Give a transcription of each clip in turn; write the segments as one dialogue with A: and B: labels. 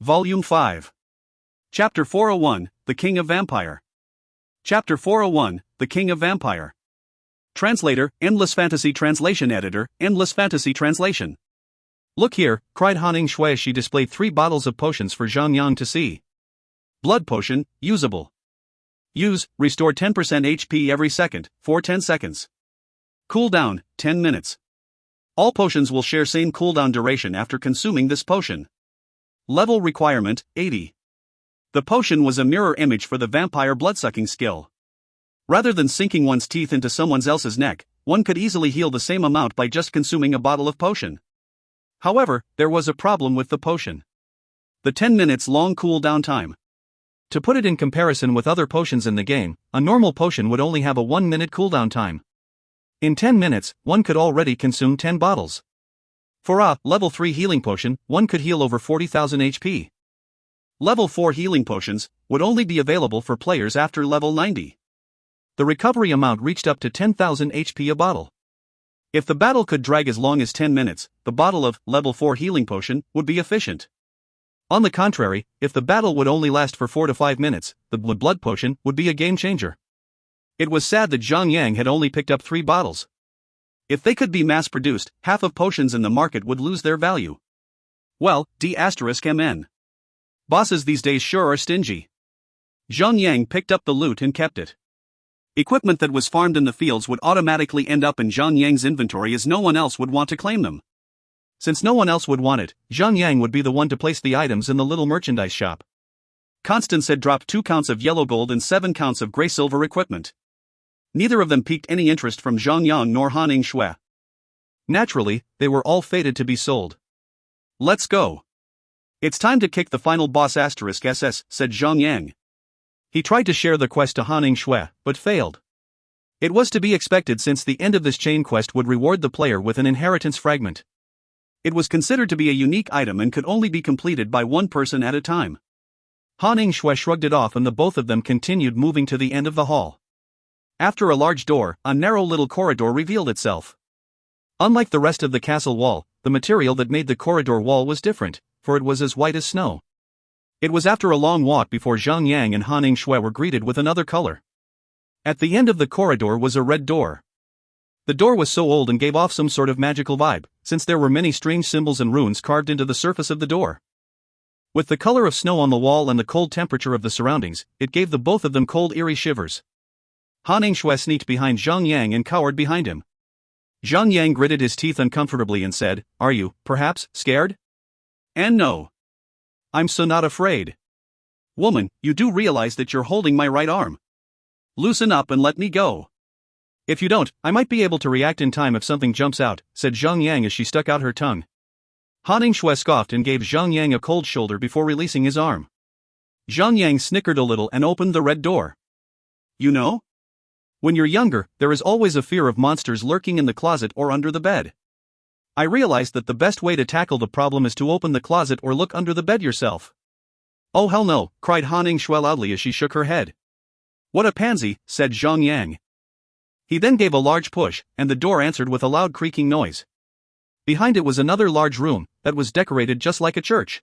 A: Volume 5. Chapter 401, The King of Vampire. Chapter 401, The King of Vampire. Translator, Endless Fantasy Translation Editor, Endless Fantasy Translation. Look here, cried Han Shui as she displayed 3 bottles of potions for Zhang to see. Blood potion, usable. Use, restore 10% HP every second, for 10 seconds. Cooldown, 10 minutes. All potions will share same cooldown duration after consuming this potion. Level requirement, 80. The potion was a mirror image for the vampire bloodsucking skill. Rather than sinking one's teeth into someone else's neck, one could easily heal the same amount by just consuming a bottle of potion. However, there was a problem with the potion. The 10 minutes long cooldown time. To put it in comparison with other potions in the game, a normal potion would only have a 1-minute cooldown time. In 10 minutes, one could already consume 10 bottles. For a level 3 healing potion, one could heal over 40,000 HP. Level 4 healing potions would only be available for players after level 90. The recovery amount reached up to 10,000 HP a bottle. If the battle could drag as long as 10 minutes, the bottle of level 4 healing potion would be efficient. On the contrary, if the battle would only last for 4 to 5 minutes, the blood potion would be a game changer. It was sad that Zhang had only picked up 3 bottles. If they could be mass-produced, half of potions in the market would lose their value. Well, D*MN. Bosses these days sure are stingy. Zhang picked up the loot and kept it. Equipment that was farmed in the fields would automatically end up in Zhang inventory as no one else would want to claim them. Since no one else would want it, Zhang would be the one to place the items in the little merchandise shop. Constance had dropped 2 counts of yellow gold and 7 counts of gray silver equipment. Neither of them piqued any interest from Zhang nor Han Shui. Naturally, they were all fated to be sold. Let's go. It's time to kick the final boss *SS, said Zhang. He tried to share the quest to Han Shui, but failed. It was to be expected since the end of this chain quest would reward the player with an inheritance fragment. It was considered to be a unique item and could only be completed by one person at a time. Han Shui shrugged it off and the both of them continued moving to the end of the hall. After a large door, a narrow little corridor revealed itself. Unlike the rest of the castle wall, the material that made the corridor wall was different, for it was as white as snow. It was after a long walk before Zhang and Han Shui were greeted with another color. At the end of the corridor was a red door. The door was so old and gave off some sort of magical vibe, since there were many strange symbols and runes carved into the surface of the door. With the color of snow on the wall and the cold temperature of the surroundings, it gave the both of them cold eerie shivers. Han Shui sneaked behind Zhang and cowered behind him. Zhang gritted his teeth uncomfortably and said, "Are you, perhaps, scared?" "And no. I'm so not afraid." "Woman, you do realize that you're holding my right arm. Loosen up and let me go." "If you don't, I might be able to react in time if something jumps out," said Zhang as she stuck out her tongue. Han Shui scoffed and gave Zhang a cold shoulder before releasing his arm. Zhang snickered a little and opened the red door. "You know? When you're younger, there is always a fear of monsters lurking in the closet or under the bed. I realized that the best way to tackle the problem is to open the closet or look under the bed yourself." "Oh hell no," cried Han Shui loudly as she shook her head. "What a pansy," said Zhang. He then gave a large push, and the door answered with a loud creaking noise. Behind it was another large room, that was decorated just like a church.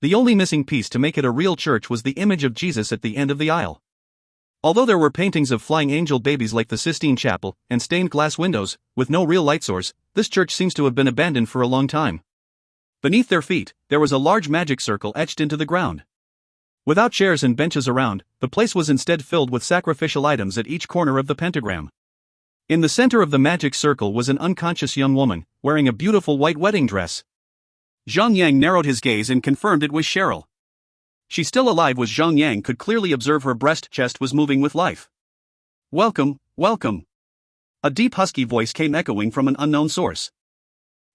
A: The only missing piece to make it a real church was the image of Jesus at the end of the aisle. Although there were paintings of flying angel babies like the Sistine Chapel, and stained glass windows, with no real light source, this church seems to have been abandoned for a long time. Beneath their feet, there was a large magic circle etched into the ground. Without chairs and benches around, the place was instead filled with sacrificial items at each corner of the pentagram. In the center of the magic circle was an unconscious young woman, wearing a beautiful white wedding dress. Zhang narrowed his gaze and confirmed it was Cheryl. She still alive was Zhang could clearly observe her breast chest was moving with life. "Welcome, welcome." A deep husky voice came echoing from an unknown source.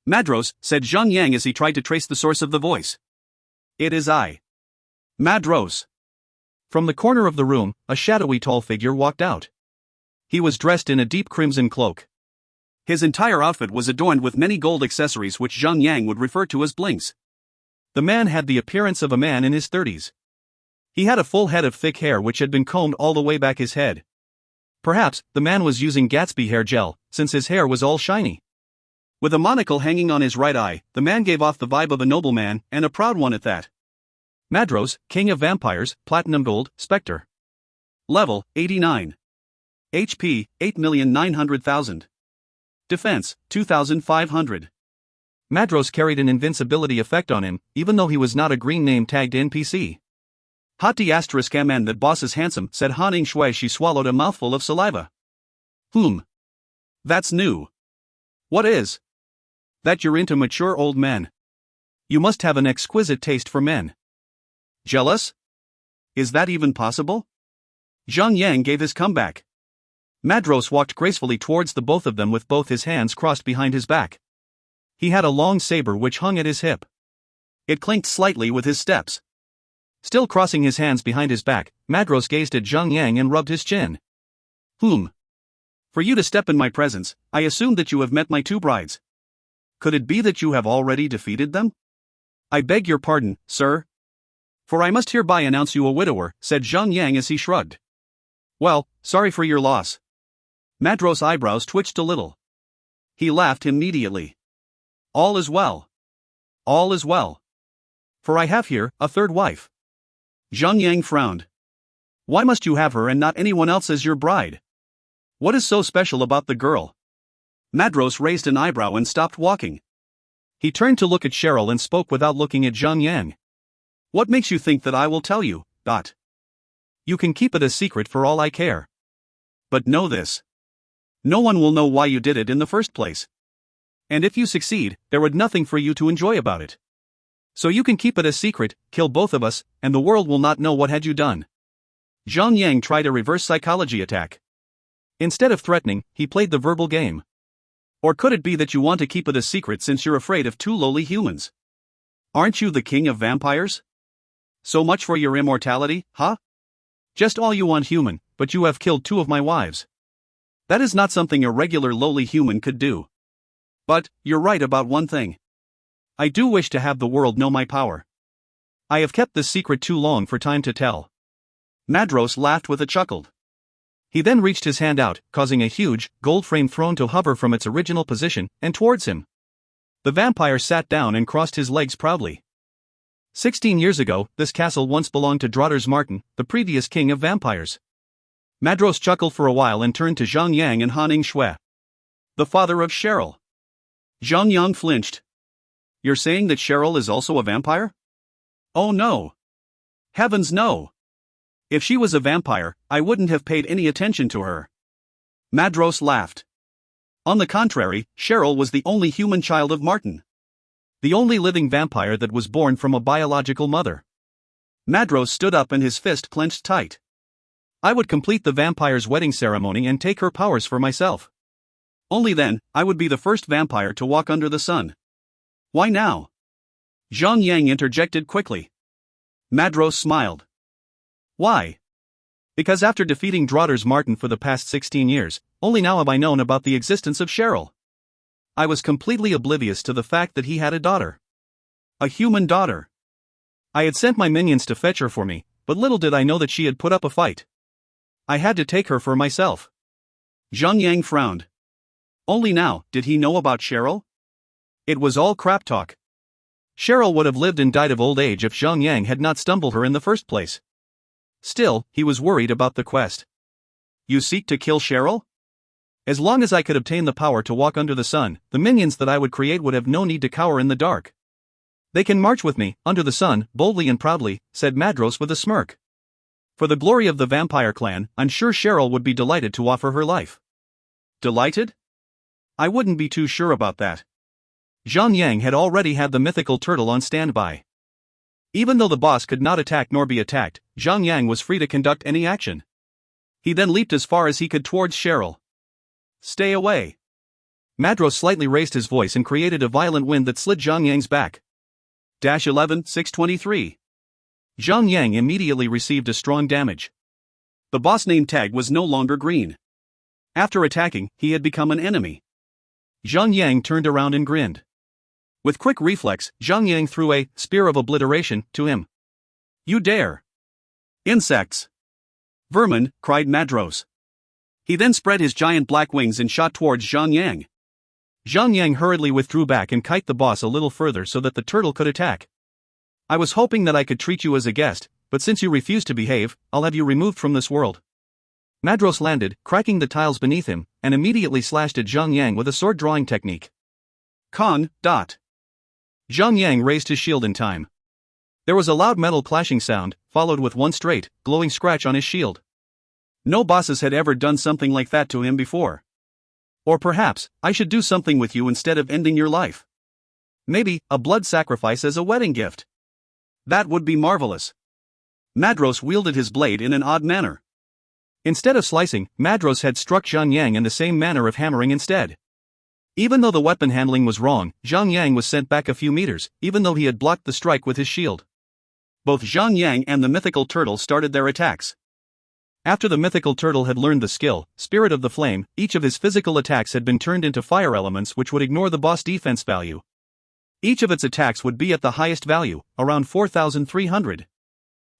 A: "Madros," said Zhang as he tried to trace the source of the voice. "It is I. Madros." From the corner of the room, a shadowy tall figure walked out. He was dressed in a deep crimson cloak. His entire outfit was adorned with many gold accessories which Zhang would refer to as blinks. The man had the appearance of a man in his 30s. He had a full head of thick hair which had been combed all the way back his head. Perhaps, the man was using Gatsby hair gel, since his hair was all shiny. With a monocle hanging on his right eye, the man gave off the vibe of a nobleman, and a proud one at that. Madros, King of Vampires, Platinum Gold, Spectre. Level, 89. HP, 8,900,000. Defense, 2,500. Madros carried an invincibility effect on him, even though he was not a green name tagged NPC. Hot D***, man, that boss is handsome, said Han Shui. She swallowed a mouthful of saliva. That's new. What is? That you're into mature old men. You must have an exquisite taste for men. Jealous? Is that even possible? Zhang Yang gave his comeback. Madros walked gracefully towards the both of them with both his hands crossed behind his back. He had a long saber which hung at his hip. It clinked slightly with his steps. Still crossing his hands behind his back, Madros gazed at Zhang Yang and rubbed his chin. For you to step in my presence, I assume that you have met my two brides. Could it be that you have already defeated them? I beg your pardon, sir. For I must hereby announce you a widower, said Zhang Yang as he shrugged. Well, sorry for your loss. Madros' eyebrows twitched a little. He laughed immediately. All is well. All is well. For I have here a third wife. Zhang Yang frowned. Why must you have her and not anyone else as your bride? What is so special about the girl? Madros raised an eyebrow and stopped walking. He turned to look at Cheryl and spoke without looking at Zhang Yang. What makes you think that I will tell you? You can keep it a secret for all I care. But know this. No one will know why you did it in the first place. And if you succeed, there would nothing for you to enjoy about it. So you can keep it a secret, kill both of us, and the world will not know what had you done. Zhang Yang tried a reverse psychology attack. Instead of threatening, he played the verbal game. Or could it be that you want to keep it a secret since you're afraid of two lowly humans? Aren't you the king of vampires? So much for your immortality, huh? Just all you want human, but you have killed two of my wives. That is not something a regular lowly human could do. But, you're right about one thing. I do wish to have the world know my power. I have kept this secret too long for time to tell. Madros laughed with a chuckle. He then reached his hand out, causing a huge, gold-framed throne to hover from its original position, and towards him. The vampire sat down and crossed his legs proudly. 16 years ago, this castle once belonged to Drotters Martin, the previous king of vampires. Madros chuckled for a while and turned to Zhang Yang and Han Shui. The father of Cheryl. Zhang Yang flinched. You're saying that Cheryl is also a vampire? Oh no. Heavens no. If she was a vampire, I wouldn't have paid any attention to her. Madros laughed. On the contrary, Cheryl was the only human child of Martin. The only living vampire that was born from a biological mother. Madros stood up and his fist clenched tight. I would complete the vampire's wedding ceremony and take her powers for myself. Only then, I would be the first vampire to walk under the sun. Why now? Zhang Yang interjected quickly. Madros smiled. Why? Because after defeating Drotters Martin for the past 16 years, only now have I known about the existence of Cheryl. I was completely oblivious to the fact that he had a daughter. A human daughter. I had sent my minions to fetch her for me, but little did I know that she had put up a fight. I had to take her for myself. Zhang Yang frowned. Only now did he know about Cheryl? It was all crap talk. Cheryl would have lived and died of old age if Zhang Yang had not stumbled her in the first place. Still, he was worried about the quest. You seek to kill Cheryl? As long as I could obtain the power to walk under the sun, the minions that I would create would have no need to cower in the dark. They can march with me, under the sun, boldly and proudly, said Madros with a smirk. For the glory of the vampire clan, I'm sure Cheryl would be delighted to offer her life. Delighted? I wouldn't be too sure about that. Zhang Yang had already had the mythical turtle on standby. Even though the boss could not attack nor be attacked, Zhang Yang was free to conduct any action. He then leaped as far as he could towards Cheryl. Stay away. Madros slightly raised his voice and created a violent wind that slid Zhang Yang's back. 11-623. Zhang Yang immediately received a strong damage. The boss name tag was no longer green. After attacking, he had become an enemy. Zhang Yang turned around and grinned. With quick reflex, Zhang Yang threw a spear of obliteration to him. You dare! Insects! Vermin, cried Madros. He then spread his giant black wings and shot towards Zhang Yang. Zhang Yang hurriedly withdrew back and kited the boss a little further so that the turtle could attack. I was hoping that I could treat you as a guest, but since you refuse to behave, I'll have you removed from this world. Madros landed, cracking the tiles beneath him, and immediately slashed at Zhang Yang with a sword drawing technique. Con. Zhang Yang raised his shield in time. There was a loud metal clashing sound, followed with one straight, glowing scratch on his shield. No bosses had ever done something like that to him before. Or perhaps, I should do something with you instead of ending your life. Maybe, a blood sacrifice as a wedding gift. That would be marvelous. Madros wielded his blade in an odd manner. Instead of slicing, Madros had struck Zhang Yang in the same manner of hammering instead. Even though the weapon handling was wrong, Zhang Yang was sent back a few meters, even though he had blocked the strike with his shield. Both Zhang Yang and the mythical turtle started their attacks. After the mythical turtle had learned the skill, Spirit of the Flame, each of his physical attacks had been turned into fire elements which would ignore the boss defense value. Each of its attacks would be at the highest value, around 4,300.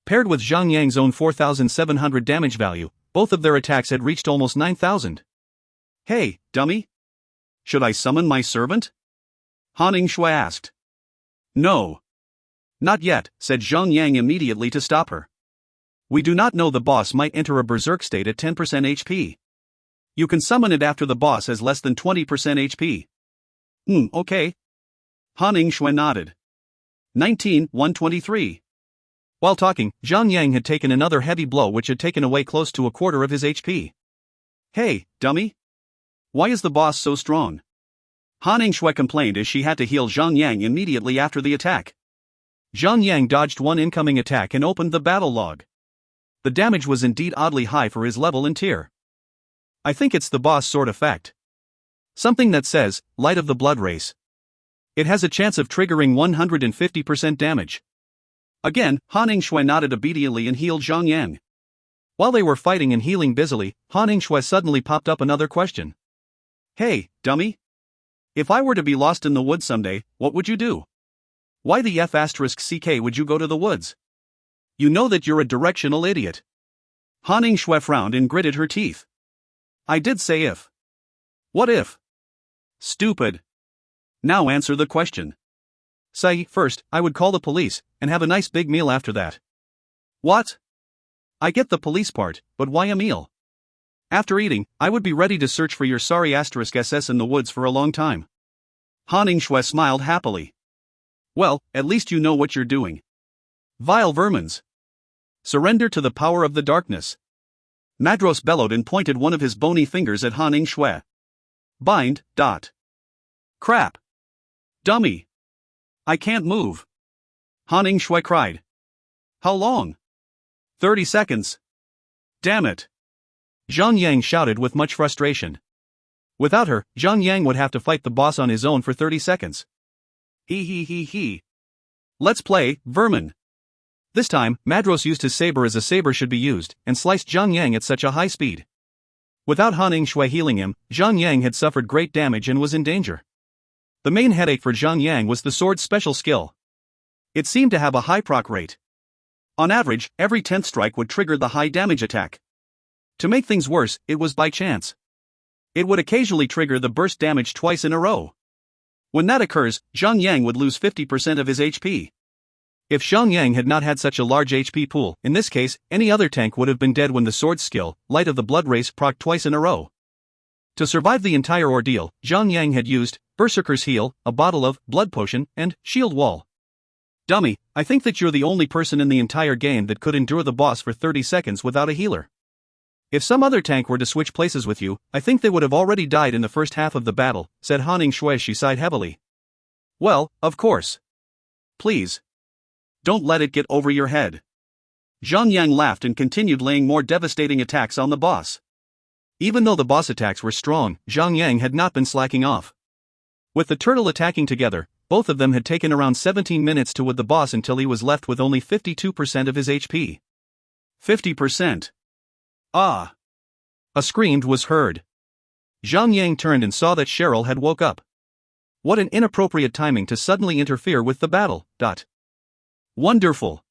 A: Paired with Zhang Yang's own 4,700 damage value, both of their attacks had reached almost 9,000. Hey, dummy! Should I summon my servant? Han Shui asked. No. Not yet, said Zhang Yang immediately to stop her. We do not know, the boss might enter a berserk state at 10% HP. You can summon it after the boss has less than 20% HP. Okay. Han Shui nodded. 19:123. While talking, Zhang Yang had taken another heavy blow which had taken away close to a quarter of his HP. Hey, dummy! Why is the boss so strong? Han Shui complained as she had to heal Zhang Yang immediately after the attack. Zhang Yang dodged one incoming attack and opened the battle log. The damage was indeed oddly high for his level and tier. I think it's the boss sword effect. Something that says, Light of the Blood Race. It has a chance of triggering 150% damage. Again, Han Shui nodded obediently and healed Zhang Yang. While they were fighting and healing busily, Han Shui suddenly popped up another question. Hey, dummy! If I were to be lost in the woods someday, what would you do? Why the F***ck would you go to the woods? You know that you're a directional idiot. Han Shui frowned and gritted her teeth. I did say if. What if? Stupid. Now answer the question. Say, first, I would call the police, and have a nice big meal after that. What? I get the police part, but why a meal? After eating, I would be ready to search for your sorry *SS in the woods for a long time. Han Shui smiled happily. Well, at least you know what you're doing. Vile vermins. Surrender to the power of the darkness. Madros bellowed and pointed one of his bony fingers at Han Shui. Bind. Crap. Dummy. I can't move. Han Shui cried. How long? 30 seconds. Damn it. Zhang Yang shouted with much frustration. Without her, Zhang Yang would have to fight the boss on his own for 30 seconds. He. Let's play, vermin. This time, Madros used his saber as a saber should be used, and sliced Zhang Yang at such a high speed. Without Han Shui healing him, Zhang Yang had suffered great damage and was in danger. The main headache for Zhang Yang was the sword's special skill. It seemed to have a high proc rate. On average, every 10th strike would trigger the high damage attack. To make things worse, it was by chance. It would occasionally trigger the burst damage twice in a row. When that occurs, Zhang Yang would lose 50% of his HP. If Zhang Yang had not had such a large HP pool, in this case, any other tank would have been dead when the sword's skill, Light of the Blood Race, procced twice in a row. To survive the entire ordeal, Zhang Yang had used Berserker's Heal, a bottle of Blood Potion, and Shield Wall. Dummy, I think that you're the only person in the entire game that could endure the boss for 30 seconds without a healer. If some other tank were to switch places with you, I think they would have already died in the first half of the battle, said Han Shui. She sighed heavily. Well, of course. Please. Don't let it get over your head. Zhang Yang laughed and continued laying more devastating attacks on the boss. Even though the boss attacks were strong, Zhang Yang had not been slacking off. With the turtle attacking together, both of them had taken around 17 minutes to wound the boss until he was left with only 52% of his HP. 50%. Ah! A scream was heard. Zhang Yang turned and saw that Cheryl had woke up. What an inappropriate timing to suddenly interfere with the battle. Wonderful!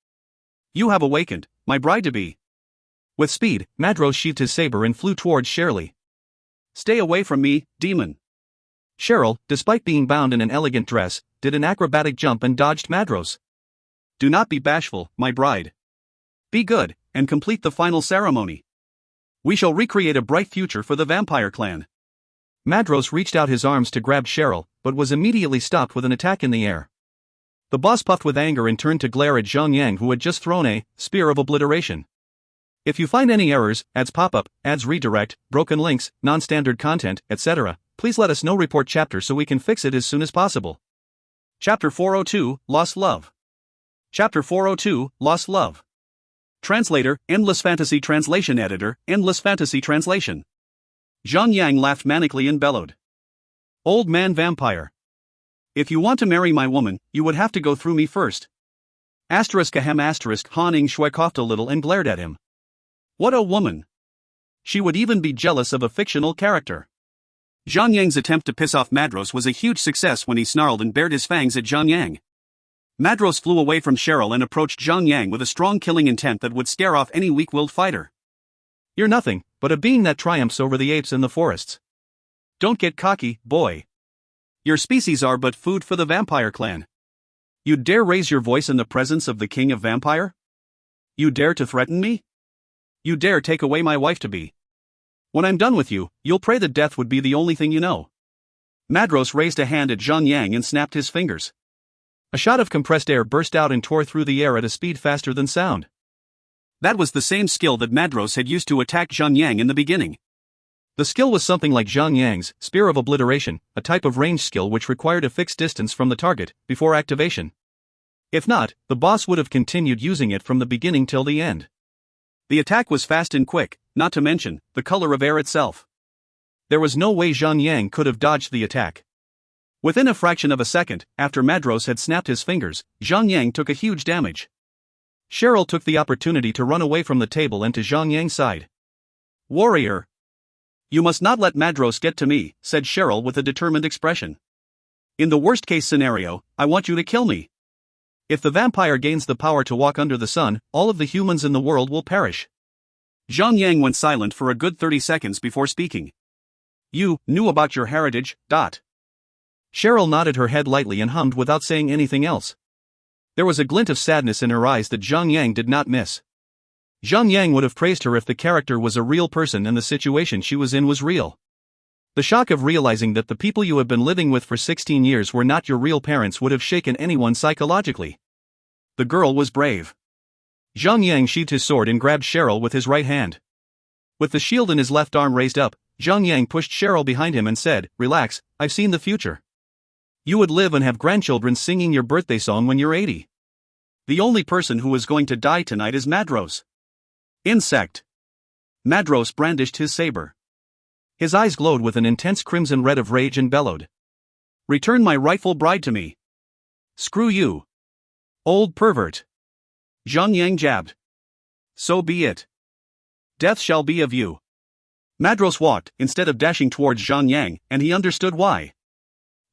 A: You have awakened, my bride-to-be. With speed, Madros sheathed his saber and flew towards Cheryl. Stay away from me, demon! Cheryl, despite being bound in an elegant dress, did an acrobatic jump and dodged Madros. Do not be bashful, my bride. Be good, and complete the final ceremony. We shall recreate a bright future for the vampire clan. Madros reached out his arms to grab Cheryl, but was immediately stopped with an attack in the air. The boss puffed with anger and turned to glare at Zhang Yang, who had just thrown a spear of obliteration. If you find any errors, ads pop-up, ads redirect, broken links, non-standard content, etc., please let us know. Report chapter so we can fix it as soon as possible. Chapter 402, Lost Love. Chapter 402, Lost Love. Translator, Endless Fantasy Translation Editor, Endless Fantasy Translation. Zhang Yang laughed manically and bellowed. Old man vampire. If you want to marry my woman, you would have to go through me first. Ahem. Han Ing-shui coughed a little and glared at him. What a woman! She would even be jealous of a fictional character. Zhang Yang's attempt to piss off Madros was a huge success when he snarled and bared his fangs at Zhang Yang. Madros flew away from Cheryl and approached Zhang Yang with a strong killing intent that would scare off any weak-willed fighter. You're nothing but a being that triumphs over the apes in the forests. Don't get cocky, boy. Your species are but food for the vampire clan. You dare raise your voice in the presence of the king of vampire? You dare to threaten me? You dare take away my wife-to-be. When I'm done with you, you'll pray that death would be the only thing you know. Madros raised a hand at Zhang Yang and snapped his fingers. A shot of compressed air burst out and tore through the air at a speed faster than sound. That was the same skill that Madros had used to attack Zhang Yang in the beginning. The skill was something like Zhang Yang's Spear of Obliteration, a type of range skill which required a fixed distance from the target before activation. If not, the boss would have continued using it from the beginning till the end. The attack was fast and quick, not to mention the color of air itself. There was no way Zhang Yang could have dodged the attack. Within a fraction of a second, after Madros had snapped his fingers, Zhang Yang took a huge damage. Cheryl took the opportunity to run away from the table and to Zhang Yang's side. Warrior! You must not let Madros get to me, said Cheryl with a determined expression. In the worst-case scenario, I want you to kill me. If the vampire gains the power to walk under the sun, all of the humans in the world will perish. Zhang Yang went silent for a good 30 seconds before speaking. You knew about your heritage, Cheryl nodded her head lightly and hummed without saying anything else. There was a glint of sadness in her eyes that Zhang Yang did not miss. Zhang Yang would have praised her if the character was a real person and the situation she was in was real. The shock of realizing that the people you have been living with for 16 years were not your real parents would have shaken anyone psychologically. The girl was brave. Zhang Yang sheathed his sword and grabbed Cheryl with his right hand. With the shield in his left arm raised up, Zhang Yang pushed Cheryl behind him and said, Relax, I've seen the future. You would live and have grandchildren singing your birthday song when you're 80. The only person who is going to die tonight is Madros. Insect. Madros brandished his saber. His eyes glowed with an intense crimson red of rage and bellowed. Return my rightful bride to me. Screw you. Old pervert. Zhang Yang jabbed. So be it. Death shall be of you. Madros walked, instead of dashing towards Zhang Yang, and he understood why.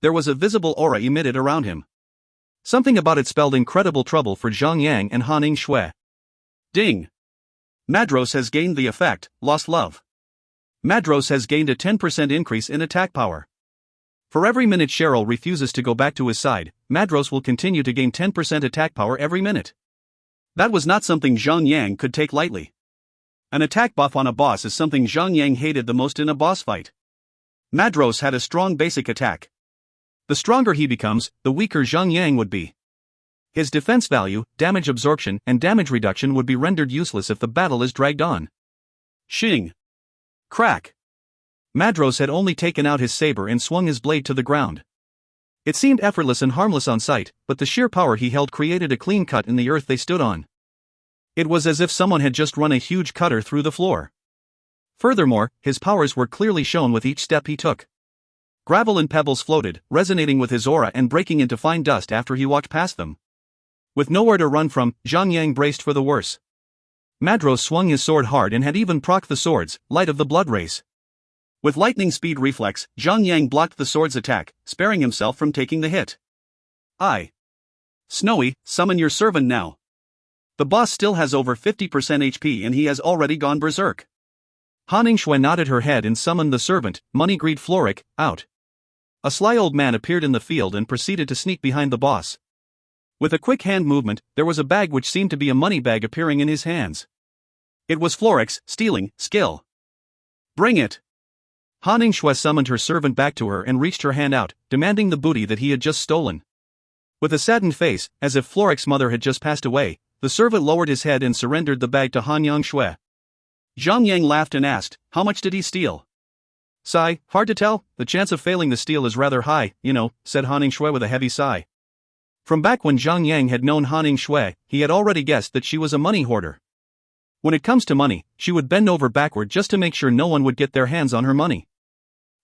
A: There was a visible aura emitted around him. Something about it spelled incredible trouble for Zhang Yang and Han Ing-shui. Ding. Madros has gained the effect, Lost Love. Madros has gained a 10% increase in attack power. For every minute Cheryl refuses to go back to his side, Madros will continue to gain 10% attack power every minute. That was not something Zhang Yang could take lightly. An attack buff on a boss is something Zhang Yang hated the most in a boss fight. Madros had a strong basic attack. The stronger he becomes, the weaker Zhang Yang would be. His defense value, damage absorption, and damage reduction would be rendered useless if the battle is dragged on. Shing. Crack. Madros had only taken out his saber and swung his blade to the ground. It seemed effortless and harmless on sight, but the sheer power he held created a clean cut in the earth they stood on. It was as if someone had just run a huge cutter through the floor. Furthermore, his powers were clearly shown with each step he took. Gravel and pebbles floated, resonating with his aura and breaking into fine dust after he walked past them. With nowhere to run from, Zhang Yang braced for the worse. Madros swung his sword hard and had even procced the sword's light of the blood race. With lightning speed reflex, Zhang Yang blocked the sword's attack, sparing himself from taking the hit. Snowy, summon your servant now. The boss still has over 50% HP and he has already gone berserk. Han Ing-shui nodded her head and summoned the servant, Moneygreed Floric, out. A sly old man appeared in the field and proceeded to sneak behind the boss. With a quick hand movement, there was a bag which seemed to be a money bag appearing in his hands. It was Florex's stealing skill. Bring it! Han Yingshui summoned her servant back to her and reached her hand out, demanding the booty that he had just stolen. With a saddened face, as if Florex's mother had just passed away, the servant lowered his head and surrendered the bag to Han Yingshui. Zhang Yang laughed and asked, "How much did he steal?" "Sigh, hard to tell, the chance of failing the steal is rather high, said Han Yingshui with a heavy sigh. From back when Zhang Yang had known Han Yingshui, he had already guessed that she was a money hoarder. When it comes to money, she would bend over backward just to make sure no one would get their hands on her money.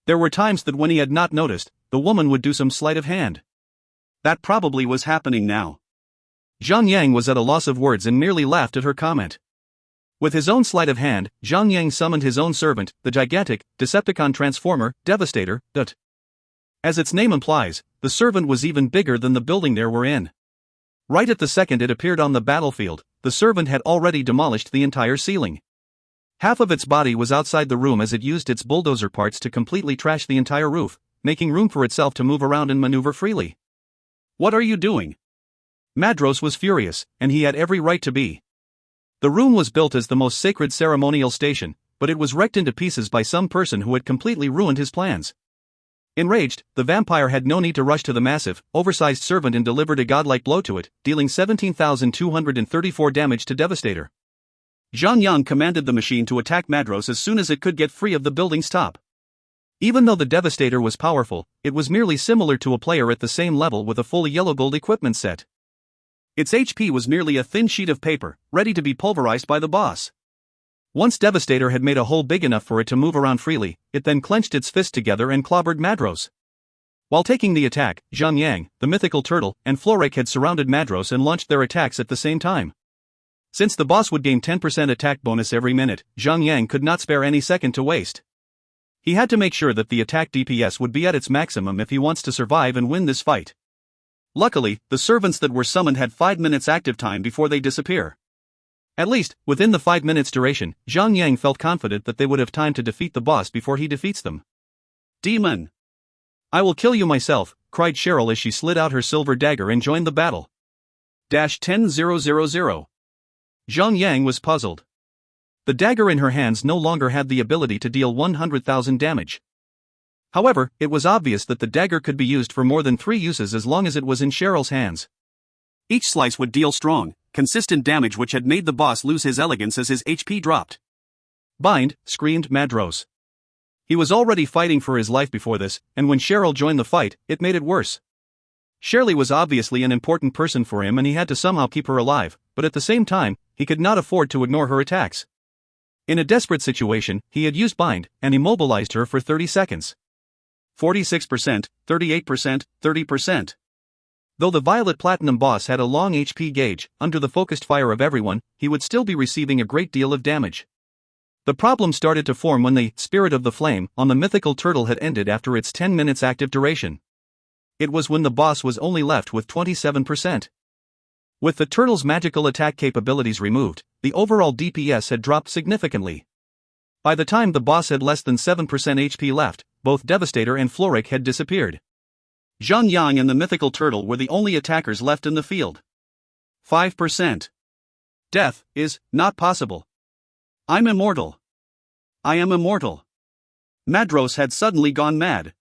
A: There were times that when he had not noticed, the woman would do some sleight of hand. That probably was happening now. Zhang Yang was at a loss of words and merely laughed at her comment. With his own sleight of hand, Zhang Yang summoned his own servant, the gigantic, Decepticon Transformer, Devastator, that. As its name implies, the servant was even bigger than the building they were in. Right at the second it appeared on the battlefield, the servant had already demolished the entire ceiling. Half of its body was outside the room as it used its bulldozer parts to completely trash the entire roof, making room for itself to move around and maneuver freely. "What are you doing?" Madros was furious, and he had every right to be. The room was built as the most sacred ceremonial station, but it was wrecked into pieces by some person who had completely ruined his plans. Enraged, the vampire had no need to rush to the massive, oversized servant and delivered a godlike blow to it, dealing 17,234 damage to Devastator. Zhang Yang commanded the machine to attack Madros as soon as it could get free of the building's top. Even though the Devastator was powerful, it was merely similar to a player at the same level with a fully yellow gold equipment set. Its HP was merely a thin sheet of paper, ready to be pulverized by the boss. Once Devastator had made a hole big enough for it to move around freely, it then clenched its fists together and clobbered Madros. While taking the attack, Zhang Yang, the mythical turtle, and Florek had surrounded Madros and launched their attacks at the same time. Since the boss would gain 10% attack bonus every minute, Zhang Yang could not spare any second to waste. He had to make sure that the attack DPS would be at its maximum if he wants to survive and win this fight. Luckily, the servants that were summoned had 5 minutes active time before they disappear. At least, within the 5 minutes duration, Zhang Yang felt confident that they would have time to defeat the boss before he defeats them. "Demon! I will kill you myself," cried Cheryl as she slid out her silver dagger and joined the battle. -10,000. Zhang Yang was puzzled. The dagger in her hands no longer had the ability to deal 100,000 damage. However, it was obvious that the dagger could be used for more than 3 uses as long as it was in Cheryl's hands. Each slice would deal strong, consistent damage which had made the boss lose his elegance as his HP dropped. "Bind," screamed Madros. He was already fighting for his life before this, and when Cheryl joined the fight, it made it worse. Shirley was obviously an important person for him and he had to somehow keep her alive, but at the same time, he could not afford to ignore her attacks. In a desperate situation, he had used Bind, and immobilized her for 30 seconds. 46%, 38%, 30%. Though the Violet Platinum boss had a long HP gauge, under the focused fire of everyone, he would still be receiving a great deal of damage. The problem started to form when the Spirit of the Flame on the mythical turtle had ended after its 10 minutes active duration. It was when the boss was only left with 27%. With the turtle's magical attack capabilities removed, the overall DPS had dropped significantly. By the time the boss had less than 7% HP left, both Devastator and Florek had disappeared. Zhang Yang and the mythical turtle were the only attackers left in the field. 5%. Death is not possible. I'm immortal. I am immortal. Madros had suddenly gone mad.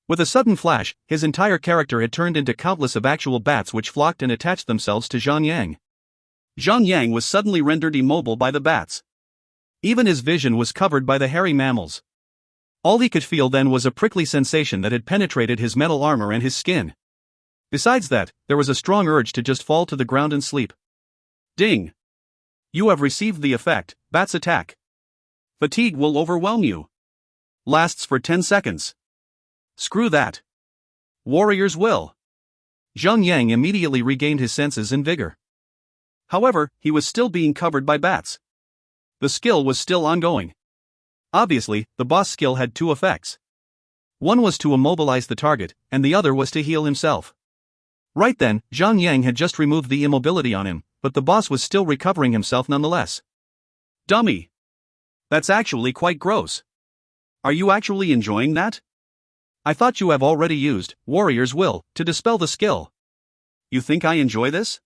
A: With a sudden flash, his entire character had turned into countless of actual bats which flocked and attached themselves to Zhang Yang. Zhang Yang was suddenly rendered immobile by the bats. Even his vision was covered by the hairy mammals. All he could feel then was a prickly sensation that had penetrated his metal armor and his skin. Besides that, there was a strong urge to just fall to the ground and sleep. Ding! You have received the effect, Bat's attack. Fatigue will overwhelm you. Lasts for 10 seconds. Screw that. Warrior's will. Zhang Yang immediately regained his senses and vigor. However, he was still being covered by bats. The skill was still ongoing. Obviously, the boss skill had 2 effects. One was to immobilize the target, and the other was to heal himself. Right then, Zhang Yang had just removed the immobility on him, but the boss was still recovering himself nonetheless. Dummy! That's actually quite gross. Are you actually enjoying that? I thought you have already used Warrior's Will to dispel the skill. You think I enjoy this?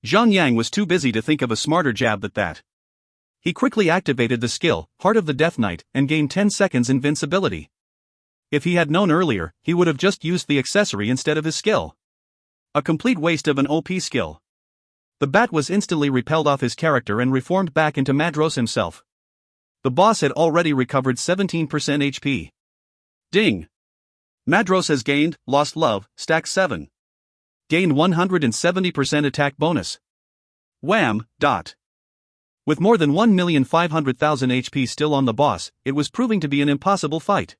A: Zhang was too busy to think of a smarter jab than that. He quickly activated the skill, Heart of the Death Knight, and gained 10 seconds invincibility. If he had known earlier, he would have just used the accessory instead of his skill. A complete waste of an OP skill. The bat was instantly repelled off his character and reformed back into Madros himself. The boss had already recovered 17% HP. Ding! Madros has gained, lost love, stack 7. Gained 170% attack bonus. Wham! Dot. With more than 1,500,000 HP still on the boss, it was proving to be an impossible fight.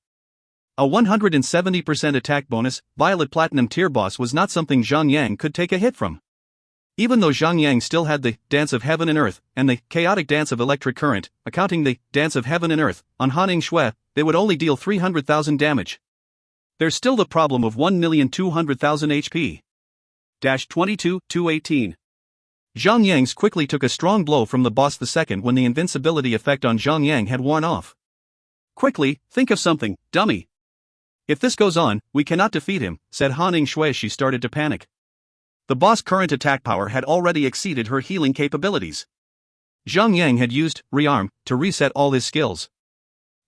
A: A 170% attack bonus, Violet Platinum tier boss was not something Zhang could take a hit from. Even though Zhang still had the Dance of Heaven and Earth and the Chaotic Dance of Electric Current, accounting the Dance of Heaven and Earth on Han Shui, they would only deal 300,000 damage. There's still the problem of 1,200,000 HP. 22-218. Zhang quickly took a strong blow from the boss the second when the invincibility effect on Zhang had worn off. Quickly, think of something, dummy. If this goes on, we cannot defeat him, said Han Shui as she started to panic. The boss' current attack power had already exceeded her healing capabilities. Zhang had used Rearm to reset all his skills.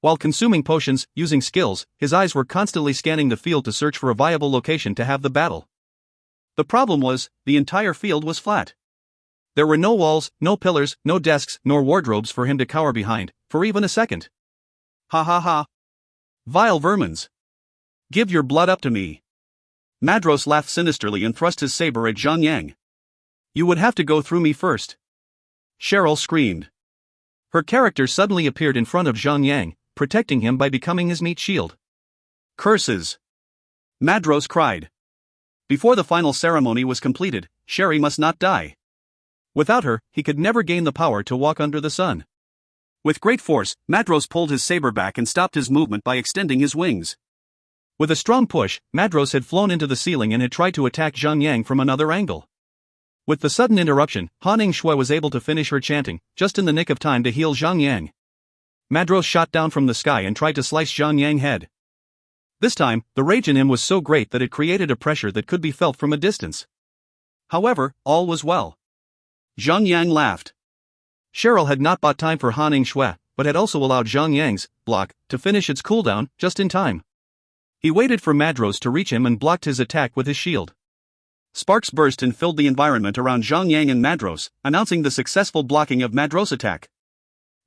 A: While consuming potions, using skills, his eyes were constantly scanning the field to search for a viable location to have the battle. The problem was, the entire field was flat. There were no walls, no pillars, no desks, nor wardrobes for him to cower behind, for even a second. Ha ha ha. Vile vermins. Give your blood up to me. Madros laughed sinisterly and thrust his saber at Zhang. You would have to go through me first. Cheryl screamed. Her character suddenly appeared in front of Zhang, protecting him by becoming his meat shield. Curses! Madros cried. Before the final ceremony was completed, Sherry must not die. Without her, he could never gain the power to walk under the sun. With great force, Madros pulled his saber back and stopped his movement by extending his wings. With a strong push, Madros had flown into the ceiling and had tried to attack Zhang from another angle. With the sudden interruption, Han Shui was able to finish her chanting, just in the nick of time to heal Zhang. Madros shot down from the sky and tried to slice Zhang's head. This time, the rage in him was so great that it created a pressure that could be felt from a distance. However, all was well. Zhang laughed. Cheryl had not bought time for Han Shui, but had also allowed Zhang's block to finish its cooldown just in time. He waited for Madros to reach him and blocked his attack with his shield. Sparks burst and filled the environment around Zhang and Madros, announcing the successful blocking of Madros' attack.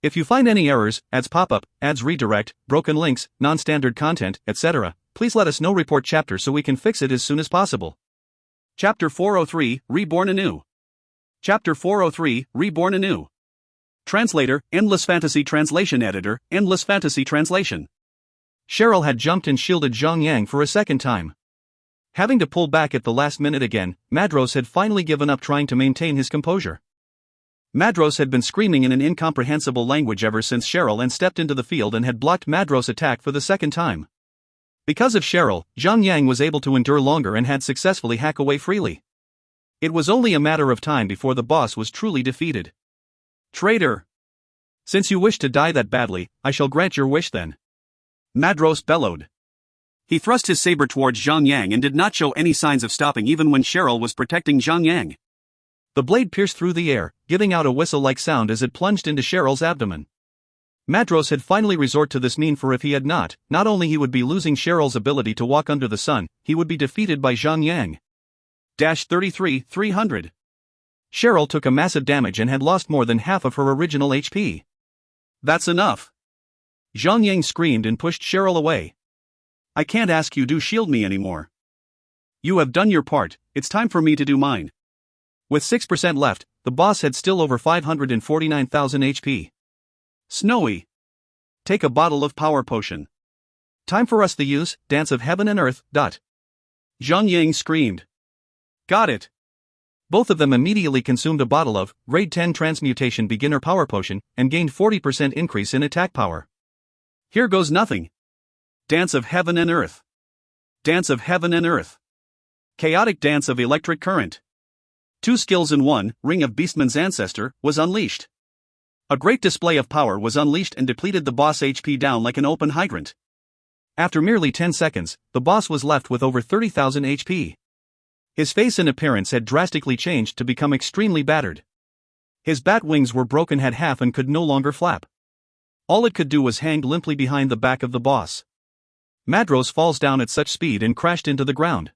A: If you find any errors, ads pop up, ads redirect, broken links, non-standard content, etc., please let us know. Report chapter so we can fix it as soon as possible. Chapter 403, Reborn Anew. Chapter 403, Reborn Anew. Translator, Endless Fantasy Translation Editor, Endless Fantasy Translation. Cheryl had jumped and shielded Zhang for a second time. Having to pull back at the last minute again, Madros had finally given up trying to maintain his composure. Madros had been screaming in an incomprehensible language ever since Cheryl stepped into the field and had blocked Madros' attack for the second time. Because of Cheryl, Zhang was able to endure longer and had successfully hack away freely. It was only a matter of time before the boss was truly defeated. Traitor! Since you wish to die that badly, I shall grant your wish then. Madros bellowed. He thrust his saber towards Zhang and did not show any signs of stopping even when Cheryl was protecting Zhang. The blade pierced through the air, giving out a whistle-like sound as it plunged into Cheryl's abdomen. Madros had finally resorted to this mean, for if he had not only he would be losing Cheryl's ability to walk under the sun, he would be defeated by Zhang. 33-300. Cheryl took a massive damage and had lost more than half of her original HP. That's enough. Zhang screamed and pushed Cheryl away. I can't ask you to shield me anymore. You have done your part, it's time for me to do mine. With 6% left, the boss had still over 549,000 HP. Snowy. Take a bottle of power potion. Time for us to use Dance of Heaven and Earth. Zhang screamed. Got it. Both of them immediately consumed a bottle of Grade 10 Transmutation Beginner Power Potion and gained 40% increase in attack power. Here goes nothing. Dance of Heaven and Earth. Dance of Heaven and Earth. Chaotic Dance of Electric Current. 2 skills in 1, Ring of Beastman's Ancestor, was unleashed. A great display of power was unleashed and depleted the boss HP down like an open hydrant. After merely 10 seconds, the boss was left with over 30,000 HP. His face and appearance had drastically changed to become extremely battered. His bat wings were broken at half and could no longer flap. All it could do was hang limply behind the back of the boss. Madros falls down at such speed and crashed into the ground.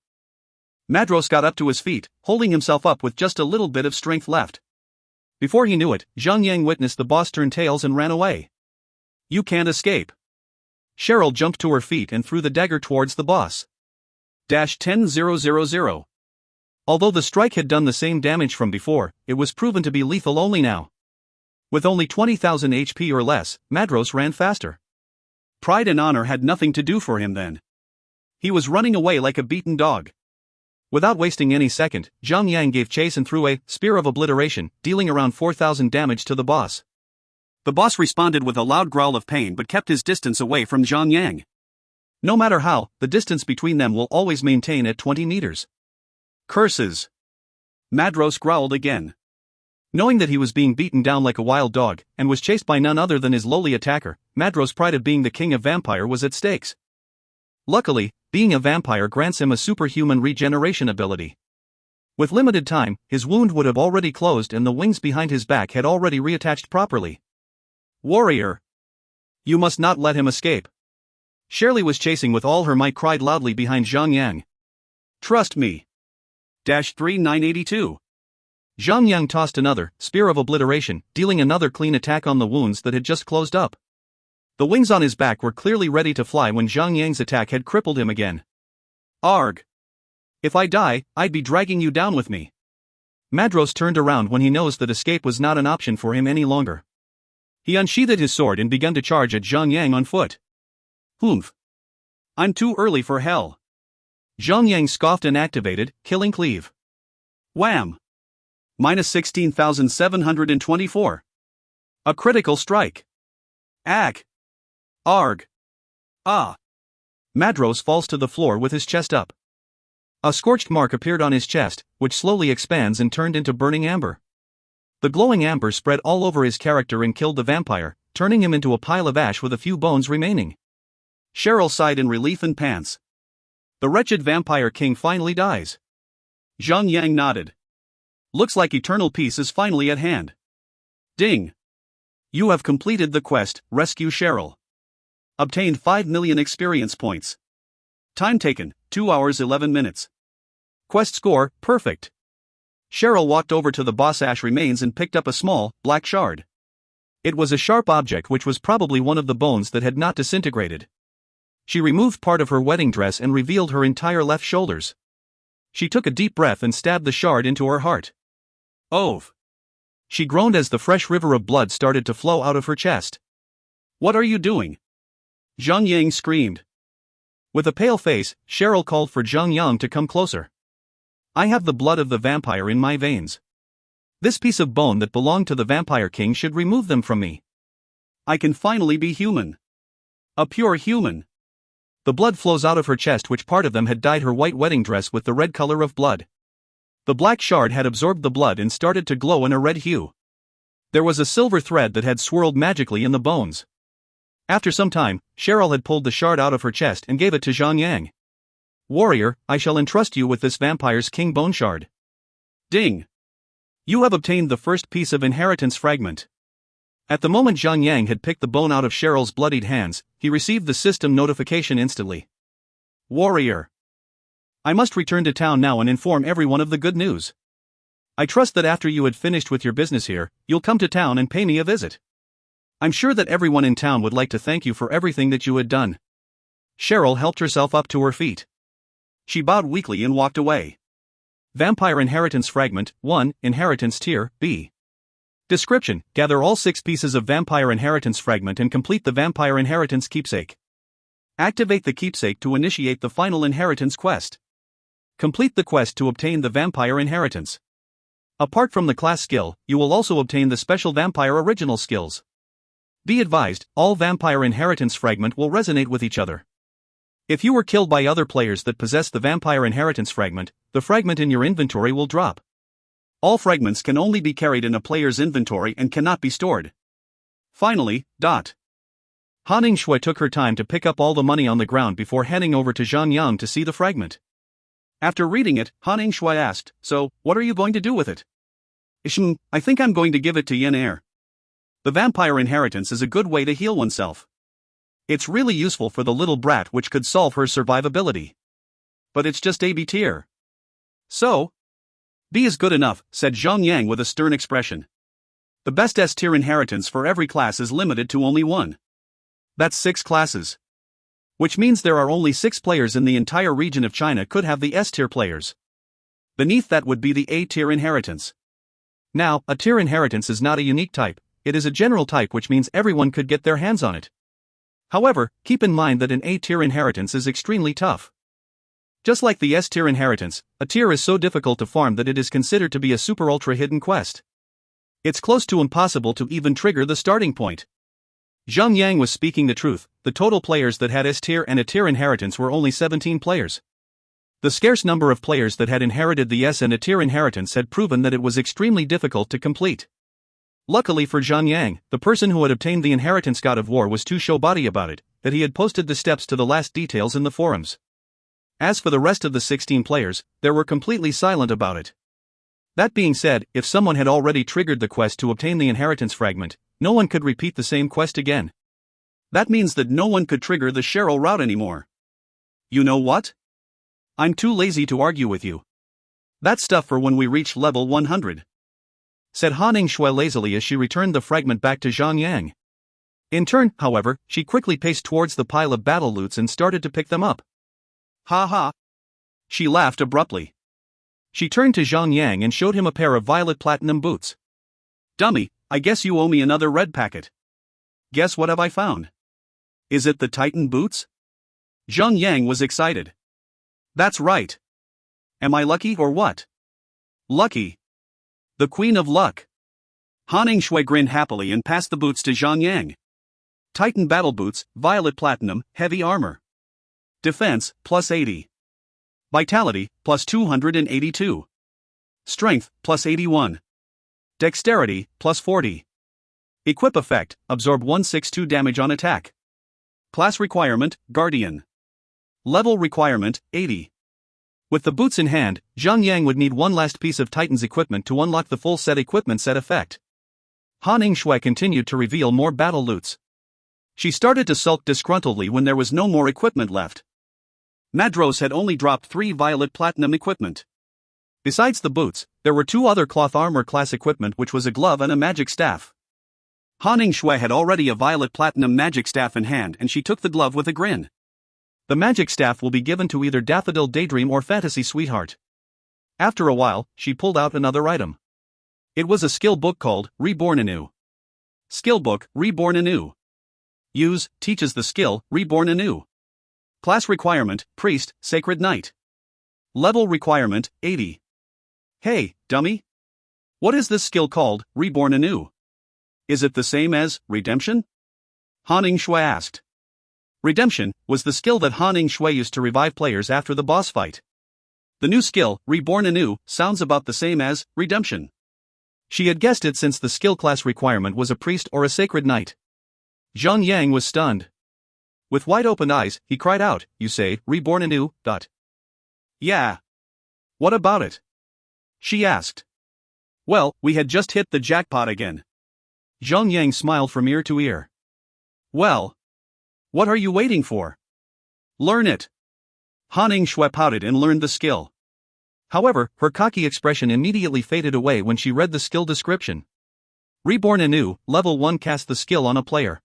A: Madros got up to his feet, holding himself up with just a little bit of strength left. Before he knew it, Zhang witnessed the boss turn tails and ran away. You can't escape. Cheryl jumped to her feet and threw the dagger towards the boss. 10,000. Although the strike had done the same damage from before, it was proven to be lethal only now. With only 20,000 HP or less, Madros ran faster. Pride and honor had nothing to do for him then. He was running away like a beaten dog. Without wasting any second, Zhang gave chase and threw a spear of obliteration, dealing around 4,000 damage to the boss. The boss responded with a loud growl of pain but kept his distance away from Zhang. No matter how, the distance between them will always maintain at 20 meters. Curses! Madros growled again. Knowing that he was being beaten down like a wild dog, and was chased by none other than his lowly attacker, Madros' pride of being the king of vampire was at stakes. Luckily, being a vampire grants him a superhuman regeneration ability. With limited time, his wound would have already closed and the wings behind his back had already reattached properly. Warrior! You must not let him escape. Shirley was chasing with all her might, cried loudly behind Zhang. Trust me. 3982. Zhang tossed another spear of obliteration, dealing another clean attack on the wounds that had just closed up. The wings on his back were clearly ready to fly when Zhang attack had crippled him again. Arg! If I die, I'd be dragging you down with me. Madros turned around when he noticed that escape was not an option for him any longer. He unsheathed his sword and began to charge at Zhang on foot. Humph! I'm too early for hell. Zhang scoffed and activated, killing cleave. Wham! Minus 16,724. A critical strike. Ag! Arg! Ah! Madros falls to the floor with his chest up. A scorched mark appeared on his chest, which slowly expands and turned into burning amber. The glowing amber spread all over his character and killed the vampire, turning him into a pile of ash with a few bones remaining. Cheryl sighed in relief and pants. The wretched vampire king finally dies. Zhang nodded. Looks like eternal peace is finally at hand. Ding! You have completed the quest, Rescue Cheryl. Obtained 5 million experience points. Time taken, 2 hours 11 minutes. Quest score, perfect. Cheryl walked over to the boss ash remains and picked up a small, black shard. It was a sharp object which was probably one of the bones that had not disintegrated. She removed part of her wedding dress and revealed her entire left shoulders. She took a deep breath and stabbed the shard into her heart. Ove! She groaned as the fresh river of blood started to flow out of her chest. What are you doing? Zhang screamed. With a pale face, Cheryl called for Zhang to come closer. I have the blood of the vampire in my veins. This piece of bone that belonged to the vampire king should remove them from me. I can finally be human. A pure human. The blood flows out of her chest, which part of them had dyed her white wedding dress with the red color of blood. The black shard had absorbed the blood and started to glow in a red hue. There was a silver thread that had swirled magically in the bones. After some time, Cheryl had pulled the shard out of her chest and gave it to Zhang. Warrior, I shall entrust you with this vampire's king bone shard. Ding! You have obtained the first piece of inheritance fragment. At the moment Zhang had picked the bone out of Cheryl's bloodied hands, he received the system notification instantly. Warrior! I must return to town now and inform everyone of the good news. I trust that after you had finished with your business here, you'll come to town and pay me a visit. I'm sure that everyone in town would like to thank you for everything that you had done. Cheryl helped herself up to her feet. She bowed weakly and walked away. Vampire Inheritance Fragment 1, Inheritance Tier B. Description: gather all 6 pieces of Vampire Inheritance Fragment and complete the Vampire Inheritance Keepsake. Activate the Keepsake to initiate the final inheritance quest. Complete the quest to obtain the Vampire Inheritance. Apart from the class skill, you will also obtain the special Vampire Original skills. Be advised, all Vampire Inheritance Fragment will resonate with each other. If you were killed by other players that possess the Vampire Inheritance Fragment, the fragment in your inventory will drop. All fragments can only be carried in a player's inventory and cannot be stored. Finally, Haning Shui took her time to pick up all the money on the ground before heading over to Zhang to see the fragment. After reading it, Han Shui asked, "So, what are you going to do with it?" I think I'm going to give it to Yin Er. The vampire inheritance is a good way to heal oneself. It's really useful for the little brat which could solve her survivability. But it's just A B tier. So? B is good enough, said Zhang Yang with a stern expression. The best S tier inheritance for every class is limited to only one. That's 6 classes. Which means there are only 6 players in the entire region of China could have the S tier players. Beneath that would be the A tier inheritance. Now, a tier inheritance is not a unique type, it is a general type which means everyone could get their hands on it. However, keep in mind that an A tier inheritance is extremely tough. Just like the S tier inheritance, a tier is so difficult to farm that it is considered to be a super ultra hidden quest. It's close to impossible to even trigger the starting point. Zhang Yang was speaking the truth, the total players that had S tier and a tier inheritance were only 17 players. The scarce number of players that had inherited the S and a tier inheritance had proven that it was extremely difficult to complete. Luckily for Zhang Yang, the person who had obtained the inheritance God of War was too showbody about it, that he had posted the steps to the last details in the forums. As for the rest of the 16 players, they were completely silent about it. That being said, if someone had already triggered the quest to obtain the inheritance fragment, no one could repeat the same quest again. That means that no one could trigger the Cheryl route anymore. You know what? I'm too lazy to argue with you. That's stuff for when we reach level 100. Said Han Shui lazily as she returned the fragment back to Zhang Yang. In turn, however, she quickly paced towards the pile of battle loots and started to pick them up. Ha ha. She laughed abruptly. She turned to Zhang Yang and showed him a pair of violet platinum boots. Dummy, I guess you owe me another red packet. Guess what have I found? Is it the Titan boots? Zhang Yang was excited. That's right. Am I lucky or what? Lucky. The Queen of Luck. Han Shui grinned happily and passed the boots to Zhang Yang. Titan battle boots, violet platinum, heavy armor. Defense, plus 80. Vitality, plus 282. Strength, plus 81. Dexterity, plus 40. Equip effect, absorb 162 damage on attack. Class requirement, Guardian. Level requirement, 80. With the boots in hand, Zhang Yang would need one last piece of Titan's equipment to unlock the full set equipment set effect. Han Shui continued to reveal more battle loots. She started to sulk disgruntledly when there was no more equipment left. Madros had only dropped 3 violet platinum equipment. Besides the boots, there were 2 other cloth armor class equipment, which was a glove and a magic staff. Han Shui had already a violet platinum magic staff in hand and she took the glove with a grin. The magic staff will be given to either Daffodil Daydream or Fantasy Sweetheart. After a while, she pulled out another item. It was a skill book called Reborn Anew. Skill book, Reborn Anew. Use, teaches the skill, Reborn Anew. Class requirement, Priest, Sacred Knight. Level requirement, 80. Hey, dummy. What is this skill called, Reborn Anew? Is it the same as Redemption? Han Shui asked. Redemption was the skill that Han Shui used to revive players after the boss fight. The new skill, Reborn Anew, sounds about the same as Redemption. She had guessed it since the skill class requirement was a priest or a sacred knight. Zhang Yang was stunned. With wide-open eyes, he cried out, "You say, Reborn Anew, dot." Yeah. What about it? She asked. Well, we had just hit the jackpot again. Zhang Yang smiled from ear to ear. Well. What are you waiting for? Learn it. Han Shui pouted and learned the skill. However, her cocky expression immediately faded away when she read the skill description. Reborn Anew, level 1 cast the skill on a player.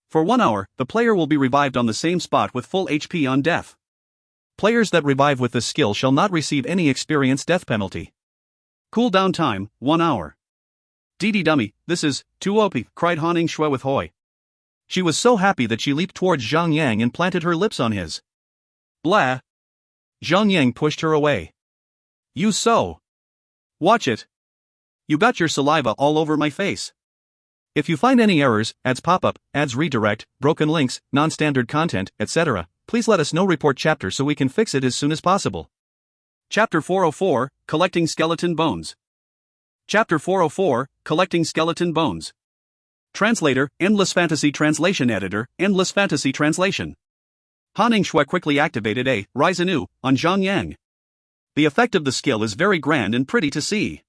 A: For 1 hour, the player will be revived on the same spot with full HP on death. Players that revive with this skill shall not receive any experience death penalty. Cooldown time, 1 hour. Dee dummy, this is too OP, cried Han Shui with Hoi. She was so happy that she leaped towards Zhang Yang and planted her lips on his. Blah. Zhang Yang pushed her away. You so. Watch it. You got your saliva all over my face. If you find any errors, ads pop-up, ads redirect, broken links, non-standard content, etc., please let us know. Report chapter so we can fix it as soon as possible. Chapter 404, Collecting Skeleton Bones. Chapter 404, Collecting Skeleton Bones. Translator, Endless Fantasy Translation Editor, Endless Fantasy Translation. Han Shui quickly activated a Rise Anew on Zhang Yang. The effect of the skill is very grand and pretty to see.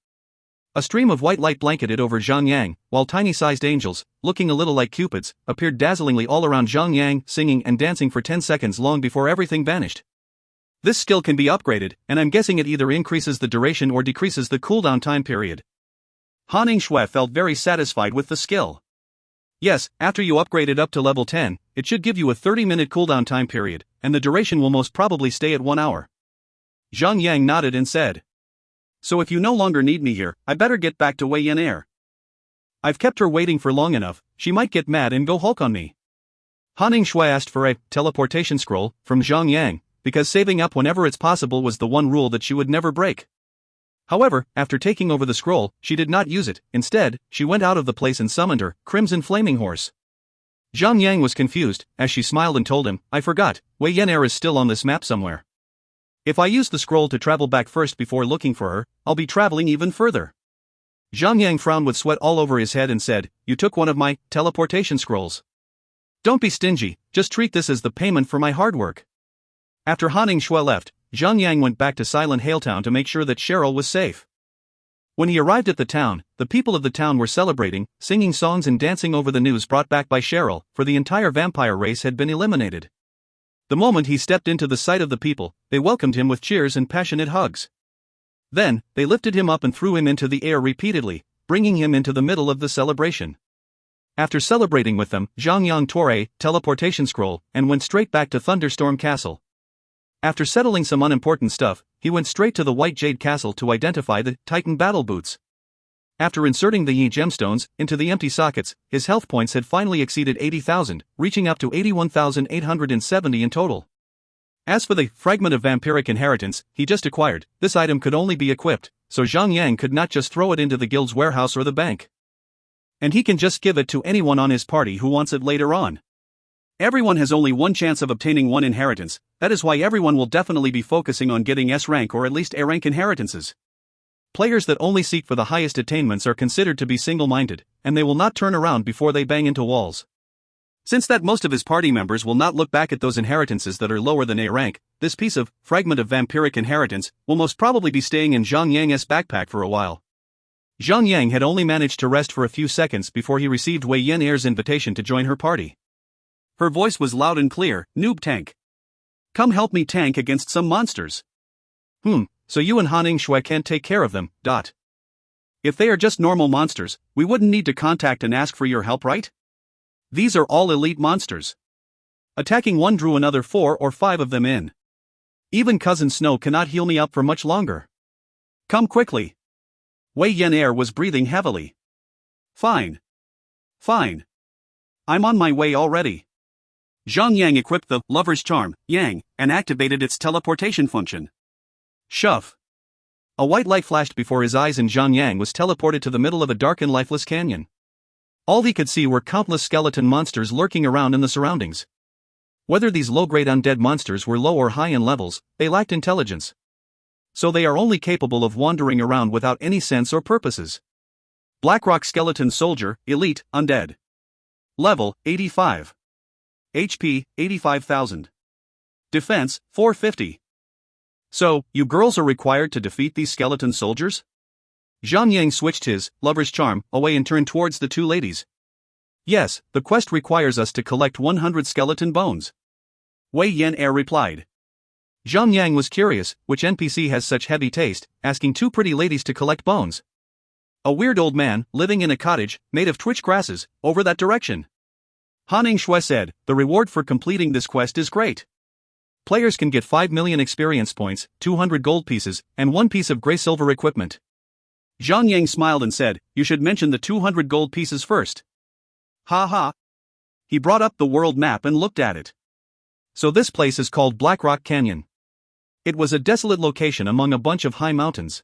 A: A stream of white light blanketed over Zhang Yang, while tiny-sized angels, looking a little like cupids, appeared dazzlingly all around Zhang Yang, singing and dancing for 10 seconds long before everything vanished. This skill can be upgraded, and I'm guessing it either increases the duration or decreases the cooldown time period. Han Shui felt very satisfied with the skill. Yes, after you upgrade it up to level 10, it should give you a 30-minute cooldown time period, and the duration will most probably stay at 1 hour. Zhang Yang nodded and said, "So if you no longer need me here, I better get back to Wei Yan Air. I've kept her waiting for long enough, she might get mad and go Hulk on me." Han Shui asked for a teleportation scroll from Zhang Yang, because saving up whenever it's possible was the one rule that she would never break. However, after taking over the scroll, she did not use it. Instead, she went out of the place and summoned her Crimson Flaming Horse. Zhang Yang was confused, as she smiled and told him, "I forgot, Wei Yan Air is still on this map somewhere. If I use the scroll to travel back first before looking for her, I'll be traveling even further." Zhang Yang frowned with sweat all over his head and said, "You took one of my teleportation scrolls. Don't be stingy, just treat this as the payment for my hard work." After Han Shui left, Zhang Yang went back to Silent Hill Town to make sure that Cheryl was safe. When he arrived at the town, the people of the town were celebrating, singing songs and dancing over the news brought back by Cheryl, for the entire vampire race had been eliminated. The moment he stepped into the sight of the people, they welcomed him with cheers and passionate hugs. Then, they lifted him up and threw him into the air repeatedly, bringing him into the middle of the celebration. After celebrating with them, Zhang Yang tore a teleportation scroll and went straight back to Thunderstorm Castle. After settling some unimportant stuff, he went straight to the White Jade Castle to identify the Titan battle boots. After inserting the Yi gemstones into the empty sockets, his health points had finally exceeded 80,000, reaching up to 81,870 in total. As for the fragment of vampiric inheritance he just acquired, this item could only be equipped, so Zhang Yang could not just throw it into the guild's warehouse or the bank. And he can just give it to anyone on his party who wants it later on. Everyone has only one chance of obtaining one inheritance, that is why everyone will definitely be focusing on getting S rank or at least A rank inheritances. Players that only seek for the highest attainments are considered to be single-minded, and they will not turn around before they bang into walls. Since that most of his party members will not look back at those inheritances that are lower than A rank, this piece of fragment of vampiric inheritance will most probably be staying in Zhang Yang's backpack for a while. Zhang Yang had only managed to rest for a few seconds before he received Wei Yan Air's invitation to join her party. Her voice was loud and clear, "Noob tank. Come help me tank against some monsters." So you and Han Shui can't take care of them, If they are just normal monsters, we wouldn't need to contact and ask for your help, right? These are all elite monsters. Attacking one drew another 4 or 5 of them in. Even Cousin Snow cannot heal me up for much longer. Come quickly. Wei Yan Air was breathing heavily. Fine. I'm on my way already. Zhang Yang equipped the Lover's Charm, Yang, and activated its teleportation function. Shove. A white light flashed before his eyes and Zhang Yang was teleported to the middle of a dark and lifeless canyon. All he could see were countless skeleton monsters lurking around in the surroundings. Whether these low-grade undead monsters were low or high in levels, they lacked intelligence. So they are only capable of wandering around without any sense or purposes. Blackrock Skeleton Soldier, Elite, Undead. Level, 85. HP, 85,000. Defense, 450. So, you girls are required to defeat these skeleton soldiers? Zhang Yang switched his Lover's Charm away and turned towards the two ladies. Yes, the quest requires us to collect 100 skeleton bones. Wei Yan Air replied. Zhang Yang was curious, which NPC has such heavy taste, asking two pretty ladies to collect bones. A weird old man, living in a cottage, made of twitch grasses, over that direction. Han Shui said, the reward for completing this quest is great. Players can get 5 million experience points, 200 gold pieces, and 1 piece of grey silver equipment. Zhang Yang smiled and said, you should mention the 200 gold pieces first. Ha ha. He brought up the world map and looked at it. So this place is called Blackrock Canyon. It was a desolate location among a bunch of high mountains.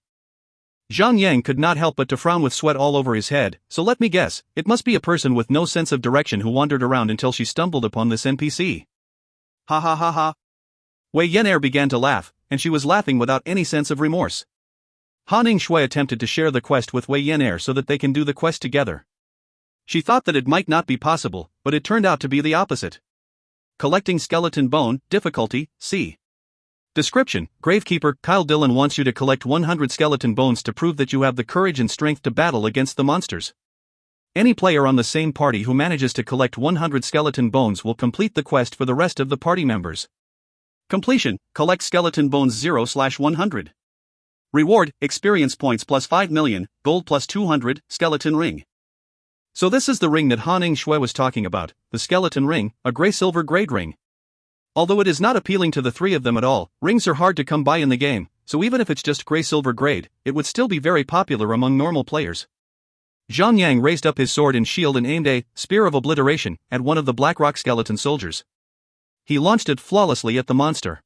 A: Zhang Yang could not help but to frown with sweat all over his head, so let me guess, it must be a person with no sense of direction who wandered around until she stumbled upon this NPC. Ha ha ha ha. Wei Yan Air began to laugh, and she was laughing without any sense of remorse. Han Shui attempted to share the quest with Wei Yan Air so that they can do the quest together. She thought that it might not be possible, but it turned out to be the opposite. Collecting skeleton bone, difficulty, C. Description: Gravekeeper Kyle Dillon wants you to collect 100 skeleton bones to prove that you have the courage and strength to battle against the monsters. Any player on the same party who manages to collect 100 skeleton bones will complete the quest for the rest of the party members. Completion: Collect skeleton bones 0/100. Reward: Experience points plus 5 million, gold plus 200, skeleton ring. So this is the ring that Han Shui was talking about, the skeleton ring, a gray-silver grade ring. Although it is not appealing to the three of them at all, rings are hard to come by in the game, so even if it's just gray-silver grade, it would still be very popular among normal players. Zhang raised up his sword and shield and aimed a spear of obliteration at one of the Black Rock skeleton soldiers. He launched it flawlessly at the monster.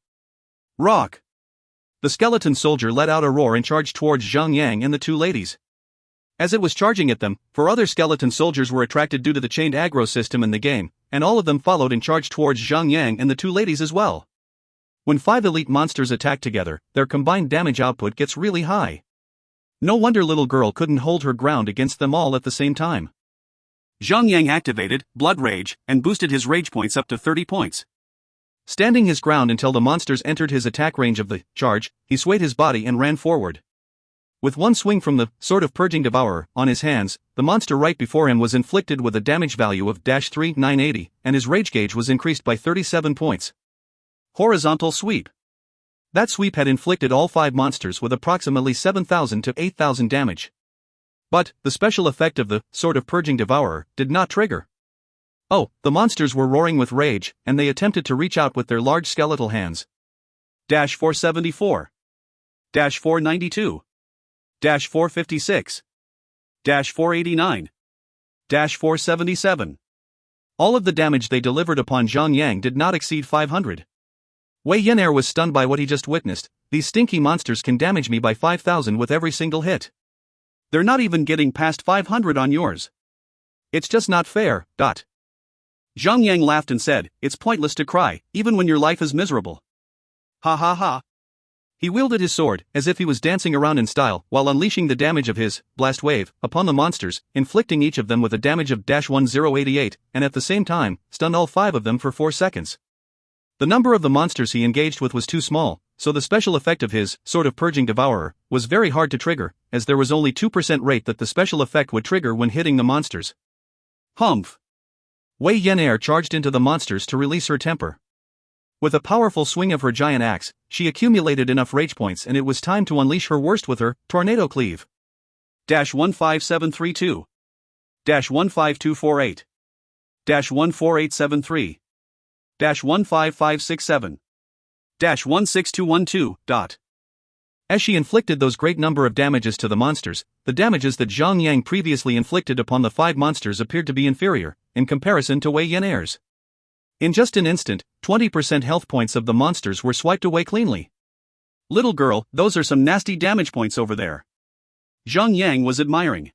A: Rock! The skeleton soldier let out a roar and charged towards Zhang and the two ladies. As it was charging at them, 4 other skeleton soldiers were attracted due to the chained aggro system in the game, and all of them followed and charged towards Zhang and the two ladies as well. When 5 elite monsters attack together, their combined damage output gets really high. No wonder little girl couldn't hold her ground against them all at the same time. Zhang activated Blood Rage and boosted his rage points up to 30 points. Standing his ground until the monsters entered his attack range of the charge, he swayed his body and ran forward. With one swing from the Sword of Purging Devourer on his hands, the monster right before him was inflicted with a damage value of -3980, and his rage gauge was increased by 37 points. Horizontal Sweep. That sweep had inflicted all 5 monsters with approximately 7,000 to 8,000 damage. But the special effect of the Sword of Purging Devourer did not trigger. Oh, the monsters were roaring with rage, and they attempted to reach out with their large skeletal hands. -474. -492. -456. -489. -477. All of the damage they delivered upon Zhang did not exceed 500. Wei Yan'er was stunned by what he just witnessed. These stinky monsters can damage me by 5,000 with every single hit. They're not even getting past 500 on yours. It's just not fair. Zhang laughed and said, "It's pointless to cry, even when your life is miserable." Ha ha ha. He wielded his sword, as if he was dancing around in style, while unleashing the damage of his blast wave upon the monsters, inflicting each of them with a damage of -1088, and at the same time, stunned all 5 of them for 4 seconds. The number of the monsters he engaged with was too small, so the special effect of his Sword of Purging Devourer was very hard to trigger, as there was only 2% rate that the special effect would trigger when hitting the monsters. Humph! Wei Yan'er charged into the monsters to release her temper. With a powerful swing of her giant axe, she accumulated enough rage points and it was time to unleash her worst with her Tornado Cleave. -15732. -15248. -14873. -15567. -16212. As she inflicted those great number of damages to the monsters, the damages that Zhang previously inflicted upon the 5 monsters appeared to be inferior, in comparison to Wei Yan'er's. In just an instant, 20% health points of the monsters were swiped away cleanly. Little girl, those are some nasty damage points over there. Zhang was admiring.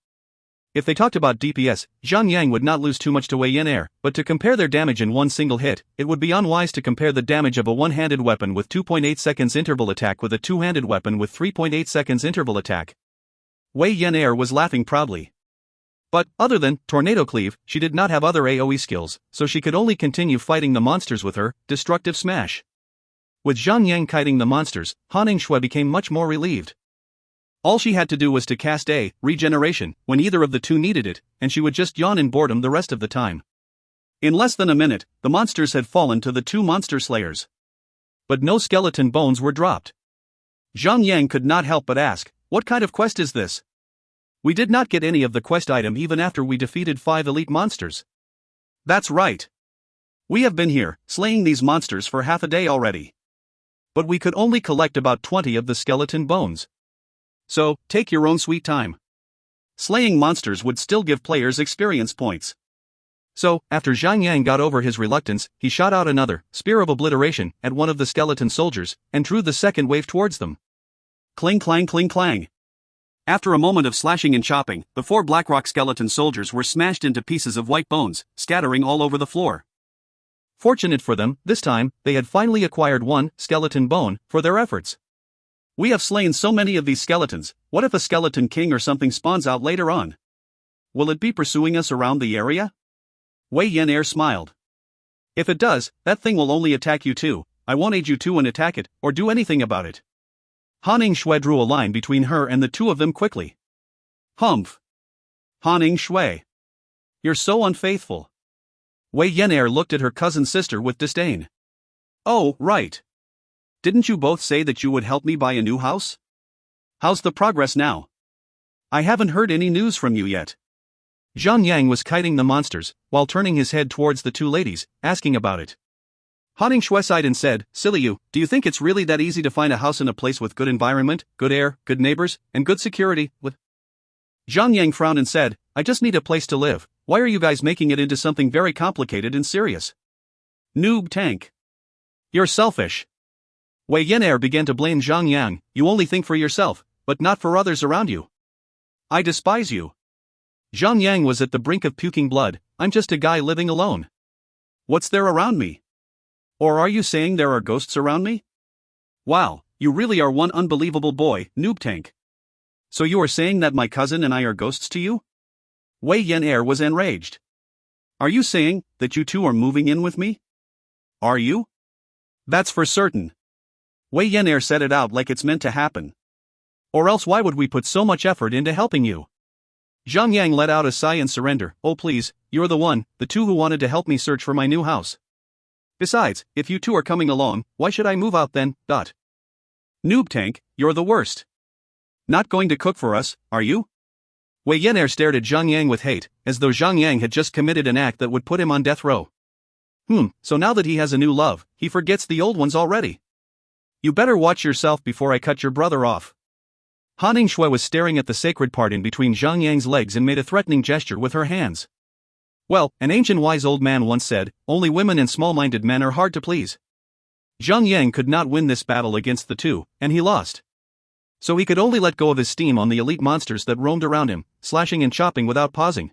A: If they talked about DPS, Zhang would not lose too much to Wei Yan'er, but to compare their damage in one single hit, it would be unwise to compare the damage of a one-handed weapon with 2.8 seconds interval attack with a two-handed weapon with 3.8 seconds interval attack. Wei Yan'er was laughing proudly. But, other than Tornado Cleave, she did not have other AoE skills, so she could only continue fighting the monsters with her Destructive Smash. With Zhang kiting the monsters, Han Shui became much more relieved. All she had to do was to cast a regeneration when either of the two needed it, and she would just yawn in boredom the rest of the time. In less than a minute, the monsters had fallen to the 2 monster slayers. But no skeleton bones were dropped. Zhang could not help but ask, "What kind of quest is this? We did not get any of the quest item even after we defeated 5 elite monsters." "That's right. We have been here, slaying these monsters for half a day already. But we could only collect about 20 of the skeleton bones. So, take your own sweet time. Slaying monsters would still give players experience points." So, after Zhang got over his reluctance, he shot out another Spear of Obliteration at one of the skeleton soldiers, and drew the second wave towards them. Cling clang cling clang. After a moment of slashing and chopping, the 4 Blackrock skeleton soldiers were smashed into pieces of white bones, scattering all over the floor. Fortunate for them, this time, they had finally acquired 1 skeleton bone for their efforts. "We have slain so many of these skeletons, what if a skeleton king or something spawns out later on? Will it be pursuing us around the area?" Wei Yan'er smiled. "If it does, that thing will only attack you too. I won't aid you two and attack it, or do anything about it. Han Shui drew a line between her and the two of them quickly. Humph. Han Shui. You're so unfaithful. Wei Yan'er looked at her cousin's sister with disdain. Oh, right. Didn't you both say that you would help me buy a new house? How's the progress now? I haven't heard any news from you yet. Zhang Yang was kiting the monsters, while turning his head towards the two ladies, asking about it. Han Shui sighed and said, Silly you, do you think it's really that easy to find a house in a place with good environment, good air, good neighbors, and good security, with... Zhang Yang frowned and said, I just need a place to live. Why are you guys making it into something very complicated and serious? Noob tank. You're selfish. Wei Yan'er began to blame Zhang Yang. You only think for yourself, but not for others around you. I despise you. Zhang Yang was at the brink of puking blood. I'm just a guy living alone. What's there around me? Or are you saying there are ghosts around me? Wow, you really are one unbelievable boy, Noob Tank. So you are saying that my cousin and I are ghosts to you? Wei Yan'er was enraged. Are you saying that you two are moving in with me? Are you? That's for certain. Wei Yan'er said it out like it's meant to happen. Or else why would we put so much effort into helping you? Zhang Yang let out a sigh and surrender. Oh please, you're the two who wanted to help me search for my new house. Besides, if you two are coming along, why should I move out then? Noob Tank, you're the worst. Not going to cook for us, are you? Wei Yan'er stared at Zhang Yang with hate, as though Zhang Yang had just committed an act that would put him on death row. So now that he has a new love, he forgets the old ones already. You better watch yourself before I cut your brother off. Han Shui was staring at the sacred part in between Zhang Yang's legs and made a threatening gesture with her hands. Well, an ancient wise old man once said, only women and small-minded men are hard to please. Zhang Yang could not win this battle against the two, and he lost. So he could only let go of his steam on the elite monsters that roamed around him, slashing and chopping without pausing.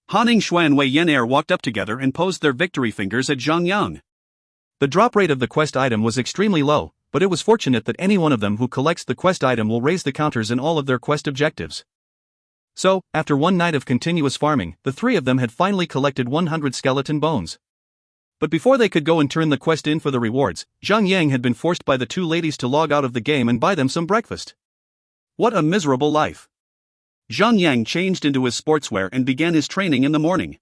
A: Han Shui and Wei Yan'er walked up together and posed their victory fingers at Zhang Yang. The drop rate of the quest item was extremely low, but it was fortunate that any one of them who collects the quest item will raise the counters in all of their quest objectives. So, after one night of continuous farming, the three of them had finally collected 100 skeleton bones. But before they could go and turn the quest in for the rewards, Zhang Yang had been forced by the two ladies to log out of the game and buy them some breakfast. What a miserable life. Zhang Yang changed into his sportswear and began his training in the morning.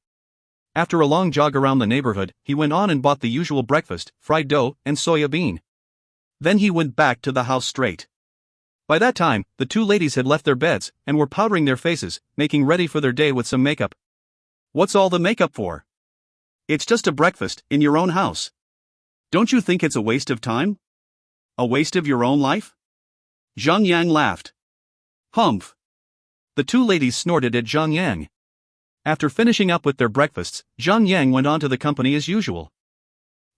A: After a long jog around the neighborhood, he went on and bought the usual breakfast, fried dough, and soya bean. Then he went back to the house straight. By that time, the two ladies had left their beds, and were powdering their faces, making ready for their day with some makeup. What's all the makeup for? It's just a breakfast, in your own house. Don't you think it's a waste of time? A waste of your own life? Zhang Yang laughed. Humph. The two ladies snorted at Zhang Yang. After finishing up with their breakfasts, Zhang Yang went on to the company as usual.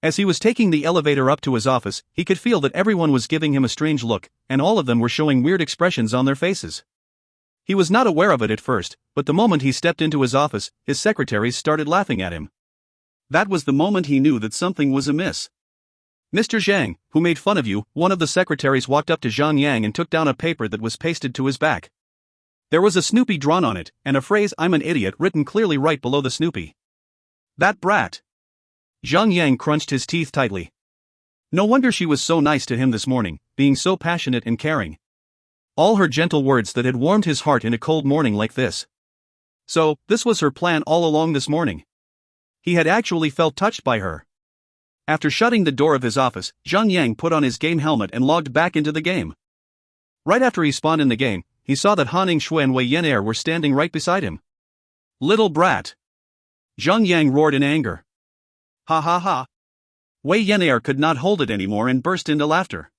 A: As he was taking the elevator up to his office, he could feel that everyone was giving him a strange look, and all of them were showing weird expressions on their faces. He was not aware of it at first, but the moment he stepped into his office, his secretaries started laughing at him. That was the moment he knew that something was amiss. Mr. Zhang, who made fun of you? One of the secretaries walked up to Zhang Yang and took down a paper that was pasted to his back. There was a Snoopy drawn on it, and a phrase "I'm an idiot" written clearly right below the Snoopy. That brat. Zhang Yang crunched his teeth tightly. No wonder she was so nice to him this morning, being so passionate and caring. All her gentle words that had warmed his heart in a cold morning like this. So, this was her plan all along this morning. He had actually felt touched by her. After shutting the door of his office, Zhang Yang put on his game helmet and logged back into the game. Right after he spawned in the game, he saw that Han Shui and Wei Yan'er were standing right beside him. Little brat! Zhang Yang roared in anger. Ha ha ha! Wei Yan'er could not hold it anymore and burst into laughter.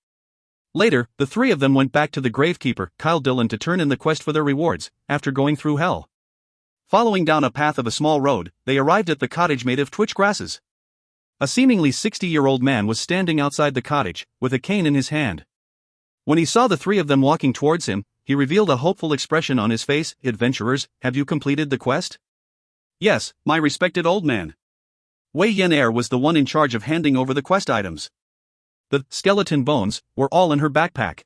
A: Later, the three of them went back to the gravekeeper, Kyle Dillon, to turn in the quest for their rewards, after going through hell. Following down a path of a small road, they arrived at the cottage made of twitch grasses. A seemingly 60-year-old man was standing outside the cottage, with a cane in his hand. When he saw the three of them walking towards him, he revealed a hopeful expression on his face. Adventurers, have you completed the quest? Yes, my respected old man. Wei Yan'er was the one in charge of handing over the quest items. The skeleton bones were all in her backpack.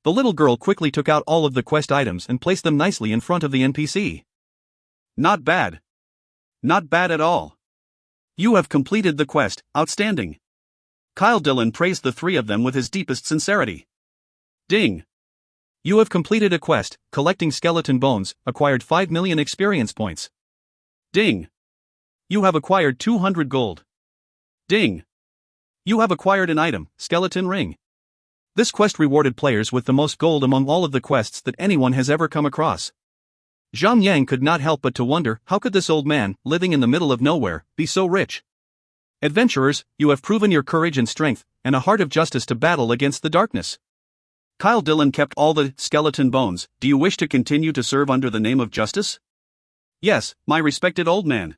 A: The little girl quickly took out all of the quest items and placed them nicely in front of the NPC. Not bad. Not bad at all. You have completed the quest, outstanding. Kyle Dillon praised the three of them with his deepest sincerity. Ding! You have completed a quest, collecting skeleton bones, acquired 5 million experience points. Ding! You have acquired 200 gold. Ding! You have acquired an item, skeleton ring. This quest rewarded players with the most gold among all of the quests that anyone has ever come across. Zhang could not help but to wonder, how could this old man, living in the middle of nowhere, be so rich? Adventurers, you have proven your courage and strength, and a heart of justice to battle against the darkness. Kyle Dillon kept all the skeleton bones. Do you wish to continue to serve under the name of justice? Yes, my respected old man.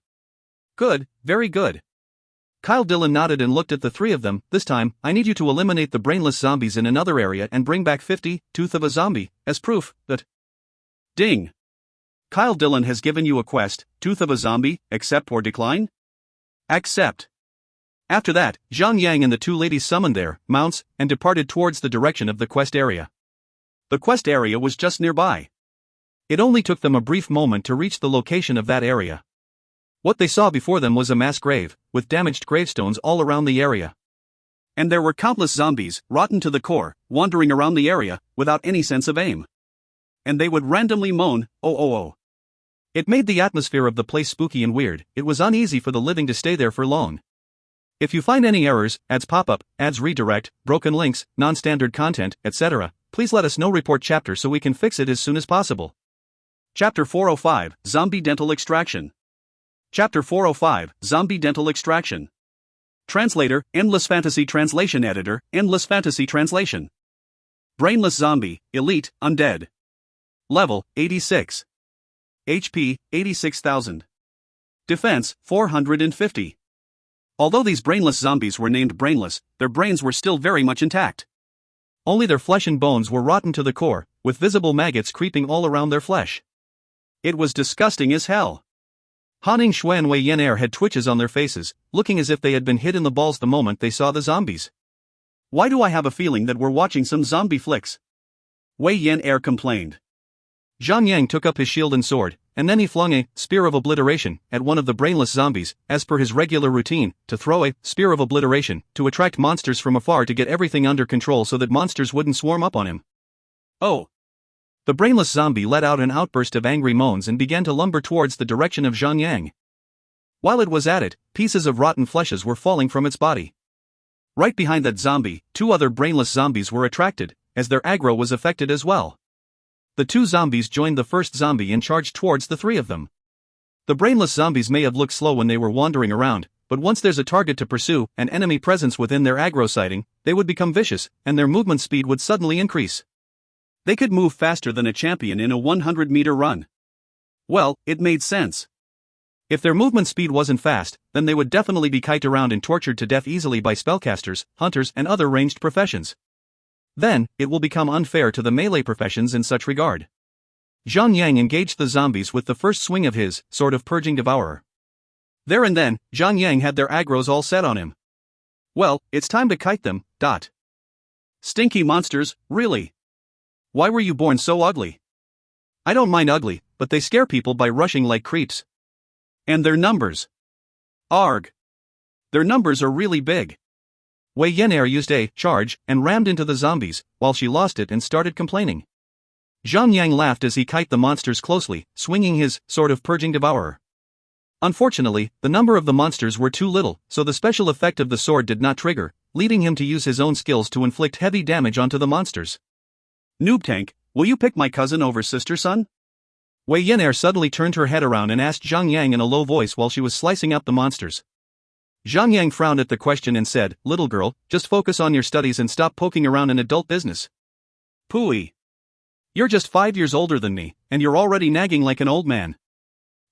A: Good, very good. Kyle Dillon nodded and looked at the three of them. This time, I need you to eliminate the brainless zombies in another area and bring back 50, tooth of a zombie, as proof that... Ding! Kyle Dillon has given you a quest, tooth of a zombie, accept or decline? Accept. After that, Zhang and the two ladies summoned their mounts and departed towards the direction of the quest area. The quest area was just nearby. It only took them a brief moment to reach the location of that area. What they saw before them was a mass grave, with damaged gravestones all around the area. And there were countless zombies, rotten to the core, wandering around the area, without any sense of aim. And they would randomly moan, "Oh oh oh." It made the atmosphere of the place spooky and weird. It was uneasy for the living to stay there for long. If you find any errors, ads pop up, ads redirect, broken links, non-standard content, etc., please let us know. Report chapter so we can fix it as soon as possible. Chapter 405, Zombie Dental Extraction. Chapter 405, Zombie Dental Extraction. Translator, Endless Fantasy Translation Editor, Endless Fantasy Translation. Brainless Zombie, Elite, Undead. Level, 86. HP, 86,000. Defense, 450. Although these brainless zombies were named brainless, their brains were still very much intact. Only their flesh and bones were rotten to the core, with visible maggots creeping all around their flesh. It was disgusting as hell. Hanning Shui and Wei Yen Air had twitches on their faces, looking as if they had been hit in the balls the moment they saw the zombies. Why do I have a feeling that we're watching some zombie flicks? Wei Yen Air complained. Zhang took up his shield and sword, and then he flung a spear of obliteration at one of the brainless zombies, as per his regular routine, to throw a spear of obliteration to attract monsters from afar to get everything under control so that monsters wouldn't swarm up on him. Oh! The brainless zombie let out an outburst of angry moans and began to lumber towards the direction of Zhang. While it was at it, pieces of rotten fleshes were falling from its body. Right behind that zombie, two other brainless zombies were attracted, as their aggro was affected as well. The two zombies joined the first zombie and charged towards the three of them. The brainless zombies may have looked slow when they were wandering around, but once there's a target to pursue, an enemy presence within their aggro sighting, they would become vicious, and their movement speed would suddenly increase. They could move faster than a champion in a 100-meter run. Well, it made sense. If their movement speed wasn't fast, then they would definitely be kited around and tortured to death easily by spellcasters, hunters, and other ranged professions. Then, it will become unfair to the melee professions in such regard. Zhang engaged the zombies with the first swing of his sword of Purging Devourer. There and then, Zhang had their aggros all set on him. Well, it's time to kite them. Stinky monsters, really? Why were you born so ugly? I don't mind ugly, but they scare people by rushing like creeps. And their numbers. Arg. Their numbers are really big. Wei Yen Air used a charge and rammed into the zombies, while she lost it and started complaining. Zhang laughed as he kited the monsters closely, swinging his sword of Purging Devourer. Unfortunately, the number of the monsters were too little, so the special effect of the sword did not trigger, leading him to use his own skills to inflict heavy damage onto the monsters. Noob Tank, will you pick my cousin over sister, son? Wei Yen Air suddenly turned her head around and asked Zhang in a low voice while she was slicing up the monsters. Zhang frowned at the question and said, "Little girl, just focus on your studies and stop poking around in adult business." Pooey. You're just 5 years older than me, and you're already nagging like an old man.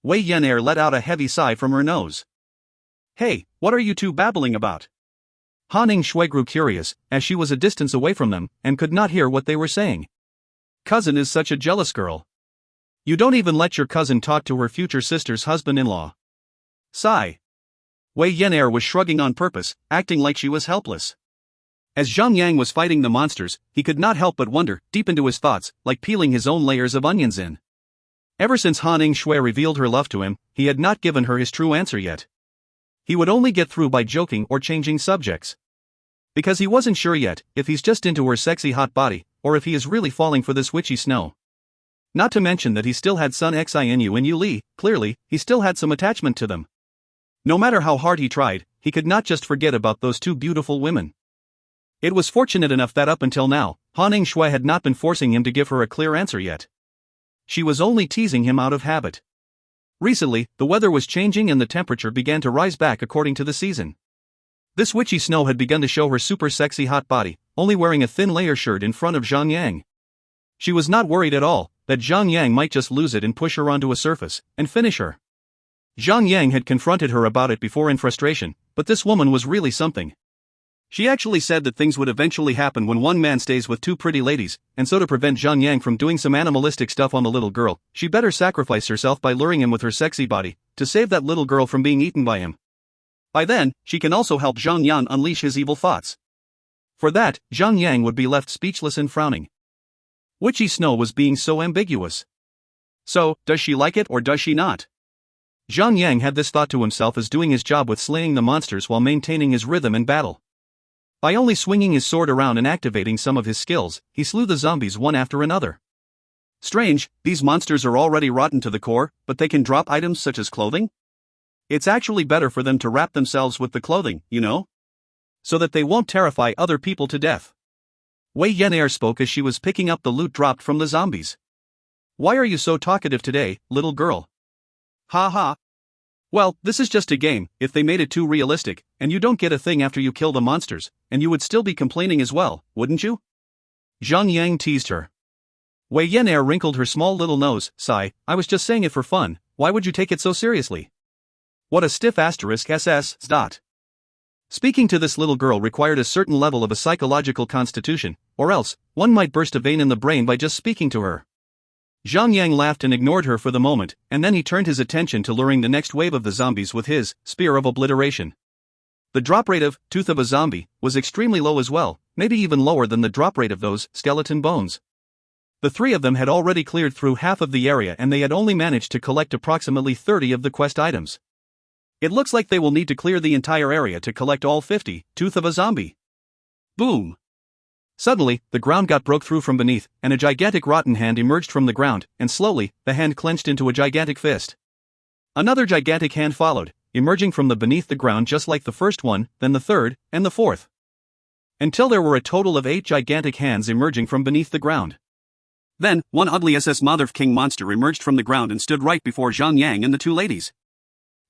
A: Wei Yen Air let out a heavy sigh from her nose. Hey, what are you two babbling about? Hanning Shui grew curious, as she was a distance away from them, and could not hear what they were saying. Cousin is such a jealous girl. You don't even let your cousin talk to her future sister's husband-in-law. Sigh. Wei Yen Air was shrugging on purpose, acting like she was helpless. As Zhang was fighting the monsters, he could not help but wonder, deep into his thoughts, like peeling his own layers of onions in. Ever since Hanning Shui revealed her love to him, he had not given her his true answer yet. He would only get through by joking or changing subjects. Because he wasn't sure yet if he's just into her sexy hot body, or if he is really falling for this witchy Snow. Not to mention that he still had Sun Xinu and Yu Li. Clearly, he still had some attachment to them. No matter how hard he tried, he could not just forget about those two beautiful women. It was fortunate enough that up until now, Han Shui had not been forcing him to give her a clear answer yet. She was only teasing him out of habit. Recently, the weather was changing and the temperature began to rise back according to the season. This witchy Snow had begun to show her super sexy hot body, only wearing a thin layer shirt in front of Zhang Yang. She was not worried at all that Zhang Yang might just lose it and push her onto a surface and finish her. Zhang Yang had confronted her about it before in frustration, but this woman was really something. She actually said that things would eventually happen when one man stays with two pretty ladies, and so to prevent Zhang Yang from doing some animalistic stuff on the little girl, she better sacrifice herself by luring him with her sexy body, to save that little girl from being eaten by him. By then, she can also help Zhang Yan unleash his evil thoughts. For that, Zhang Yang would be left speechless and frowning. Witchy Snow was being so ambiguous. So, does she like it or does she not? Zhang Yang had this thought to himself as doing his job with slaying the monsters while maintaining his rhythm in battle. By only swinging his sword around and activating some of his skills, he slew the zombies one after another. Strange, these monsters are already rotten to the core, but they can drop items such as clothing? It's actually better for them to wrap themselves with the clothing, you know? So that they won't terrify other people to death. Wei Yan'er spoke as she was picking up the loot dropped from the zombies. Why are you so talkative today, little girl? Ha ha. Well, this is just a game. If they made it too realistic, and you don't get a thing after you kill the monsters, and you would still be complaining as well, wouldn't you? Zhang Yang teased her. Wei Yan'er wrinkled her small little nose. Sigh, I was just saying it for fun, why would you take it so seriously? What a stiff asterisk SS. Speaking to this little girl required a certain level of a psychological constitution, or else, one might burst a vein in the brain by just speaking to her. Zhang Yang laughed and ignored her for the moment, and then he turned his attention to luring the next wave of the zombies with his Spear of Obliteration. The drop rate of Tooth of a Zombie was extremely low as well, maybe even lower than the drop rate of those skeleton bones. The three of them had already cleared through half of the area and they had only managed to collect approximately 30 of the quest items. It looks like they will need to clear the entire area to collect all 50, Tooth of a Zombie. Boom! Suddenly, the ground got broke through from beneath, and a gigantic rotten hand emerged from the ground, and slowly, the hand clenched into a gigantic fist. Another gigantic hand followed, emerging from the beneath the ground just like the first one, then the third, and the fourth. Until there were a total of 8 gigantic hands emerging from beneath the ground. Then, one ugly SS Mother King monster emerged from the ground and stood right before Zhang Yang and the two ladies.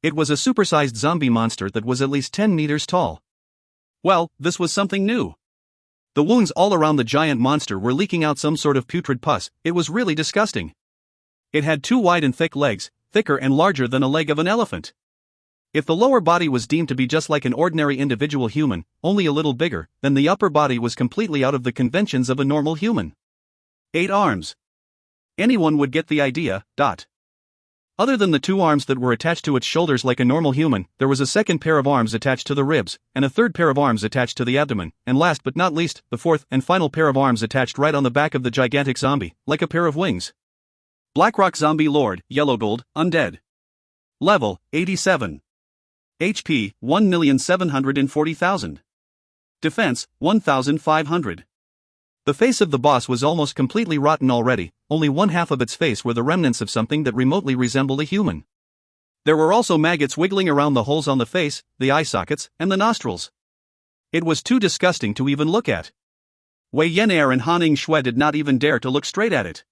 A: It was a supersized zombie monster that was at least 10 meters tall. Well, this was something new. The wounds all around the giant monster were leaking out some sort of putrid pus. It was really disgusting. It had 2 wide and thick legs, thicker and larger than a leg of an elephant. If the lower body was deemed to be just like an ordinary individual human, only a little bigger, then the upper body was completely out of the conventions of a normal human. 8 arms. Anyone would get the idea. Other than the 2 arms that were attached to its shoulders like a normal human, there was a second pair of arms attached to the ribs, and a third pair of arms attached to the abdomen, and last but not least, the fourth and final pair of arms attached right on the back of the gigantic zombie, like a pair of wings. Blackrock Zombie Lord, Yellow Gold, Undead. Level, 87. HP, 1,740,000. Defense, 1,500. The face of the boss was almost completely rotten already, only one half of its face were the remnants of something that remotely resembled a human. There were also maggots wiggling around the holes on the face, the eye sockets, and the nostrils. It was too disgusting to even look at. Wei Yan'er and Han Shui did not even dare to look straight at it.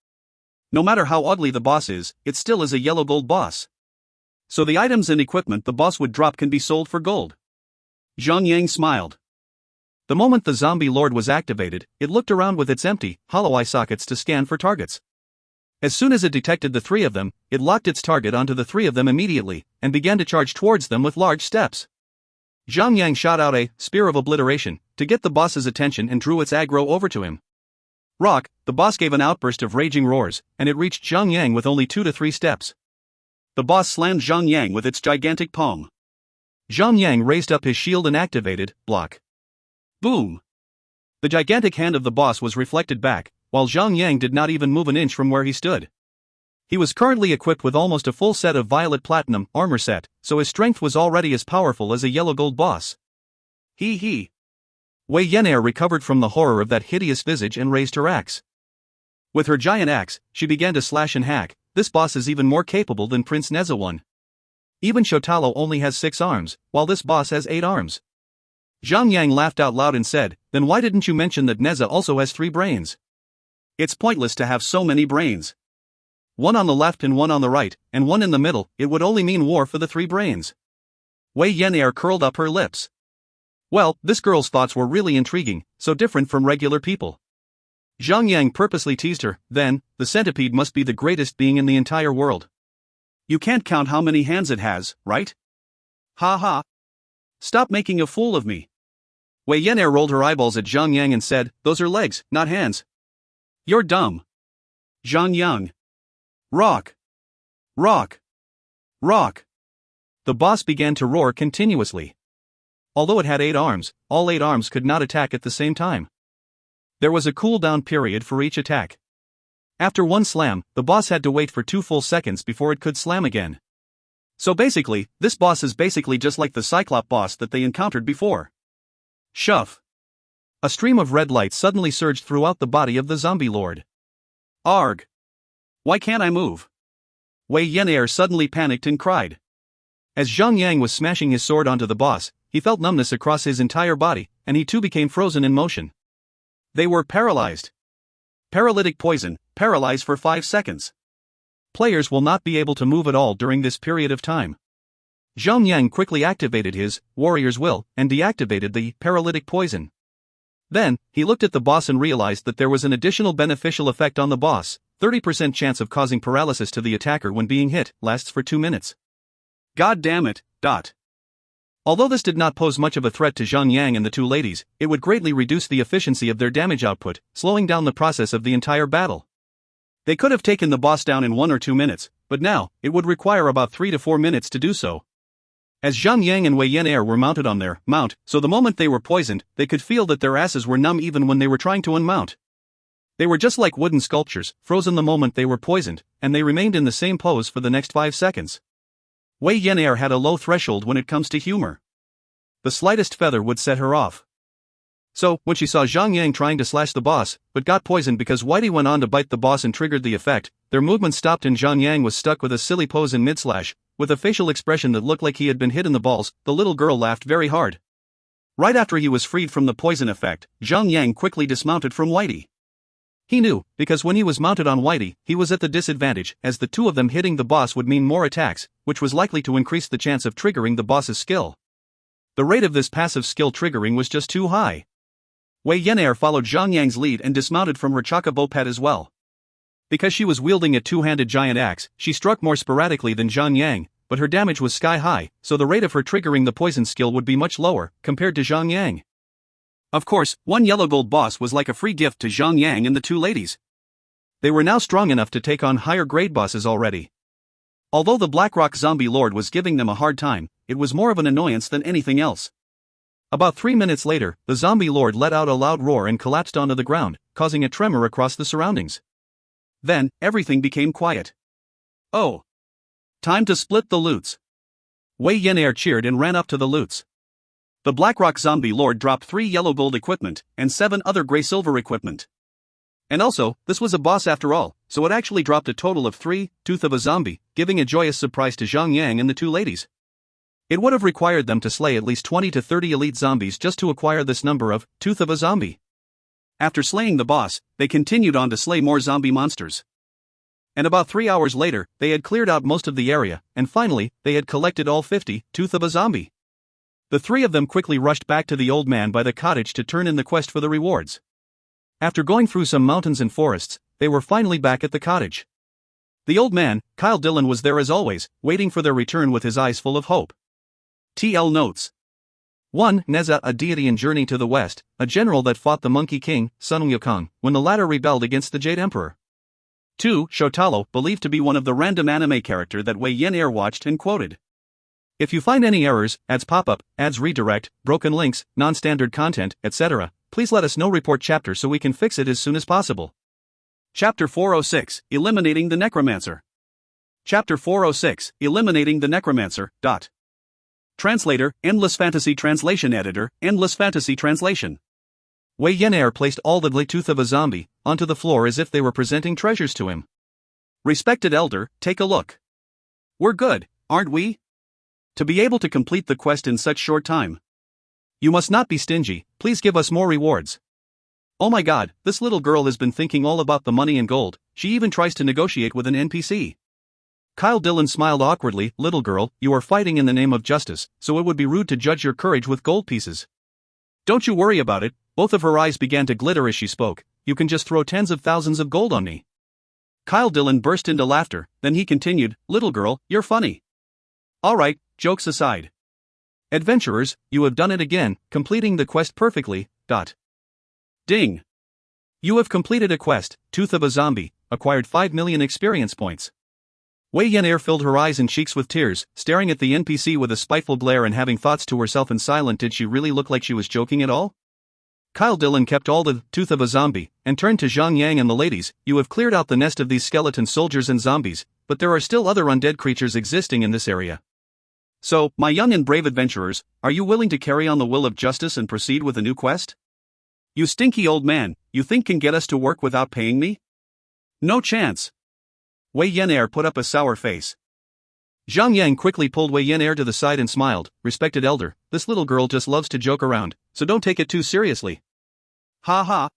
A: No matter how ugly the boss is, it still is a yellow gold boss. So the items and equipment the boss would drop can be sold for gold. Zhang Yang smiled. The moment the zombie lord was activated, it looked around with its empty, hollow eye sockets to scan for targets. As soon as it detected the 3 of them, it locked its target onto the 3 of them immediately, and began to charge towards them with large steps. Zhang Yang shot out a Spear of Obliteration to get the boss's attention and drew its aggro over to him. Rock, the boss gave an outburst of raging roars, and it reached Zhang Yang with only 2 to 3 steps. The boss slammed Zhang Yang with its gigantic palm. Zhang Yang raised up his shield and activated Block. Boom! The gigantic hand of the boss was reflected back, while Zhang Yang did not even move an inch from where he stood. He was currently equipped with almost a full set of violet platinum armor set, so his strength was already as powerful as a yellow gold boss. He. Wei Yan'er recovered from the horror of that hideous visage and raised her axe. With her giant axe, she began to slash and hack. This boss is even more capable than Prince Neza one. Even Shotaro only has 6 arms, while this boss has 8 arms. Zhang Yang laughed out loud and said, "Then why didn't you mention that Neza also has 3 brains? It's pointless to have so many brains. One on the left and one on the right, and one in the middle, it would only mean war for the 3 brains." Wei Yan'er curled up her lips. Well, this girl's thoughts were really intriguing, so different from regular people. Zhang Yang purposely teased her, "Then, the centipede must be the greatest being in the entire world. You can't count how many hands it has, right? Ha ha. Stop making a fool of me." Wei Yan'er rolled her eyeballs at Zhang Yang and said, "Those are legs, not hands. You're dumb. Zhang Yang. Rock. Rock. Rock." The boss began to roar continuously. Although it had 8 arms, all 8 arms could not attack at the same time. There was a cooldown period for each attack. After one slam, the boss had to wait for 2 full seconds before it could slam again. So basically, this boss is basically just like the Cyclop boss that they encountered before. Shove. A stream of red light suddenly surged throughout the body of the zombie lord. Arg. Why can't I move? Wei Yan'er suddenly panicked and cried. As Zhang Yang was smashing his sword onto the boss, he felt numbness across his entire body, and he too became frozen in motion. They were paralyzed. Paralytic poison, paralyze for 5 seconds. Players will not be able to move at all during this period of time. Zhang Yang quickly activated his warrior's will and deactivated the paralytic poison. Then, he looked at the boss and realized that there was an additional beneficial effect on the boss. 30% chance of causing paralysis to the attacker when being hit, lasts for 2 minutes. God damn it. Although this did not pose much of a threat to Zhang Yang and the 2 ladies, it would greatly reduce the efficiency of their damage output, slowing down the process of the entire battle. They could have taken the boss down in 1 or 2 minutes, but now, it would require about 3 to 4 minutes to do so. As Zhang Yang and Wei Yan'er were mounted on their mount, so the moment they were poisoned, they could feel that their asses were numb even when they were trying to unmount. They were just like wooden sculptures, frozen the moment they were poisoned, and they remained in the same pose for the next 5 seconds. Wei Yan'er had a low threshold when it comes to humor. The slightest feather would set her off. So, when she saw Zhang Yang trying to slash the boss, but got poisoned because Whitey went on to bite the boss and triggered the effect, their movement stopped and Zhang Yang was stuck with a silly pose in mid-slash, with a facial expression that looked like he had been hit in the balls. The little girl laughed very hard. Right after he was freed from the poison effect, Zhang Yang quickly dismounted from Whitey. He knew, because when he was mounted on Whitey, he was at the disadvantage, as the 2 of them hitting the boss would mean more attacks, which was likely to increase the chance of triggering the boss's skill. The rate of this passive skill triggering was just too high. Wei Yan'er followed Zhang Yang's lead and dismounted from her Chaka Bopet as well. Because she was wielding a 2-handed giant axe, she struck more sporadically than Zhang Yang, but her damage was sky high, so the rate of her triggering the poison skill would be much lower, compared to Zhang Yang. Of course, one yellow gold boss was like a free gift to Zhang Yang and the 2 ladies. They were now strong enough to take on higher grade bosses already. Although the Blackrock zombie lord was giving them a hard time, it was more of an annoyance than anything else. About 3 minutes later, the zombie lord let out a loud roar and collapsed onto the ground, causing a tremor across the surroundings. Then, everything became quiet. Oh. Time to split the loots. Wei Yan'er cheered and ran up to the loots. The Blackrock zombie lord dropped 3 yellow gold equipment, and 7 other grey silver equipment. And also, this was a boss after all, so it actually dropped a total of 3, Tooth of a Zombie, giving a joyous surprise to Zhang Yang and the 2 ladies. It would have required them to slay at least 20 to 30 elite zombies just to acquire this number of Tooth of a Zombie. After slaying the boss, they continued on to slay more zombie monsters. And about 3 hours later, they had cleared out most of the area, and finally, they had collected all 50 Tooth of a Zombie. The 3 of them quickly rushed back to the old man by the cottage to turn in the quest for the rewards. After going through some mountains and forests, they were finally back at the cottage. The old man, Kyle Dillon, was there as always, waiting for their return with his eyes full of hope. TL notes. 1. Neza, a deity in Journey to the West, a general that fought the Monkey King, Sun Wukong, when the latter rebelled against the Jade Emperor. 2. Shotaro, believed to be one of the random anime character that Wei Yan'er watched and quoted. If you find any errors, ads pop up, ads redirect, broken links, non-standard content, etc., please let us know. Report chapter so we can fix it as soon as possible. Chapter 406, Eliminating the Necromancer. Chapter 406, Eliminating the Necromancer. Translator, Endless Fantasy Translation Editor, Endless Fantasy Translation. Wei Yan'er placed all the tooth of a zombie onto the floor as if they were presenting treasures to him. Respected elder, take a look. We're good, aren't we? To be able to complete the quest in such short time. You must not be stingy, please give us more rewards. Oh my god, this little girl has been thinking all about the money and gold, she even tries to negotiate with an NPC. Kyle Dillon smiled awkwardly. Little girl, you are fighting in the name of justice, so it would be rude to judge your courage with gold pieces. Don't you worry about it. Both of her eyes began to glitter as she spoke. You can just throw tens of thousands of gold on me. Kyle Dillon burst into laughter, then he continued, little girl, you're funny. Alright, jokes aside. Adventurers, you have done it again, completing the quest perfectly. Ding. You have completed a quest, Tooth of a Zombie, acquired 5 million experience points. Wei Yan'er filled her eyes and cheeks with tears, staring at the NPC with a spiteful glare and having thoughts to herself in silence. Did she really look like she was joking at all? Kyle Dillon kept all the Tooth of a Zombie, and turned to Zhang Yang and the ladies. You have cleared out the nest of these skeleton soldiers and zombies, but there are still other undead creatures existing in this area. So, my young and brave adventurers, are you willing to carry on the will of justice and proceed with a new quest? You stinky old man, you think can get us to work without paying me? No chance. Wei Yan'er put up a sour face. Zhang Yang quickly pulled Wei Yan'er to the side and smiled. Respected elder, this little girl just loves to joke around, so don't take it too seriously. Ha ha.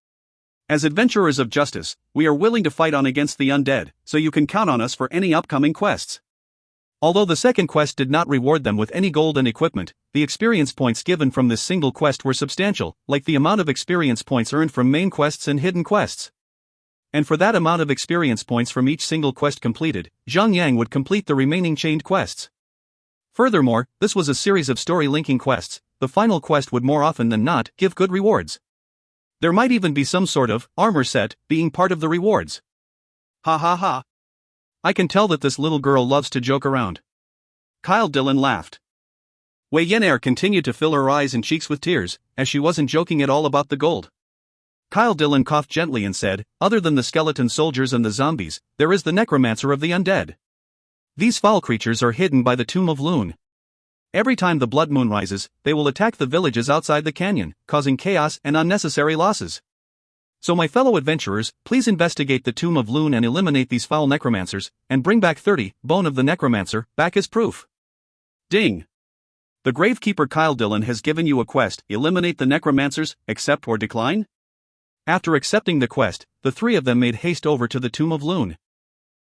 A: As adventurers of justice, we are willing to fight on against the undead, so you can count on us for any upcoming quests. Although the second quest did not reward them with any gold and equipment, the experience points given from this single quest were substantial, like the amount of experience points earned from main quests and hidden quests. And for that amount of experience points from each single quest completed, Zhang Yang would complete the remaining chained quests. Furthermore, this was a series of story-linking quests. The final quest would more often than not give good rewards. There might even be some sort of armor set being part of the rewards. Ha ha ha. I can tell that this little girl loves to joke around. Kyle Dillon laughed. Wei Yan'er continued to fill her eyes and cheeks with tears, as she wasn't joking at all about the gold. Kyle Dillon coughed gently and said, other than the skeleton soldiers and the zombies, there is the necromancer of the undead. These foul creatures are hidden by the Tomb of Loon. Every time the blood moon rises, they will attack the villages outside the canyon, causing chaos and unnecessary losses. So my fellow adventurers, please investigate the Tomb of Loon and eliminate these foul necromancers, and bring back 30, Bone of the Necromancer, back as proof. Ding. The Gravekeeper Kyle Dillon has given you a quest, eliminate the necromancers, accept or decline? After accepting the quest, the three of them made haste over to the Tomb of Loon.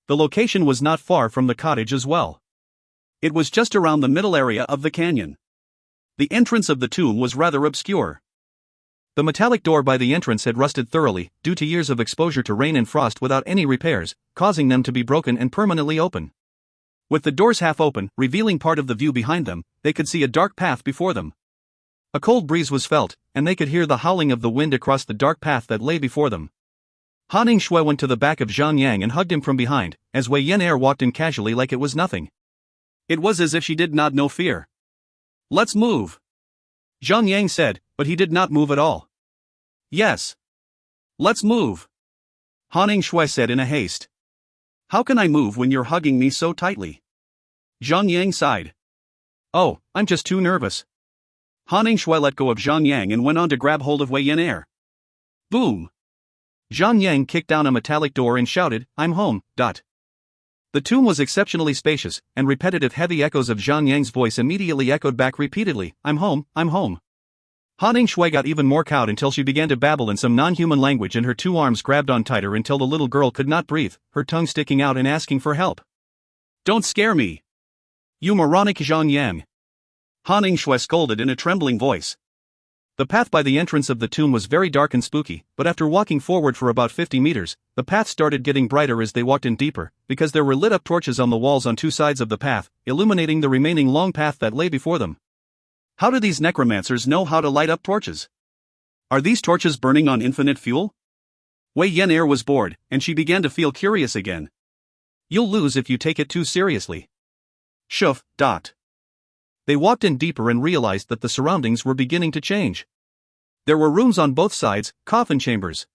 A: The location was not far from the cottage as well. It was just around the middle area of the canyon. The entrance of the tomb was rather obscure. The metallic door by the entrance had rusted thoroughly, due to years of exposure to rain and frost without any repairs, causing them to be broken and permanently open. With the doors half open, revealing part of the view behind them, they could see a dark path before them. A cold breeze was felt, and they could hear the howling of the wind across the dark path that lay before them. Han Shui went to the back of Zhang Yang and hugged him from behind, as Wei Yan'er walked in casually like it was nothing. It was as if she did not know fear. Let's move. Zhang Yang said, but he did not move at all. Yes. Let's move. Han Shui said in a haste. How can I move when you're hugging me so tightly? Zhang Yang sighed. Oh, I'm just too nervous. Han Shui let go of Zhang Yang and went on to grab hold of Wei Yan'er. Boom. Zhang Yang kicked down a metallic door and shouted, I'm home. The tomb was exceptionally spacious, and repetitive heavy echoes of Zhang Yang's voice immediately echoed back repeatedly, I'm home, I'm home. Han Shui got even more cowed until she began to babble in some non-human language and her two arms grabbed on tighter until the little girl could not breathe, her tongue sticking out and asking for help. Don't scare me. You moronic Zhang Yang. Han Shui scolded in a trembling voice. The path by the entrance of the tomb was very dark and spooky, but after walking forward for about 50 meters, the path started getting brighter as they walked in deeper, because there were lit-up torches on the walls on two sides of the path, illuminating the remaining long path that lay before them. How do these necromancers know how to light up torches? Are these torches burning on infinite fuel? Wei Yan'er was bored, and she began to feel curious again. You'll lose if you take it too seriously. Shoof. They walked in deeper and realized that the surroundings were beginning to change. There were rooms on both sides, coffin chambers.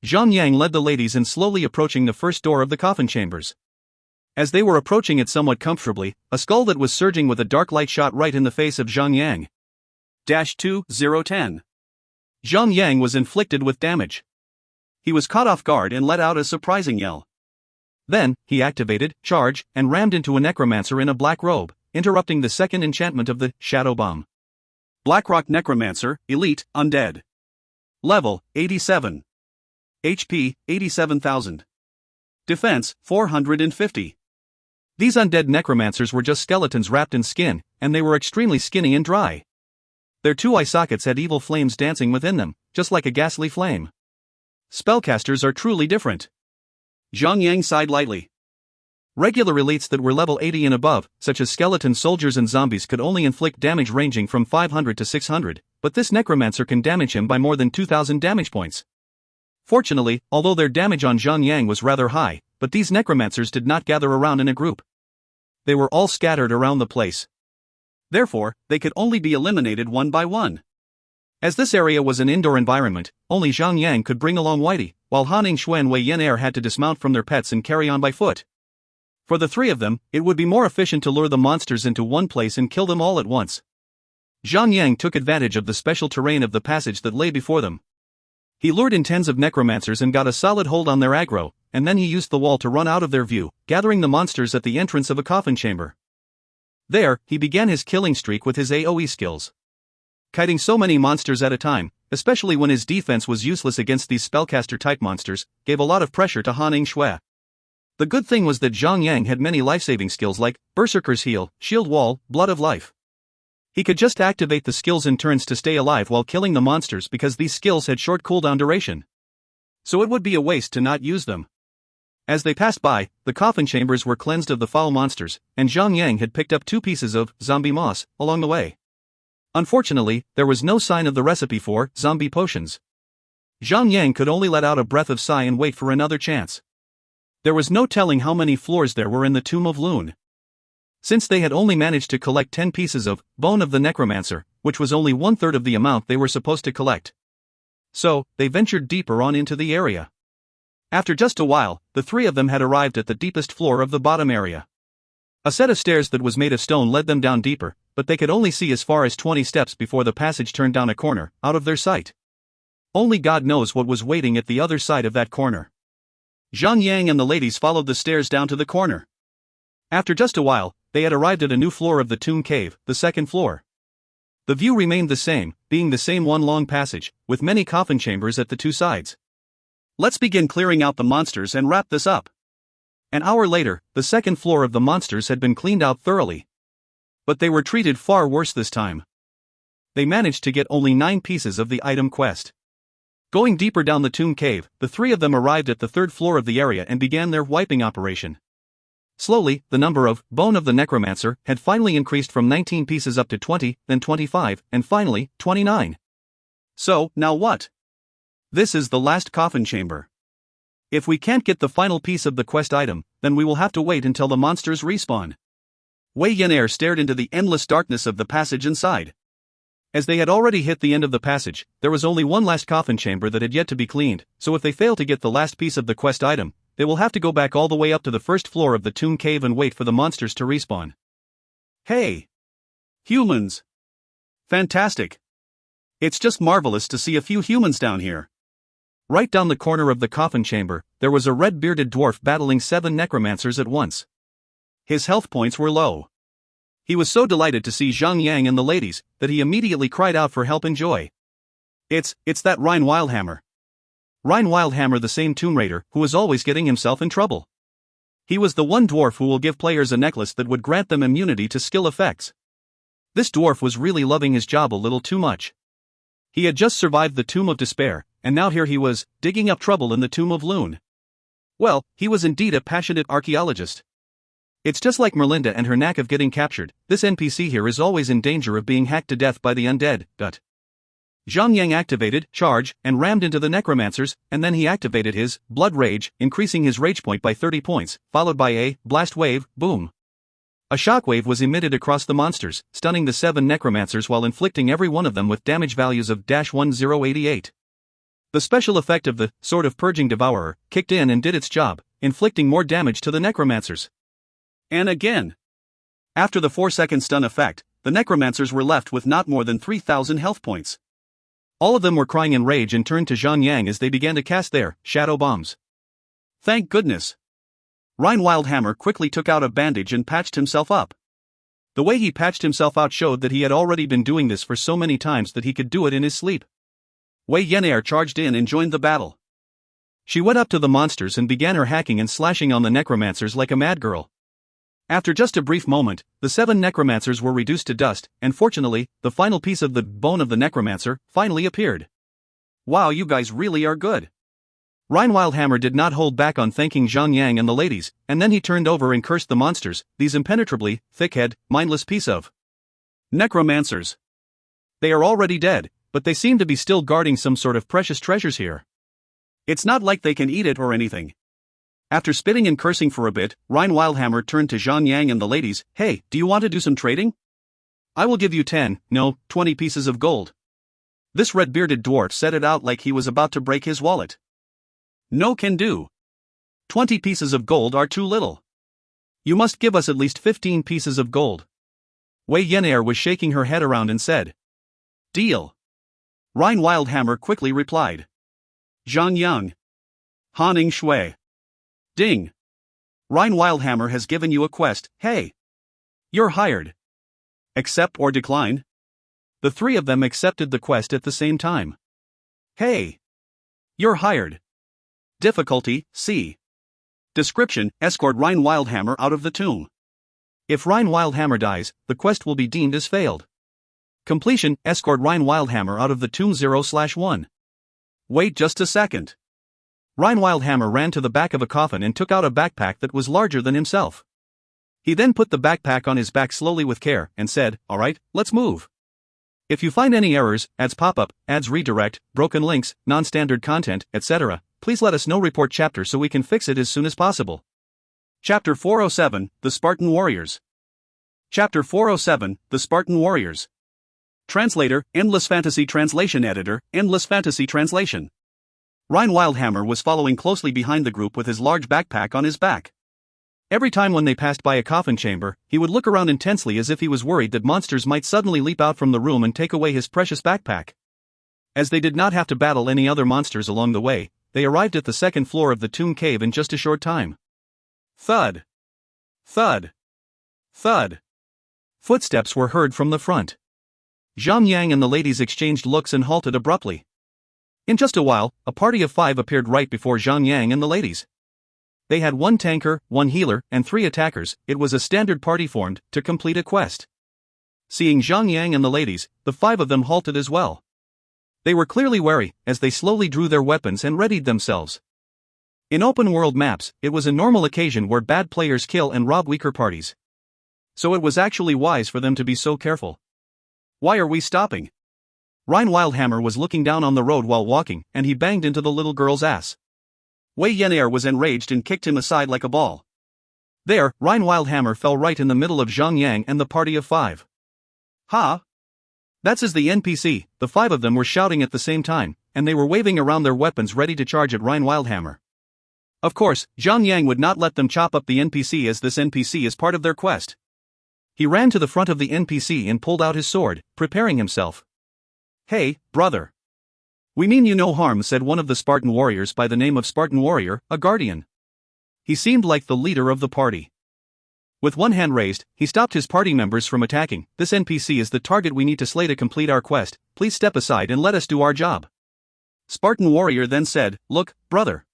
A: Zhang Yang led the ladies in slowly approaching the first door of the coffin chambers. As they were approaching it somewhat comfortably, a skull that was surging with a dark light shot right in the face of Zhang Yang. -2010. Zhang Yang was inflicted with damage. He was caught off guard and let out a surprising yell. Then, he activated Charge and rammed into a necromancer in a black robe, interrupting the second enchantment of the Shadow Bomb. Blackrock Necromancer, Elite, Undead. Level, 87. HP, 87,000. Defense, 450. These undead necromancers were just skeletons wrapped in skin, and they were extremely skinny and dry. Their two eye sockets had evil flames dancing within them, just like a ghastly flame. Spellcasters are truly different. Zhang Yang sighed lightly. Regular elites that were level 80 and above, such as skeleton soldiers and zombies, could only inflict damage ranging from 500 to 600, but this necromancer can damage him by more than 2,000 damage points. Fortunately, although their damage on Zhang Yang was rather high, but these necromancers did not gather around in a group. They were all scattered around the place. Therefore, they could only be eliminated one by one. As this area was an indoor environment, only Zhang Yang could bring along Whitey, while Han Yingxue and Wei Yin had to dismount from their pets and carry on by foot. For the three of them, it would be more efficient to lure the monsters into one place and kill them all at once. Zhang Yang took advantage of the special terrain of the passage that lay before them. He lured in tens of necromancers and got a solid hold on their aggro, and then he used the wall to run out of their view, gathering the monsters at the entrance of a coffin chamber. There, he began his killing streak with his AoE skills. Kiting so many monsters at a time, especially when his defense was useless against these spellcaster-type monsters, gave a lot of pressure to Han Yingxue. The good thing was that Zhang Yang had many life-saving skills like Berserker's Heal, Shield Wall, Blood of Life. He could just activate the skills in turns to stay alive while killing the monsters because these skills had short cooldown duration. So it would be a waste to not use them. As they passed by, the coffin chambers were cleansed of the foul monsters, and Zhang Yang had picked up 2 pieces of zombie moss along the way. Unfortunately, there was no sign of the recipe for zombie potions. Zhang Yang could only let out a breath of sigh and wait for another chance. There was no telling how many floors there were in the Tomb of Lune. Since they had only managed to collect 10 pieces of Bone of the Necromancer, which was only 1/3 of the amount they were supposed to collect. So, they ventured deeper on into the area. After just a while, the three of them had arrived at the deepest floor of the bottom area. A set of stairs that was made of stone led them down deeper, but they could only see as far as 20 steps before the passage turned down a corner, out of their sight. Only God knows what was waiting at the other side of that corner. Zhang Yang and the ladies followed the stairs down to the corner. After just a while, they had arrived at a new floor of the tomb cave, the second floor. The view remained the same, being the same one long passage, with many coffin chambers at the 2 sides. Let's begin clearing out the monsters and wrap this up. An hour later, the second floor of the monsters had been cleaned out thoroughly. But they were treated far worse this time. They managed to get only 9 pieces of the item quest. Going deeper down the tomb cave, the 3 of them arrived at the 3rd floor of the area and began their wiping operation. Slowly, the number of Bone of the Necromancer had finally increased from 19 pieces up to 20, then 25, and finally, 29. So, now what? This is the last coffin chamber. If we can't get the final piece of the quest item, then we will have to wait until the monsters respawn. Wei Yin stared into the endless darkness of the passage and sighed. As they had already hit the end of the passage, there was only one last coffin chamber that had yet to be cleaned, so if they fail to get the last piece of the quest item, they will have to go back all the way up to the 1st floor of the tomb cave and wait for the monsters to respawn. Hey! Humans! Fantastic! It's just marvelous to see a few humans down here. Right down the corner of the coffin chamber, there was a red-bearded dwarf battling 7 necromancers at once. His health points were low. He was so delighted to see Zhang Yang and the ladies, that he immediately cried out for help and joy. It's that Rhine Wildhammer. Rhine Wildhammer, the same Tomb Raider, who was always getting himself in trouble. He was the one dwarf who will give players a necklace that would grant them immunity to skill effects. This dwarf was really loving his job a little too much. He had just survived the Tomb of Despair, and now here he was, digging up trouble in the Tomb of Lune. Well, he was indeed a passionate archaeologist. It's just like Merlinda and her knack of getting captured, this NPC here is always in danger of being hacked to death by the undead. Zhang Yang activated Charge and rammed into the necromancers, and then he activated his Blood Rage, increasing his rage point by 30 points, followed by a Blast Wave, boom. A shockwave was emitted across the monsters, stunning the 7 necromancers while inflicting every one of them with damage values of -1088. The special effect of the Sword of Purging Devourer kicked in and did its job, inflicting more damage to the necromancers. And again. After the 4-second stun effect, the necromancers were left with not more than 3,000 health points. All of them were crying in rage and turned to Zhang Yang as they began to cast their shadow bombs. Thank goodness. Rhine Wildhammer quickly took out a bandage and patched himself up. The way he patched himself out showed that he had already been doing this for so many times that he could do it in his sleep. Wei Yenair charged in and joined the battle. She went up to the monsters and began her hacking and slashing on the necromancers like a mad girl. After just a brief moment, the 7 necromancers were reduced to dust, and fortunately, the final piece of the bone of the necromancer finally appeared. Wow, you guys really are good. Rhine Wildhammer did not hold back on thanking Zhang Yang and the ladies, and then he turned over and cursed the monsters, these impenetrably, thick-head, mindless piece of necromancers. They are already dead, but they seem to be still guarding some sort of precious treasures here. It's not like they can eat it or anything. After spitting and cursing for a bit, Rhine Wildhammer turned to Zhang Yang and the ladies. Hey, do you want to do some trading? I will give you 10, no, 20 pieces of gold. This red-bearded dwarf said it out like he was about to break his wallet. No can do. 20 pieces of gold are too little. You must give us at least 15 pieces of gold. Wei Yenair was shaking her head around and said, Deal. Rhine Wildhammer quickly replied. Zhang Yang. Haning Shui. Ding. Rhine Wildhammer has given you a quest, hey. You're hired. Accept or decline? The 3 of them accepted the quest at the same time. Hey. You're hired. Difficulty, C. Description, escort Rhine Wildhammer out of the tomb. If Rhine Wildhammer dies, the quest will be deemed as failed. Completion, escort Rhine Wildhammer out of the tomb 0/1. Wait just a second. Rhine Wildhammer ran to the back of a coffin and took out a backpack that was larger than himself. He then put the backpack on his back slowly with care and said, alright, let's move. If you find any errors, ads pop up, ads redirect, broken links, non-standard content, etc., please let us know. Report chapter so we can fix it as soon as possible. Chapter 407, The Spartan Warriors. Chapter 407, The Spartan Warriors. Translator, Endless Fantasy Translation Editor, Endless Fantasy Translation. Rhine Wildhammer was following closely behind the group with his large backpack on his back. Every time when they passed by a coffin chamber, he would look around intensely as if he was worried that monsters might suddenly leap out from the room and take away his precious backpack. As they did not have to battle any other monsters along the way, they arrived at the 2nd floor of the tomb cave in just a short time. Thud. Thud. Thud. Footsteps were heard from the front. Zhang Yang and the ladies exchanged looks and halted abruptly. In just a while, a party of 5 appeared right before Zhang Yang and the ladies. They had 1 tanker, 1 healer, and 3 attackers. It was a standard party formed to complete a quest. Seeing Zhang Yang and the ladies, the 5 of them halted as well. They were clearly wary, as they slowly drew their weapons and readied themselves. In open-world maps, it was a normal occasion where bad players kill and rob weaker parties. So it was actually wise for them to be so careful. Why are we stopping? Rhine Wildhammer was looking down on the road while walking, and he banged into the little girl's ass. Wei Yenair was enraged and kicked him aside like a ball. There, Rhine Wildhammer fell right in the middle of Zhang Yang and the party of 5. Ha! That's as the NPC, the 5 of them were shouting at the same time, and they were waving around their weapons ready to charge at Rhine Wildhammer. Of course, Zhang Yang would not let them chop up the NPC as this NPC is part of their quest. He ran to the front of the NPC and pulled out his sword, preparing himself. Hey, brother. We mean you no harm, said one of the Spartan warriors by the name of Spartan Warrior, a guardian. He seemed like the leader of the party. With one hand raised, he stopped his party members from attacking. This NPC is the target we need to slay to complete our quest. Please step aside and let us do our job. Spartan Warrior then said, look, brother.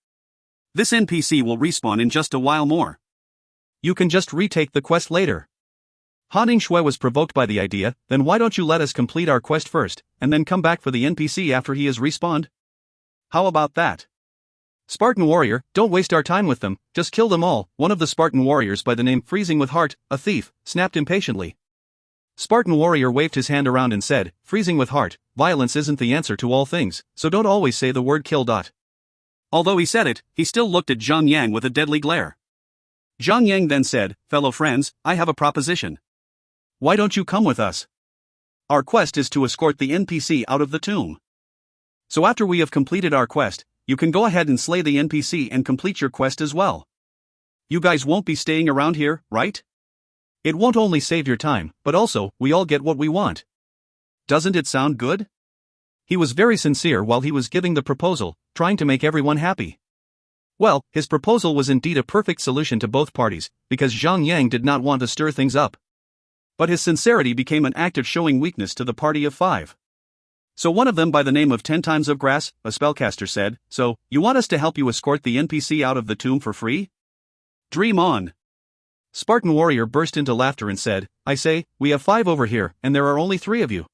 A: This NPC will respawn in just a while more. You can just retake the quest later. Haning Shui was provoked by the idea. Then why don't you let us complete our quest first, and then come back for the NPC after he has respawned? How about that? Spartan Warrior, don't waste our time with them, just kill them all. One of the Spartan Warriors by the name Freezing with Heart, a thief, snapped impatiently. Spartan Warrior waved his hand around and said, Freezing with Heart, violence isn't the answer to all things, so don't always say the word kill. Although he said it, he still looked at Zhang Yang with a deadly glare. Zhang Yang then said, fellow friends, I have a proposition. Why don't you come with us? Our quest is to escort the NPC out of the tomb. So after we have completed our quest, you can go ahead and slay the NPC and complete your quest as well. You guys won't be staying around here, right? It won't only save your time, but also, we all get what we want. Doesn't it sound good? He was very sincere while he was giving the proposal, trying to make everyone happy. Well, his proposal was indeed a perfect solution to both parties, because Zhang Yang did not want to stir things up. But his sincerity became an act of showing weakness to the party of 5. So one of them by the name of 10 times of grass, a spellcaster said, "So, you want us to help you escort the NPC out of the tomb for free? Dream on." Spartan Warrior burst into laughter and said, "I say, we have 5 over here, and there are only 3 of you.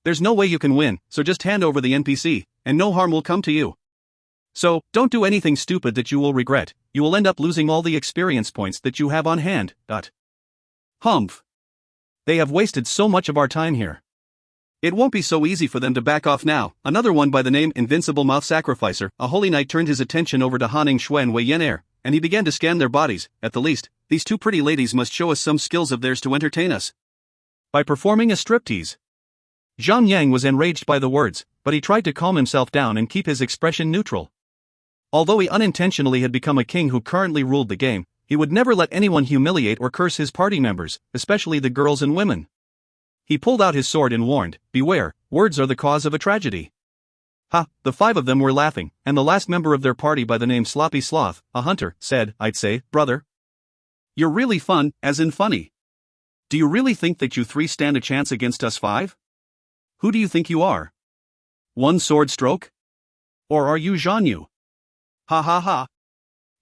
A: There's no way you can win, so just hand over the NPC, and no harm will come to you. So, don't do anything stupid that you will regret, you will end up losing all the experience points that you have on hand." Humph. They have wasted so much of our time here. It won't be so easy for them to back off now. Another one by the name Invincible Mouth Sacrificer, a holy knight, turned his attention over to Haning Shui and Wei Yenair, and he began to scan their bodies. At the least, these 2 pretty ladies must show us some skills of theirs to entertain us by performing a striptease. Zhang Yang was enraged by the words, but he tried to calm himself down and keep his expression neutral. Although he unintentionally had become a king who currently ruled the game, he would never let anyone humiliate or curse his party members, especially the girls and women. He pulled out his sword and warned, "Beware, words are the cause of a tragedy." Ha, the 5 of them were laughing, and the last member of their party by the name Sloppy Sloth, a hunter, said, "I'd say, brother, you're really fun, as in funny. Do you really think that you 3 stand a chance against us 5? Who do you think you are? One sword stroke? Or are you Zhan Yu?" Ha ha ha.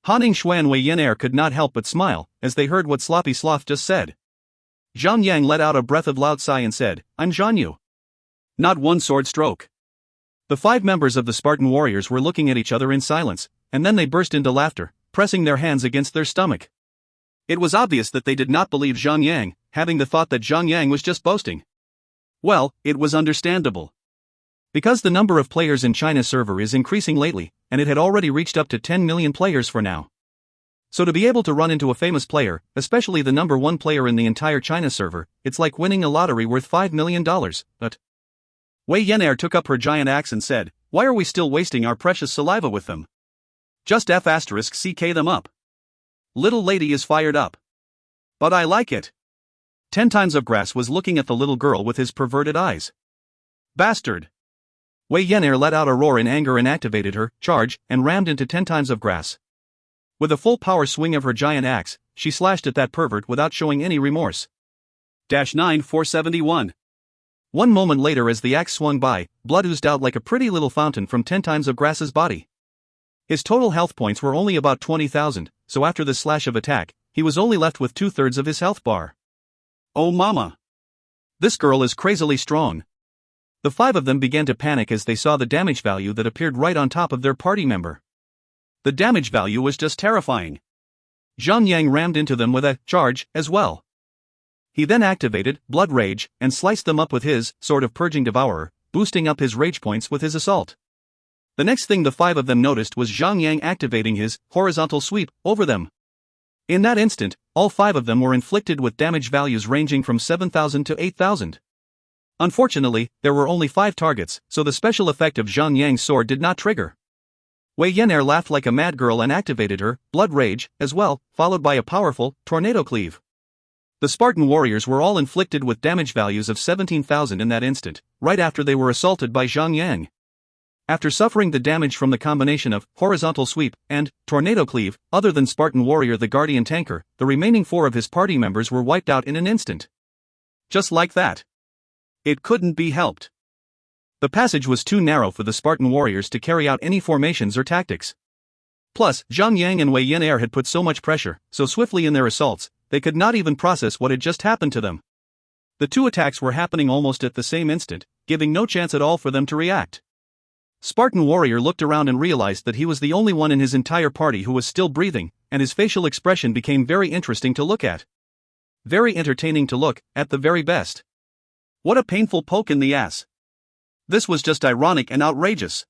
A: Haning Shui and Wei Yenair could not help but smile, as they heard what Sloppy Sloth just said. Zhang Yang let out a breath of loud sigh and said, "I'm Zhan Yu. Not one sword stroke." The 5 members of the Spartan warriors were looking at each other in silence, and then they burst into laughter, pressing their hands against their stomach. It was obvious that they did not believe Zhang Yang, having the thought that Zhang Yang was just boasting. Well, it was understandable. Because the number of players in China's server is increasing lately, and it had already reached up to 10 million players for now. So to be able to run into a famous player, especially the number 1 player in the entire China server, it's like winning a lottery worth $5 million, but... Wei Yenair took up her giant axe and said, "Why are we still wasting our precious saliva with them? Just F***CK them up. Little lady is fired up. But I like it." 10 times of grass was looking at the little girl with his perverted eyes. Bastard. Wei Yenair let out a roar in anger and activated her charge and rammed into 10 times of grass. With a full power swing of her giant axe, she slashed at that pervert without showing any remorse. 9-471. One moment later, as the axe swung by, blood oozed out like a pretty little fountain from 10 times of grass's body. His total health points were only about 20,000, so after this slash of attack, he was only left with 2/3 of his health bar. Oh mama. This girl is crazily strong. The 5 of them began to panic as they saw the damage value that appeared right on top of their party member. The damage value was just terrifying. Zhang Yang rammed into them with a charge as well. He then activated Blood Rage and sliced them up with his Sword of Purging Devourer, boosting up his rage points with his assault. The next thing the 5 of them noticed was Zhang Yang activating his Horizontal Sweep over them. In that instant, all 5 of them were inflicted with damage values ranging from 7,000 to 8,000. Unfortunately, there were only 5 targets, so the special effect of Zhang Yang's sword did not trigger. Wei Yenair laughed like a mad girl and activated her Blood Rage as well, followed by a powerful Tornado Cleave. The Spartan warriors were all inflicted with damage values of 17,000 in that instant, right after they were assaulted by Zhang Yang. After suffering the damage from the combination of Horizontal Sweep and Tornado Cleave, other than Spartan warrior the Guardian Tanker, the remaining 4 of his party members were wiped out in an instant. Just like that. It couldn't be helped. The passage was too narrow for the Spartan warriors to carry out any formations or tactics. Plus, Zhang Yang and Wei Yenair had put so much pressure, so swiftly in their assaults, they could not even process what had just happened to them. The 2 attacks were happening almost at the same instant, giving no chance at all for them to react. Spartan warrior looked around and realized that he was the only one in his entire party who was still breathing, and his facial expression became very interesting to look at. Very entertaining to look, at the very best. What a painful poke in the ass. This was just ironic and outrageous.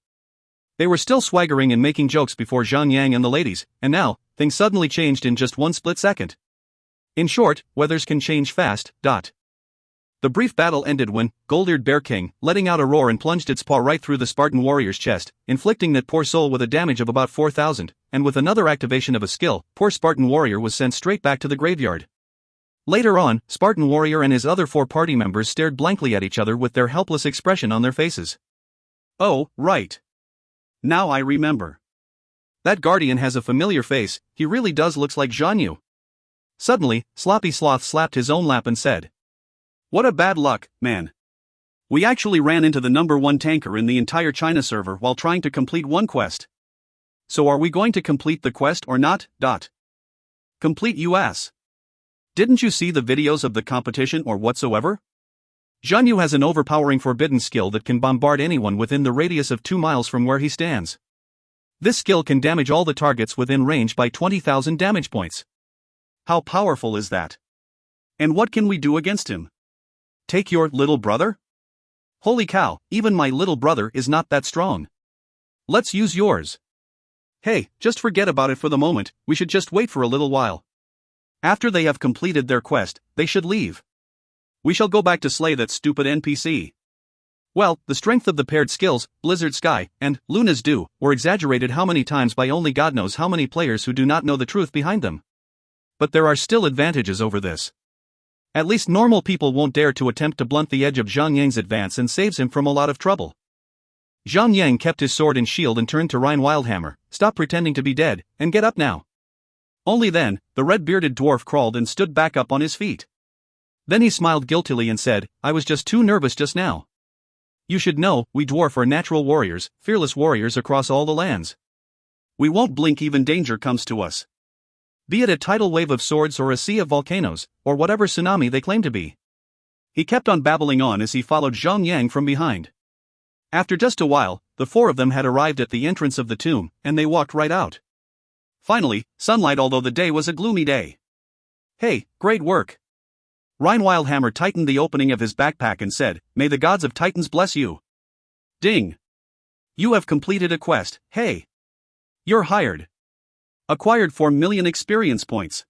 A: They were still swaggering and making jokes before Zhang Yang and the ladies, and now, things suddenly changed in just one split second. In short, weathers can change fast. The brief battle ended when Gold-Eared Bear King, letting out a roar and plunged its paw right through the Spartan warrior's chest, inflicting that poor soul with a damage of about 4,000, and with another activation of a skill, poor Spartan warrior was sent straight back to the graveyard. Later on, Spartan warrior and his other 4 party members stared blankly at each other with their helpless expression on their faces. Oh, right. Now I remember. That guardian has a familiar face, he really does looks like Zhang Yu. Suddenly, Sloppy Sloth slapped his own lap and said, "What a bad luck, man. We actually ran into the #1 tanker in the entire China server while trying to complete one quest. So are we going to complete the quest or not? Complete US. Didn't you see the videos of the competition or whatsoever? Zhang Yu has an overpowering forbidden skill that can bombard anyone within the radius of 2 miles from where he stands. This skill can damage all the targets within range by 20,000 damage points. How powerful is that? And what can we do against him? Take your little brother? Holy cow, even my little brother is not that strong. Let's use yours. Hey, just forget about it for the moment, we should just wait for a little while. After they have completed their quest, they should leave. We shall go back to slay that stupid NPC. Well, the strength of the paired skills, Blizzard Sky, and Luna's Dew, were exaggerated how many times by only God knows how many players who do not know the truth behind them. But there are still advantages over this. At least normal people won't dare to attempt to blunt the edge of Zhang Yang's advance and saves him from a lot of trouble. Zhang Yang kept his sword and shield and turned to Rhine Wildhammer, "Stop pretending to be dead, and get up now." Only then, the red-bearded dwarf crawled and stood back up on his feet. Then he smiled guiltily and said, "I was just too nervous just now. You should know, we dwarf are natural warriors, fearless warriors across all the lands. We won't blink even danger comes to us. Be it a tidal wave of swords or a sea of volcanoes, or whatever tsunami they claim to be." He kept on babbling on as he followed Zhang Yang from behind. After just a while, the four of them had arrived at the entrance of the tomb, and they walked right out. Finally, sunlight although the day was a gloomy day. "Hey, great work." Rhine Wildhammer tightened the opening of his backpack and said, "May the gods of Titans bless you." Ding. You have completed a quest, hey. You're hired. Acquired 4 million experience points.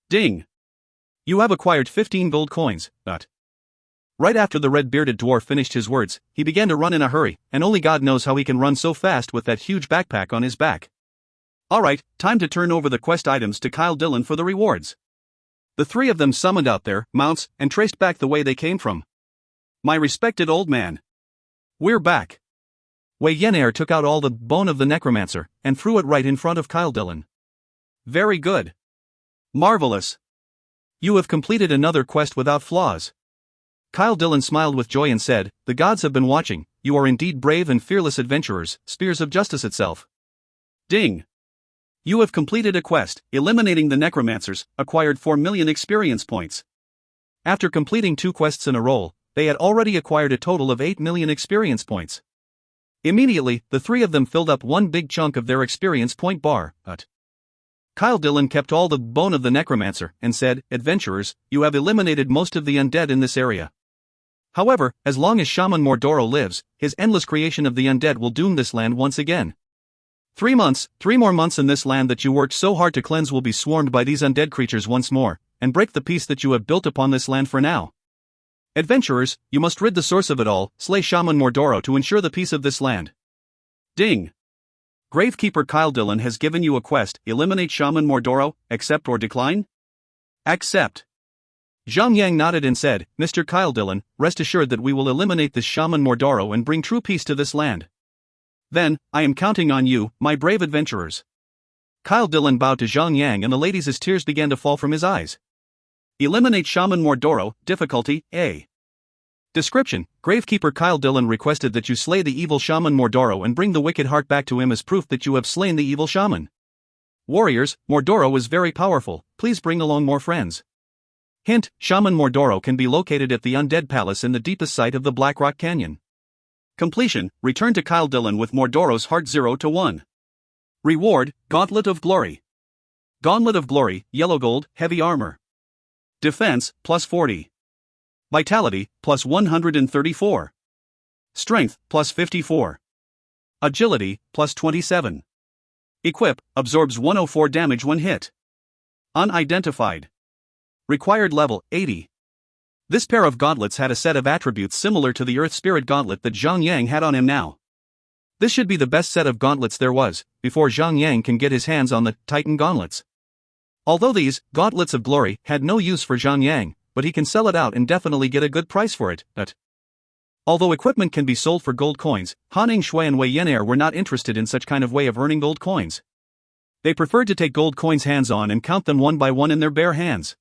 A: Ding. You have acquired 15 gold coins, Right after the red-bearded dwarf finished his words, he began to run in a hurry, and only God knows how he can run so fast with that huge backpack on his back. Alright, time to turn over the quest items to Kyle Dillon for the rewards. The three of them summoned out their mounts and traced back the way they came from. My respected old man. We're back. Wei Yenair took out all the bone of the necromancer and threw it right in front of Kyle Dillon. Very good. Marvelous. You have completed another quest without flaws. Kyle Dillon smiled with joy and said, "The gods have been watching, you are indeed brave and fearless adventurers, spears of justice itself." Ding. You have completed a quest, eliminating the necromancers, acquired 4 million experience points. After completing 2 quests in a row, they had already acquired a total of 8 million experience points. Immediately, the three of them filled up one big chunk of their experience point bar, Kyle Dillon kept all the bone of the necromancer and said, "Adventurers, you have eliminated most of the undead in this area. However, as long as Shaman Mordoro lives, his endless creation of the undead will doom this land once again. 3 months, 3 more months in this land that you worked so hard to cleanse will be swarmed by these undead creatures once more, and break the peace that you have built upon this land for now. Adventurers, you must rid the source of it all, slay Shaman Mordoro to ensure the peace of this land." Ding. Gravekeeper Kyle Dillon has given you a quest, eliminate Shaman Mordoro, accept or decline? Accept. Zhang Yang nodded and said, "Mr. Kyle Dillon, rest assured that we will eliminate this Shaman Mordoro and bring true peace to this land. Then, I am counting on you, my brave adventurers." Kyle Dillon bowed to Zhang Yang and the ladies as tears began to fall from his eyes. Eliminate Shaman Mordoro, difficulty, A. Description: Gravekeeper Kyle Dillon requested that you slay the evil Shaman Mordoro and bring the wicked heart back to him as proof that you have slain the evil shaman. Warriors, Mordoro is very powerful, please bring along more friends. Hint: Shaman Mordoro can be located at the Undead Palace in the deepest site of the Black Rock Canyon. Completion: return to Kyle Dillon with Mordoro's heart 0 to 1. Reward: Gauntlet of Glory. Gauntlet of Glory, yellow gold, heavy armor. Defense, plus 40. Vitality, plus 134. Strength, plus 54. Agility, plus 27. Equip, absorbs 104 damage when hit. Unidentified. Required level, 80. This pair of gauntlets had a set of attributes similar to the Earth Spirit Gauntlet that Zhang Yang had on him now. This should be the best set of gauntlets there was, before Zhang Yang can get his hands on the Titan Gauntlets. Although these Gauntlets of Glory had no use for Zhang Yang, but he can sell it out and definitely get a good price for it, Although equipment can be sold for gold coins, Han Yingshui and Wei Yan'er were not interested in such kind of way of earning gold coins. They preferred to take gold coins hands-on and count them one by one in their bare hands.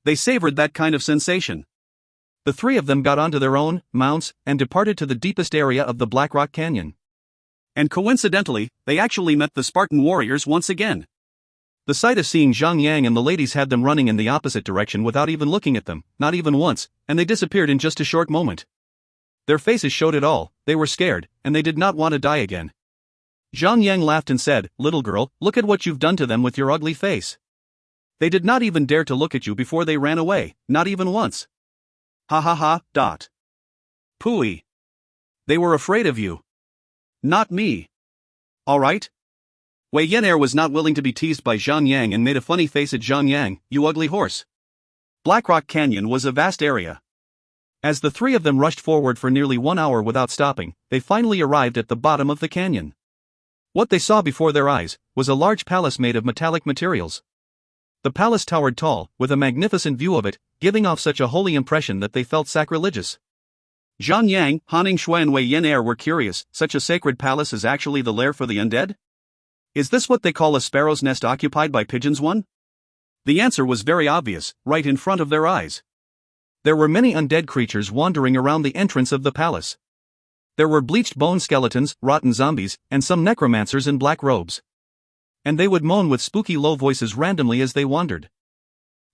A: They savored that kind of sensation. The three of them got onto their own mounts and departed to the deepest area of the Black Rock Canyon. And coincidentally, they actually met the Spartan warriors once again. The sight of seeing Zhang Yang and the ladies had them running in the opposite direction without even looking at them, not even once, and they disappeared in just a short moment. Their faces showed it all. They were scared, and they did not want to die again. Zhang Yang laughed and said, "Little girl, look at what you've done to them with your ugly face. They did not even dare to look at you before they ran away, not even once. Ha ha ha. Pooey. They were afraid of you. Not me. Alright?" Wei Yan'er was not willing to be teased by Zhang Yang and made a funny face at Zhang Yang, "You ugly horse." Black Rock Canyon was a vast area. As the three of them rushed forward for nearly 1 hour without stopping, they finally arrived at the bottom of the canyon. What they saw before their eyes was a large palace made of metallic materials. The palace towered tall, with a magnificent view of it, giving off such a holy impression that they felt sacrilegious. Zhang Yang, Han Yingshui and Wei Yan'er were curious. Such a sacred palace is actually the lair for the undead? Is this what they call a sparrow's nest occupied by pigeons one? The answer was very obvious, right in front of their eyes. There were many undead creatures wandering around the entrance of the palace. There were bleached bone skeletons, rotten zombies, and some necromancers in black robes. And they would moan with spooky low voices randomly as they wandered.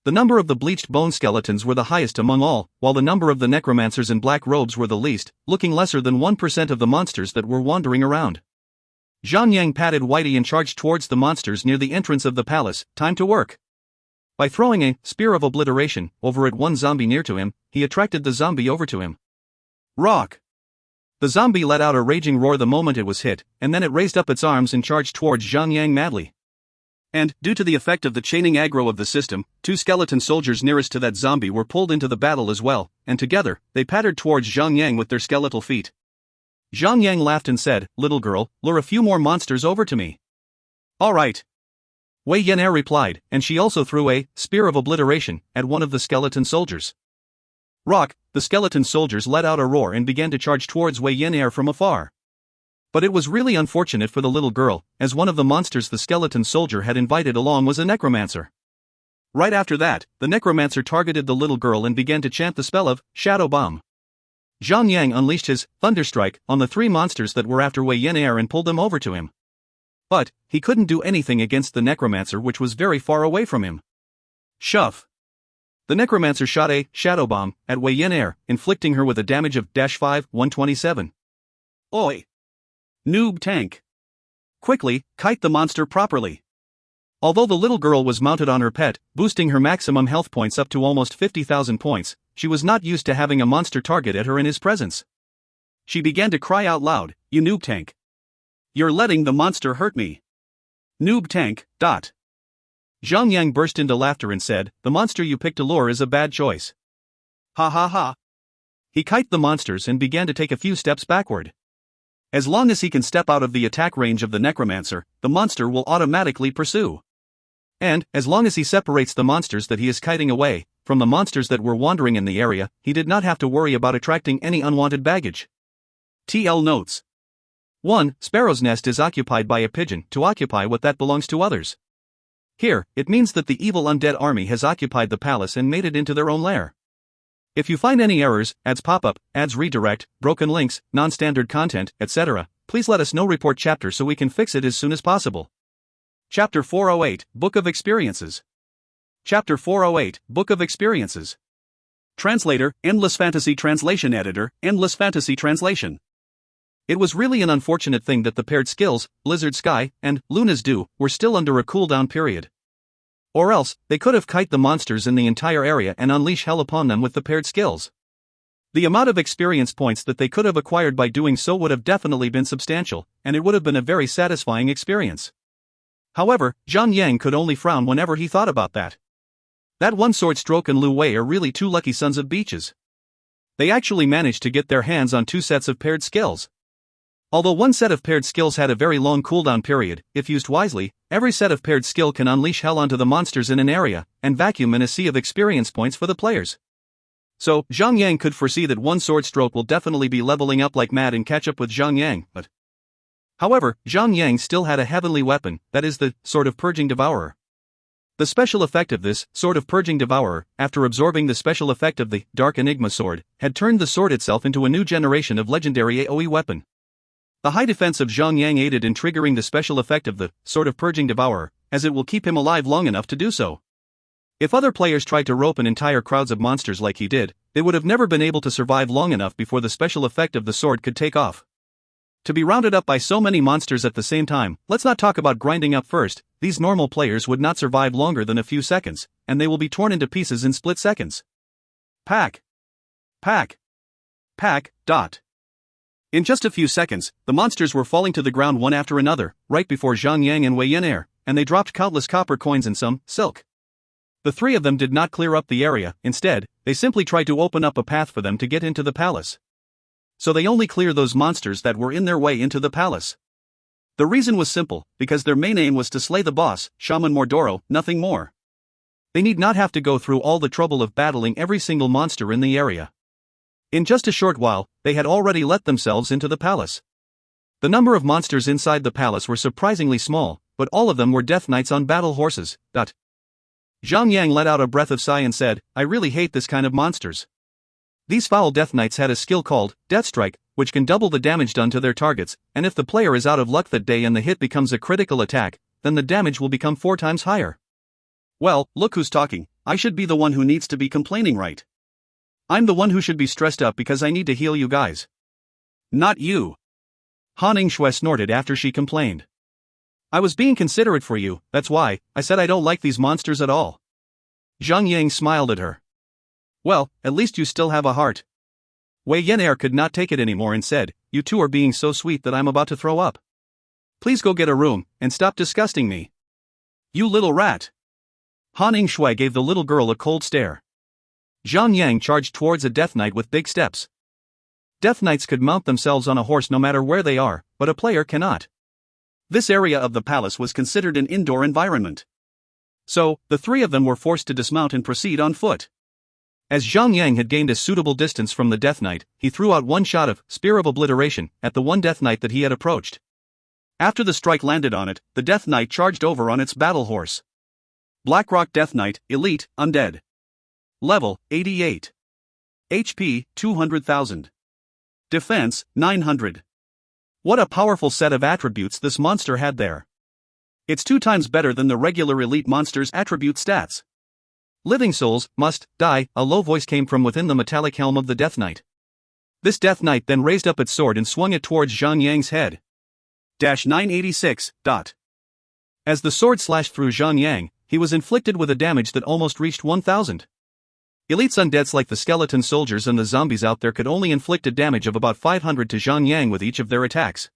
A: The number of the bleached bone skeletons were the highest among all, while the number of the necromancers in black robes were the least, looking lesser than 1% of the monsters that were wandering around. Zhang Yang patted Whitey and charged towards the monsters near the entrance of the palace. Time to work. By throwing a spear of obliteration over at one zombie near to him, he attracted the zombie over to him. Rock! The zombie let out a raging roar the moment it was hit, and then it raised up its arms and charged towards Zhang Yang madly. And, due to the effect of the chaining aggro of the system, 2 skeleton soldiers nearest to that zombie were pulled into the battle as well, and together, they pattered towards Zhang Yang with their skeletal feet. Zhang Yang laughed and said, "Little girl, lure a few more monsters over to me." "Alright." Wei Yan'er replied, and she also threw a spear of obliteration at one of the skeleton soldiers. Rock! The skeleton soldiers let out a roar and began to charge towards Wei Yan'er from afar. But it was really unfortunate for the little girl, as one of the monsters the skeleton soldier had invited along was a necromancer. Right after that, the necromancer targeted the little girl and began to chant the spell of Shadow Bomb. Zhang Yang unleashed his Thunderstrike on the 3 monsters that were after Wei Yan'er and pulled them over to him. But he couldn't do anything against the necromancer, which was very far away from him. Shove! The necromancer shot a Shadow Bomb at Wei Yan'er, inflicting her with a damage of -127. Oi! Noob tank! Quickly, kite the monster properly. Although the little girl was mounted on her pet, boosting her maximum health points up to almost 50,000 points, she was not used to having a monster target at her in his presence. She began to cry out loud, "You noob tank! You're letting the monster hurt me! Noob tank, dot!" Zhang Yang burst into laughter and said, "The monster you picked to lure is a bad choice." Ha ha ha. He kited the monsters and began to take a few steps backward. As long as he can step out of the attack range of the necromancer, the monster will automatically pursue. And, as long as he separates the monsters that he is kiting away from the monsters that were wandering in the area, he did not have to worry about attracting any unwanted baggage. TL notes. 1. Sparrow's nest is occupied by a pigeon to occupy what that belongs to others. Here, it means that the evil undead army has occupied the palace and made it into their own lair. If you find any errors, ads pop up, ads redirect, broken links, non-standard content, etc., please let us know. Report chapter so we can fix it as soon as possible. Chapter 408, Book of Experiences. Chapter 408, Book of Experiences. Translator, Endless Fantasy Translation Editor, Endless Fantasy Translation. It was really an unfortunate thing that the paired skills, Blizzard Sky, and Luna's Dew, were still under a cooldown period. Or else, they could have kite the monsters in the entire area and unleash hell upon them with the paired skills. The amount of experience points that they could have acquired by doing so would have definitely been substantial, and it would have been a very satisfying experience. However, Zhang Yang could only frown whenever he thought about that. That one Sword Stroke and Lu Wei are really 2 lucky sons of beaches. They actually managed to get their hands on 2 sets of paired skills. Although one set of paired skills had a very long cooldown period, if used wisely, every set of paired skill can unleash hell onto the monsters in an area, and vacuum in a sea of experience points for the players. So, Zhang Yang could foresee that one sword stroke will definitely be leveling up like mad and catch up with Zhang Yang, but... However, Zhang Yang still had a heavenly weapon, that is the Sword of Purging Devourer. The special effect of this Sword of Purging Devourer, after absorbing the special effect of the Dark Enigma sword, had turned the sword itself into a new generation of legendary AoE weapon. The high defense of Zhang Yang aided in triggering the special effect of the Sword of Purging Devourer, as it will keep him alive long enough to do so. If other players tried to rope an entire crowds of monsters like he did, they would have never been able to survive long enough before the special effect of the sword could take off. To be rounded up by so many monsters at the same time, let's not talk about grinding up first. These normal players would not survive longer than a few seconds, and they will be torn into pieces in split seconds. Pack. Pack. Pack. Dot. In just a few seconds, the monsters were falling to the ground one after another, right before Zhang Yang and Wei Yan'er, and they dropped countless copper coins and some silk. The three of them did not clear up the area, instead, they simply tried to open up a path for them to get into the palace. So they only clear those monsters that were in their way into the palace. The reason was simple, because their main aim was to slay the boss, Shaman Mordoro, nothing more. They need not have to go through all the trouble of battling every single monster in the area. In just a short while, they had already let themselves into the palace. The number of monsters inside the palace were surprisingly small, but all of them were death knights on battle horses. Zhang Yang let out a breath of sigh and said, I really hate this kind of monsters. These foul death knights had a skill called Death Strike, which can double the damage done to their targets, and if the player is out of luck that day and the hit becomes a critical attack, then the damage will become 4 times higher. Well, look who's talking. I should be the one who needs to be complaining, right? I'm the one who should be stressed up because I need to heal you guys. Not you. Han Yingxue snorted after she complained. I was being considerate for you, that's why I said I don't like these monsters at all. Zhang Yang smiled at her. Well, at least you still have a heart. Wei Yan'er could not take it anymore and said, you two are being so sweet that I'm about to throw up. Please go get a room, and stop disgusting me. You little rat. Han Yingxue gave the little girl a cold stare. Zhang Yang charged towards a Death Knight with big steps. Death Knights could mount themselves on a horse no matter where they are, but a player cannot. This area of the palace was considered an indoor environment. So, the three of them were forced to dismount and proceed on foot. As Zhang Yang had gained a suitable distance from the Death Knight, he threw out one shot of Spear of Obliteration at the one Death Knight that he had approached. After the strike landed on it, the Death Knight charged over on its battle horse. Blackrock Death Knight, Elite, Undead. Level, 88. HP, 200,000. Defense, 900. What a powerful set of attributes this monster had there. It's 2 times better than the regular elite monster's attribute stats. Living souls must die, a low voice came from within the metallic helm of the Death Knight. This Death Knight then raised up its sword and swung it towards Zhang Yang's head. 986. As the sword slashed through Zhang Yang, he was inflicted with a damage that almost reached 1,000. Elite's undeads like the skeleton soldiers and the zombies out there could only inflict a damage of about 500 to Zhang Yang with each of their attacks.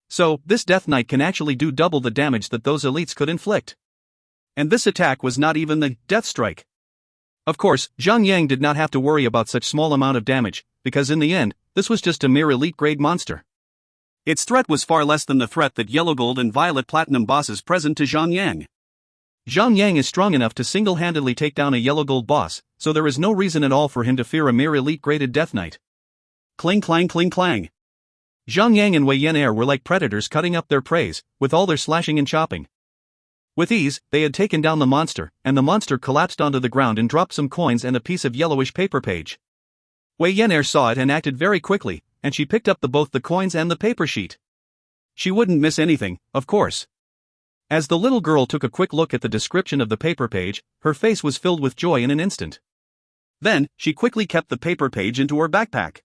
A: So, this Death Knight can actually do double the damage that those elites could inflict. And this attack was not even the Death Strike. Of course, Zhang Yang did not have to worry about such small amount of damage, because in the end, this was just a mere elite-grade monster. Its threat was far less than the threat that Yellow Gold and Violet Platinum bosses present to Zhang Yang. Zhang Yang is strong enough to single-handedly take down a Yellow Gold boss, so there is no reason at all for him to fear a mere elite-graded Death Knight. Cling clang cling clang. Zhang Yang and Wei Yan'er were like predators cutting up their prey, with all their slashing and chopping. With ease, they had taken down the monster, and the monster collapsed onto the ground and dropped some coins and a piece of yellowish paper page. Wei Yan'er saw it and acted very quickly, and she picked up both the coins and the paper sheet. She wouldn't miss anything, of course. As the little girl took a quick look at the description of the paper page, her face was filled with joy in an instant. Then, she quickly kept the paper page into her backpack.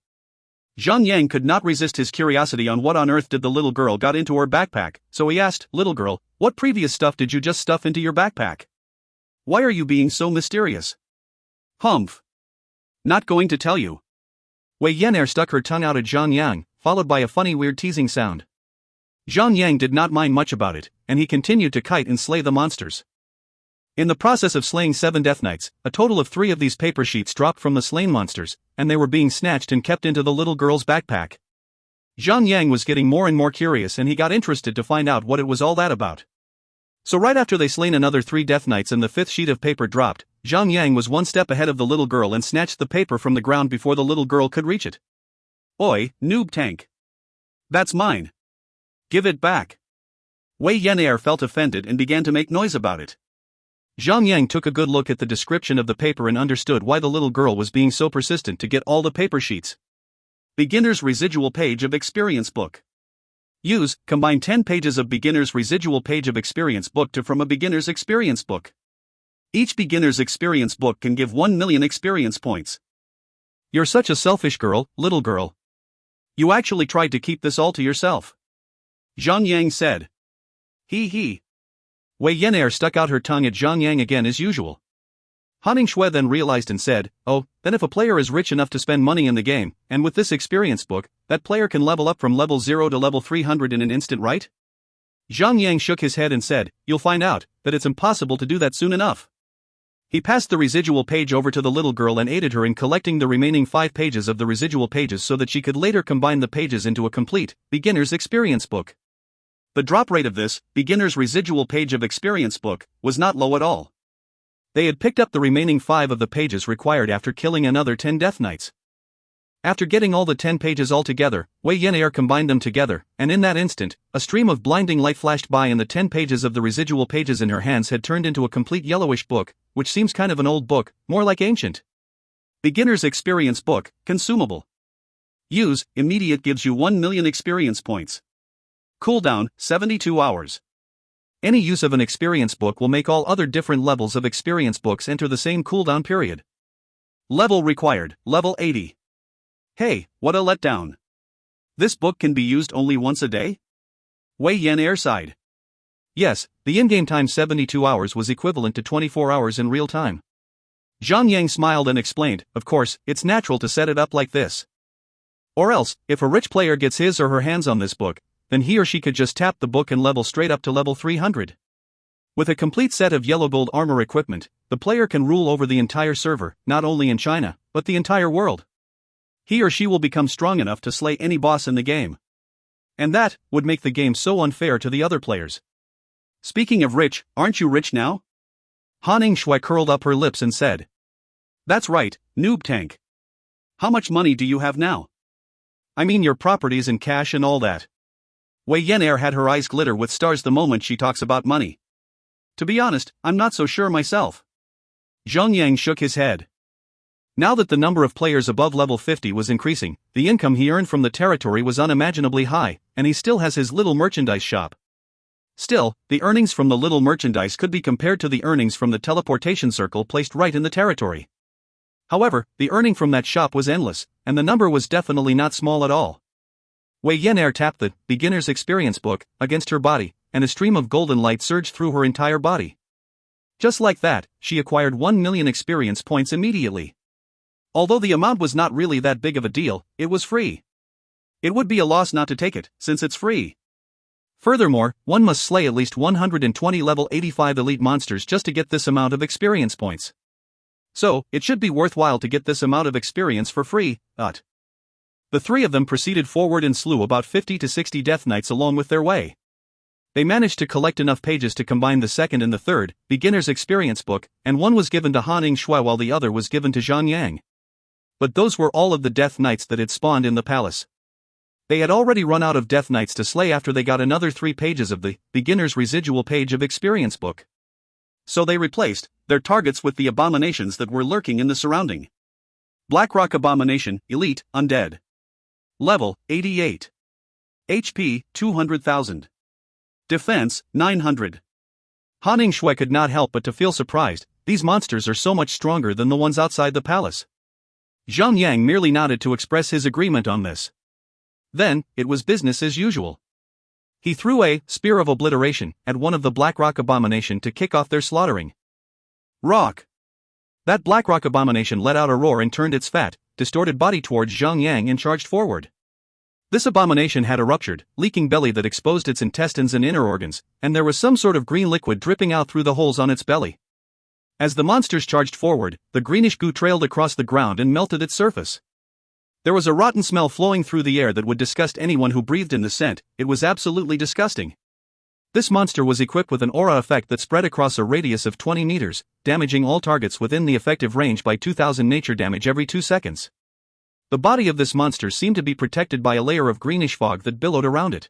A: Zhang Yang could not resist his curiosity on what on earth did the little girl got into her backpack, so he asked, "Little girl, what previous stuff did you just stuff into your backpack? Why are you being so mysterious?" "Humph. Not going to tell you." Wei Yan'er stuck her tongue out at Zhang Yang, followed by a funny weird teasing sound. Zhang Yang did not mind much about it, and he continued to kite and slay the monsters. In the process of slaying 7 Death Knights, a total of 3 of these paper sheets dropped from the slain monsters, and they were being snatched and kept into the little girl's backpack. Zhang Yang was getting more and more curious, and he got interested to find out what it was all that about. So right after they slain another 3 Death Knights and the 5th sheet of paper dropped, Zhang Yang was one step ahead of the little girl and snatched the paper from the ground before the little girl could reach it. "Oi, noob tank. That's mine. Give it back." Wei Yan'er felt offended and began to make noise about it. Zhang Yang took a good look at the description of the paper and understood why the little girl was being so persistent to get all the paper sheets. Beginner's Residual Page of Experience Book. Use, combine 10 pages of Beginner's Residual Page of Experience Book to from a Beginner's Experience Book. Each Beginner's Experience Book can give 1 million experience points. You're such a selfish girl, little girl. You actually tried to keep this all to yourself. Zhang Yang said. Hee hee. Wei Yan'er stuck out her tongue at Zhang Yang again as usual. Han Ningxue then realized and said, "Oh, then if a player is rich enough to spend money in the game, and with this experience book, that player can level up from level 0 to level 300 in an instant, right?" Zhang Yang shook his head and said, "You'll find out that it's impossible to do that soon enough." He passed the residual page over to the little girl and aided her in collecting the remaining 5 pages of the residual pages so that she could later combine the pages into a complete, beginner's experience book. The drop rate of this, beginner's residual page of experience book, was not low at all. They had picked up the remaining 5 of the pages required after killing another 10 Death Knights. After getting all the 10 pages all together, Wei Yan'er combined them together, and in that instant, a stream of blinding light flashed by and the 10 pages of the residual pages in her hands had turned into a complete yellowish book, which seems kind of an old book, more like ancient. Beginner's Experience Book, Consumable. Use, immediate gives you 1 million experience points. Cooldown, 72 hours. Any use of an experience book will make all other different levels of experience books enter the same cooldown period. Level required, level 80. Hey, what a letdown. This book can be used only once a day? Wei Yan'er sighed. Yes, the in-game time 72 hours was equivalent to 24 hours in real time. Zhang Yang smiled and explained, of course, it's natural to set it up like this. Or else, if a rich player gets his or her hands on this book, then he or she could just tap the book and level straight up to level 300. With a complete set of yellow gold armor equipment, the player can rule over the entire server, not only in China, but the entire world. He or she will become strong enough to slay any boss in the game. And that would make the game so unfair to the other players. Speaking of rich, aren't you rich now? Han Ningxue curled up her lips and said. That's right, noob tank. How much money do you have now? I mean your properties and cash and all that. Wei Yan'er had her eyes glitter with stars the moment she talks about money. To be honest, I'm not so sure myself. Zhang Yang shook his head. Now that the number of players above level 50 was increasing, the income he earned from the territory was unimaginably high, and he still has his little merchandise shop. Still, the earnings from the little merchandise could be compared to the earnings from the teleportation circle placed right in the territory. However, the earning from that shop was endless, and the number was definitely not small at all. Wei Yan'er tapped the Beginner's Experience Book against her body, and a stream of golden light surged through her entire body. Just like that, she acquired 1 million experience points immediately. Although the amount was not really that big of a deal, it was free. It would be a loss not to take it, since it's free. Furthermore, one must slay at least 120 level 85 elite monsters just to get this amount of experience points. So, it should be worthwhile to get this amount of experience for free. The 3 of them proceeded forward and slew about 50 to 60 Death Knights along with their way. They managed to collect enough pages to combine the second and the third, Beginner's Experience Book, and one was given to Han Ningxue while the other was given to Zhang Yang. But those were all of the Death Knights that had spawned in the palace. They had already run out of Death Knights to slay after they got another 3 pages of the Beginner's Residual Page of Experience Book. So they replaced their targets with the abominations that were lurking in the surrounding. Blackrock Abomination, Elite, Undead. Level, 88. HP, 200,000. Defense, 900. Han Ningxue could not help but to feel surprised. These monsters are so much stronger than the ones outside the palace. Zhang Yang merely nodded to express his agreement on this. Then, it was business as usual. He threw a Spear of Obliteration at one of the Blackrock Abomination to kick off their slaughtering. Rock! That Blackrock Abomination let out a roar and turned its fat, distorted body towards Zhang Yang and charged forward. This abomination had a ruptured, leaking belly that exposed its intestines and inner organs, and there was some sort of green liquid dripping out through the holes on its belly. As the monsters charged forward, the greenish goo trailed across the ground and melted its surface. There was a rotten smell flowing through the air that would disgust anyone who breathed in the scent. It was absolutely disgusting. This monster was equipped with an aura effect that spread across a radius of 20 meters, damaging all targets within the effective range by 2000 nature damage every 2 seconds. The body of this monster seemed to be protected by a layer of greenish fog that billowed around it.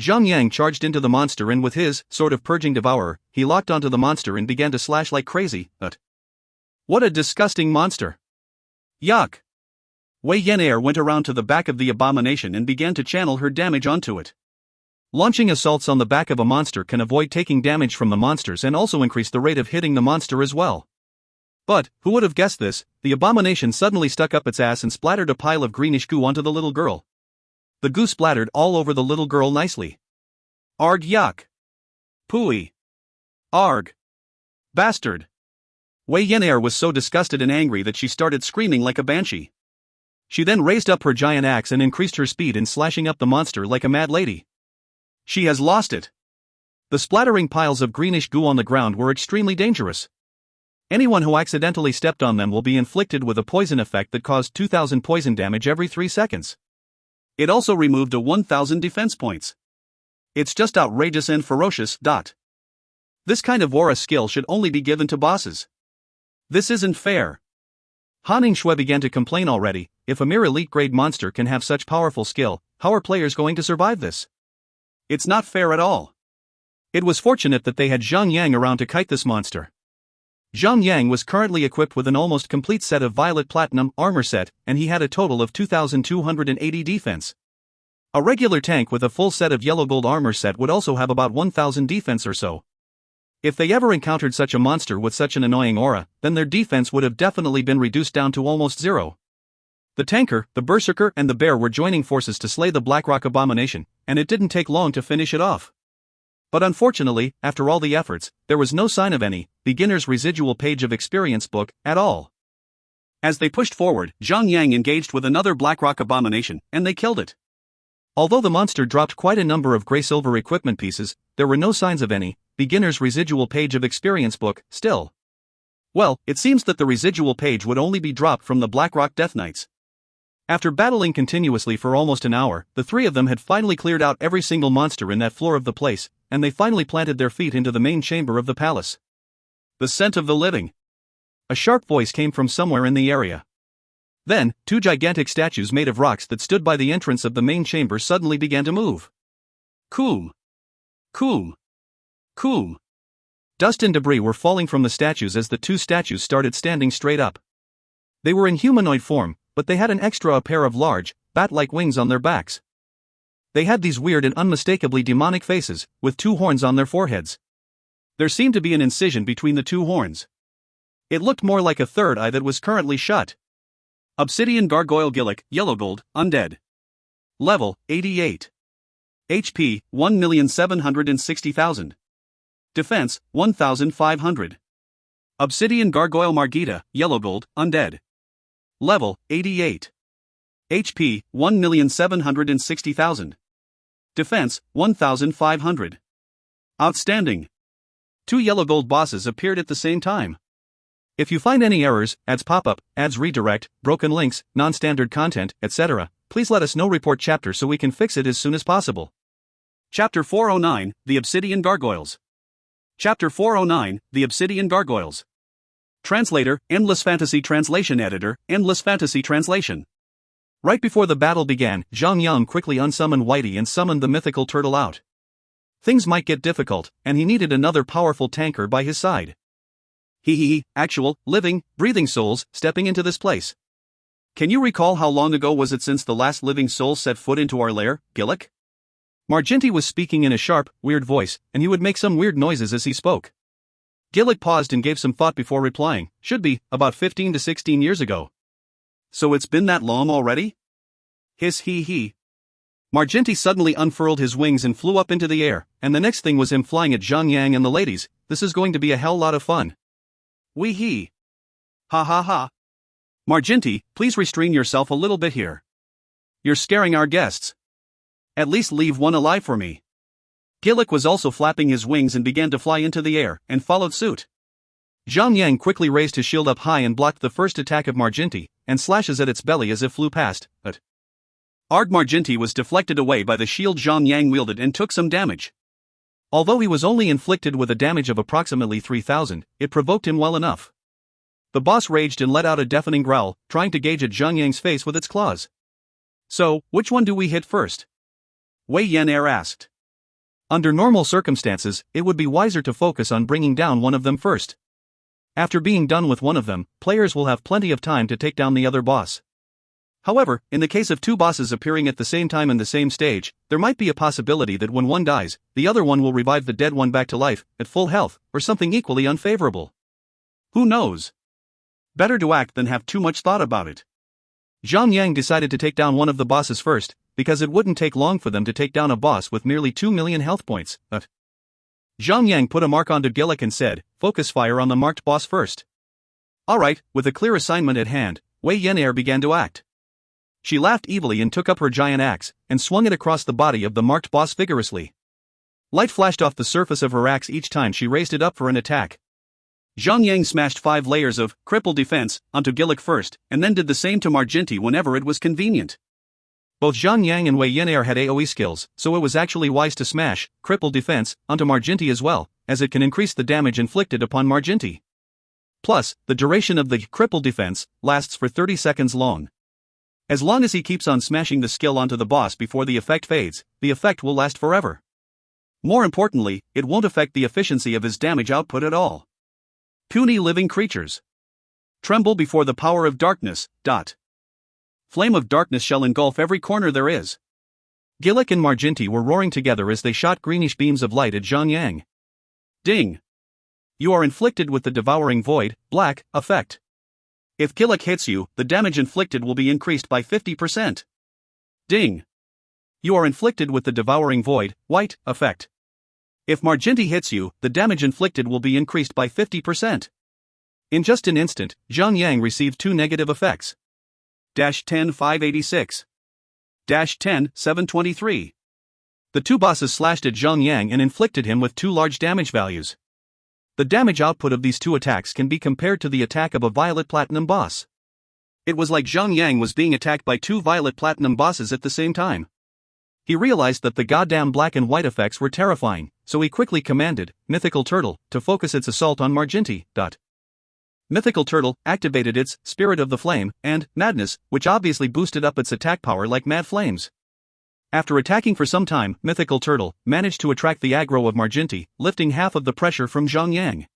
A: Zhang Yang charged into the monster and with his, sort of purging devourer, he locked onto the monster and began to slash like crazy. What a disgusting monster! Yuck! Wei Yan'er went around to the back of the abomination and began to channel her damage onto it. Launching assaults on the back of a monster can avoid taking damage from the monsters and also increase the rate of hitting the monster as well. But, who would have guessed this, the abomination suddenly stuck up its ass and splattered a pile of greenish goo onto the little girl. The goo splattered all over the little girl nicely. Arg yuck! Pooey! Arg! Bastard! Wei Yan'er was so disgusted and angry that she started screaming like a banshee. She then raised up her giant axe and increased her speed in slashing up the monster like a mad lady. She has lost it. The splattering piles of greenish goo on the ground were extremely dangerous. Anyone who accidentally stepped on them will be inflicted with a poison effect that caused 2000 poison damage every 3 seconds. It also removed a 1000 defense points. It's just outrageous and ferocious. This kind of aura skill should only be given to bosses. This isn't fair. Han Yingshui began to complain already. If a mere elite grade monster can have such powerful skill, how are players going to survive this? It's not fair at all. It was fortunate that they had Zhang Yang around to kite this monster. Zhang Yang was currently equipped with an almost complete set of Violet Platinum armor set, and he had a total of 2280 defense. A regular tank with a full set of yellow gold armor set would also have about 1000 defense or so. If they ever encountered such a monster with such an annoying aura, then their defense would have definitely been reduced down to almost zero. The tanker, the berserker and the bear were joining forces to slay the Blackrock abomination, and it didn't take long to finish it off. But unfortunately, after all the efforts, there was no sign of any beginner's residual page of experience book at all. As they pushed forward, Zhang Yang engaged with another Blackrock abomination, and they killed it. Although the monster dropped quite a number of gray-silver equipment pieces, there were no signs of any beginner's residual page of experience book still. Well, it seems that the residual page would only be dropped from the Blackrock Death Knights. After battling continuously for almost an hour, the three of them had finally cleared out every single monster in that floor of the place, and they finally planted their feet into the main chamber of the palace. The scent of the living. A sharp voice came from somewhere in the area. Then, 2 gigantic statues made of rocks that stood by the entrance of the main chamber suddenly began to move. Coom. Coom. Coom. Dust and debris were falling from the statues as the 2 statues started standing straight up. They were in humanoid form, but they had an extra pair of large, bat-like wings on their backs. They had these weird and unmistakably demonic faces, with 2 horns on their foreheads. There seemed to be an incision between the 2 horns. It looked more like a third eye that was currently shut. Obsidian Gargoyle Gillick, Yellow Gold, Undead. Level, 88. HP, 1,760,000. Defense, 1,500. Obsidian Gargoyle Margita, Yellow Gold, Undead. Level, 88. HP, 1,760,000. Defense, 1,500. Outstanding. 2 yellow gold bosses appeared at the same time. If you find any errors, ads pop-up, ads redirect, broken links, non-standard content, etc., please let us know. Report chapter so we can fix it as soon as possible. Chapter 409, The Obsidian Gargoyles. Chapter 409, The Obsidian Gargoyles. Translator, Endless Fantasy Translation Editor, Endless Fantasy Translation. Right before the battle began, Zhang Yang quickly unsummoned Whitey and summoned the mythical turtle out. Things might get difficult, and he needed another powerful tanker by his side. Actual, living, breathing souls, stepping into this place. Can you recall how long ago was it since the last living soul set foot into our lair, Gillick? Marginti was speaking in a sharp, weird voice, and he would make some weird noises as he spoke. Gillick paused and gave some thought before replying. Should be, about 15 to 16 years ago. So it's been that long already? Hiss he. Marginti suddenly unfurled his wings and flew up into the air, and the next thing was him flying at Zhang Yang and the ladies. This is going to be a hell lot of fun. Wee hee. Ha. Marginti, please restrain yourself a little bit here. You're scaring our guests. At least leave one alive for me. Gillick was also flapping his wings and began to fly into the air, and followed suit. Zhang Yang quickly raised his shield up high and blocked the first attack of Marginti, and slashes at its belly as it flew past, but Arg Marginti was deflected away by the shield Zhang Yang wielded and took some damage. Although he was only inflicted with a damage of approximately 3,000, it provoked him well enough. The boss raged and let out a deafening growl, trying to gauge at Zhang Yang's face with its claws. So, which one do we hit first? Wei Yan'er asked. Under normal circumstances, it would be wiser to focus on bringing down one of them first. After being done with one of them, players will have plenty of time to take down the other boss. However, in the case of two bosses appearing at the same time in the same stage, there might be a possibility that when one dies, the other one will revive the dead one back to life, at full health, or something equally unfavorable. Who knows? Better to act than have too much thought about it. Zhang Yang decided to take down one of the bosses first, because it wouldn't take long for them to take down a boss with nearly 2 million health points. Zhang Yang put a mark onto Gillick and said, "Focus fire on the marked boss first." Alright, with a clear assignment at hand, Wei Yan'er began to act. She laughed evilly and took up her giant axe, and swung it across the body of the marked boss vigorously. Light flashed off the surface of her axe each time she raised it up for an attack. Zhang Yang smashed 5 layers of cripple defense onto Gillick first, and then did the same to Marginti whenever it was convenient. Both Zhang Yang and Wei Yan'er had AoE skills, so it was actually wise to smash cripple defense onto Marginti as well, as it can increase the damage inflicted upon Marginti. Plus, the duration of the cripple defense lasts for 30 seconds long. As long as he keeps on smashing the skill onto the boss before the effect fades, the effect will last forever. More importantly, it won't affect the efficiency of his damage output at all. Puny living creatures. Tremble before the power of darkness. Flame of darkness shall engulf every corner there is. Gillick and Marginti were roaring together as they shot greenish beams of light at Zhang Yang. Ding! You are inflicted with the Devouring Void, black, effect. If Gillick hits you, the damage inflicted will be increased by 50%. Ding! You are inflicted with the Devouring Void, white, effect. If Marginti hits you, the damage inflicted will be increased by 50%. In just an instant, Zhang Yang received 2 negative effects. 10,586. 10,723. The 2 bosses slashed at Zhang Yang and inflicted him with 2 large damage values. The damage output of these 2 attacks can be compared to the attack of a Violet Platinum boss. It was like Zhang Yang was being attacked by 2 Violet Platinum bosses at the same time. He realized that the goddamn black and white effects were terrifying, so he quickly commanded Mythical Turtle to focus its assault on Marginti. Mythical Turtle activated its Spirit of the Flame and Madness, which obviously boosted up its attack power like mad flames. After attacking for some time, Mythical Turtle managed to attract the aggro of Marginti, lifting half of the pressure from Zhang Yang.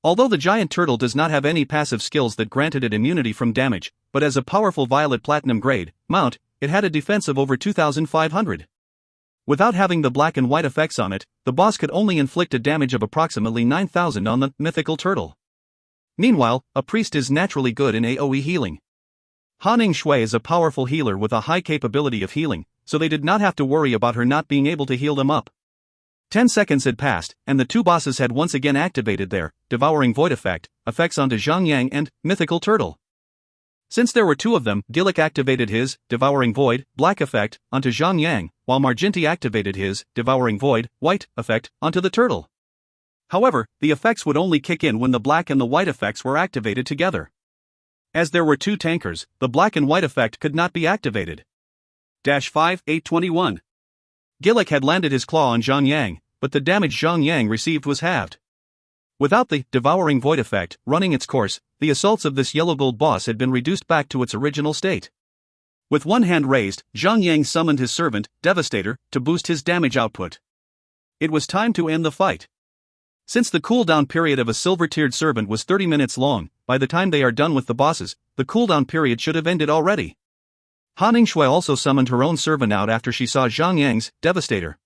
A: Although the giant turtle does not have any passive skills that granted it immunity from damage, but as a powerful Violet Platinum grade mount, it had a defense of over 2,500. Without having the black and white effects on it, the boss could only inflict a damage of approximately 9,000 on the Mythical Turtle. Meanwhile, a priest is naturally good in AoE healing. Haning Shui is a powerful healer with a high capability of healing, so they did not have to worry about her not being able to heal them up. 10 seconds had passed, and the 2 bosses had once again activated their Devouring Void effects onto Zhang Yang and Mythical Turtle. Since there were 2 of them, Gillick activated his Devouring Void, black effect, onto Zhang Yang, while Marginti activated his Devouring Void, white effect, onto the turtle. However, the effects would only kick in when the black and the white effects were activated together. As there were 2 tankers, the black and white effect could not be activated. 5,821. Gillick had landed his claw on Zhang Yang, but the damage Zhang Yang received was halved. Without the Devouring Void effect running its course, the assaults of this yellow gold boss had been reduced back to its original state. With one hand raised, Zhang Yang summoned his servant, Devastator, to boost his damage output. It was time to end the fight. Since the cooldown period of a silver-tiered servant was 30 minutes long, by the time they are done with the bosses, the cooldown period should have ended already. Haning Shui also summoned her own servant out after she saw Zhang Yang's Devastator.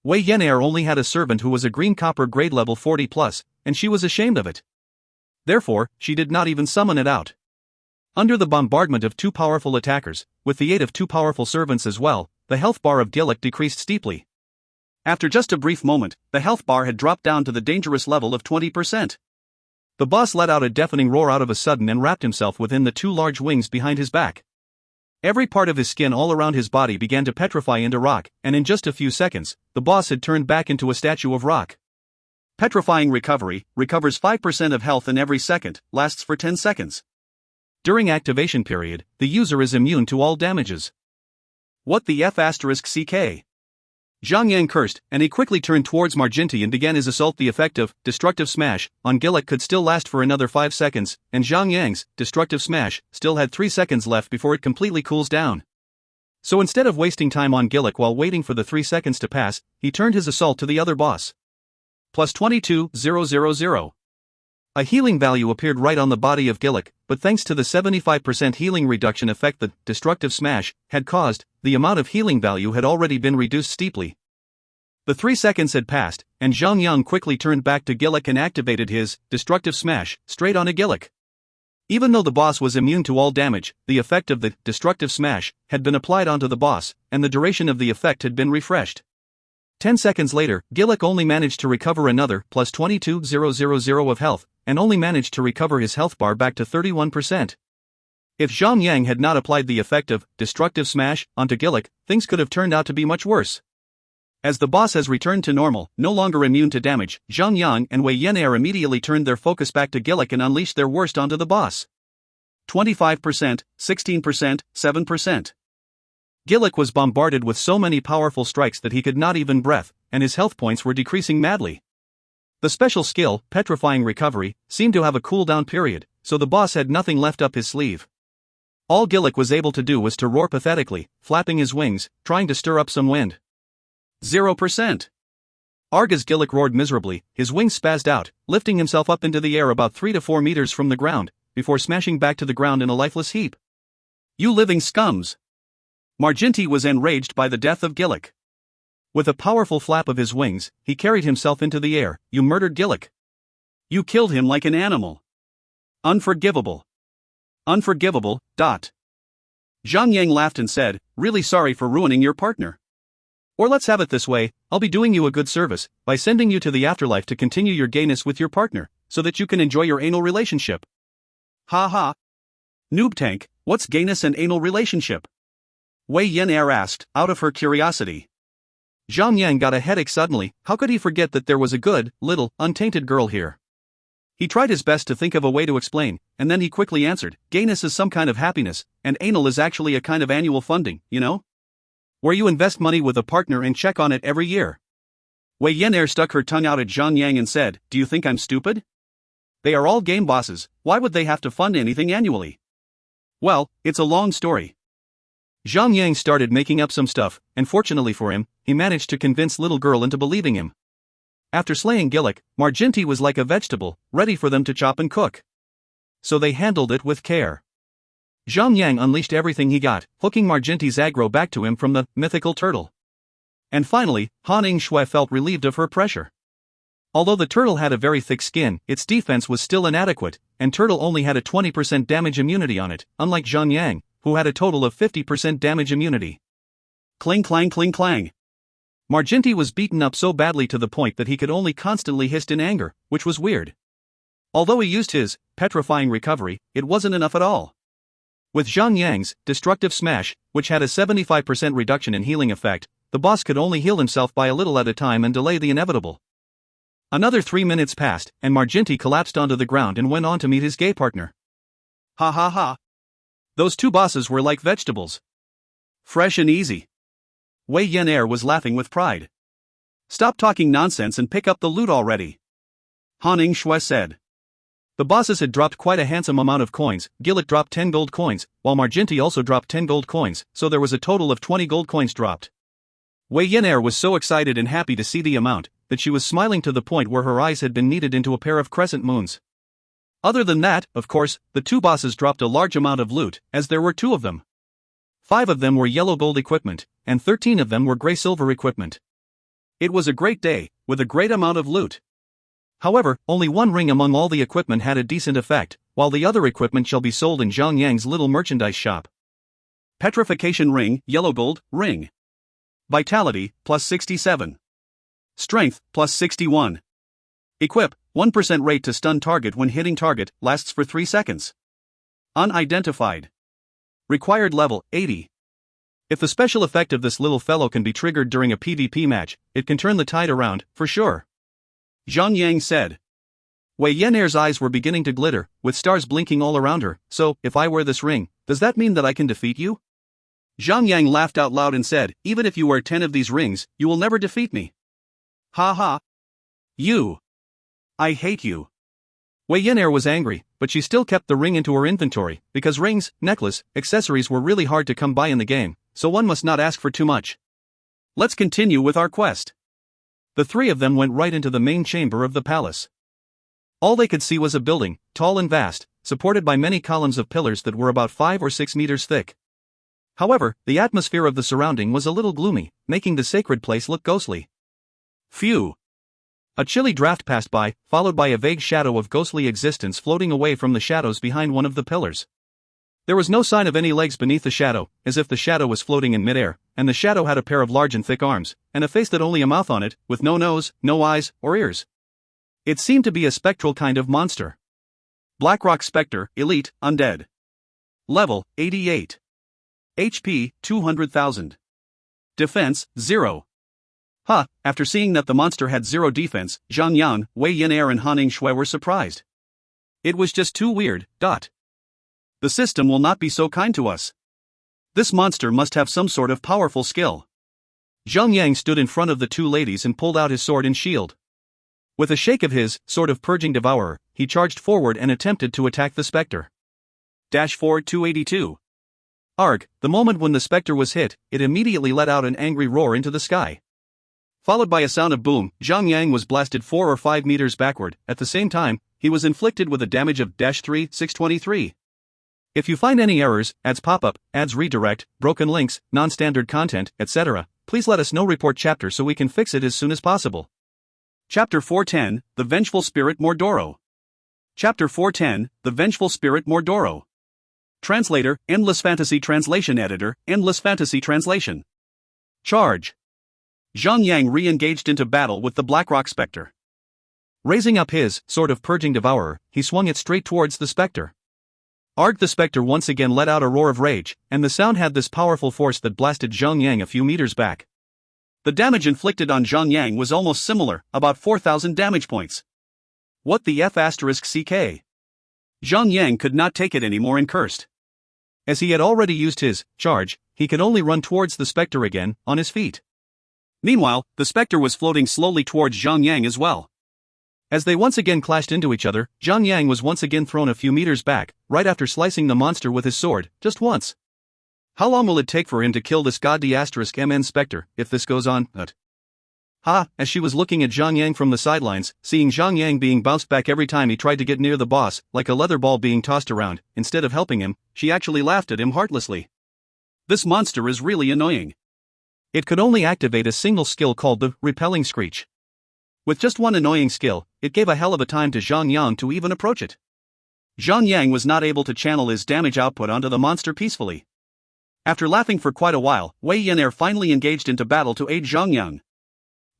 A: Wei Yan'er only had a servant who was a green copper grade level 40+, and she was ashamed of it. Therefore, she did not even summon it out. Under the bombardment of 2 powerful attackers, with the aid of 2 powerful servants as well, the health bar of Gillick decreased steeply. After just a brief moment, the health bar had dropped down to the dangerous level of 20%. The boss let out a deafening roar out of a sudden and wrapped himself within the 2 large wings behind his back. Every part of his skin all around his body began to petrify into rock, and in just a few seconds, the boss had turned back into a statue of rock. Petrifying recovery recovers 5% of health in every second, lasts for 10 seconds. During activation period, the user is immune to all damages. What the F***ck? Zhang Yang cursed, and he quickly turned towards Marginty and began his assault. The effect of destructive smash on Gillick could still last for another 5 seconds, and Zhang Yang's destructive smash still had 3 seconds left before it completely cools down. So instead of wasting time on Gillick while waiting for the 3 seconds to pass, he turned his assault to the other boss. Plus 22,000. A healing value appeared right on the body of Gillick, but thanks to the 75% healing reduction effect the destructive smash had caused, the amount of healing value had already been reduced steeply. The 3 seconds had passed, and Zhang Yang quickly turned back to Gillick and activated his destructive smash straight onto Gillick. Even though the boss was immune to all damage, the effect of the destructive smash had been applied onto the boss, and the duration of the effect had been refreshed. 10 seconds later, Gillick only managed to recover another plus 22,000 of health, and only managed to recover his health bar back to 31%. If Zhang Yang had not applied the effect of destructive smash onto Gillick, things could have turned out to be much worse. As the boss has returned to normal, no longer immune to damage, Zhang Yang and Wei Yan'er immediately turned their focus back to Gillick and unleashed their worst onto the boss. 25%, 16%, 7%. Gillick was bombarded with so many powerful strikes that he could not even breathe, and his health points were decreasing madly. The special skill, Petrifying Recovery, seemed to have a cooldown period, so the boss had nothing left up his sleeve. All Gillick was able to do was to roar pathetically, flapping his wings, trying to stir up some wind. 0%. Arga's Gillick roared miserably, his wings spazzed out, lifting himself up into the air about 3 to 4 meters from the ground, before smashing back to the ground in a lifeless heap. You living scums! Marginty was enraged by the death of Gillick. With a powerful flap of his wings, he carried himself into the air. You murdered Gillick. You killed him like an animal. Unforgivable. Unforgivable. Zhang Yang laughed and said, really sorry for ruining your partner. Or let's have it this way, I'll be doing you a good service, by sending you to the afterlife to continue your gayness with your partner, so that you can enjoy your anal relationship. Ha ha. Noob Tank, what's gayness and anal relationship? Wei Yan'er asked, out of her curiosity. Zhang Yang got a headache suddenly. How could he forget that there was a good, little, untainted girl here? He tried his best to think of a way to explain, and then he quickly answered, gayness is some kind of happiness, and anal is actually a kind of annual funding, you know? Where you invest money with a partner and check on it every year. Wei Yan'er stuck her tongue out at Zhang Yang and said, do you think I'm stupid? They are all game bosses, why would they have to fund anything annually? Well, it's a long story. Zhang Yang started making up some stuff, and fortunately for him, he managed to convince little girl into believing him. After slaying Gillick, Marginty was like a vegetable, ready for them to chop and cook. So they handled it with care. Zhang Yang unleashed everything he got, hooking Marginty's aggro back to him from the mythical turtle. And finally, Han Ying-shui felt relieved of her pressure. Although the turtle had a very thick skin, its defense was still inadequate, and turtle only had a 20% damage immunity on it, unlike Zhang Yang, who had a total of 50% damage immunity. Cling clang cling clang. Marginty was beaten up so badly to the point that he could only constantly hiss in anger, which was weird. Although he used his petrifying recovery, it wasn't enough at all. With Zhang Yang's destructive smash, which had a 75% reduction in healing effect, the boss could only heal himself by a little at a time and delay the inevitable. Another 3 minutes passed, and Marginty collapsed onto the ground and went on to meet his gay partner. Ha ha ha. Those two bosses were like vegetables. Fresh and easy. Wei Yan'er was laughing with pride. Stop talking nonsense and pick up the loot already. Han Ying-shui said. The bosses had dropped quite a handsome amount of coins. Gillick dropped 10 gold coins, while Marginty also dropped 10 gold coins, so there was a total of 20 gold coins dropped. Wei Yan'er was so excited and happy to see the amount, that she was smiling to the point where her eyes had been kneaded into a pair of crescent moons. Other than that, of course, the two bosses dropped a large amount of loot, as there were 2 of them. 5 of them were yellow gold equipment, and 13 of them were grey silver equipment. It was a great day, with a great amount of loot. However, only 1 ring among all the equipment had a decent effect, while the other equipment shall be sold in Zhang Yang's little merchandise shop. Petrification ring, yellow gold, ring. Vitality, plus 67. Strength, plus 61. Equip, 1% rate to stun target when hitting target, lasts for 3 seconds. Unidentified. Required level, 80. If the special effect of this little fellow can be triggered during a PvP match, it can turn the tide around, for sure. Zhang Yang said. Wei Yan'er's eyes were beginning to glitter, with stars blinking all around her. So, if I wear this ring, does that mean that I can defeat you? Zhang Yang laughed out loud and said, "Even if you wear 10 of these rings, you will never defeat me." Ha ha. You. I hate you. Wei Yan'er was angry, but she still kept the ring into her inventory, because rings, necklace, accessories were really hard to come by in the game, so one must not ask for too much. Let's continue with our quest. The three of them went right into the main chamber of the palace. All they could see was a building, tall and vast, supported by many columns of pillars that were about 5 or 6 meters thick. However, the atmosphere of the surrounding was a little gloomy, making the sacred place look ghostly. Phew! A chilly draft passed by, followed by a vague shadow of ghostly existence floating away from the shadows behind one of the pillars. There was no sign of any legs beneath the shadow, as if the shadow was floating in midair, and the shadow had a pair of large and thick arms, and a face that only a mouth on it, with no nose, no eyes, or ears. It seemed to be a spectral kind of monster. Blackrock Spectre, Elite, Undead. Level, 88. HP, 200,000. Defense, 0. After seeing that the monster had 0 defense, Zhang Yang, Wei Yan'er and Han Shui were surprised. It was just too weird. The system will not be so kind to us. This monster must have some sort of powerful skill. Zhang Yang stood in front of the two ladies and pulled out his sword and shield. With a shake of his sword of Purging Devourer, he charged forward and attempted to attack the spectre. -4 282. Arg, the moment when the spectre was hit, it immediately let out an angry roar into the sky. Followed by a sound of boom, Zhang Yang was blasted 4 or 5 meters backward. At the same time, he was inflicted with a damage of -3 623. If you find any errors, ads pop-up, ads redirect, broken links, non-standard content, etc., please let us know. Report chapter so we can fix it as soon as possible. Chapter 410, The Vengeful Spirit Mordoro. Chapter 410, The Vengeful Spirit Mordoro. Translator, Endless Fantasy Translation Editor, Endless Fantasy Translation. Charge. Zhang Yang re-engaged into battle with the Blackrock Spectre. Raising up his sword of Purging Devourer, he swung it straight towards the spectre. Arg, the spectre once again let out a roar of rage, and the sound had this powerful force that blasted Zhang Yang a few meters back. The damage inflicted on Zhang Yang was almost similar, about 4,000 damage points. What the F***ck? Zhang Yang could not take it anymore and cursed. As he had already used his charge, he could only run towards the spectre again, on his feet. Meanwhile, the spectre was floating slowly towards Zhang Yang as well. As they once again clashed into each other, Zhang Yang was once again thrown a few meters back, right after slicing the monster with his sword, just once. How long will it take for him to kill this god***MN spectre, if this goes on? As she was looking at Zhang Yang from the sidelines, seeing Zhang Yang being bounced back every time he tried to get near the boss, like a leather ball being tossed around, instead of helping him, she actually laughed at him heartlessly. This monster is really annoying. It could only activate a single skill called the Repelling Screech. With just one annoying skill, it gave a hell of a time to Zhang Yang to even approach it. Zhang Yang was not able to channel his damage output onto the monster peacefully. After laughing for quite a while, Wei Yan'er finally engaged into battle to aid Zhang Yang.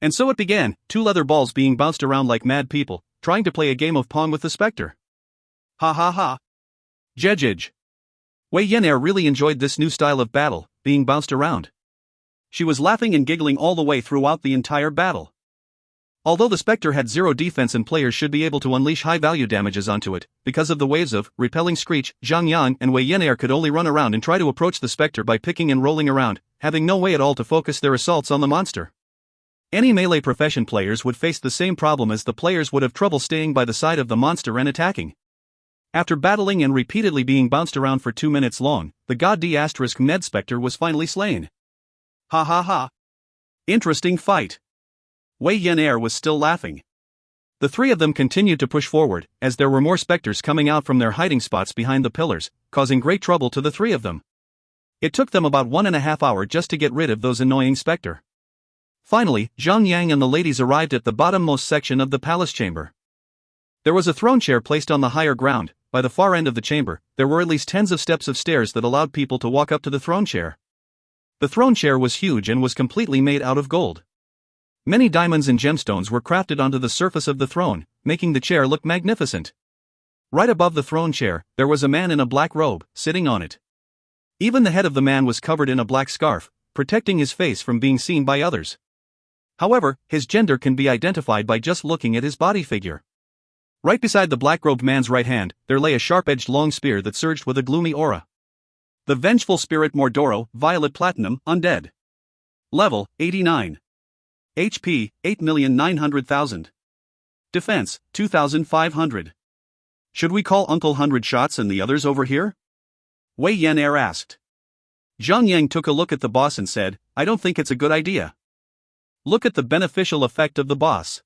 A: And so it began, two leather balls being bounced around like mad people, trying to play a game of Pong with the spectre. Ha. Jejij. Wei Yan'er really enjoyed this new style of battle, being bounced around. She was laughing and giggling all the way throughout the entire battle. Although the spectre had 0 defense and players should be able to unleash high-value damages onto it, because of the waves of Repelling Screech, Zhang Yang and Wei Yan'er could only run around and try to approach the spectre by picking and rolling around, having no way at all to focus their assaults on the monster. Any melee profession players would face the same problem, as the players would have trouble staying by the side of the monster and attacking. After battling and repeatedly being bounced around for 2 minutes long, the god***Ned spectre was finally slain. Ha. Interesting fight. Wei Yan'er was still laughing. The three of them continued to push forward, as there were more specters coming out from their hiding spots behind the pillars, causing great trouble to the three of them. It took them about 1.5 hours just to get rid of those annoying spectre. Finally, Zhang Yang and the ladies arrived at the bottommost section of the palace chamber. There was a throne chair placed on the higher ground. By the far end of the chamber, there were at least tens of steps of stairs that allowed people to walk up to the throne chair. The throne chair was huge and was completely made out of gold. Many diamonds and gemstones were crafted onto the surface of the throne, making the chair look magnificent. Right above the throne chair, there was a man in a black robe, sitting on it. Even the head of the man was covered in a black scarf, protecting his face from being seen by others. However, his gender can be identified by just looking at his body figure. Right beside the black-robed man's right hand, there lay a sharp-edged long spear that surged with a gloomy aura. The Vengeful Spirit Mordoro, Violet Platinum, Undead. Level, 89. HP, 8,900,000. Defense, 2,500. Should we call Uncle 100 Shots and the others over here? Wei Yan Air asked. Zhang Yang took a look at the boss and said, I don't think it's a good idea. Look at the beneficial effect of the boss.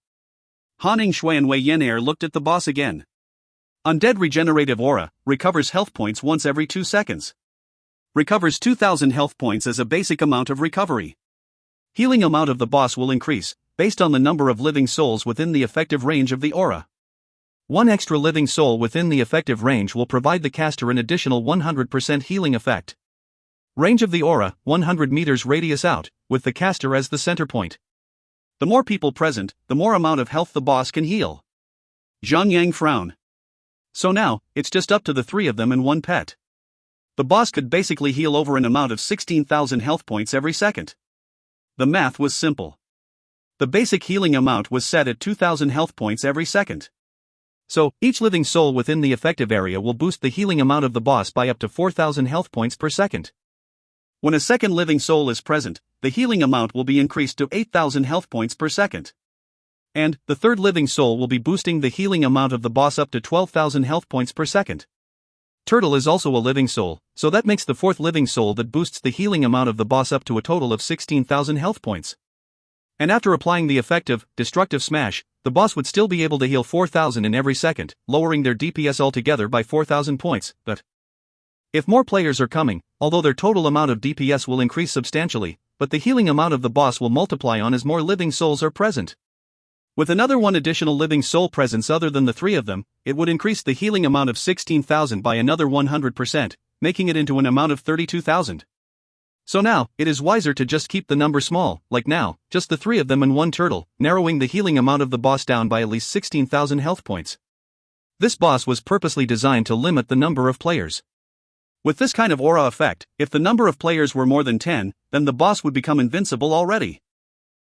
A: Han Shui and Wei Yan Air looked at the boss again. Undead Regenerative Aura, recovers health points once every 2 seconds. Recovers 2,000 health points as a basic amount of recovery. Healing amount of the boss will increase, based on the number of living souls within the effective range of the aura. One extra living soul within the effective range will provide the caster an additional 100% healing effect. Range of the aura, 100 meters radius out, with the caster as the center point. The more people present, the more amount of health the boss can heal. Zhang Yang frowned. So now, it's just up to the 3 of them and 1 pet. The boss could basically heal over an amount of 16,000 health points every second. The math was simple. The basic healing amount was set at 2,000 health points every second. So, each living soul within the effective area will boost the healing amount of the boss by up to 4,000 health points per second. When a second living soul is present, the healing amount will be increased to 8,000 health points per second. And, the third living soul will be boosting the healing amount of the boss up to 12,000 health points per second. Turtle is also a living soul, so that makes the fourth living soul that boosts the healing amount of the boss up to a total of 16,000 health points. And after applying the effective, destructive smash, the boss would still be able to heal 4,000 in every second, lowering their DPS altogether by 4,000 points, but if more players are coming, although their total amount of DPS will increase substantially, but the healing amount of the boss will multiply on as more living souls are present. With another 1 additional living soul presence other than the 3 of them, it would increase the healing amount of 16,000 by another 100%, making it into an amount of 32,000. So now, it is wiser to just keep the number small, like now, just the 3 of them and 1 turtle, narrowing the healing amount of the boss down by at least 16,000 health points. This boss was purposely designed to limit the number of players. With this kind of aura effect, if the number of players were more than 10, then the boss would become invincible already.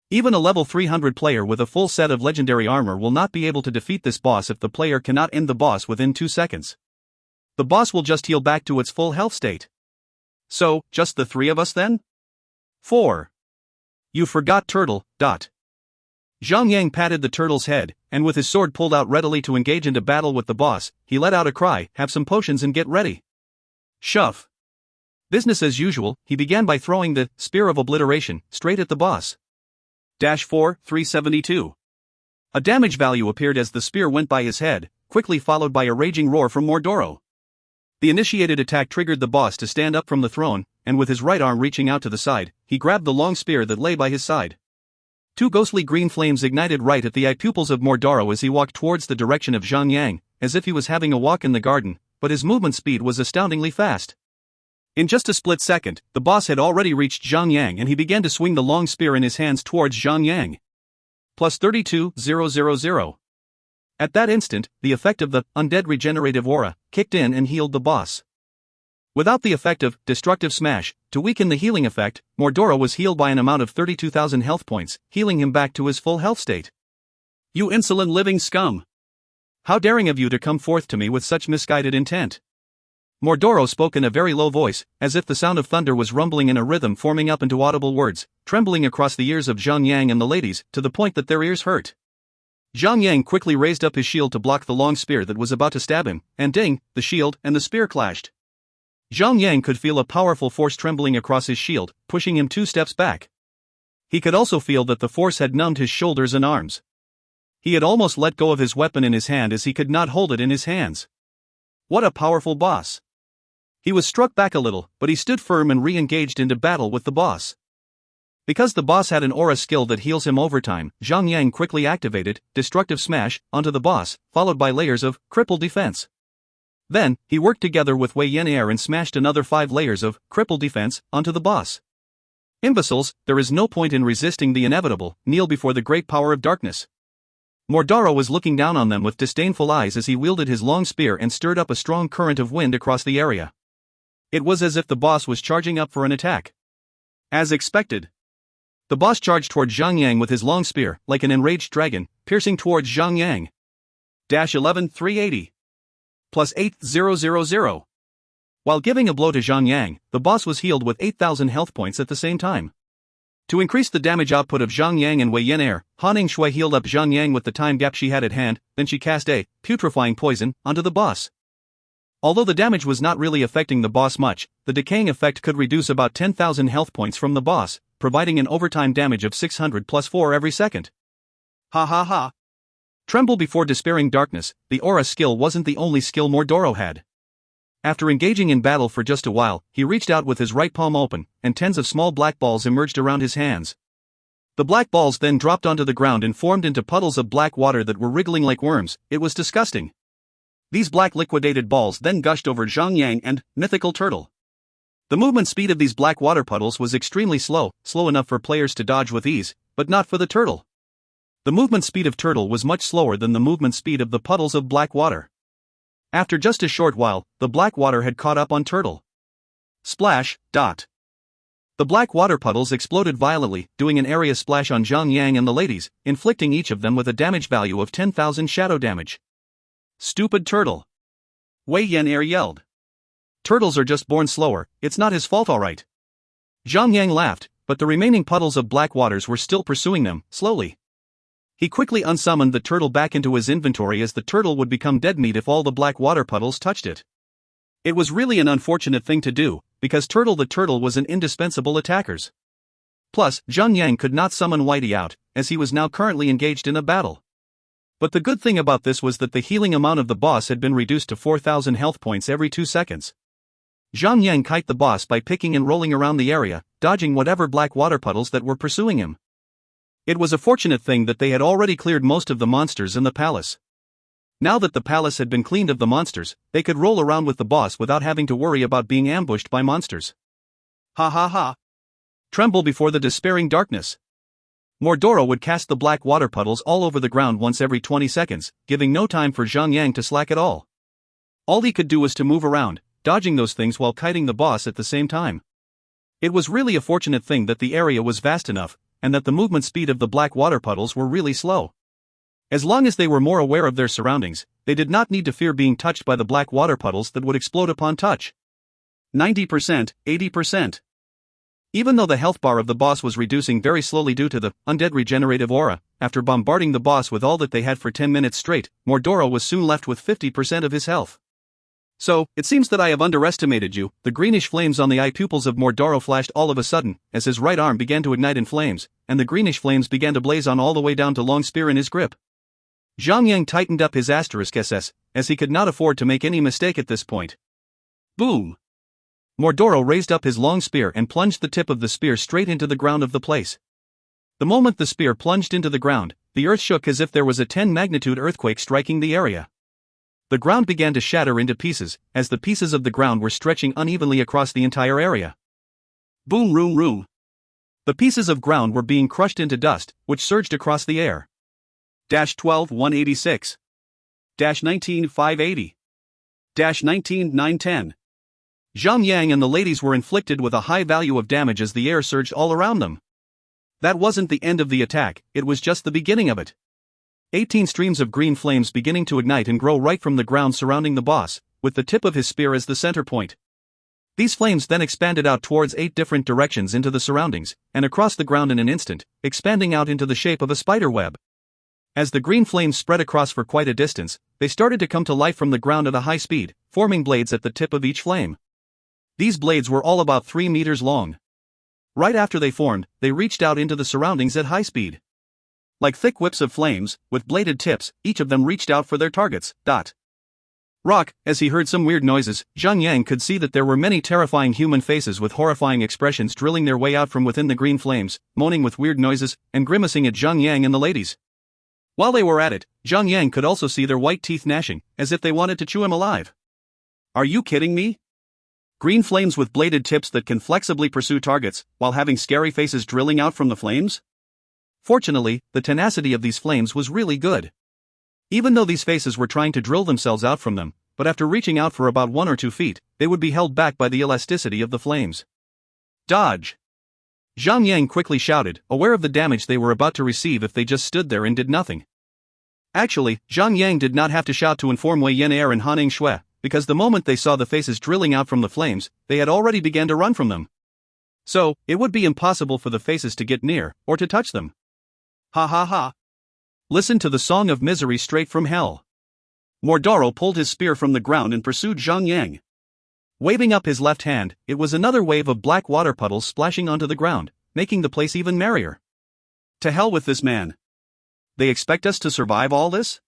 A: Even a level 300 player with a full set of legendary armor will not be able to defeat this boss if the player cannot end the boss within 2 seconds. The boss will just heal back to its full health state. So, just the 3 of us then? 4. You forgot Turtle. Zhang Yang patted the turtle's head, and with his sword pulled out readily to engage into battle with the boss, he let out a cry, have some potions and get ready. Shove. Business as usual, he began by throwing the Spear of Obliteration straight at the boss. 372. A damage value appeared as the spear went by his head, quickly followed by a raging roar from Mordoro. The initiated attack triggered the boss to stand up from the throne, and with his right arm reaching out to the side, he grabbed the long spear that lay by his side. 2 ghostly green flames ignited right at the eye pupils of Mordoro as he walked towards the direction of Zhang Yang, as if he was having a walk in the garden, but his movement speed was astoundingly fast. In just a split second, the boss had already reached Zhang Yang and he began to swing the long spear in his hands towards Zhang Yang. Plus 32,000. At that instant, the effect of the Undead Regenerative Aura kicked in and healed the boss. Without the effect of Destructive Smash, to weaken the healing effect, Mordoro was healed by an amount of 32,000 health points, healing him back to his full health state. You insolent living scum! How daring of you to come forth to me with such misguided intent! Mordoro spoke in a very low voice, as if the sound of thunder was rumbling in a rhythm forming up into audible words, trembling across the ears of Zhang Yang and the ladies, to the point that their ears hurt. Zhang Yang quickly raised up his shield to block the long spear that was about to stab him, and ding, the shield and the spear clashed. Zhang Yang could feel a powerful force trembling across his shield, pushing him 2 steps back. He could also feel that the force had numbed his shoulders and arms. He had almost let go of his weapon in his hand as he could not hold it in his hands. What a powerful boss! He was struck back a little, but he stood firm and re-engaged into battle with the boss. Because the boss had an aura skill that heals him over time, Zhang Yang quickly activated Destructive Smash onto the boss, followed by layers of Cripple Defense. Then, he worked together with Wei Yan Air and smashed another 5 layers of Cripple Defense onto the boss. Imbeciles, there is no point in resisting the inevitable, kneel before the great power of darkness. Mordoro was looking down on them with disdainful eyes as he wielded his long spear and stirred up a strong current of wind across the area. It was as if the boss was charging up for an attack. As expected, the boss charged toward Zhang Yang with his long spear, like an enraged dragon, piercing towards Zhang Yang. 11,380. Plus 8,000. While giving a blow to Zhang Yang, the boss was healed with 8,000 health points at the same time. To increase the damage output of Zhang Yang and Wei Yan Han Shui healed up Zhang Yang with the time gap she had at hand, then she cast a putrefying poison onto the boss. Although the damage was not really affecting the boss much, the decaying effect could reduce about 10,000 health points from the boss, providing an overtime damage of 600 plus 4 every second. Ha ha ha. Tremble before despairing darkness, the aura skill wasn't the only skill Mordoro had. After engaging in battle for just a while, he reached out with his right palm open, and tens of small black balls emerged around his hands. The black balls then dropped onto the ground and formed into puddles of black water that were wriggling like worms. It was disgusting. These black liquidated balls then gushed over Zhang Yang and Mythical Turtle. The movement speed of these black water puddles was extremely slow enough for players to dodge with ease, but not for the turtle. The movement speed of turtle was much slower than the movement speed of the puddles of black water. After just a short while, the black water had caught up on turtle. Splash, dot. The black water puddles exploded violently, doing an area splash on Zhang Yang and the ladies, inflicting each of them with a damage value of 10,000 shadow damage. Stupid turtle. Wei Yan yelled. Turtles are just born slower, it's not his fault alright. Zhang Yang laughed, but the remaining puddles of black waters were still pursuing them, slowly. He quickly unsummoned the turtle back into his inventory as the turtle would become dead meat if all the black water puddles touched it. It was really an unfortunate thing to do, because Turtle the turtle was an indispensable attacker. Plus, Zhang Yang could not summon Whitey out, as he was now currently engaged in a battle. But the good thing about this was that the healing amount of the boss had been reduced to 4,000 health points every 2 seconds. Zhang Yang kite the boss by picking and rolling around the area, dodging whatever black water puddles that were pursuing him. It was a fortunate thing that they had already cleared most of the monsters in the palace. Now that the palace had been cleaned of the monsters, they could roll around with the boss without having to worry about being ambushed by monsters. Ha ha ha. Tremble before the despairing darkness. Mordoro would cast the black water puddles all over the ground once every 20 seconds, giving no time for Zhang Yang to slack at all. All he could do was to move around, dodging those things while kiting the boss at the same time. It was really a fortunate thing that the area was vast enough, and that the movement speed of the black water puddles were really slow. As long as they were more aware of their surroundings, they did not need to fear being touched by the black water puddles that would explode upon touch. 90%, 80%. Even though the health bar of the boss was reducing very slowly due to the undead regenerative aura, after bombarding the boss with all that they had for 10 minutes straight, Mordoro was soon left with 50% of his health. So, it seems that I have underestimated you. The greenish flames on the eye pupils of Mordoro flashed all of a sudden, as his right arm began to ignite in flames, and the greenish flames began to blaze on all the way down to long spear in his grip. Zhang Yang tightened up his asterisk SS, as he could not afford to make any mistake at this point. Boom! Mordoro raised up his long spear and plunged the tip of the spear straight into the ground of the place. The moment the spear plunged into the ground, the earth shook as if there was a 10-magnitude earthquake striking the area. The ground began to shatter into pieces, as the pieces of the ground were stretching unevenly across the entire area. Boom room room. The pieces of ground were being crushed into dust, which surged across the air. 12-186. 19-580. 19-910. Zhang Yang and the ladies were inflicted with a high value of damage as the air surged all around them. That wasn't the end of the attack, it was just the beginning of it. 18 streams of green flames beginning to ignite and grow right from the ground surrounding the boss, with the tip of his spear as the center point. These flames then expanded out towards 8 different directions into the surroundings, and across the ground in an instant, expanding out into the shape of a spider web. As the green flames spread across for quite a distance, they started to come to life from the ground at a high speed, forming blades at the tip of each flame. These blades were all about 3 meters long. Right after they formed, they reached out into the surroundings at high speed. Like thick whips of flames, with bladed tips, each of them reached out for their targets. Rock, as he heard some weird noises, Zhang Yang could see that there were many terrifying human faces with horrifying expressions drilling their way out from within the green flames, moaning with weird noises, and grimacing at Zhang Yang and the ladies. While they were at it, Zhang Yang could also see their white teeth gnashing, as if they wanted to chew him alive. Are you kidding me? Green flames with bladed tips that can flexibly pursue targets, while having scary faces drilling out from the flames? Fortunately, the tenacity of these flames was really good. Even though these faces were trying to drill themselves out from them, but after reaching out for about 1 or 2 feet, they would be held back by the elasticity of the flames. Dodge! Zhang Yang quickly shouted, aware of the damage they were about to receive if they just stood there and did nothing. Actually, Zhang Yang did not have to shout to inform Wei Yan and Han Shui, because the moment they saw the faces drilling out from the flames, they had already begun to run from them. So, it would be impossible for the faces to get near, or to touch them. Ha ha ha. Listen to the song of misery straight from hell. Mordoro pulled his spear from the ground and pursued Zhang Yang. Waving up his left hand, it was another wave of black water puddles splashing onto the ground, making the place even merrier. To hell with this man. They expect us to survive all this?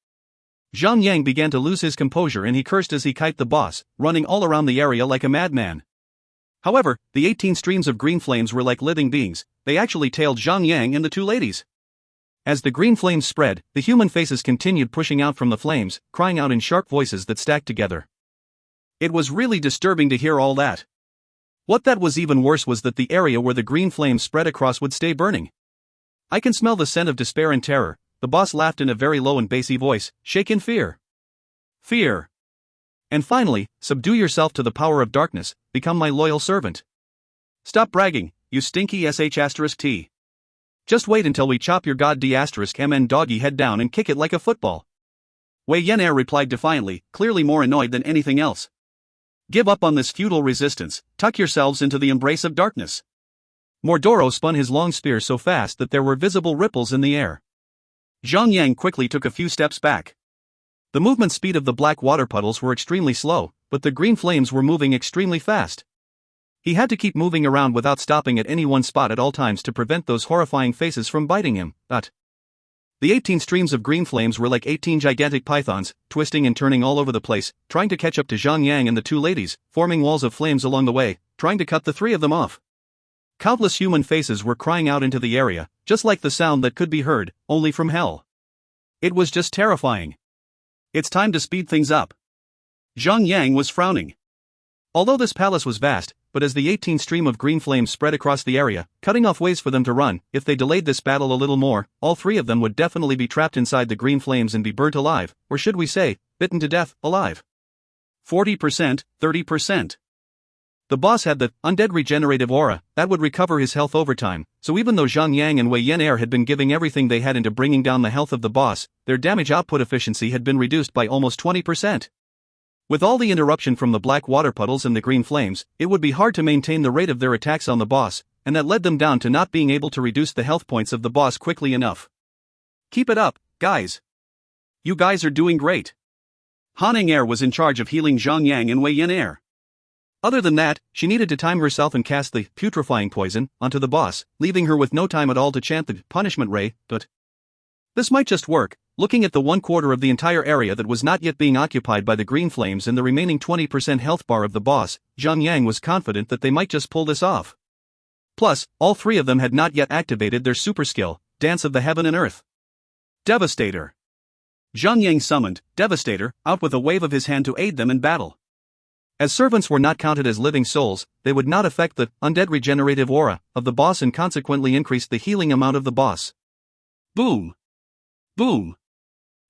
A: Zhang Yang began to lose his composure and he cursed as he kited the boss, running all around the area like a madman. However, the 18 streams of green flames were like living beings, they actually tailed Zhang Yang and the two ladies. As the green flames spread, the human faces continued pushing out from the flames, crying out in sharp voices that stacked together. It was really disturbing to hear all that. What that was even worse was that the area where the green flames spread across would stay burning. I can smell the scent of despair and terror. The boss laughed in a very low and bassy voice, shake in fear. Fear. And finally, subdue yourself to the power of darkness, become my loyal servant. Stop bragging, you stinky sh*t. Just wait until we chop your god d*mn doggy head down and kick it like a football. Wei Yan'er replied defiantly, clearly more annoyed than anything else. Give up on this futile resistance, tuck yourselves into the embrace of darkness. Mordoro spun his long spear so fast that there were visible ripples in the air. Zhang Yang quickly took a few steps back. The movement speed of the black water puddles were extremely slow, but the green flames were moving extremely fast. He had to keep moving around without stopping at any one spot at all times to prevent those horrifying faces from biting him. The 18 streams of green flames were like 18 gigantic pythons, twisting and turning all over the place, trying to catch up to Zhang Yang and the two ladies, forming walls of flames along the way, trying to cut the three of them off. Countless human faces were crying out into the area, just like the sound that could be heard, only from hell. It was just terrifying. It's time to speed things up. Zhang Yang was frowning. Although this palace was vast, but as the 18 stream of green flames spread across the area, cutting off ways for them to run, if they delayed this battle a little more, all three of them would definitely be trapped inside the green flames and be burnt alive, or should we say, bitten to death, alive. 40%, 30%. The boss had the undead regenerative aura that would recover his health over time, so even though Zhang Yang and Wei Yan'er had been giving everything they had into bringing down the health of the boss, their damage output efficiency had been reduced by almost 20%. With all the interruption from the black water puddles and the green flames, it would be hard to maintain the rate of their attacks on the boss, and that led them down to not being able to reduce the health points of the boss quickly enough. Keep it up, guys. You guys are doing great. Han Air was in charge of healing Zhang Yang and Wei Yan'er. Other than that, she needed to time herself and cast the putrefying poison onto the boss, leaving her with no time at all to chant the punishment ray, but this might just work. Looking at the 1/4 of the entire area that was not yet being occupied by the green flames and the remaining 20% health bar of the boss, Zhang Yang was confident that they might just pull this off. Plus, all three of them had not yet activated their super skill, Dance of the Heaven and Earth. Devastator. Zhang Yang summoned Devastator out with a wave of his hand to aid them in battle. As servants were not counted as living souls, they would not affect the undead regenerative aura of the boss and consequently increase the healing amount of the boss. Boom. Boom.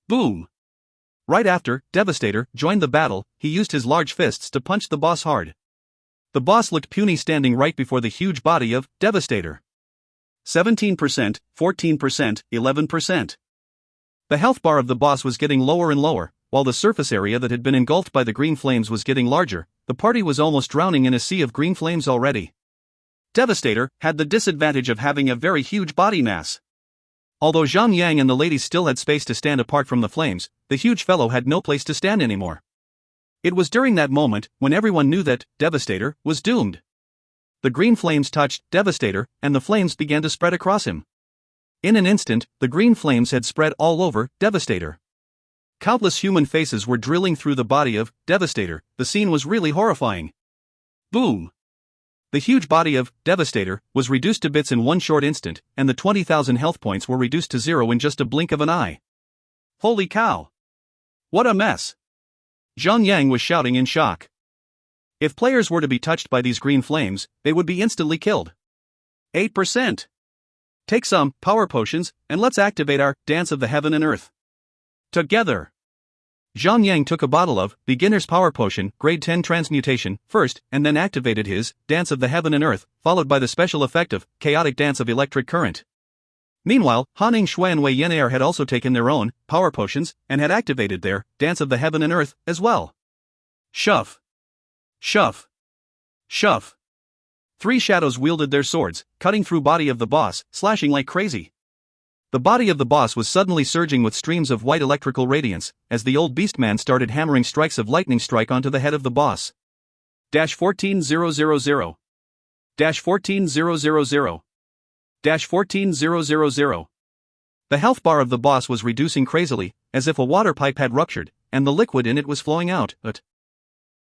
A: Boom. Right after Devastator joined the battle, he used his large fists to punch the boss hard. The boss looked puny standing right before the huge body of Devastator. 17%, 14%, 11%. The health bar of the boss was getting lower and lower, while the surface area that had been engulfed by the green flames was getting larger. The party was almost drowning in a sea of green flames already. Devastator had the disadvantage of having a very huge body mass. Although Zhang Yang and the ladies still had space to stand apart from the flames, the huge fellow had no place to stand anymore. It was during that moment when everyone knew that Devastator was doomed. The green flames touched Devastator, and the flames began to spread across him. In an instant, the green flames had spread all over Devastator. Countless human faces were drilling through the body of Devastator. The scene was really horrifying. Boom! The huge body of Devastator was reduced to bits in one short instant, and the 20,000 health points were reduced to 0 in just a blink of an eye. Holy cow! What a mess! Zhang Yang was shouting in shock. If players were to be touched by these green flames, they would be instantly killed. 8%. Take some power potions, and let's activate our Dance of the Heaven and Earth. Together. Zhang Yang took a bottle of Beginner's Power Potion, Grade 10 Transmutation, first, and then activated his Dance of the Heaven and Earth, followed by the special effect of Chaotic Dance of Electric Current. Meanwhile, Han Shui and Wei Yan'er had also taken their own power potions and had activated their Dance of the Heaven and Earth as well. Shove. Shove. Shove. 3 shadows wielded their swords, cutting through body of the boss, slashing like crazy. The body of the boss was suddenly surging with streams of white electrical radiance, as the old beastman started hammering strikes of lightning strike onto the head of the boss. 14000. 14000. 14000. The health bar of the boss was reducing crazily, as if a water pipe had ruptured, and the liquid in it was flowing out at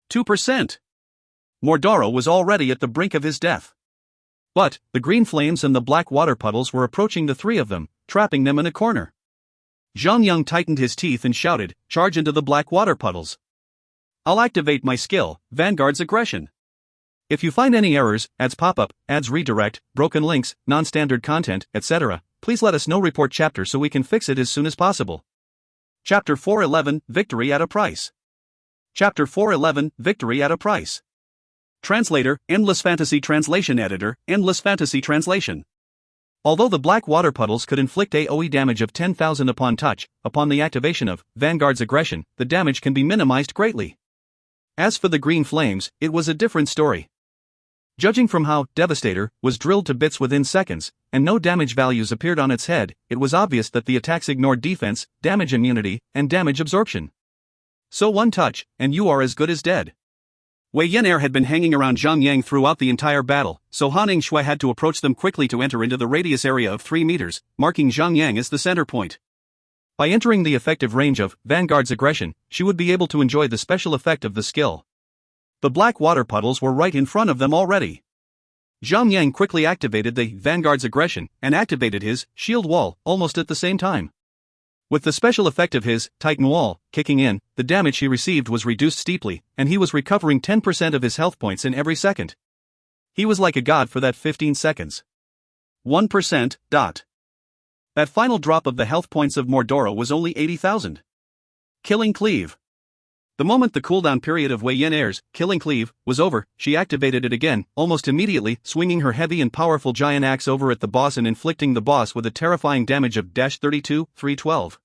A: 2%. Mordoro was already at the brink of his death. But the green flames and the black water puddles were approaching the 3 of them, trapping them in a corner. Zhang tightened his teeth and shouted, "Charge into the black water puddles. I'll activate my skill, Vanguard's Aggression. If you find any errors, ads pop up, ads redirect, broken links, non-standard content, etc., please let us know. Report chapter so we can fix it as soon as possible." Chapter 411, Victory at a Price. Chapter 411, Victory at a Price. Translator, Endless Fantasy Translation Editor, Endless Fantasy Translation. Although the black water puddles could inflict AoE damage of 10,000 upon touch, upon the activation of Vanguard's Aggression, the damage can be minimized greatly. As for the green flames, it was a different story. Judging from how Devastator was drilled to bits within seconds, and no damage values appeared on its head, it was obvious that the attacks ignored defense, damage immunity, and damage absorption. So one touch, and you are as good as dead. Wei Yan'er had been hanging around Zhang Yang throughout the entire battle, so Han Ningxue had to approach them quickly to enter into the radius area of 3 meters, marking Zhang Yang as the center point. By entering the effective range of Vanguard's Aggression, she would be able to enjoy the special effect of the skill. The black water puddles were right in front of them already. Zhang Yang quickly activated the Vanguard's Aggression and activated his Shield Wall almost at the same time. With the special effect of his Titan Wall kicking in, the damage he received was reduced steeply, and he was recovering 10% of his health points in every second. He was like a god for that 15 seconds. 1%. That final drop of the health points of Mordoro was only 80,000. Killing Cleave. The moment the cooldown period of Wei Yan'er's Killing Cleave was over, she activated it again, almost immediately, swinging her heavy and powerful giant axe over at the boss and inflicting the boss with a terrifying damage of -32,312.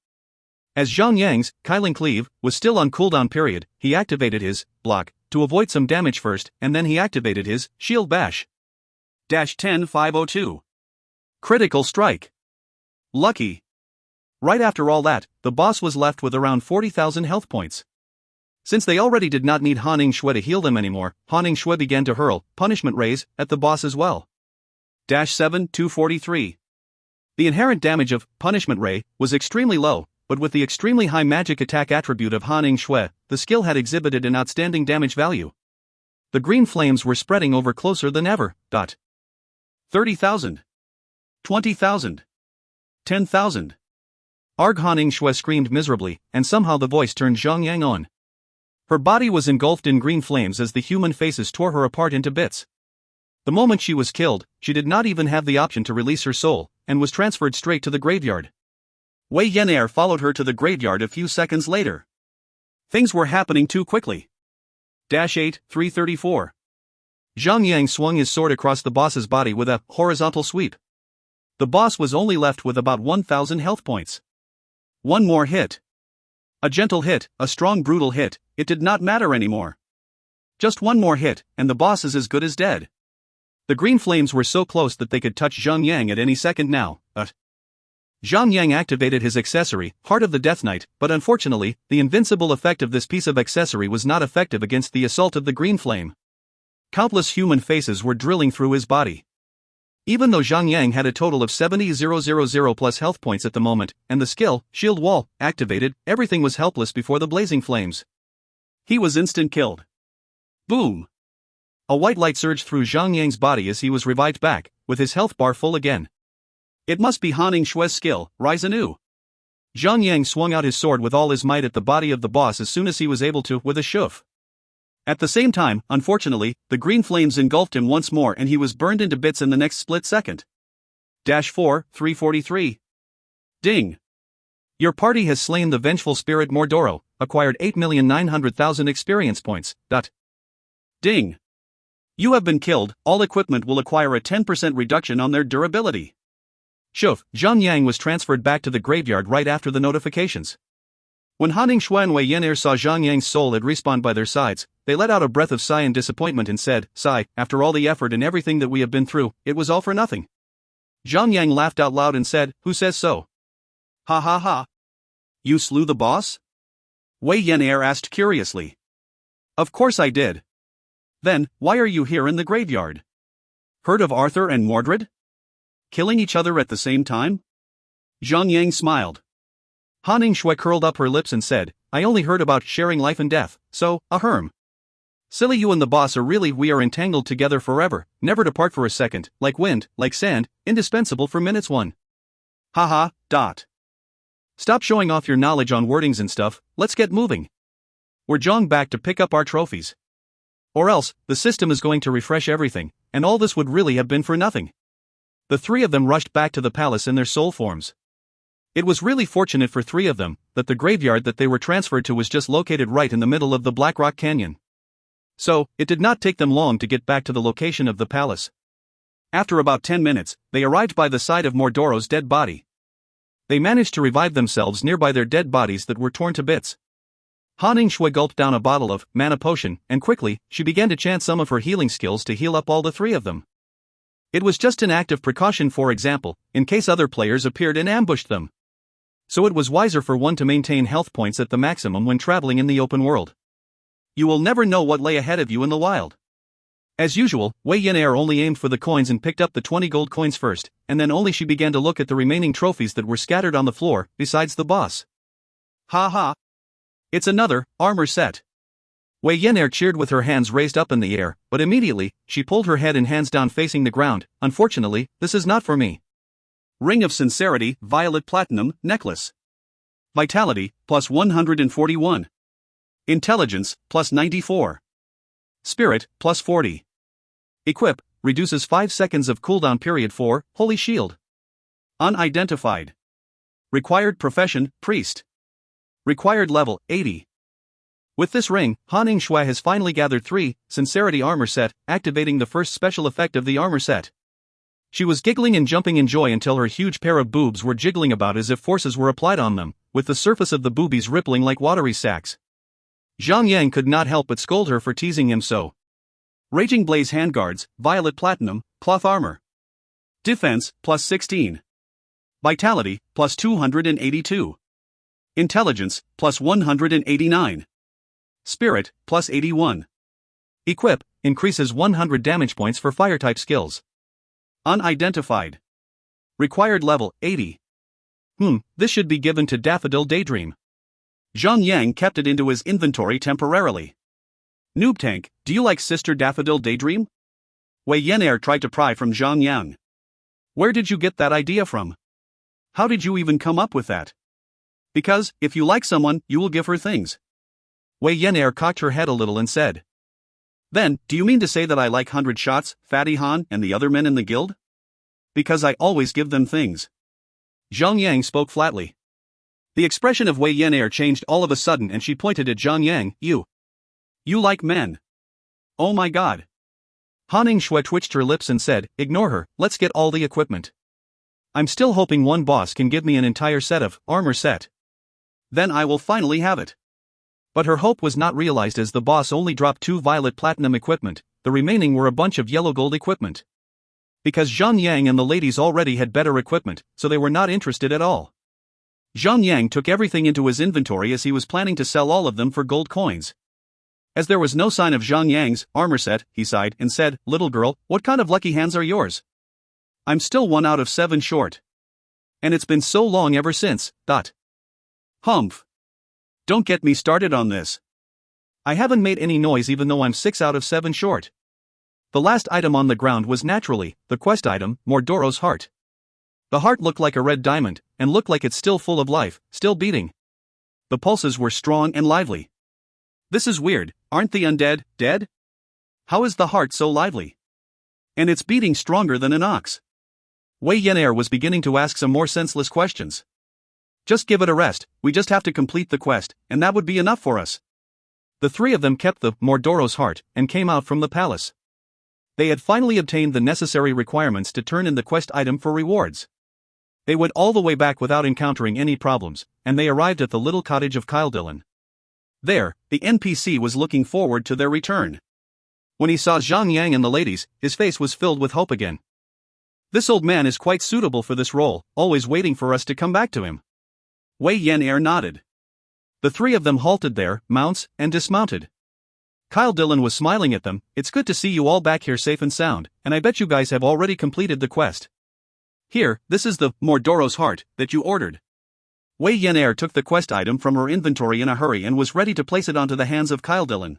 A: As Zhang Yang's Killing Cleave was still on cooldown period, he activated his block to avoid some damage first, and then he activated his Shield Bash. -10502. Critical Strike. Lucky. Right after all that, the boss was left with around 40,000 health points. Since they already did not need Han Ningxue to heal them anymore, Han Ningxue began to hurl punishment rays at the boss as well. -7243. The inherent damage of Punishment Ray was extremely low, but with the extremely high magic attack attribute of Han Ningxue, the skill had exhibited an outstanding damage value. The green flames were spreading over closer than ever. 30,000. 20,000. 10,000. Han Ningxue screamed miserably, and somehow the voice turned Zhang Yang on. Her body was engulfed in green flames as the human faces tore her apart into bits. The moment she was killed, she did not even have the option to release her soul, and was transferred straight to the graveyard. Wei Yan'er followed her to the graveyard a few seconds later. Things were happening too quickly. 8,334. Zhang Yang swung his sword across the boss's body with a horizontal sweep. The boss was only left with about 1,000 health points. One more hit. A gentle hit, a strong brutal hit, it did not matter anymore. Just one more hit, and the boss is as good as dead. The green flames were so close that they could touch Zhang Yang at any second now. Zhang Yang activated his accessory, Heart of the Death Knight, but unfortunately, the invincible effect of this piece of accessory was not effective against the assault of the green flame. Countless human faces were drilling through his body. Even though Zhang Yang had a total of 70,000 plus health points at the moment, and the skill, Shield Wall, activated, everything was helpless before the blazing flames. He was instant killed. Boom! A white light surged through Zhang Yang's body as he was revived back, with his health bar full again. It must be Han Ningxue's skill, rise anew. Zhang Yang swung out his sword with all his might at the body of the boss as soon as he was able to, with a shove. At the same time, unfortunately, the green flames engulfed him once more and he was burned into bits in the next split second. 4,343. Ding! Your party has slain the vengeful spirit Mordoro, acquired 8,900,000 experience points. Ding! You have been killed, all equipment will acquire a 10% reduction on their durability. Shove, Zhang Yang was transferred back to the graveyard right after the notifications. When Han Ningxue and Wei Yan'er saw Zhang Yang's soul had respawned by their sides, they let out a breath of sigh and disappointment and said, "Sigh, after all the effort and everything that we have been through, it was all for nothing." Zhang Yang laughed out loud and said, "Who says so?" "Ha ha ha. You slew the boss?" Wei Yan'er asked curiously. "Of course I did. Then, why are you here in the graveyard? Heard of Arthur and Mordred? Killing each other at the same time?" Zhang Yang smiled. Han Ningxue curled up her lips and said, "I only heard about sharing life and death, so, ahem. Silly, you and the boss are really, we are entangled together forever, never to part for a second, like wind, like sand, indispensable for minutes one. Haha, dot. Stop showing off your knowledge on wordings and stuff, let's get moving. We're Zhang back to pick up our trophies. Or else, the system is going to refresh everything, and all this would really have been for nothing." The three of them rushed back to the palace in their soul forms. It was really fortunate for three of them that the graveyard that they were transferred to was just located right in the middle of the Black Rock Canyon. So, it did not take them long to get back to the location of the palace. After about 10 minutes, they arrived by the side of Mordoro's dead body. They managed to revive themselves nearby their dead bodies that were torn to bits. Han Ningxue gulped down a bottle of mana potion, and quickly, she began to chant some of her healing skills to heal up all the three of them. It was just an act of precaution, for example, in case other players appeared and ambushed them. So it was wiser for one to maintain health points at the maximum when traveling in the open world. You will never know what lay ahead of you in the wild. As usual, Wei Yan'er only aimed for the coins and picked up the 20 gold coins first, and then only she began to look at the remaining trophies that were scattered on the floor, besides the boss. Ha ha! It's another armor set. Wei Yan'er cheered with her hands raised up in the air, but immediately, she pulled her head and hands down facing the ground. "Unfortunately, this is not for me." Ring of Sincerity, Violet Platinum, Necklace. Vitality, plus 141. Intelligence, plus 94. Spirit, plus 40. Equip, reduces 5 seconds of cooldown period for Holy Shield. Unidentified. Required profession, Priest. Required level, 80. With this ring, Han Ningxue has finally gathered 3 Sincerity armor set, activating the first special effect of the armor set. She was giggling and jumping in joy until her huge pair of boobs were jiggling about as if forces were applied on them, with the surface of the boobies rippling like watery sacks. Zhang Yang could not help but scold her for teasing him so. Raging Blaze Handguards, Violet Platinum, Cloth Armor. Defense, plus 16. Vitality, plus 282. Intelligence, plus 189. Spirit, plus 81. Equip, increases 100 damage points for fire-type skills. Unidentified. Required level, 80. This should be given to Daffodil Daydream. Zhang Yang kept it into his inventory temporarily. Noob Tank, do you like Sister Daffodil Daydream? Wei Yan'er tried to pry from Zhang Yang. Where did you get that idea from? How did you even come up with that? Because, if you like someone, you will give her things. Wei Yan'er cocked her head a little and said. Then, do you mean to say that I like 100 Shots, Fatty Han, and the other men in the guild? Because I always give them things. Zhang Yang spoke flatly. The expression of Wei Yan'er changed all of a sudden and she pointed at Zhang Yang. You like men. Oh my god. Han Ningxue twitched her lips and said, "Ignore her, let's get all the equipment. I'm still hoping one boss can give me an entire set of armor set. Then I will finally have it." But her hope was not realized as the boss only dropped 2 Violet Platinum equipment, the remaining were a bunch of yellow gold equipment. Because Zhang Yang and the ladies already had better equipment, so they were not interested at all. Zhang Yang took everything into his inventory as he was planning to sell all of them for gold coins. As there was no sign of Zhang Yang's armor set, he sighed and said, "Little girl, what kind of lucky hands are yours? I'm still 1 out of 7 short. And it's been so long ever since, Humph. Don't get me started on this. I haven't made any noise even though I'm 6 out of 7 short." The last item on the ground was naturally the quest item, Mordoro's heart. The heart looked like a red diamond, and looked like it's still full of life, still beating. The pulses were strong and lively. This is weird, aren't the undead dead? How is the heart so lively? And it's beating stronger than an ox. Wei Yan'er was beginning to ask some more senseless questions. Just give it a rest, we just have to complete the quest, and that would be enough for us. The 3 of them kept the Mordoro's heart, and came out from the palace. They had finally obtained the necessary requirements to turn in the quest item for rewards. They went all the way back without encountering any problems, and they arrived at the little cottage of Kyle Dillon. There, the NPC was looking forward to their return. When he saw Zhang Yang and the ladies, his face was filled with hope again. This old man is quite suitable for this role, always waiting for us to come back to him. Wei Yan nodded. The three of them halted their mounts and dismounted. Kyle Dillon was smiling at them. It's good to see you all back here safe and sound, and I bet you guys have already completed the quest. Here, this is the Mordoro's heart that you ordered. Wei Yan took the quest item from her inventory in a hurry and was ready to place it onto the hands of Kyle Dillon.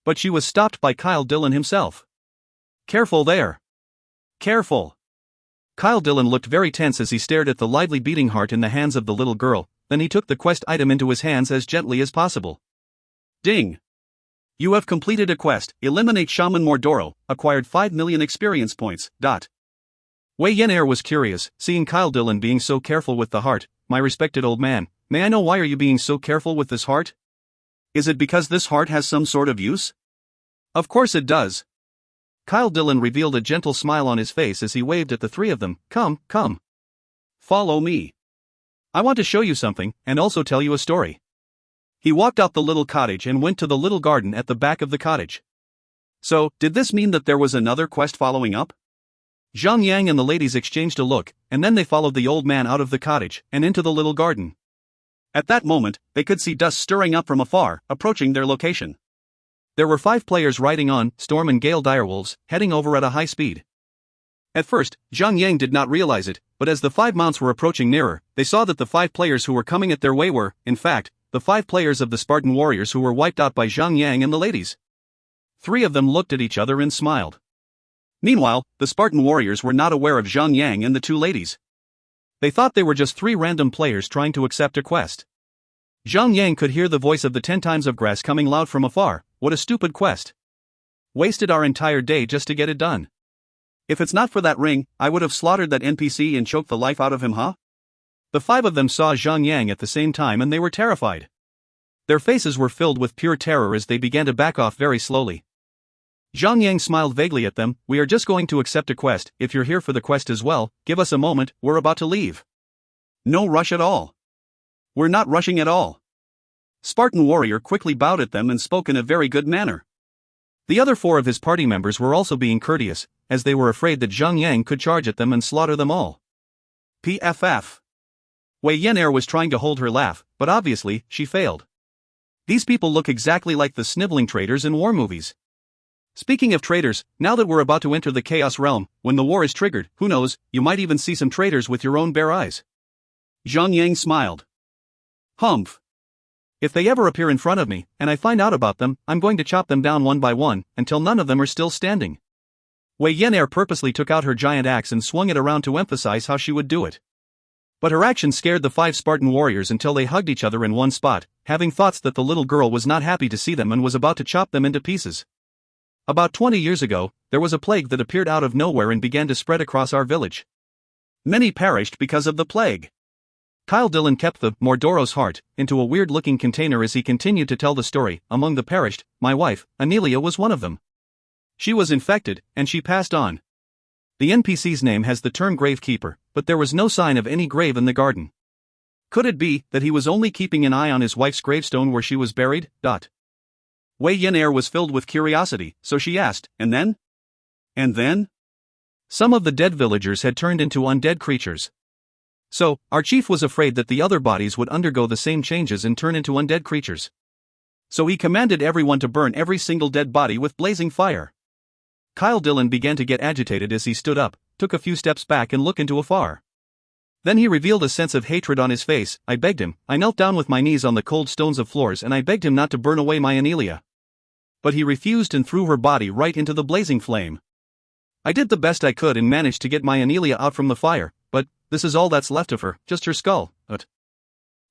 A: But she was stopped by Kyle Dillon himself. Careful there. Careful. Kyle Dillon looked very tense as he stared at the lively beating heart in the hands of the little girl, then he took the quest item into his hands as gently as possible. Ding! You have completed a quest, eliminate Shaman Mordoro, acquired 5 million experience points. Wei Yan was curious, seeing Kyle Dillon being so careful with the heart. My respected old man, may I know why are you being so careful with this heart? Is it because this heart has some sort of use? Of course it does. Kyle Dillon revealed a gentle smile on his face as he waved at the three of them. Come, come. Follow me. I want to show you something, and also tell you a story. He walked out the little cottage and went to the little garden at the back of the cottage. So, did this mean that there was another quest following up? Zhang Yang and the ladies exchanged a look, and then they followed the old man out of the cottage and into the little garden. At that moment, they could see dust stirring up from afar, approaching their location. There were 5 players riding on Storm and Gale direwolves, heading over at a high speed. At first, Zhang Yang did not realize it, but as the 5 mounts were approaching nearer, they saw that the 5 players who were coming at their way were, in fact, the 5 players of the Spartan warriors who were wiped out by Zhang Yang and the ladies. 3 of them looked at each other and smiled. Meanwhile, the Spartan warriors were not aware of Zhang Yang and the 2 ladies. They thought they were just 3 random players trying to accept a quest. Zhang Yang could hear the voice of the 10 times of grass coming loud from afar. What a stupid quest. Wasted our entire day just to get it done. If it's not for that ring, I would have slaughtered that NPC and choked the life out of him, huh? The 5 of them saw Zhang Yang at the same time and they were terrified. Their faces were filled with pure terror as they began to back off very slowly. Zhang Yang smiled vaguely at them. We are just going to accept a quest. If you're here for the quest as well, give us a moment, we're about to leave. No rush at all. We're not rushing at all. Spartan warrior quickly bowed at them and spoke in a very good manner. The other 4 of his party members were also being courteous, as they were afraid that Zhang Yang could charge at them and slaughter them all. PFF. Wei Yan was trying to hold her laugh, but obviously, she failed. These people look exactly like the sniveling traitors in war movies. Speaking of traitors, now that we're about to enter the Chaos Realm, when the war is triggered, who knows, you might even see some traitors with your own bare eyes. Zhang Yang smiled. Humph. If they ever appear in front of me, and I find out about them, I'm going to chop them down one by one, until none of them are still standing. Wei Yan purposely took out her giant axe and swung it around to emphasize how she would do it. But her action scared the 5 Spartan warriors until they hugged each other in one spot, having thoughts that the little girl was not happy to see them and was about to chop them into pieces. About 20 years ago, there was a plague that appeared out of nowhere and began to spread across our village. Many perished because of the plague. Kyle Dillon kept the Mordoro's heart into a weird-looking container as he continued to tell the story. Among the perished, my wife, Anelia, was one of them. She was infected, and she passed on. The NPC's name has the term Gravekeeper, but there was no sign of any grave in the garden. Could it be that he was only keeping an eye on his wife's gravestone where she was buried? Wei Yan was filled with curiosity, so she asked, and then? And then? Some of the dead villagers had turned into undead creatures. So, our chief was afraid that the other bodies would undergo the same changes and turn into undead creatures. So he commanded everyone to burn every single dead body with blazing fire. Kyle Dillon began to get agitated as he stood up, took a few steps back and looked into afar. Then he revealed a sense of hatred on his face. I begged him, I knelt down with my knees on the cold stones of floors and I begged him not to burn away my Anelia. But he refused and threw her body right into the blazing flame. I did the best I could and managed to get my Anelia out from the fire, but this is all that's left of her, just her skull.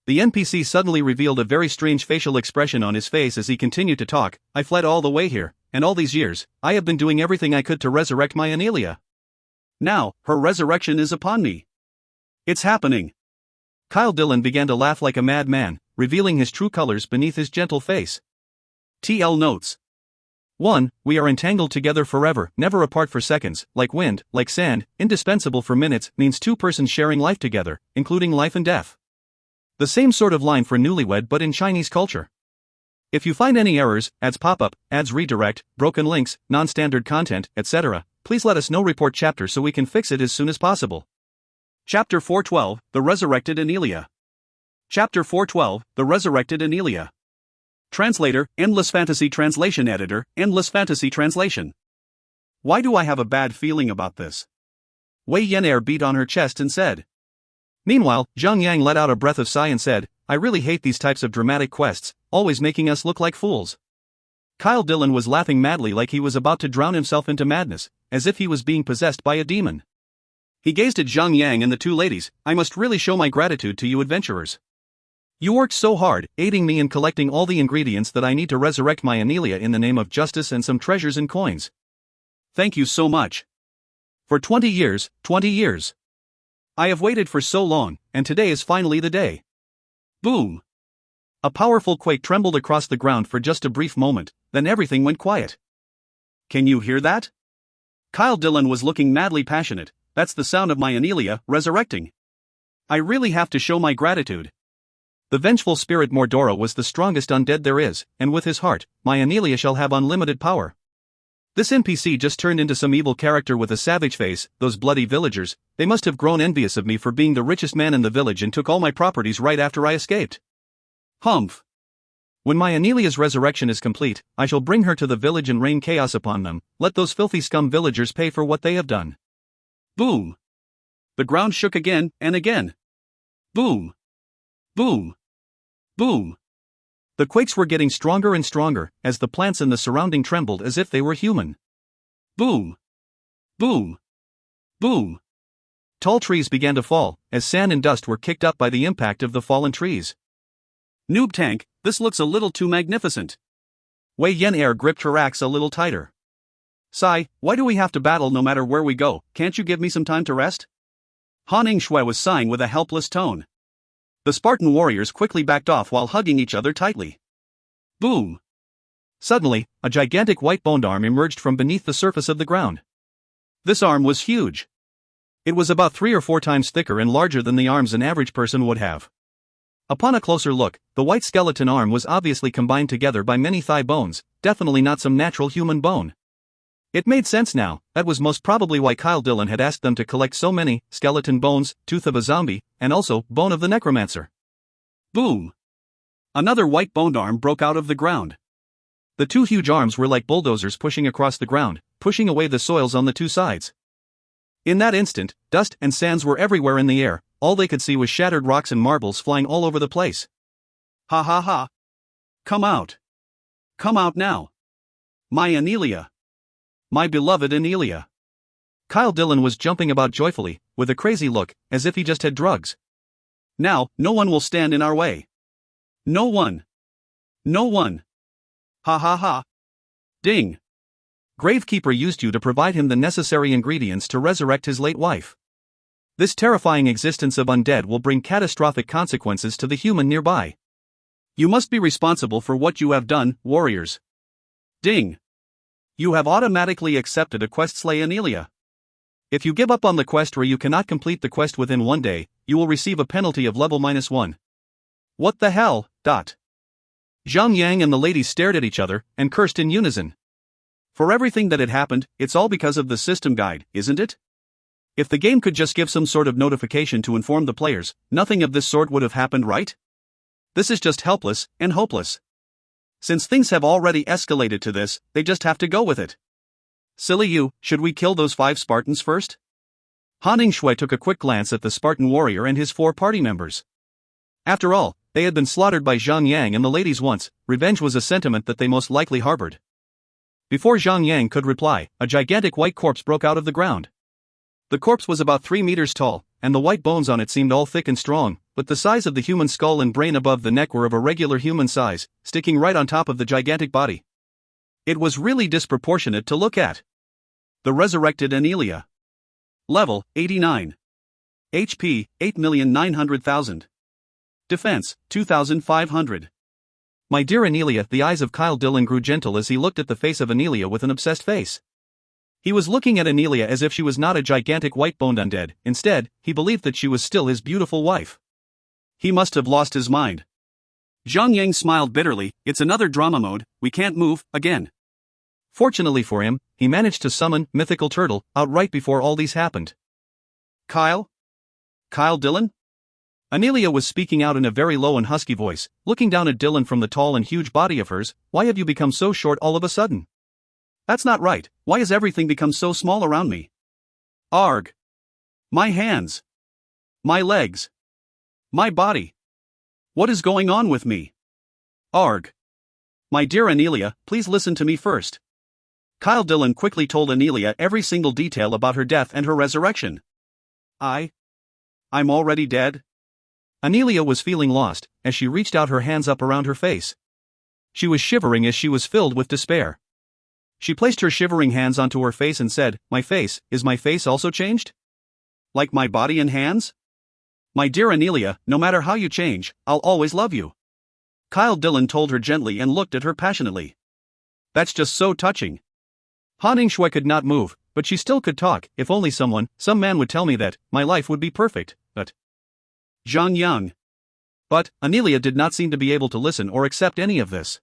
A: The NPC suddenly revealed a very strange facial expression on his face as he continued to talk. I fled all the way here, and all these years, I have been doing everything I could to resurrect my Anelia. Now, her resurrection is upon me. It's happening. Kyle Dillon began to laugh like a madman, revealing his true colors beneath his gentle face. TL notes. 1. We are entangled together forever, never apart for seconds, like wind, like sand, indispensable for minutes, means two persons sharing life together, including life and death. The same sort of line for newlywed but in Chinese culture. If you find any errors, ads pop up, ads redirect, broken links, non-standard content, etc., please let us know. Report chapter so we can fix it as soon as possible. Chapter 412, The Resurrected Anelia. Chapter 412, The Resurrected Anelia. Translator, Endless Fantasy Translation Editor, Endless Fantasy Translation. Why do I have a bad feeling about this? Wei Yan'er beat on her chest and said. Meanwhile, Zhang Yang let out a breath of sigh and said, I really hate these types of dramatic quests, always making us look like fools. Kyle Dillon was laughing madly like he was about to drown himself into madness, as if he was being possessed by a demon. He gazed at Zhang Yang and the two ladies. I must really show my gratitude to you adventurers. You worked so hard, aiding me in collecting all the ingredients that I need to resurrect my Anelia in the name of justice and some treasures and coins. Thank you so much. For 20 years, 20 years. I have waited for so long, and today is finally the day. Boom. A powerful quake trembled across the ground for just a brief moment, then everything went quiet. Can you hear that? Kyle Dillon was looking madly passionate. That's the sound of my Anelia resurrecting. I really have to show my gratitude. The vengeful spirit Mordora was the strongest undead there is, and with his heart, my Anelia shall have unlimited power. This NPC just turned into some evil character with a savage face. Those bloody villagers, they must have grown envious of me for being the richest man in the village and took all my properties right after I escaped. Humph. When my Anelia's resurrection is complete, I shall bring her to the village and rain chaos upon them. Let those filthy scum villagers pay for what they have done. Boom. The ground shook again and again. Boom. Boom. Boom. The quakes were getting stronger and stronger, as the plants in the surrounding trembled as if they were human. Boom. Boom. Boom. Tall trees began to fall, as sand and dust were kicked up by the impact of the fallen trees. Noob Tank, this looks a little too magnificent. Wei Yan'er gripped her axe a little tighter. Sai, why do we have to battle no matter where we go? Can't you give me some time to rest? Han Yingshui was sighing with a helpless tone. The Spartan warriors quickly backed off while hugging each other tightly. Boom! Suddenly, a gigantic white-boned arm emerged from beneath the surface of the ground. This arm was huge. It was about 3 or 4 times thicker and larger than the arms an average person would have. Upon a closer look, the white skeleton arm was obviously combined together by many thigh bones, definitely not some natural human bone. It made sense now. That was most probably why Kyle Dillon had asked them to collect so many skeleton bones, tooth of a zombie, and also bone of the necromancer. Boom! Another white-boned arm broke out of the ground. The two huge arms were like bulldozers pushing across the ground, pushing away the soils on the two sides. In that instant, dust and sands were everywhere in the air. All they could see was shattered rocks and marbles flying all over the place. Ha ha ha! Come out! Come out now! My Anelia! My beloved Anelia! Kyle Dillon was jumping about joyfully, with a crazy look, as if he just had drugs. Now, no one will stand in our way. No one! No one! Ha ha ha! Ding! Gravekeeper used you to provide him the necessary ingredients to resurrect his late wife. This terrifying existence of undead will bring catastrophic consequences to the human nearby. You must be responsible for what you have done, warriors. Ding! You have automatically accepted a quest. Slay Anelia. If you give up on the quest or you cannot complete the quest within 1 day, you will receive a penalty of level -1. What the hell? Zhang Yang and the ladies stared at each other and cursed in unison. For everything that had happened, it's all because of the system guide, isn't it? If the game could just give some sort of notification to inform the players, nothing of this sort would have happened, right? This is just helpless and hopeless. Since things have already escalated to this, they just have to go with it. Silly you, should we kill those 5 Spartans first? Han Yingshui took a quick glance at the Spartan warrior and his 4 party members. After all, they had been slaughtered by Zhang Yang and the ladies once. Revenge was a sentiment that they most likely harbored. Before Zhang Yang could reply, a gigantic white corpse broke out of the ground. The corpse was about 3 meters tall, and the white bones on it seemed all thick and strong, but the size of the human skull and brain above the neck were of a regular human size, sticking right on top of the gigantic body. It was really disproportionate to look at. The resurrected Anelia. Level, 89. HP, 8,900,000. Defense, 2,500. My dear Anelia, the eyes of Kyle Dillon grew gentle as he looked at the face of Anelia with an obsessed face. He was looking at Anelia as if she was not a gigantic white-boned undead. Instead, he believed that she was still his beautiful wife. He must have lost his mind. Zhang Yang smiled bitterly. It's another drama mode, we can't move, again. Fortunately for him, he managed to summon Mythical Turtle out right before all these happened. Kyle? Kyle Dillon? Anelia was speaking out in a very low and husky voice, looking down at Dillon from the tall and huge body of hers. Why have you become so short all of a sudden? That's not right. Why has everything become so small around me? Arg. My hands. My legs. My body. What is going on with me? Arg. My dear Anelia, please listen to me first. Kyle Dillon quickly told Anelia every single detail about her death and her resurrection. I'm already dead? Anelia was feeling lost, as she reached out her hands up around her face. She was shivering as she was filled with despair. She placed her shivering hands onto her face and said, My face, is my face also changed? Like my body and hands? My dear Anelia, no matter how you change, I'll always love you. Kyle Dillon told her gently and looked at her passionately. That's just so touching. Han Yingxue could not move, but she still could talk. If only some man would tell me that, my life would be perfect, but... Zhang Yang. But, Anelia did not seem to be able to listen or accept any of this.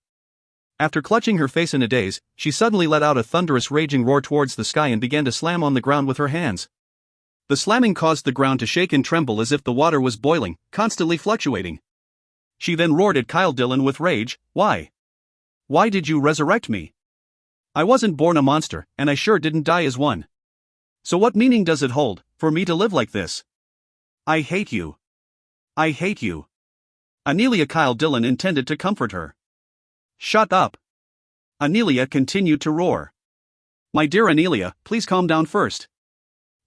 A: After clutching her face in a daze, she suddenly let out a thunderous raging roar towards the sky and began to slam on the ground with her hands. The slamming caused the ground to shake and tremble as if the water was boiling, constantly fluctuating. She then roared at Kyle Dillon with rage, Why? Why did you resurrect me? I wasn't born a monster, and I sure didn't die as one. So what meaning does it hold, for me to live like this? I hate you. I hate you. Anelia. Kyle Dillon intended to comfort her. Shut up. Anelia continued to roar. My dear Anelia, please calm down first.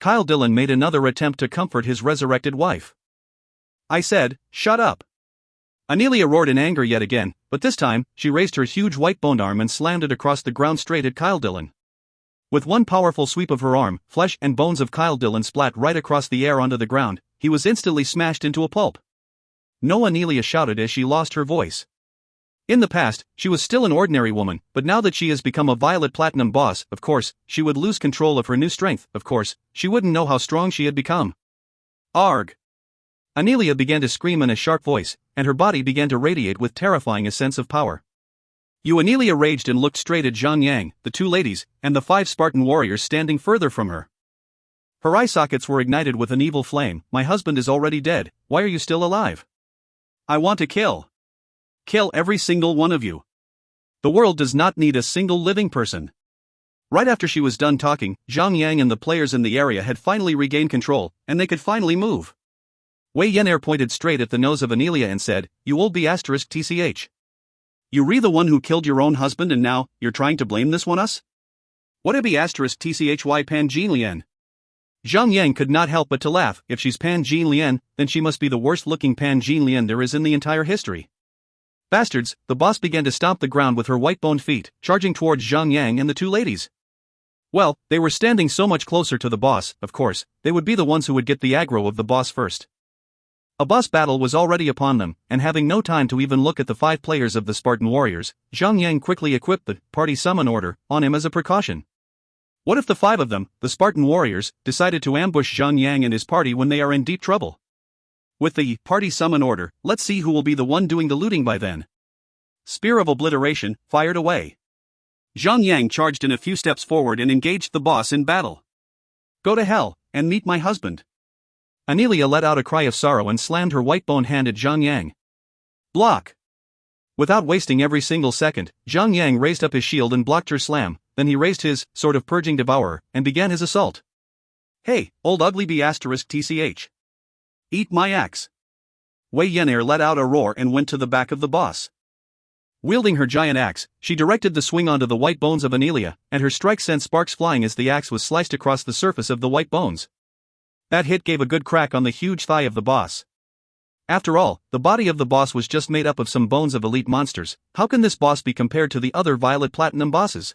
A: Kyle Dillon made another attempt to comfort his resurrected wife. I said, shut up. Anelia roared in anger yet again, but this time, she raised her huge white-boned arm and slammed it across the ground straight at Kyle Dillon. With one powerful sweep of her arm, flesh and bones of Kyle Dillon splat right across the air onto the ground. He was instantly smashed into a pulp. No, Anelia shouted as she lost her voice. In the past, she was still an ordinary woman, but now that she has become a Violet Platinum boss, of course, she would lose control of her new strength. Of course, she wouldn't know how strong she had become. Arg! Anelia began to scream in a sharp voice, and her body began to radiate with terrifying a sense of power. Anelia raged and looked straight at Zhang Yang, the two ladies, and the 5 Spartan warriors standing further from her. Her eye sockets were ignited with an evil flame. My husband is already dead, why are you still alive? I want to kill. Kill every single one of you. The world does not need a single living person. Right after she was done talking, Zhang Yang and the players in the area had finally regained control, and they could finally move. Wei Yenair pointed straight at the nose of Anelia and said, You old B*TCH. You re the one who killed your own husband and now, you're trying to blame this one us? What a B*TCHY Pan Jin Lian? Zhang Yang could not help but to laugh. If she's Pan Jin Lian, then she must be the worst looking Pan Jin Lian there is in the entire history. Bastards, the boss began to stomp the ground with her white-boned feet, charging towards Zhang Yang and the two ladies. Well, they were standing so much closer to the boss, of course, they would be the ones who would get the aggro of the boss first. A boss battle was already upon them, and having no time to even look at the 5 players of the Spartan warriors, Zhang Yang quickly equipped the party summon order on him as a precaution. What if the 5 of them, the Spartan warriors, decided to ambush Zhang Yang and his party when they are in deep trouble? With the party summon order, let's see who will be the one doing the looting by then. Spear of Obliteration, fired away. Zhang Yang charged in a few steps forward and engaged the boss in battle. Go to hell, and meet my husband. Anelia let out a cry of sorrow and slammed her white-boned hand at Zhang Yang. Block! Without wasting every single second, Zhang Yang raised up his shield and blocked her slam, then he raised his sword of Purging Devourer and began his assault. Hey, old ugly B*TCH. Eat my axe. Wei Yenair let out a roar and went to the back of the boss. Wielding her giant axe, she directed the swing onto the white bones of Anelia, and her strike sent sparks flying as the axe was sliced across the surface of the white bones. That hit gave a good crack on the huge thigh of the boss. After all, the body of the boss was just made up of some bones of elite monsters. How can this boss be compared to the other Violet Platinum bosses?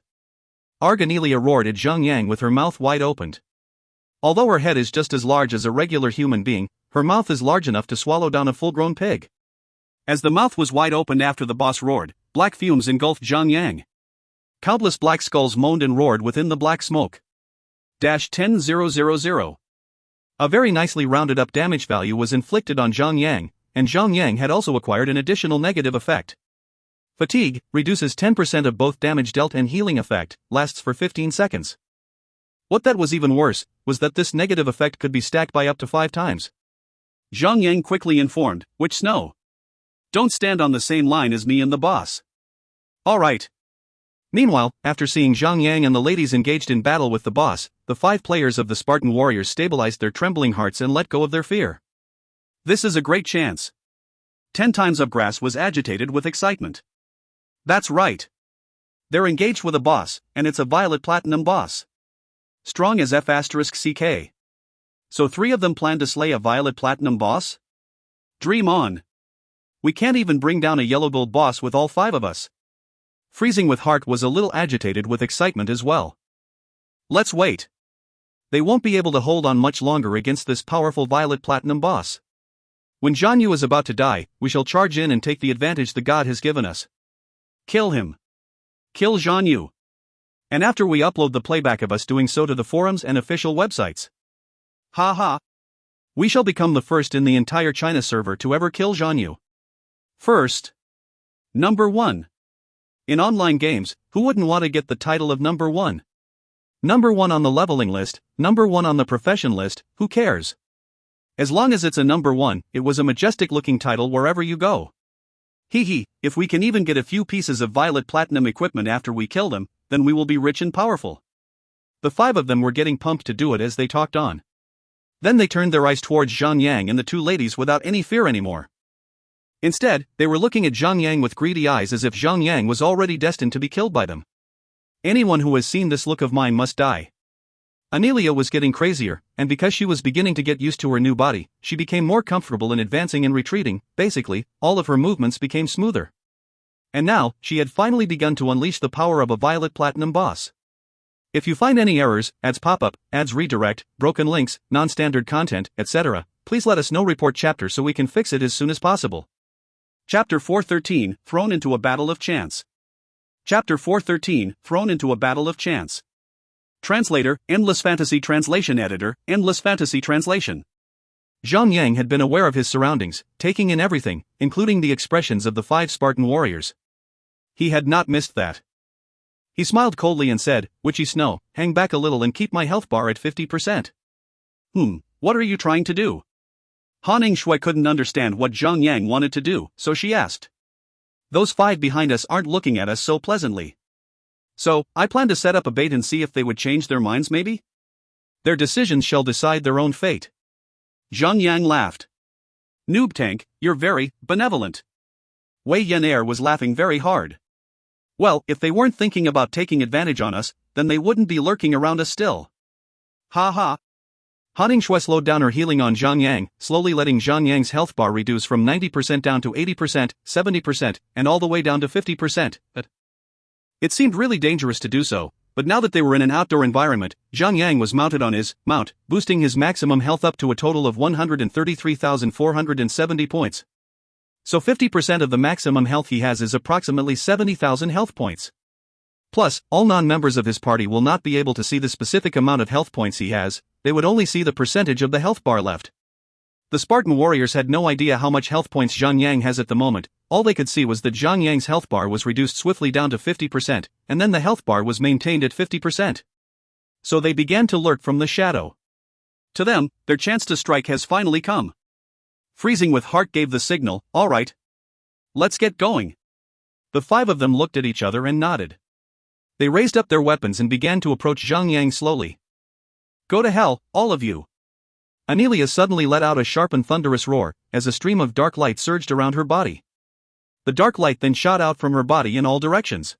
A: Arg! Anelia roared at Zhang Yang with her mouth wide opened. Although her head is just as large as a regular human being, her mouth is large enough to swallow down a full-grown pig. As the mouth was wide open after the boss roared, black fumes engulfed Zhang Yang. Countless black skulls moaned and roared within the black smoke. 10,000. A very nicely rounded up damage value was inflicted on Zhang Yang, and Zhang Yang had also acquired an additional negative effect. Fatigue, reduces 10% of both damage dealt and healing effect, lasts for 15 seconds. What that was even worse, was that this negative effect could be stacked by up to 5 times. Zhang Yang quickly informed, which Snow? Don't stand on the same line as me and the boss. Alright. Meanwhile, after seeing Zhang Yang and the ladies engaged in battle with the boss, the 5 players of the Spartan warriors stabilized their trembling hearts and let go of their fear. This is a great chance. 10 times of grass was agitated with excitement. That's right. They're engaged with a boss, and it's a violet platinum boss. Strong as F***CK. So 3 of them plan to slay a violet platinum boss? Dream on. We can't even bring down a yellow gold boss with all 5 of us. Freezing with Heart was a little agitated with excitement as well. Let's wait. They won't be able to hold on much longer against this powerful violet platinum boss. When Zhan Yu is about to die, we shall charge in and take the advantage the god has given us. Kill him. Kill Zhan Yu. And after we upload the playback of us doing so to the forums and official websites. Haha. We shall become the first in the entire China server to ever kill Zhan Yu. First. Number 1. In online games, who wouldn't want to get the title of number 1? Number 1 on the leveling list, number 1 on the profession list, who cares? As long as it's a number 1, it was a majestic looking title wherever you go. Hee, if we can even get a few pieces of violet platinum equipment after we kill them, then we will be rich and powerful. The 5 of them were getting pumped to do it as they talked on. Then they turned their eyes towards Zhang Yang and the 2 ladies without any fear anymore. Instead, they were looking at Zhang Yang with greedy eyes as if Zhang Yang was already destined to be killed by them. Anyone who has seen this look of mine must die. Anelia was getting crazier, and because she was beginning to get used to her new body, she became more comfortable in advancing and retreating. Basically, all of her movements became smoother. And now, she had finally begun to unleash the power of a violet platinum boss. If you find any errors, ads pop-up, ads redirect, broken links, non-standard content, etc., please let us know. Report chapter so we can fix it as soon as possible. Chapter 413, Thrown into a Battle of Chance. Chapter 413, Thrown into a Battle of Chance. Translator, Endless Fantasy Translation Editor, Endless Fantasy Translation. Zhang Yang had been aware of his surroundings, taking in everything, including the expressions of the 5 Spartan warriors. He had not missed that. He smiled coldly and said, Witchy Snow, hang back a little and keep my health bar at 50%. What are you trying to do? Han Yingshui couldn't understand what Zhang Yang wanted to do, so she asked. Those 5 behind us aren't looking at us so pleasantly. So, I plan to set up a bait and see if they would change their minds maybe? Their decisions shall decide their own fate. Zhang Yang laughed. Noob Tank, you're very benevolent. Wei Yan was laughing very hard. Well, if they weren't thinking about taking advantage on us, then they wouldn't be lurking around us still. Ha ha. Han Yingshui slowed down her healing on Zhang Yang, slowly letting Zhang Yang's health bar reduce from 90% down to 80%, 70%, and all the way down to 50%. It seemed really dangerous to do so, but now that they were in an outdoor environment, Zhang Yang was mounted on his mount, boosting his maximum health up to a total of 133,470 points. So 50% of the maximum health he has is approximately 70,000 health points. Plus, all non-members of his party will not be able to see the specific amount of health points he has, they would only see the percentage of the health bar left. The Spartan warriors had no idea how much health points Zhang Yang has at the moment. All they could see was that Zhang Yang's health bar was reduced swiftly down to 50%, and then the health bar was maintained at 50%. So they began to lurk from the shadow. To them, their chance to strike has finally come. Freezing with Heart gave the signal, alright. Let's get going. The 5 of them looked at each other and nodded. They raised up their weapons and began to approach Zhang Yang slowly. Go to hell, all of you. Anelia suddenly let out a sharp and thunderous roar, as a stream of dark light surged around her body. The dark light then shot out from her body in all directions.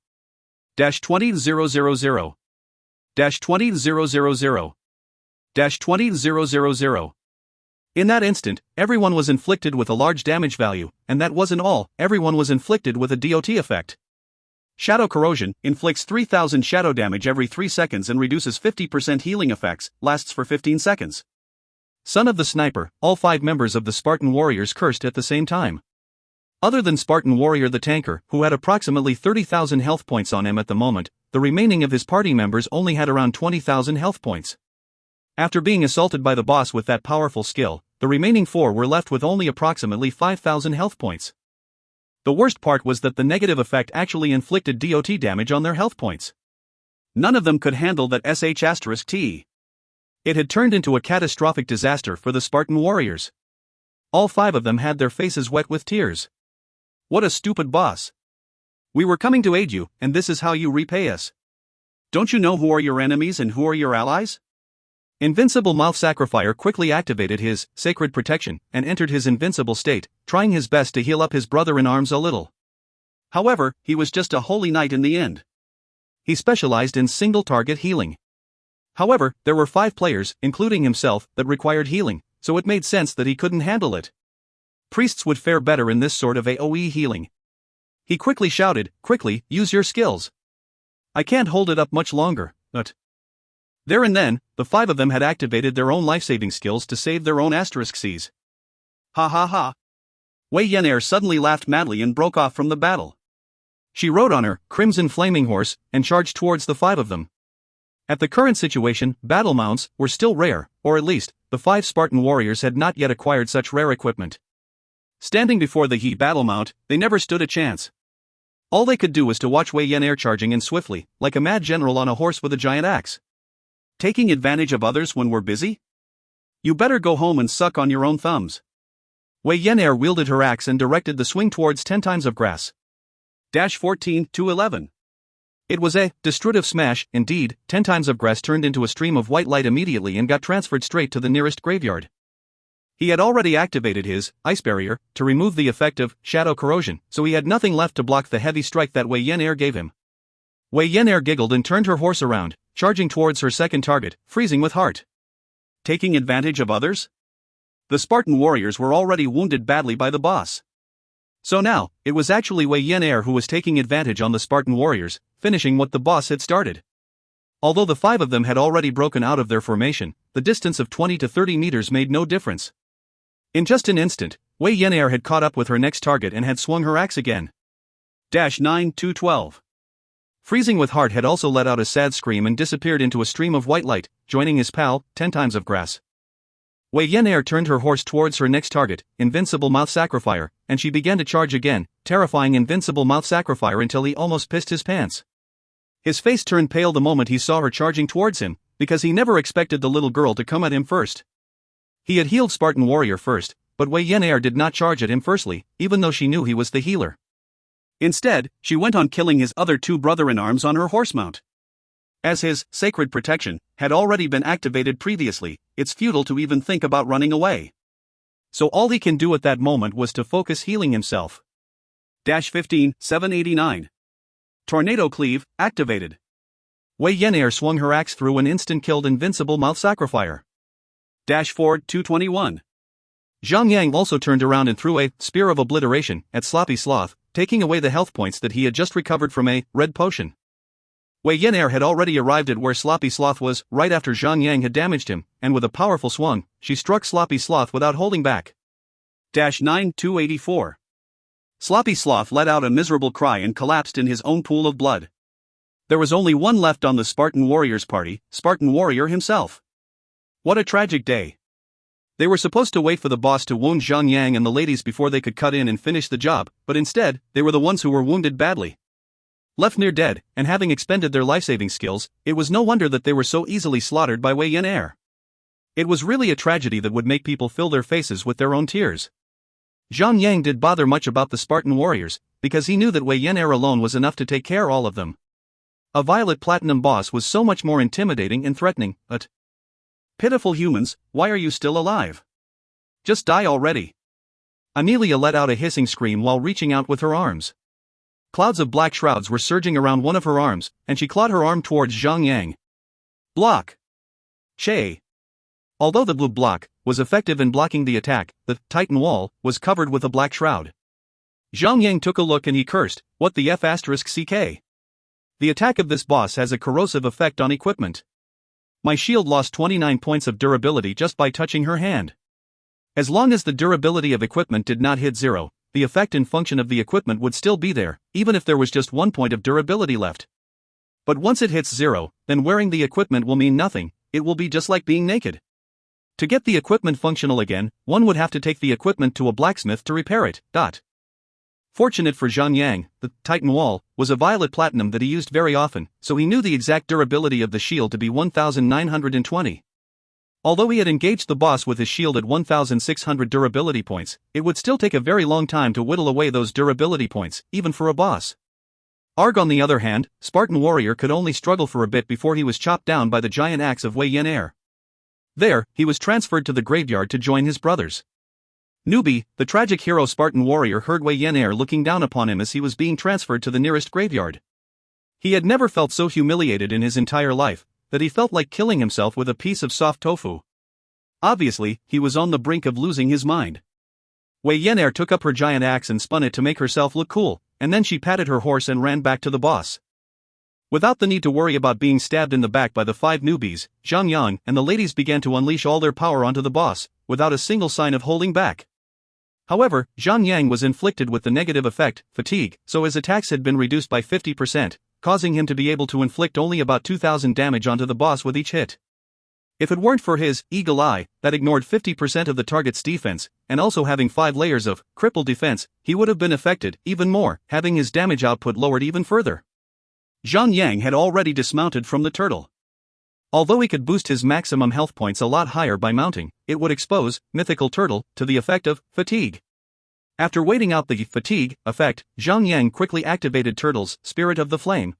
A: 20,000. 20,000. 20,000. In that instant, everyone was inflicted with a large damage value, and that wasn't all, everyone was inflicted with a DOT effect. Shadow Corrosion inflicts 3,000 shadow damage every 3 seconds and reduces 50% healing effects, lasts for 15 seconds. Son of the Sniper, all 5 members of the Spartan warriors cursed at the same time. Other than Spartan Warrior the tanker, who had approximately 30,000 health points on him at the moment, the remaining of his party members only had around 20,000 health points. After being assaulted by the boss with that powerful skill, the remaining 4 were left with only approximately 5,000 health points. The worst part was that the negative effect actually inflicted DOT damage on their health points. None of them could handle that *T. It had turned into a catastrophic disaster for the Spartan warriors. All 5 of them had their faces wet with tears. What a stupid boss. We were coming to aid you, and this is how you repay us. Don't you know who are your enemies and who are your allies? Invincible Mouth Sacrificer quickly activated his sacred protection and entered his invincible state, trying his best to heal up his brother-in-arms a little. However, he was just a holy knight in the end. He specialized in single-target healing. However, there were 5 players, including himself, that required healing, so it made sense that he couldn't handle it. Priests would fare better in this sort of AoE healing. He quickly shouted, "Quickly, use your skills. I can't hold it up much longer," but... There and then, the 5 of them had activated their own life-saving skills to save their own *Cs. Ha ha ha. Wei Yan'er suddenly laughed madly and broke off from the battle. She rode on her crimson flaming horse and charged towards the 5 of them. At the current situation, battle mounts were still rare, or at least, the 5 Spartan warriors had not yet acquired such rare equipment. Standing before the He battle mount, they never stood a chance. All they could do was to watch Wei Yan'er charging in swiftly, like a mad general on a horse with a giant axe. Taking advantage of others when we're busy? You better go home and suck on your own thumbs. Wei Yan'er wielded her axe and directed the swing towards 10 times of grass. 14-11. It was a destructive smash, indeed. 10 times of grass turned into a stream of white light immediately and got transferred straight to the nearest graveyard. He had already activated his ice barrier to remove the effect of shadow corrosion, so he had nothing left to block the heavy strike that Wei Yan'er gave him. Wei Yan'er giggled and turned her horse around, charging towards her second target, freezing with heart. Taking advantage of others? The Spartan warriors were already wounded badly by the boss. So now, it was actually Wei Yan'er who was taking advantage on the Spartan warriors, finishing what the boss had started. Although the 5 of them had already broken out of their formation, the distance of 20 to 30 meters made no difference. In just an instant, Wei Yan'er had caught up with her next target and had swung her axe again. 9-12. Freezing with heart had also let out a sad scream and disappeared into a stream of white light, joining his pal, 10 times of grass. Wei Yan'er turned her horse towards her next target, Invincible Mouth Sacrificer, and she began to charge again, terrifying Invincible Mouth Sacrificer until he almost pissed his pants. His face turned pale the moment he saw her charging towards him, because he never expected the little girl to come at him first. He had healed Spartan Warrior first, but Wei Yan'er did not charge at him firstly, even though she knew he was the healer. Instead, she went on killing his other 2 brother-in-arms on her horse mount. As his sacred protection had already been activated previously, it's futile to even think about running away. So all he can do at that moment was to focus healing himself. 15-789. Tornado Cleave, activated. Wei Yan'er swung her axe through and instant-killed Invincible Mouth Sacrificer. 4-21. Zhang Yang also turned around and threw a Spear of Obliteration at Sloppy Sloth, taking away the health points that he had just recovered from a red potion. Wei Yan'er had already arrived at where Sloppy Sloth was, right after Zhang Yang had damaged him, and with a powerful swung, she struck Sloppy Sloth without holding back. 9-284. Sloppy Sloth let out a miserable cry and collapsed in his own pool of blood. There was only one left on the Spartan Warriors party, Spartan Warrior himself. What a tragic day. They were supposed to wait for the boss to wound Zhang Yang and the ladies before they could cut in and finish the job, but instead, they were the ones who were wounded badly. Left near dead, and having expended their life-saving skills, it was no wonder that they were so easily slaughtered by Wei Yan'er. It was really a tragedy that would make people fill their faces with their own tears. Zhang Yang did bother much about the Spartan warriors, because he knew that Wei Yan'er alone was enough to take care of all of them. A Violet Platinum boss was so much more intimidating and threatening, but... Pitiful humans, why are you still alive? Just die already. Amelia let out a hissing scream while reaching out with her arms. Clouds of black shrouds were surging around one of her arms, and she clawed her arm towards Zhang Yang. Block. Shay. Although the blue block was effective in blocking the attack, the Titan wall was covered with a black shroud. Zhang Yang took a look and he cursed, "What the F***ck? The attack of this boss has a corrosive effect on equipment. My shield lost 29 points of durability just by touching her hand. As long as the durability of equipment did not hit 0, the effect and function of the equipment would still be there, even if there was just 1 point of durability left. But once it hits 0, then wearing the equipment will mean nothing, it will be just like being naked. To get the equipment functional again, one would have to take the equipment to a blacksmith to repair it. Fortunate for Zhang, the Titan Wall was a violet platinum that he used very often, so he knew the exact durability of the shield to be 1920. Although he had engaged the boss with his shield at 1600 durability points, it would still take a very long time to whittle away those durability points, even for a boss. Arg on the other hand, Spartan warrior could only struggle for a bit before he was chopped down by the giant axe of Wei Yan'er. There, he was transferred to the graveyard to join his brothers. Newbie, the tragic hero Spartan warrior heard Wei Yan'er looking down upon him as he was being transferred to the nearest graveyard. He had never felt so humiliated in his entire life, that he felt like killing himself with a piece of soft tofu. Obviously, he was on the brink of losing his mind. Wei Yan'er took up her giant axe and spun it to make herself look cool, and then she patted her horse and ran back to the boss. Without the need to worry about being stabbed in the back by the 5 newbies, Zhang and the ladies began to unleash all their power onto the boss, without a single sign of holding back. However, Zhang was inflicted with the negative effect, fatigue, so his attacks had been reduced by 50%, causing him to be able to inflict only about 2000 damage onto the boss with each hit. If it weren't for his eagle eye, that ignored 50% of the target's defense, and also having 5 layers of crippled defense, he would have been affected even more, having his damage output lowered even further. Zhang had already dismounted from the turtle. Although he could boost his maximum health points a lot higher by mounting, it would expose mythical turtle to the effect of fatigue. After waiting out the fatigue effect, Zhang quickly activated turtle's spirit of the flame.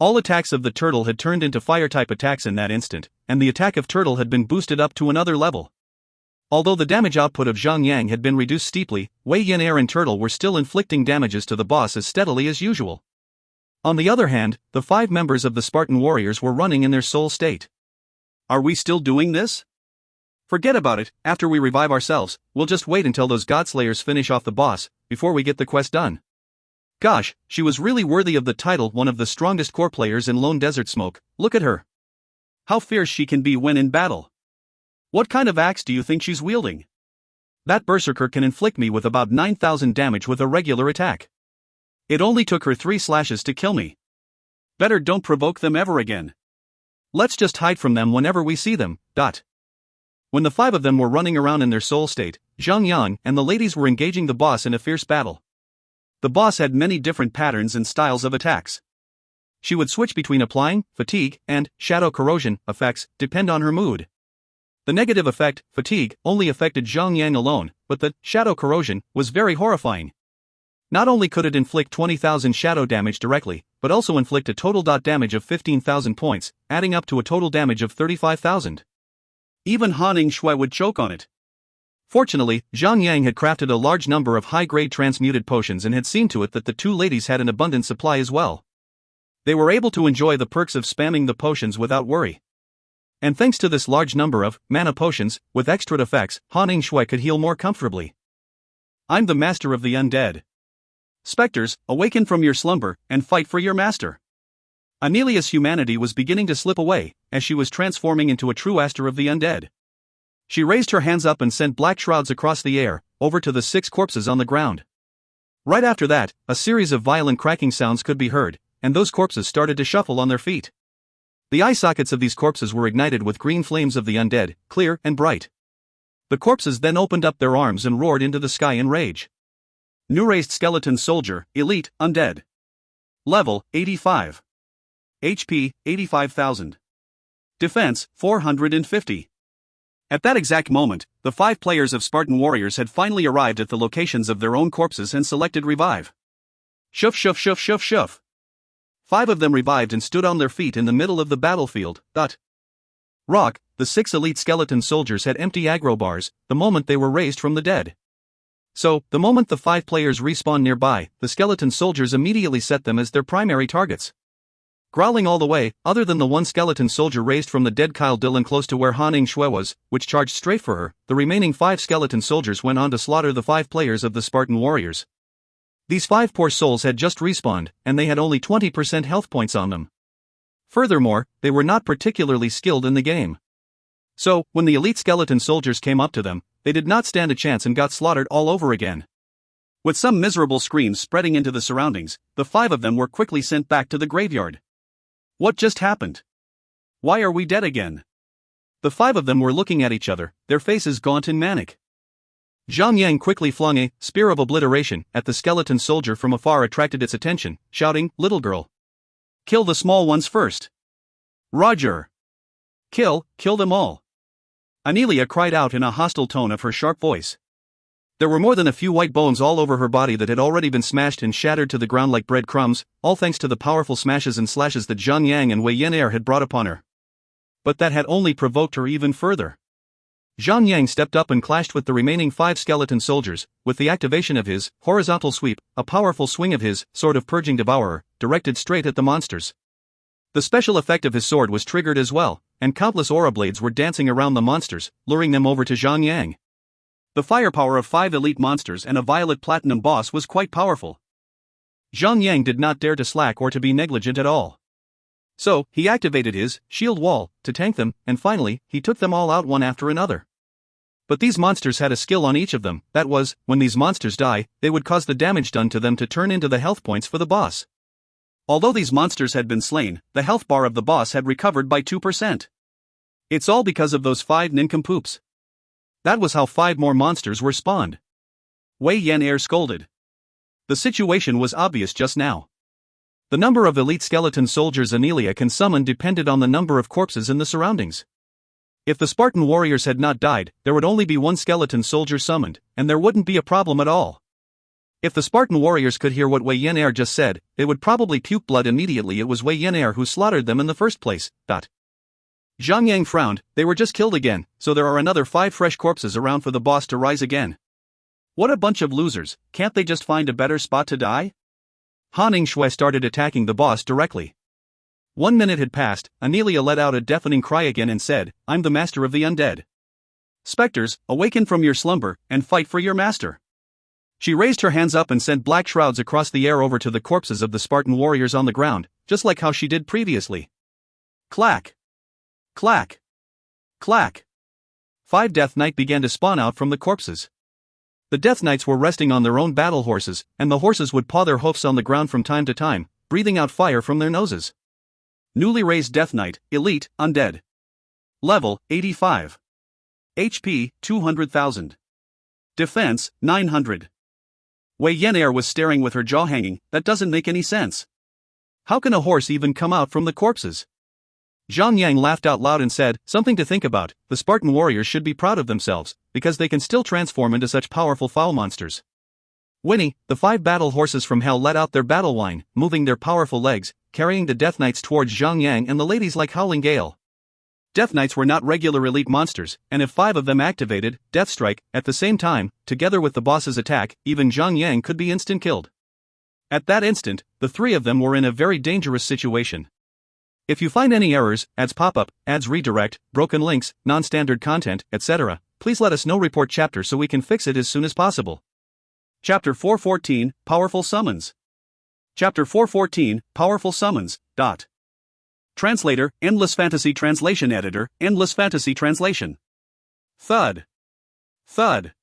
A: All attacks of the turtle had turned into fire-type attacks in that instant, and the attack of turtle had been boosted up to another level. Although the damage output of Zhang had been reduced steeply, Wei Yan'er and turtle were still inflicting damages to the boss as steadily as usual. On the other hand, the 5 members of the Spartan warriors were running in their soul state. Are we still doing this? Forget about it, after we revive ourselves, we'll just wait until those Godslayers finish off the boss, before we get the quest done. Gosh, she was really worthy of the title one of the strongest core players in Lone Desert Smoke, look at her. How fierce she can be when in battle. What kind of axe do you think she's wielding? That berserker can inflict me with about 9000 damage with a regular attack. It only took her 3 slashes to kill me. Better don't provoke them ever again. Let's just hide from them whenever we see them. When the 5 of them were running around in their soul state, Zhang and the ladies were engaging the boss in a fierce battle. The boss had many different patterns and styles of attacks. She would switch between applying, fatigue, and shadow corrosion effects, depend on her mood. The negative effect, fatigue, only affected Zhang alone, but the shadow corrosion was very horrifying. Not only could it inflict 20,000 shadow damage directly, but also inflict a total damage of 15,000 points, adding up to a total damage of 35,000. Even Han Shui would choke on it. Fortunately, Zhang had crafted a large number of high-grade transmuted potions and had seen to it that the 2 ladies had an abundant supply as well. They were able to enjoy the perks of spamming the potions without worry. And thanks to this large number of mana potions, with extra effects, Han Shui could heal more comfortably. I'm the master of the undead. Spectres, awaken from your slumber, and fight for your master. Anelia's humanity was beginning to slip away, as she was transforming into a true Aster of the undead. She raised her hands up and sent black shrouds across the air, over to the 6 corpses on the ground. Right after that, a series of violent cracking sounds could be heard, and those corpses started to shuffle on their feet. The eye sockets of these corpses were ignited with green flames of the undead, clear and bright. The corpses then opened up their arms and roared into the sky in rage. New raised skeleton soldier, elite, undead. Level, 85. HP, 85,000. Defense, 450. At that exact moment, the 5 players of Spartan warriors had finally arrived at the locations of their own corpses and selected revive. Shoof shoof shoof shoof shoof. 5 of them revived and stood on their feet in the middle of the battlefield. Rock, the 6 elite skeleton soldiers had empty aggro bars, the moment they were raised from the dead. So, the moment the 5 players respawned nearby, the skeleton soldiers immediately set them as their primary targets. Growling all the way, other than the 1 skeleton soldier raised from the dead Kyle Dillon close to where Han Shui was, which charged straight for her, the remaining 5 skeleton soldiers went on to slaughter the 5 players of the Spartan warriors. These 5 poor souls had just respawned, and they had only 20% health points on them. Furthermore, they were not particularly skilled in the game. So, when the elite skeleton soldiers came up to them, they did not stand a chance and got slaughtered all over again. With some miserable screams spreading into the surroundings, the 5 of them were quickly sent back to the graveyard. What just happened? Why are we dead again? The 5 of them were looking at each other, their faces gaunt and manic. Zhang Yang quickly flung a spear of obliteration at the skeleton soldier from afar, attracted its attention, shouting, "Little girl! Kill the small ones first!" "Roger! Kill them all!" Anelia cried out in a hostile tone of her sharp voice. There were more than a few white bones all over her body that had already been smashed and shattered to the ground like bread crumbs, all thanks to the powerful smashes and slashes that Zhang Yang and Wei Yan'er had brought upon her. But that had only provoked her even further. Zhang Yang stepped up and clashed with the remaining 5 skeleton soldiers, with the activation of his horizontal sweep, a powerful swing of his sword of purging devourer, directed straight at the monsters. The special effect of his sword was triggered as well, and countless aura blades were dancing around the monsters, luring them over to Zhang Yang. The firepower of 5 elite monsters and a violet platinum boss was quite powerful. Zhang Yang did not dare to slack or to be negligent at all. So, he activated his shield wall to tank them, and finally, he took them all out one after another. But these monsters had a skill on each of them, that was, when these monsters die, they would cause the damage done to them to turn into the health points for the boss. Although these monsters had been slain, the health bar of the boss had recovered by 2%. It's all because of those 5 nincompoops. That was how 5 more monsters were spawned. Wei Yan'er scolded. The situation was obvious just now. The number of elite skeleton soldiers Anelia can summon depended on the number of corpses in the surroundings. If the Spartan warriors had not died, there would only be 1 skeleton soldier summoned, and there wouldn't be a problem at all. If the Spartan warriors could hear what Wei Yan'er just said, they would probably puke blood immediately. It was Wei Yan'er who slaughtered them in the first place. Zhang Yang frowned. They were just killed again, so there are another 5 fresh corpses around for the boss to rise again. What a bunch of losers, can't they just find a better spot to die? Han Yingshui started attacking the boss directly. 1 minute had passed. Anelia let out a deafening cry again and said, "I'm the master of the undead. Spectres, awaken from your slumber, and fight for your master." She raised her hands up and sent black shrouds across the air over to the corpses of the Spartan warriors on the ground, just like how she did previously. Clack! Clack! Clack! 5 Death Knight began to spawn out from the corpses. The Death Knights were resting on their own battle horses, and the horses would paw their hoofs on the ground from time to time, breathing out fire from their noses. Newly raised Death Knight, Elite, Undead. Level, 85. HP, 200,000. Defense, 900. Wei Yan'er was staring with her jaw hanging. That doesn't make any sense. How can a horse even come out from the corpses? Zhang Yang laughed out loud and said, "Something to think about. The Spartan warriors should be proud of themselves, because they can still transform into such powerful foul monsters." Winnie, the 5 battle horses from hell let out their battle whine, moving their powerful legs, carrying the Death Knights towards Zhang Yang and the ladies like howling gale. Death Knights were not regular elite monsters, and if 5 of them activated Death Strike at the same time, together with the boss's attack, even Zhang Yang could be instant killed. At that instant, the 3 of them were in a very dangerous situation. If you find any errors, ads pop up, ads redirect, broken links, non-standard content, etc., please let us know. Report chapter so we can fix it as soon as possible. Chapter 414, Powerful Summons. Chapter 414, Powerful Summons. Translator, Endless Fantasy Translation Editor, Endless Fantasy Translation. Thud. Thud.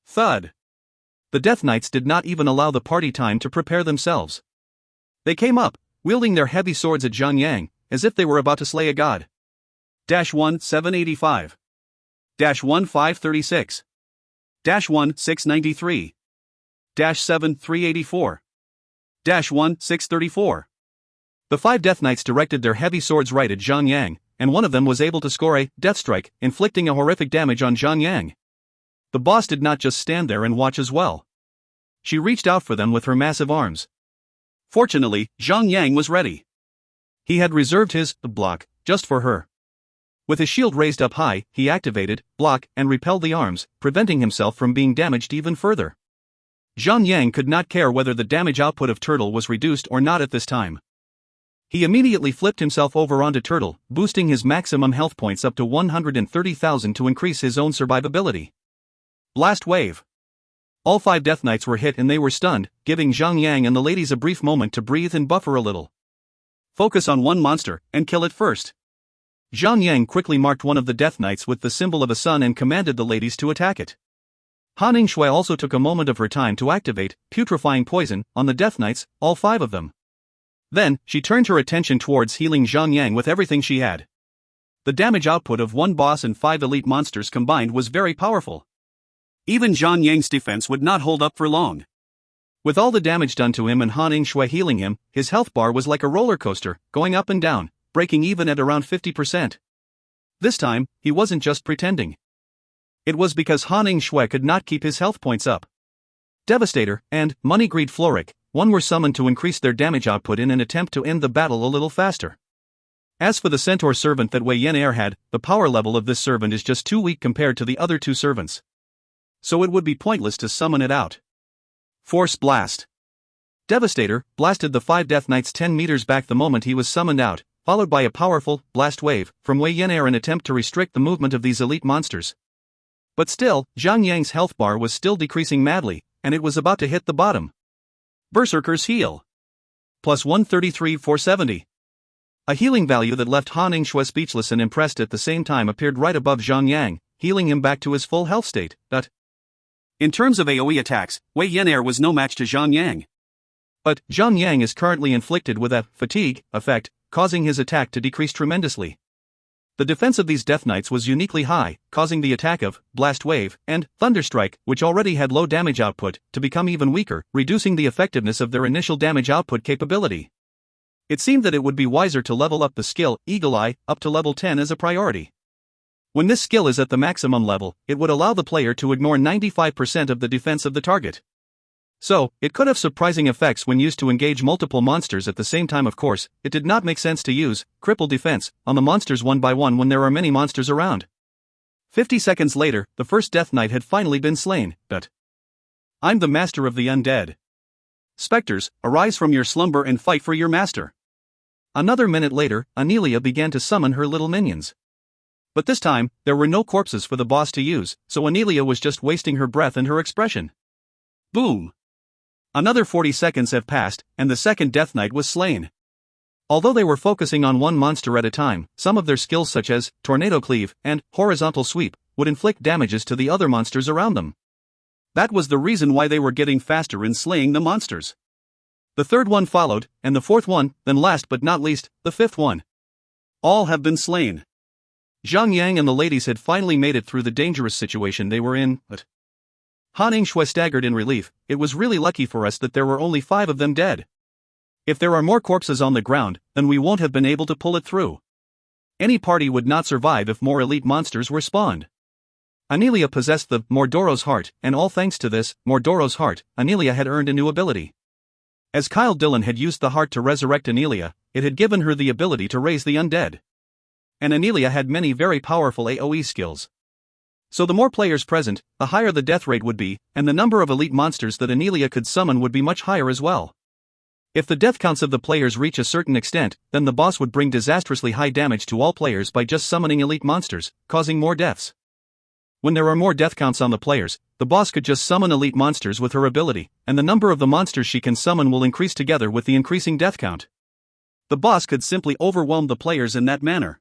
A: Thud. The Death Knights did not even allow the party time to prepare themselves. They came up, wielding their heavy swords at Zhang Yang, as if they were about to slay a god. -1 785. -1 536. -1 693. -7 384. -1 634. The 5 Death Knights directed their heavy swords right at Zhang Yang, and one of them was able to score a death strike, inflicting a horrific damage on Zhang Yang. The boss did not just stand there and watch as well. She reached out for them with her massive arms. Fortunately, Zhang Yang was ready. He had reserved his block just for her. With his shield raised up high, he activated block and repelled the arms, preventing himself from being damaged even further. Zhang Yang could not care whether the damage output of Turtle was reduced or not at this time. He immediately flipped himself over onto Turtle, boosting his maximum health points up to 130,000 to increase his own survivability. Blast wave. All 5 Death Knights were hit and they were stunned, giving Zhang Yang and the ladies a brief moment to breathe and buffer a little. Focus on one monster, and kill it first. Zhang Yang quickly marked one of the Death Knights with the symbol of a sun and commanded the ladies to attack it. Han Ningxue also took a moment of her time to activate putrefying poison on the Death Knights, all 5 of them. Then, she turned her attention towards healing Zhang Yang with everything she had. The damage output of 1 boss and 5 elite monsters combined was very powerful. Even Zhang Yang's defense would not hold up for long. With all the damage done to him and Han Ningxue healing him, his health bar was like a roller coaster, going up and down, breaking even at around 50%. This time, he wasn't just pretending. It was because Han Ningxue could not keep his health points up. Devastator and Money Greed Floric, one were summoned to increase their damage output in an attempt to end the battle a little faster. As for the Centaur servant that Wei Yan had, the power level of this servant is just too weak compared to the other 2 servants. So it would be pointless to summon it out. Force Blast. Devastator blasted the 5 Death Knights 10 meters back the moment he was summoned out, followed by a powerful blast wave from Wei Yan in an attempt to restrict the movement of these elite monsters. But still, Zhang Yang's health bar was still decreasing madly, and it was about to hit the bottom. Berserker's Heal. Plus 133 470. A healing value that left Han Ningxue speechless and impressed at the same time appeared right above Zhang Yang, healing him back to his full health state. In terms of AoE attacks, Wei Yan was no match to Zhang Yang. But Zhang Yang is currently inflicted with a fatigue effect, causing his attack to decrease tremendously. The defense of these Death Knights was uniquely high, causing the attack of Blast Wave and Thunderstrike, which already had low damage output, to become even weaker, reducing the effectiveness of their initial damage output capability. It seemed that it would be wiser to level up the skill Eagle Eye up to level 10 as a priority. When this skill is at the maximum level, it would allow the player to ignore 95% of the defense of the target. So, it could have surprising effects when used to engage multiple monsters at the same time. Of course, it did not make sense to use Cripple Defense on the monsters one by one when there are many monsters around. 50 seconds later, the first Death Knight had finally been slain. I'm the master of the undead. Spectres, arise from your slumber and fight for your master. Another minute later, Anelia began to summon her little minions. But this time, there were no corpses for the boss to use, so Anelia was just wasting her breath and her expression. Boom! Another 40 seconds have passed, and the second Death Knight was slain. Although they were focusing on one monster at a time, some of their skills such as Tornado Cleave and Horizontal Sweep would inflict damages to the other monsters around them. That was the reason why they were getting faster in slaying the monsters. The third one followed, and the fourth one, then last but not least, the fifth one. All have been slain. Zhang Yang and the ladies had finally made it through the dangerous situation they were in, but Han Ningxue staggered in relief. It was really lucky for us that there were only 5 of them dead. If there are more corpses on the ground, then we won't have been able to pull it through. Any party would not survive if more elite monsters were spawned. Anelia possessed the Mordoro's Heart, and all thanks to this Mordoro's Heart, Anelia had earned a new ability. As Kyle Dillon had used the heart to resurrect Anelia, it had given her the ability to raise the undead. And Anelia had many very powerful AoE skills. So the more players present, the higher the death rate would be, and the number of elite monsters that Anelia could summon would be much higher as well. If the death counts of the players reach a certain extent, then the boss would bring disastrously high damage to all players by just summoning elite monsters, causing more deaths. When there are more death counts on the players, the boss could just summon elite monsters with her ability, and the number of the monsters she can summon will increase together with the increasing death count. The boss could simply overwhelm the players in that manner.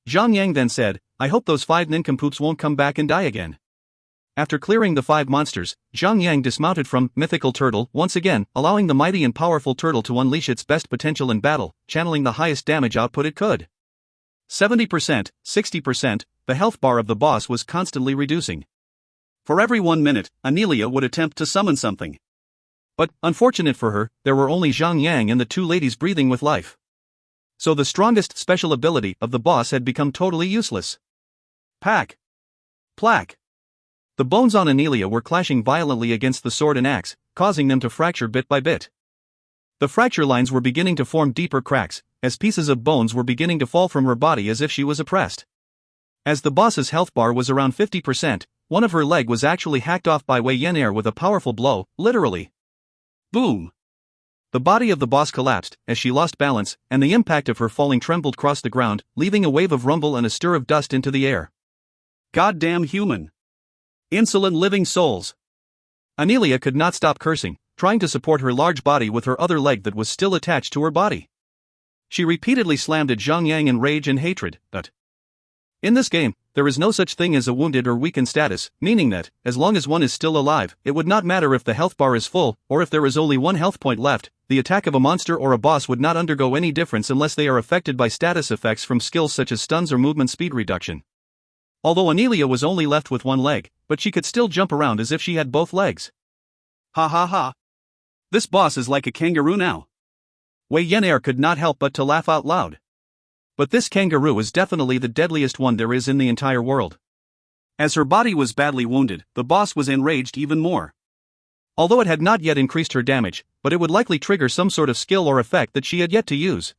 A: Zhang Yang then said, I hope those 5 nincompoops won't come back and die again. After clearing the 5 monsters, Zhang Yang dismounted from Mythical Turtle once again, allowing the mighty and powerful turtle to unleash its best potential in battle, channeling the highest damage output it could. 70%, 60%, the health bar of the boss was constantly reducing. For every 1 minute, Anelia would attempt to summon something. But, unfortunate for her, there were only Zhang Yang and the 2 ladies breathing with life. So the strongest special ability of the boss had become totally useless. Pack. Plack. The bones on Anelia were clashing violently against the sword and axe, causing them to fracture bit by bit. The fracture lines were beginning to form deeper cracks, as pieces of bones were beginning to fall from her body as if she was oppressed. As the boss's health bar was around 50%, one of her leg was actually hacked off by Wei Yan with a powerful blow, literally. Boom! The body of the boss collapsed as she lost balance, and the impact of her falling trembled across the ground, leaving a wave of rumble and a stir of dust into the air. Goddamn human! Insolent living souls! Anelia could not stop cursing, trying to support her large body with her other leg that was still attached to her body. She repeatedly slammed at Zhang Yang in rage and hatred, but in this game, there is no such thing as a wounded or weakened status, meaning that, as long as one is still alive, it would not matter if the health bar is full, or if there is only one health point left, the attack of a monster or a boss would not undergo any difference unless they are affected by status effects from skills such as stuns or movement speed reduction. Although Anelia was only left with one leg, but she could still jump around as if she had both legs. Ha ha ha. This boss is like a kangaroo now. Wei Yan'er could not help but to laugh out loud. But this kangaroo is definitely the deadliest one there is in the entire world. As her body was badly wounded, the boss was enraged even more. Although it had not yet increased her damage, but it would likely trigger some sort of skill or effect that she had yet to use,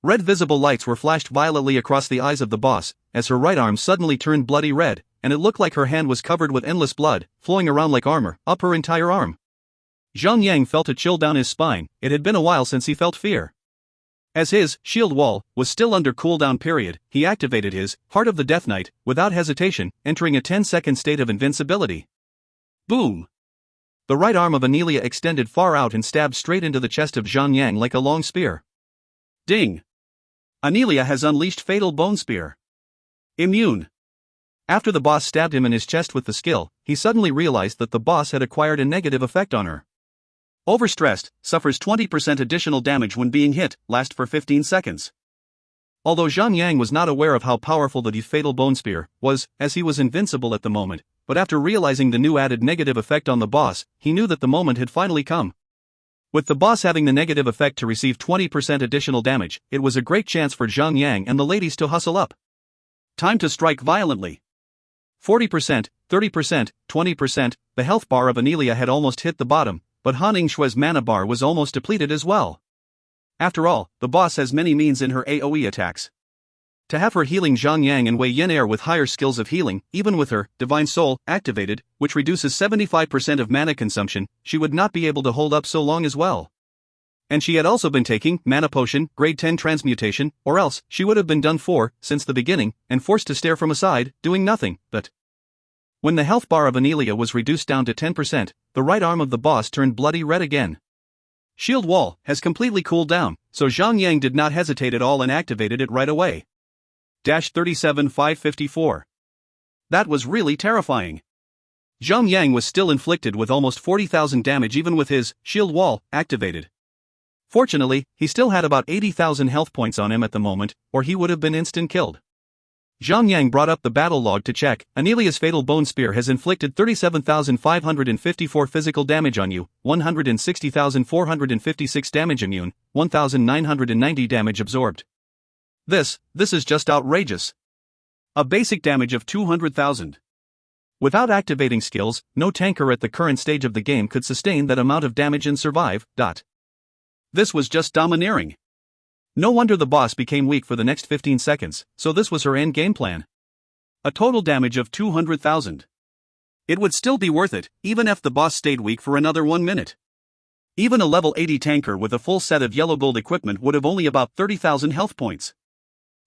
A: red visible lights were flashed violently across the eyes of the boss, as her right arm suddenly turned bloody red, and it looked like her hand was covered with endless blood, flowing around like armor, up her entire arm. Zhang felt a chill down his spine. It had been a while since he felt fear. As his shield wall was still under cooldown period, he activated his Heart of the Death Knight without hesitation, entering a 10-second state of invincibility. Boom! The right arm of Anelia extended far out and stabbed straight into the chest of Zhang like a long spear. Ding! Anelia has unleashed Fatal Bone Spear. Immune. After the boss stabbed him in his chest with the skill, he suddenly realized that the boss had acquired a negative effect on her. Overstressed, suffers 20% additional damage when being hit, lasts for 15 seconds. Although Zhang was not aware of how powerful the Fatal Bone Spear was, as he was invincible at the moment, but after realizing the new added negative effect on the boss, he knew that the moment had finally come. With the boss having the negative effect to receive 20% additional damage, it was a great chance for Zhang and the ladies to hustle up. Time to strike violently. 40%, 30%, 20%, the health bar of Anelia had almost hit the bottom, but Han Yingshui's mana bar was almost depleted as well. After all, the boss has many means in her AoE attacks. To have her healing Zhang and Wei Yan'er with higher skills of healing, even with her Divine Soul activated, which reduces 75% of mana consumption, she would not be able to hold up so long as well. And she had also been taking Mana Potion, Grade 10 Transmutation, or else she would have been done for, since the beginning, and forced to stare from aside, doing nothing, but... When the health bar of Anelia was reduced down to 10%, the right arm of the boss turned bloody red again. Shield Wall has completely cooled down, so Zhang did not hesitate at all and activated it right away. 37,554. That was really terrifying. Zhang was still inflicted with almost 40,000 damage even with his Shield Wall activated. Fortunately, he still had about 80,000 health points on him at the moment, or he would have been instant killed. Zhang brought up the battle log to check. Anelia's Fatal Bone Spear has inflicted 37,554 physical damage on you, 160,456 damage immune, 1,990 damage absorbed. This is just outrageous. A basic damage of 200,000. Without activating skills, no tanker at the current stage of the game could sustain that amount of damage and survive. This was just domineering. No wonder the boss became weak for the next 15 seconds, so this was her end game plan. A total damage of 200,000. It would still be worth it, even if the boss stayed weak for another 1 minute. Even a level 80 tanker with a full set of yellow gold equipment would have only about 30,000 health points.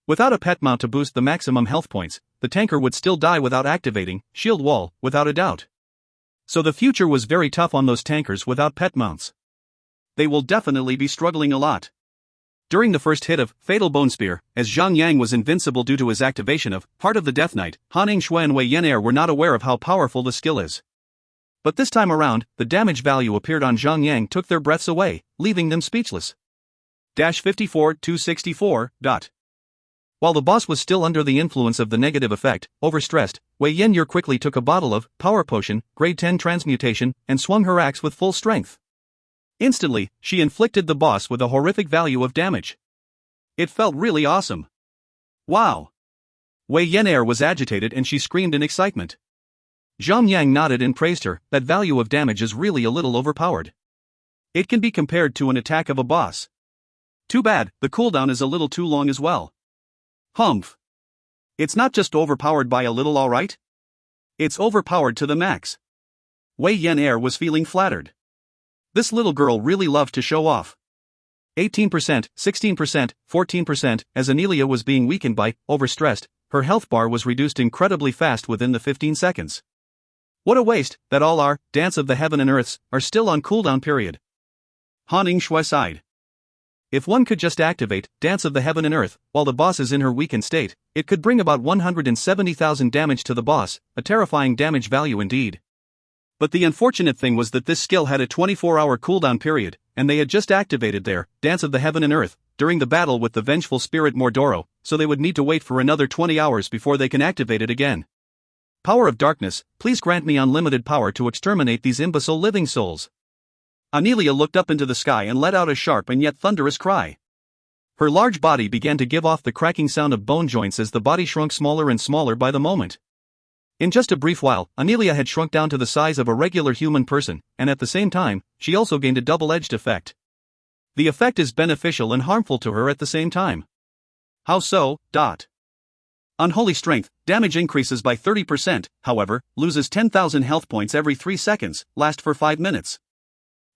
A: Without a pet mount to boost the maximum health points, the tanker would still die without activating Shield Wall, without a doubt. So the future was very tough on those tankers without pet mounts. They will definitely be struggling a lot. During the first hit of Fatal Bone Spear, as Zhang was invincible due to his activation of Heart of the Death Knight, Han Yingshui and Wei Yan'er were not aware of how powerful the skill is. But this time around, the damage value appeared on Zhang took their breaths away, leaving them speechless. 54,264. While the boss was still under the influence of the negative effect, overstressed, Wei Yan'er quickly took a bottle of Power Potion, Grade 10 Transmutation, and swung her axe with full strength. Instantly, she inflicted the boss with a horrific value of damage. It felt really awesome. Wow! Wei Yan'er was agitated and she screamed in excitement. Zhang nodded and praised her. That value of damage is really a little overpowered. It can be compared to an attack of a boss. Too bad, the cooldown is a little too long as well. Humph. It's not just overpowered by a little, alright? It's overpowered to the max. Wei Yan'er was feeling flattered. This little girl really loved to show off. 18%, 16%, 14%, as Anelia was being weakened by overstressed, her health bar was reduced incredibly fast within the 15 seconds. What a waste that all our Dance of the Heaven and Earths are still on cooldown period. Han Yingshui sighed. If one could just activate Dance of the Heaven and Earth while the boss is in her weakened state, it could bring about 170,000 damage to the boss, a terrifying damage value indeed. But the unfortunate thing was that this skill had a 24-hour cooldown period, and they had just activated their Dance of the Heaven and Earth during the battle with the vengeful spirit Mordoro, so they would need to wait for another 20 hours before they can activate it again. Power of Darkness, please grant me unlimited power to exterminate these imbecile living souls. Amelia looked up into the sky and let out a sharp and yet thunderous cry. Her large body began to give off the cracking sound of bone joints as the body shrunk smaller and smaller by the moment. In just a brief while, Amelia had shrunk down to the size of a regular human person, and at the same time, she also gained a double-edged effect. The effect is beneficial and harmful to her at the same time. How so? Unholy Strength, damage increases by 30%, however, loses 10,000 health points every 3 seconds, last for 5 minutes.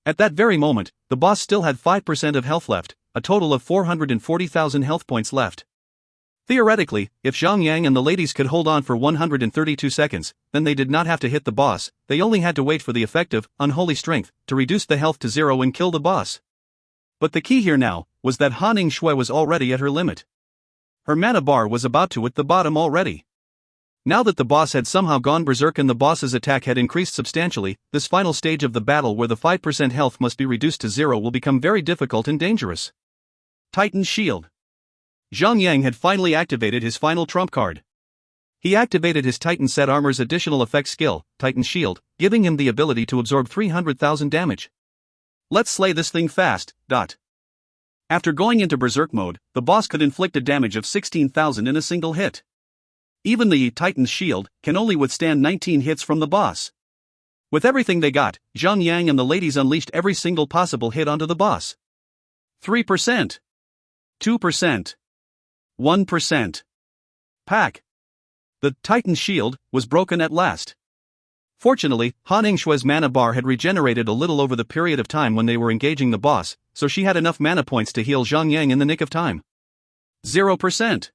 A: At that very moment, the boss still had 5% of health left, a total of 440,000 health points left. Theoretically, if Zhang Yang and the ladies could hold on for 132 seconds, then they did not have to hit the boss, they only had to wait for the effective, Unholy Strength, to reduce the health to 0 and kill the boss. But the key here now was that Han Ning-shui was already at her limit. Her mana bar was about to hit the bottom already. Now that the boss had somehow gone berserk and the boss's attack had increased substantially, this final stage of the battle where the 5% health must be reduced to 0 will become very difficult and dangerous. Titan's Shield. Zhang Yang had finally activated his final trump card. He activated his Titan set armor's additional effect skill, Titan's Shield, giving him the ability to absorb 300,000 damage. Let's slay this thing fast. After going into berserk mode, the boss could inflict a damage of 16,000 in a single hit. Even the Titan's Shield can only withstand 19 hits from the boss. With everything they got, Zhang Yang and the ladies unleashed every single possible hit onto the boss. 3%. 2%. 1%. Pack. The Titan's Shield was broken at last. Fortunately, Han Ning-shui's mana bar had regenerated a little over the period of time when they were engaging the boss, so she had enough mana points to heal Zhang Yang in the nick of time. 0%.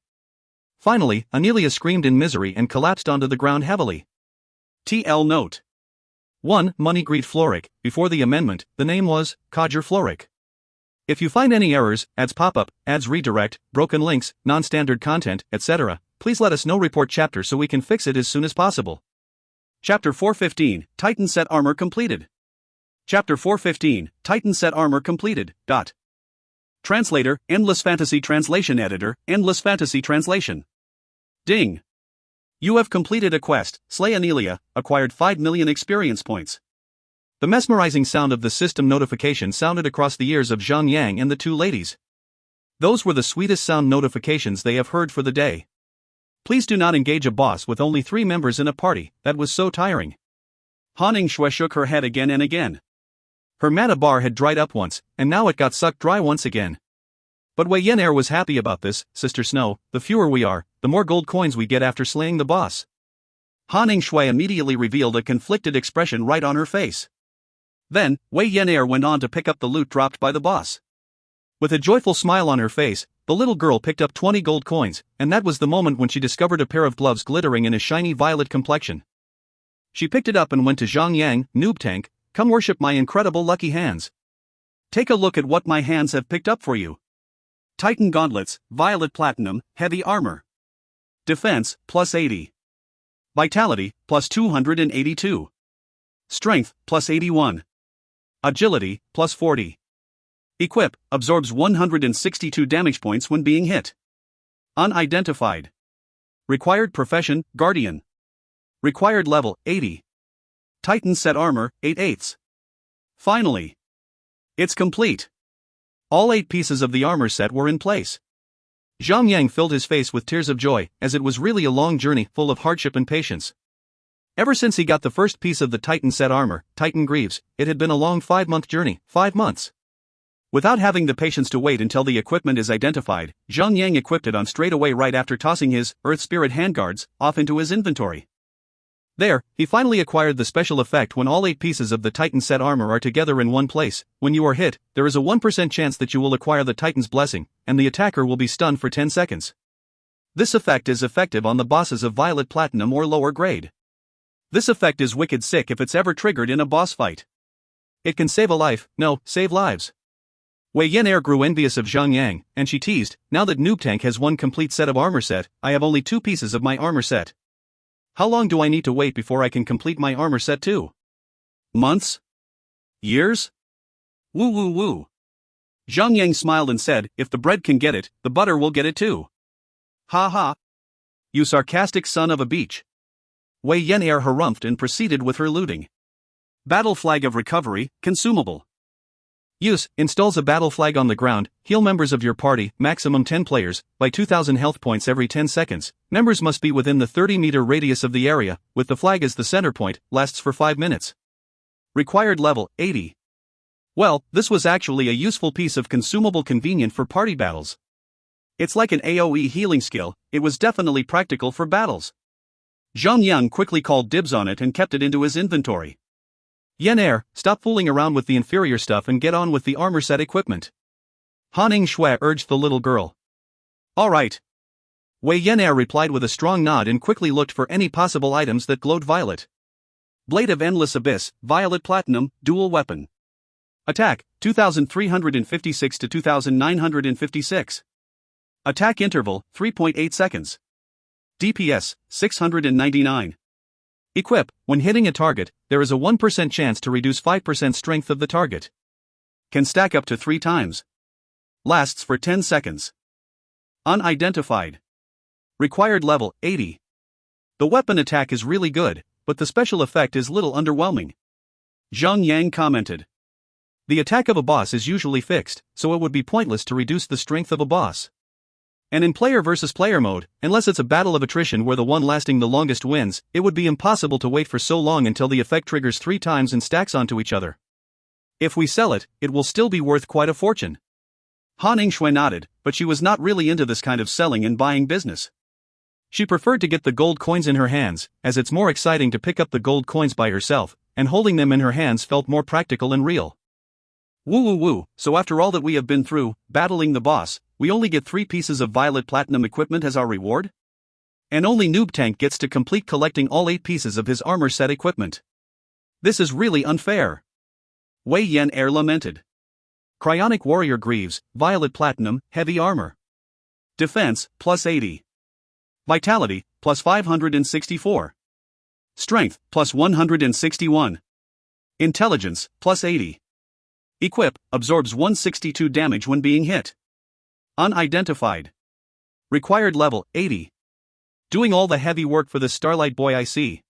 A: Finally, Amelia screamed in misery and collapsed onto the ground heavily. TL note. 1. Money Greed Floric. Before the amendment, the name was Codger Floric. If you find any errors, ads pop-up, ads redirect, broken links, non-standard content, etc., please let us know. Report chapter so we can fix it as soon as possible. Chapter 415, Titan Set Armor Completed. Chapter 415, Titan Set Armor Completed. Translator, Endless Fantasy Translation Editor, Endless Fantasy Translation. Ding. You have completed a quest, Slay Anelia, acquired 5 million experience points. The mesmerizing sound of the system notification sounded across the ears of Zhang Yang and the two ladies. Those were the sweetest sound notifications they have heard for the day. Please do not engage a boss with only 3 members in a party, that was so tiring. Han Ning-shui shook her head again and again. Her mana bar had dried up once, and now it got sucked dry once again. But Wei Yen was happy about this. Sister Snow, the fewer we are, the more gold coins we get after slaying the boss. Han Ning-shui immediately revealed a conflicted expression right on her face. Then, Wei Yen went on to pick up the loot dropped by the boss. With a joyful smile on her face, the little girl picked up 20 gold coins, and that was the moment when she discovered a pair of gloves glittering in a shiny violet complexion. She picked it up and went to Zhang Yang. Noob Tank, come worship my incredible lucky hands. Take a look at what my hands have picked up for you. Titan Gauntlets, Violet Platinum, Heavy Armor. Defense, plus 80. Vitality, plus 282. Strength, plus 81. Agility, plus 40. Equip, absorbs 162 damage points when being hit. Unidentified. Required profession, Guardian. Required level, 80. Titan set armor, 8/8. Finally. It's complete. All 8 pieces of the armor set were in place. Zhang Yang filled his face with tears of joy, as it was really a long journey full of hardship and patience. Ever since he got the first piece of the Titan set armor, Titan Greaves, it had been a long 5-month journey, 5 months. Without having the patience to wait until the equipment is identified, Zhang Yang equipped it on straight away right after tossing his Earth Spirit handguards off into his inventory. There, he finally acquired the special effect when all 8 pieces of the Titan set armor are together in one place. When you are hit, there is a 1% chance that you will acquire the Titan's Blessing, and the attacker will be stunned for 10 seconds. This effect is effective on the bosses of Violet Platinum or lower grade. This effect is wicked sick if it's ever triggered in a boss fight. It can save a life, no, save lives. Wei Yan'er grew envious of Zhang Yang, and she teased, now that Noob Tank has one complete set of armor set, I have only 2 pieces of my armor set. How long do I need to wait before I can complete my armor set too? Months? Years? Woo woo woo. Zhang Yang smiled and said, if the bread can get it, the butter will get it too. Ha ha. You sarcastic son of a beach. Wei Yan'er harumphed and proceeded with her looting. Battle Flag of Recovery, consumable. Use, installs a battle flag on the ground, heal members of your party, maximum 10 players, by 2000 health points every 10 seconds. Members must be within the 30-meter radius of the area, with the flag as the center point, lasts for 5 minutes. Required level, 80. Well, this was actually a useful piece of consumable convenient for party battles. It's like an AoE healing skill, it was definitely practical for battles. Zhang Yang quickly called dibs on it and kept it into his inventory. Yan'er, stop fooling around with the inferior stuff and get on with the armor set equipment. Han Shui urged the little girl. Alright. Wei Yan'er replied with a strong nod and quickly looked for any possible items that glowed violet. Blade of Endless Abyss, Violet Platinum, Dual Weapon. Attack, 2356 to 2956. Attack interval, 3.8 seconds. DPS, 699. Equip, when hitting a target, there is a 1% chance to reduce 5% strength of the target. Can stack up to 3 times. Lasts for 10 seconds. Unidentified. Required level, 80. The weapon attack is really good, but the special effect is little underwhelming. Zhang Yang commented. The attack of a boss is usually fixed, so it would be pointless to reduce the strength of a boss. And in player versus player mode, unless it's a battle of attrition where the one lasting the longest wins, it would be impossible to wait for so long until the effect triggers 3 times and stacks onto each other. If we sell it, it will still be worth quite a fortune. Han Shui nodded, but she was not really into this kind of selling and buying business. She preferred to get the gold coins in her hands, as it's more exciting to pick up the gold coins by herself, and holding them in her hands felt more practical and real. Woo woo woo, so after all that we have been through, battling the boss, we only get 3 pieces of Violet Platinum equipment as our reward? And only Noob Tank gets to complete collecting all 8 pieces of his armor set equipment. This is really unfair. Wei Yan'er lamented. Cryonic Warrior Greaves, Violet Platinum, Heavy Armor. Defense, plus 80. Vitality, plus 564. Strength, plus 161. Intelligence, plus 80. Equip, absorbs 162 damage when being hit. Unidentified. Required level, 80. Doing all the heavy work for this Starlight Boy I see.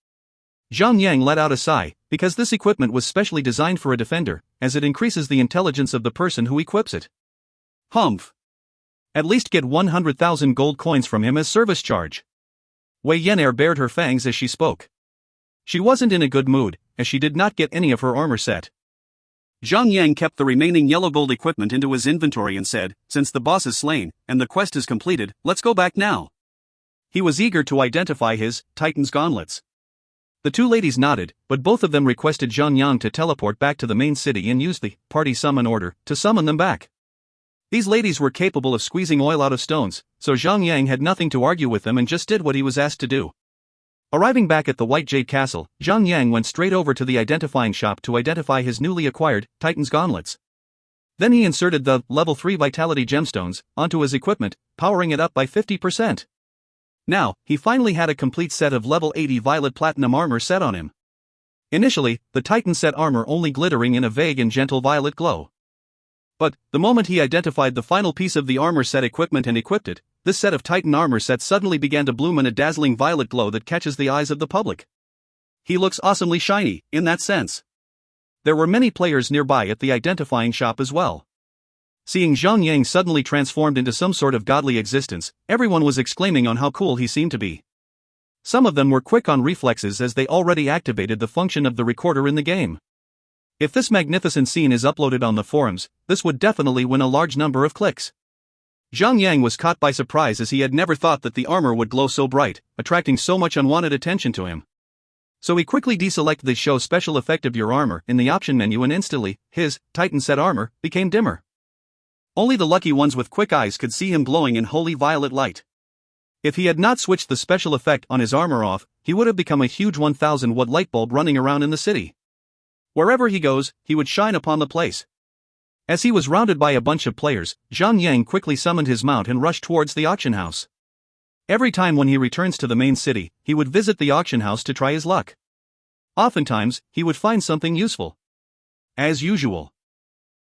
A: Zhang Yang let out a sigh, because this equipment was specially designed for a defender, as it increases the intelligence of the person who equips it. Humph. At least get 100,000 gold coins from him as service charge. Wei Yan'er bared her fangs as she spoke. She wasn't in a good mood, as she did not get any of her armor set. Zhang Yang kept the remaining yellow gold equipment into his inventory and said, since the boss is slain, and the quest is completed, let's go back now. He was eager to identify his Titan's gauntlets. The 2 ladies nodded, but both of them requested Zhang Yang to teleport back to the main city and use the party summon order to summon them back. These ladies were capable of squeezing oil out of stones, so Zhang Yang had nothing to argue with them and just did what he was asked to do. Arriving back at the White Jade Castle, Zhang Yang went straight over to the identifying shop to identify his newly acquired Titan's gauntlets. Then he inserted the level 3 vitality gemstones onto his equipment, powering it up by 50%. Now, he finally had a complete set of level 80 Violet Platinum armor set on him. Initially, the Titan set armor only glittering in a vague and gentle violet glow. But, the moment he identified the final piece of the armor set equipment and equipped it, this set of Titan armor sets suddenly began to bloom in a dazzling violet glow that catches the eyes of the public. He looks awesomely shiny, in that sense. There were many players nearby at the identifying shop as well. Seeing Zhang Yang suddenly transformed into some sort of godly existence, everyone was exclaiming on how cool he seemed to be. Some of them were quick on reflexes as they already activated the function of the recorder in the game. If this magnificent scene is uploaded on the forums, this would definitely win a large number of clicks. Zhang Yang was caught by surprise as he had never thought that the armor would glow so bright, attracting so much unwanted attention to him. So he quickly deselected the show special effect of your armor in the option menu and instantly, his Titan set armor became dimmer. Only the lucky ones with quick eyes could see him glowing in holy violet light. If he had not switched the special effect on his armor off, he would have become a huge 1000-watt light bulb running around in the city. Wherever he goes, he would shine upon the place. As he was rounded by a bunch of players, Zhang Yang quickly summoned his mount and rushed towards the auction house. Every time when he returns to the main city, he would visit the auction house to try his luck. Oftentimes, he would find something useful. As usual,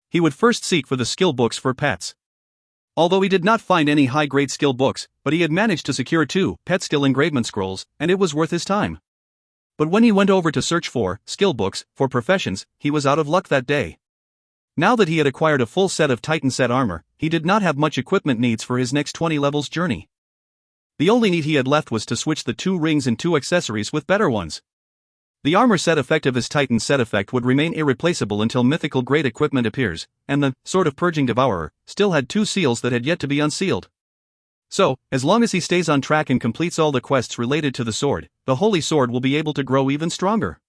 A: he would first seek for the skill books for pets. Although he did not find any high-grade skill books, but he had managed to secure 2 pet skill engravement scrolls, and it was worth his time. But when he went over to search for skill books for professions, he was out of luck that day. Now that he had acquired a full set of Titan set armor, he did not have much equipment needs for his next 20 levels journey. The only need he had left was to switch the 2 rings and 2 accessories with better ones. The armor set effect of his Titan set effect would remain irreplaceable until mythical grade equipment appears, and the Sword of Purging Devourer still had 2 seals that had yet to be unsealed. So, as long as he stays on track and completes all the quests related to the sword, the Holy Sword will be able to grow even stronger.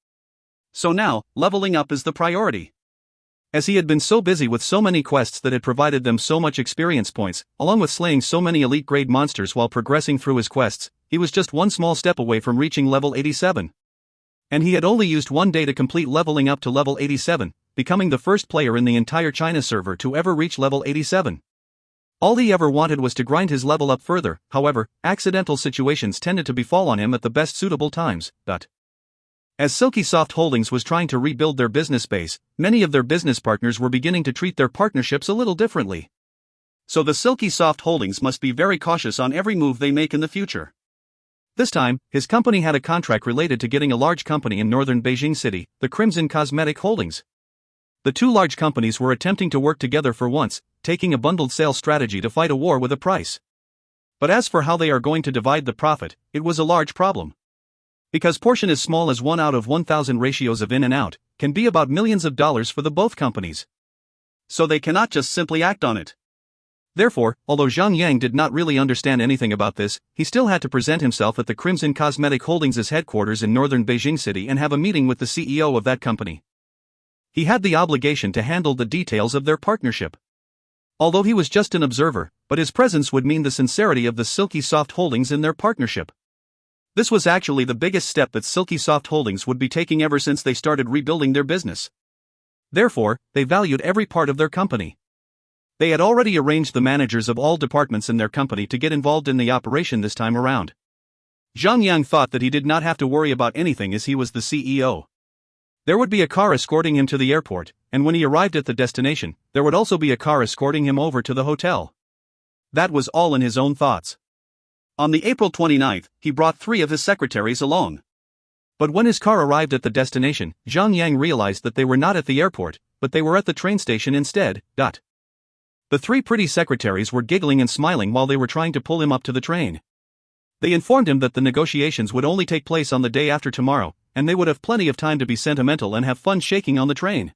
A: So now, leveling up is the priority. As he had been so busy with so many quests that had provided them so much experience points, along with slaying so many elite grade monsters while progressing through his quests, he was just one small step away from reaching level 87. And he had only used 1 day to complete leveling up to level 87, becoming the first player in the entire China server to ever reach level 87. All he ever wanted was to grind his level up further. However, accidental situations tended to befall on him at the best suitable times. As Silky Soft Holdings was trying to rebuild their business base, many of their business partners were beginning to treat their partnerships a little differently. So the Silky Soft Holdings must be very cautious on every move they make in the future. This time, his company had a contract related to getting a large company in northern Beijing City, the Crimson Cosmetic Holdings. The 2 large companies were attempting to work together for once, taking a bundled sales strategy to fight a war with a price. But as for how they are going to divide the profit, it was a large problem. Because portion as small as 1 out of 1,000 ratios of in and out, can be about millions of dollars for the both companies. So they cannot just simply act on it. Therefore, although Zhang Yang did not really understand anything about this, he still had to present himself at the Crimson Cosmetic Holdings' headquarters in northern Beijing City and have a meeting with the CEO of that company. He had the obligation to handle the details of their partnership. Although he was just an observer, but his presence would mean the sincerity of the Silky Soft Holdings in their partnership. This was actually the biggest step that Silky Soft Holdings would be taking ever since they started rebuilding their business. Therefore, they valued every part of their company. They had already arranged the managers of all departments in their company to get involved in the operation this time around. Zhang Yang thought that he did not have to worry about anything as he was the CEO. There would be a car escorting him to the airport, and when he arrived at the destination, there would also be a car escorting him over to the hotel. That was all in his own thoughts. On the April 29th, he brought 3 of his secretaries along. But when his car arrived at the destination, Zhang Yang realized that they were not at the airport, but they were at the train station instead. The 3 pretty secretaries were giggling and smiling while they were trying to pull him up to the train. They informed him that the negotiations would only take place on the day after tomorrow, and they would have plenty of time to be sentimental and have fun shaking on the train.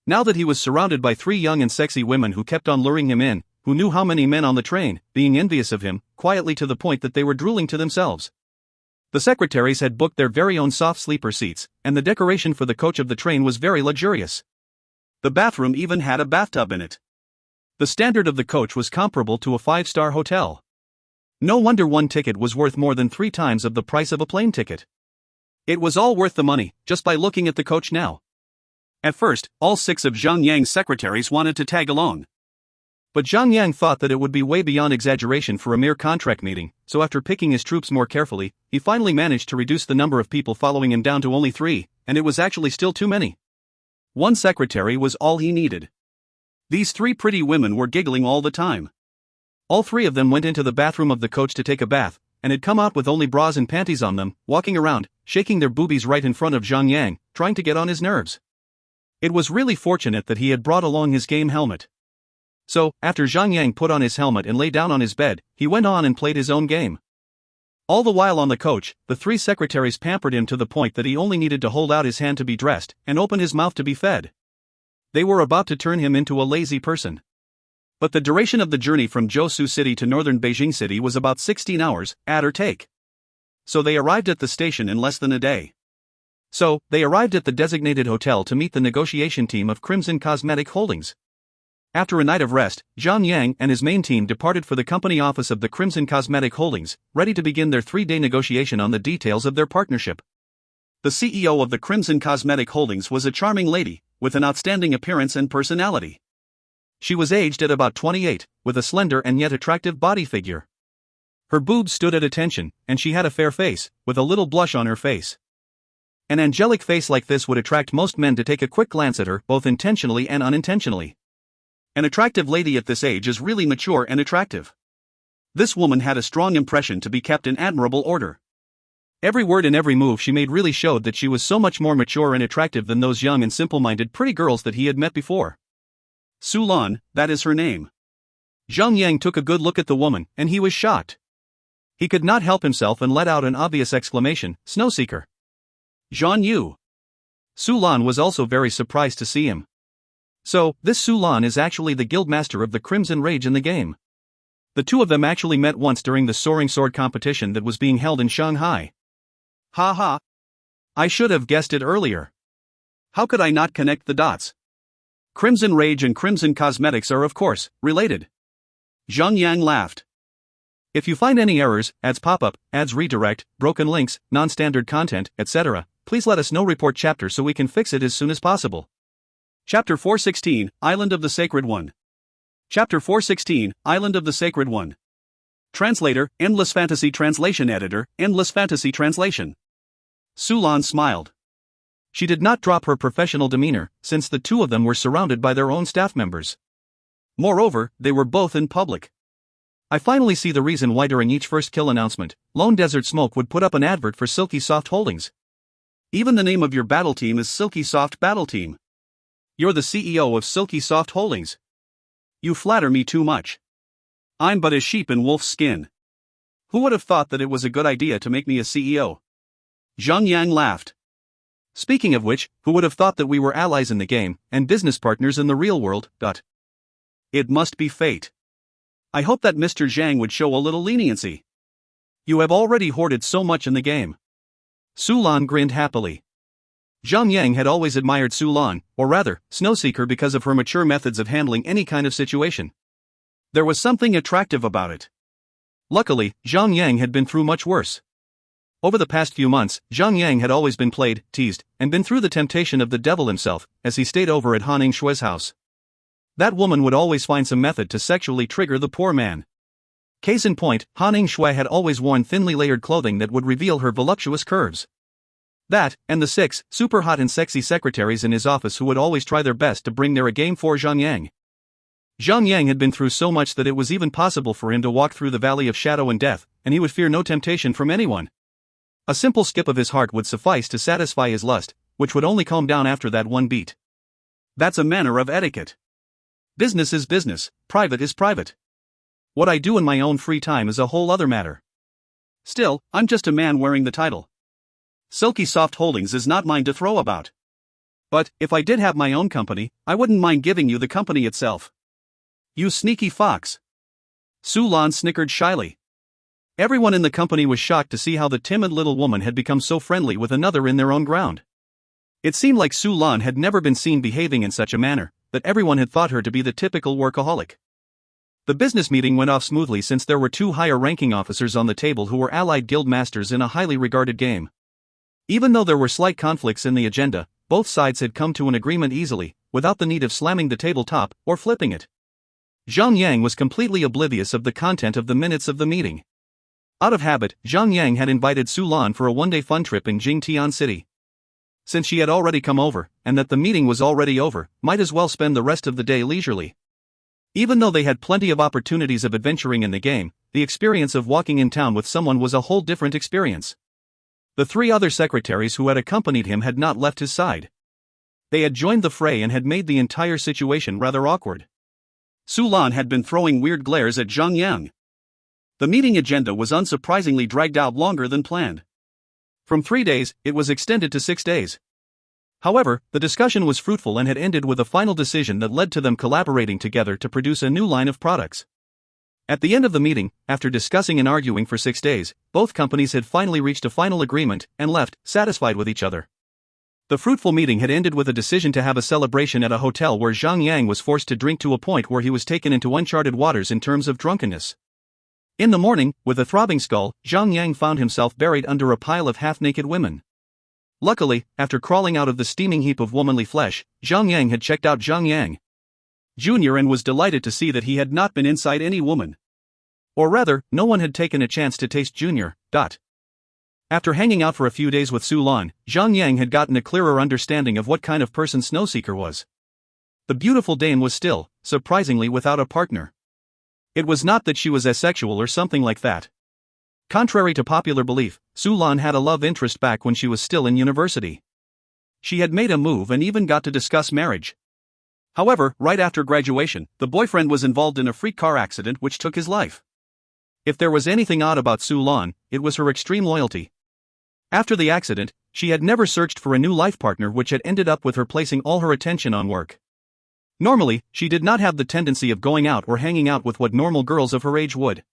A: Now that he was surrounded by 3 young and sexy women who kept on luring him in, who knew how many men on the train, being envious of him, quietly to the point that they were drooling to themselves. The secretaries had booked their very own soft sleeper seats, and the decoration for the coach of the train was very luxurious. The bathroom even had a bathtub in it. The standard of the coach was comparable to a 5-star hotel. No wonder one ticket was worth more than 3 times of the price of a plane ticket. It was all worth the money, just by looking at the coach now. At first, all 6 of Zhang Yang's secretaries wanted to tag along. But Zhang Yang thought that it would be way beyond exaggeration for a mere contract meeting, so after picking his troops more carefully, he finally managed to reduce the number of people following him down to only 3, and it was actually still too many. 1 secretary was all he needed. These 3 pretty women were giggling all the time. All 3 of them went into the bathroom of the coach to take a bath, and had come out with only bras and panties on them, walking around, shaking their boobies right in front of Zhang Yang, trying to get on his nerves. It was really fortunate that he had brought along his game helmet. So, after Zhang Yang put on his helmet and lay down on his bed, he went on and played his own game. All the while on the coach, the 3 secretaries pampered him to the point that he only needed to hold out his hand to be dressed, and open his mouth to be fed. They were about to turn him into a lazy person. But the duration of the journey from Jiusu City to northern Beijing City was about 16 hours, add or take. So they arrived at the station in less than a day. So, they arrived at the designated hotel to meet the negotiation team of Crimson Cosmetic Holdings. After a night of rest, Zhang Yang and his main team departed for the company office of the Crimson Cosmetic Holdings, ready to begin their 3-day negotiation on the details of their partnership. The CEO of the Crimson Cosmetic Holdings was a charming lady, with an outstanding appearance and personality. She was aged at about 28, with a slender and yet attractive body figure. Her boobs stood at attention, and she had a fair face, with a little blush on her face. An angelic face like this would attract most men to take a quick glance at her, both intentionally and unintentionally. An attractive lady at this age is really mature and attractive. This woman had a strong impression to be kept in admirable order. Every word and every move she made really showed that she was so much more mature and attractive than those young and simple-minded pretty girls that he had met before. Su Lan, that is her name. Zhang Yang took a good look at the woman, and he was shocked. He could not help himself and let out an obvious exclamation, "Snowseeker." Zhan Yu. Su Lan was also very surprised to see him. So, this Su Lan is actually the guildmaster of the Crimson Rage in the game. The two of them actually met once during the soaring sword competition that was being held in Shanghai. Ha ha. I should have guessed it earlier. How could I not connect the dots? Crimson Rage and Crimson Cosmetics are of course related. Zhang Yang laughed. If you find any errors, ads pop-up, ads redirect, broken links, non-standard content, etc., please let us know. Report chapter so we can fix it as soon as possible. Chapter 416, Island of the Sacred One. Chapter 416, Island of the Sacred One. Translator, Endless Fantasy Translation Editor, Endless Fantasy Translation. Su Lan smiled. She did not drop her professional demeanor, since the two of them were surrounded by their own staff members. Moreover, they were both in public. I finally see the reason why during each first kill announcement, Lone Desert Smoke would put up an advert for Silky Soft Holdings. Even the name of your battle team is Silky Soft Battle Team. You're the CEO of Silky Soft Holdings. You flatter me too much. I'm but a sheep in wolf's skin. Who would have thought that it was a good idea to make me a CEO? Zhang Yang laughed. Speaking of which, who would have thought that we were allies in the game, and business partners in the real world? It must be fate. I hope that Mr. Zhang would show a little leniency. You have already hoarded so much in the game. Su Lan grinned happily. Zhang Yang had always admired Su Lan, or rather, Snowseeker, because of her mature methods of handling any kind of situation. There was something attractive about it. Luckily, Zhang Yang had been through much worse. Over the past few months, Zhang Yang had always been played, teased, and been through the temptation of the devil himself, as he stayed over at Han Ningshue's house. That woman would always find some method to sexually trigger the poor man. Case in point, Han Ningshue had always worn thinly layered clothing that would reveal her voluptuous curves. That, and the 6 super hot and sexy secretaries in his office who would always try their best to bring their A game for Zhang Yang. Zhang Yang had been through so much that it was even possible for him to walk through the valley of shadow and death, and he would fear no temptation from anyone. A simple skip of his heart would suffice to satisfy his lust, which would only calm down after that one beat. That's a manner of etiquette. Business is business, private is private. What I do in my own free time is a whole other matter. Still, I'm just a man wearing the title. Silky Soft Holdings is not mine to throw about. But, if I did have my own company, I wouldn't mind giving you the company itself. You sneaky fox. Su Lan snickered shyly. Everyone in the company was shocked to see how the timid little woman had become so friendly with another in their own ground. It seemed like Su Lan had never been seen behaving in such a manner, that everyone had thought her to be the typical workaholic. The business meeting went off smoothly since there were 2 higher-ranking officers on the table who were allied guild masters in a highly regarded game. Even though there were slight conflicts in the agenda, both sides had come to an agreement easily, without the need of slamming the tabletop or flipping it. Zhang Yang was completely oblivious of the content of the minutes of the meeting. Out of habit, Zhang Yang had invited Su Lan for a one-day fun trip in Jingtian City. Since she had already come over, and that the meeting was already over, might as well spend the rest of the day leisurely. Even though they had plenty of opportunities of adventuring in the game, the experience of walking in town with someone was a whole different experience. The 3 other secretaries who had accompanied him had not left his side. They had joined the fray and had made the entire situation rather awkward. Su Lan had been throwing weird glares at Zhang Yang. The meeting agenda was unsurprisingly dragged out longer than planned. From 3 days, it was extended to 6 days. However, the discussion was fruitful and had ended with a final decision that led to them collaborating together to produce a new line of products. At the end of the meeting, after discussing and arguing for 6 days, both companies had finally reached a final agreement and left, satisfied with each other. The fruitful meeting had ended with a decision to have a celebration at a hotel where Zhang Yang was forced to drink to a point where he was taken into uncharted waters in terms of drunkenness. In the morning, with a throbbing skull, Zhang Yang found himself buried under a pile of half-naked women. Luckily, after crawling out of the steaming heap of womanly flesh, Zhang Yang had checked out Zhang Yang. Junior and was delighted to see that he had not been inside any woman. Or rather, no one had taken a chance to taste Junior. After hanging out for a few days with Su Lan, Zhang Yang had gotten a clearer understanding of what kind of person Snowseeker was. The beautiful dame was still, surprisingly, without a partner. It was not that she was asexual or something like that. Contrary to popular belief, Su Lan had a love interest back when she was still in university. She had made a move and even got to discuss marriage. However, right after graduation, the boyfriend was involved in a freak car accident which took his life. If there was anything odd about Su Lan, it was her extreme loyalty. After the accident, she had never searched for a new life partner, which had ended up with her placing all her attention on work. Normally, she did not have the tendency of going out or hanging out with what normal girls of her age would.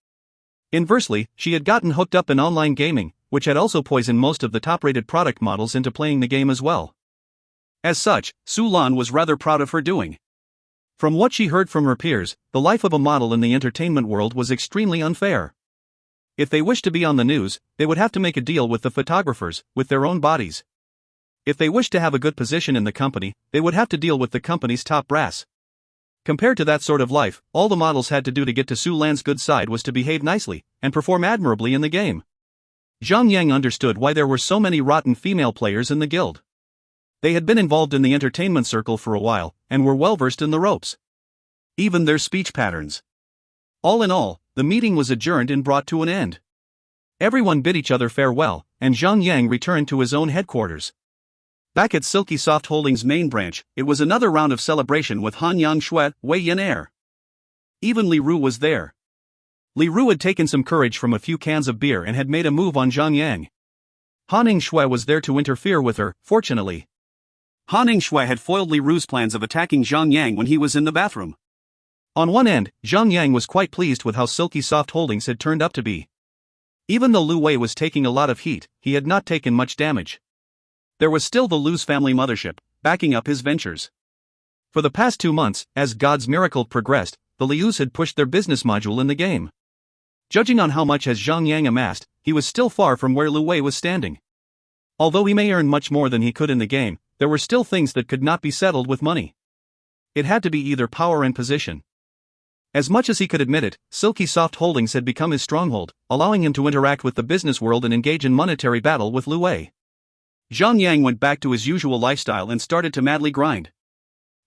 A: Inversely, she had gotten hooked up in online gaming, which had also poisoned most of the top-rated product models into playing the game as well. As such, Su Lan was rather proud of her doing. From what she heard from her peers, the life of a model in the entertainment world was extremely unfair. If they wished to be on the news, they would have to make a deal with the photographers, with their own bodies. If they wished to have a good position in the company, they would have to deal with the company's top brass. Compared to that sort of life, all the models had to do to get to Su Lan's good side was to behave nicely, and perform admirably in the game. Zhang Yang understood why there were so many rotten female players in the guild. They had been involved in the entertainment circle for a while, and were well versed in the ropes. Even their speech patterns. All in all, the meeting was adjourned and brought to an end. Everyone bid each other farewell, and Zhang Yang returned to his own headquarters. Back at Silky Soft Holdings' main branch, it was another round of celebration with Han Yang Shui, Wei Yin Air. Even Li Ru was there. Li Ru had taken some courage from a few cans of beer and had made a move on Zhang Yang. Han Ning Shui was there to interfere with her, fortunately. Han Ning Shui had foiled Li Ru's plans of attacking Zhang Yang when he was in the bathroom. On one end, Zhang Yang was quite pleased with how Silky Soft Holdings had turned up to be. Even though Lu Wei was taking a lot of heat, he had not taken much damage. There was still the Lu's family mothership, backing up his ventures. For the past 2 months, as God's miracle progressed, the Lius had pushed their business module in the game. Judging on how much has Zhang Yang amassed, he was still far from where Lu Wei was standing. Although he may earn much more than he could in the game, there were still things that could not be settled with money. It had to be either power and position. As much as he could admit it, Silky Soft Holdings had become his stronghold, allowing him to interact with the business world and engage in monetary battle with Lu Wei. Zhang Yang went back to his usual lifestyle and started to madly grind.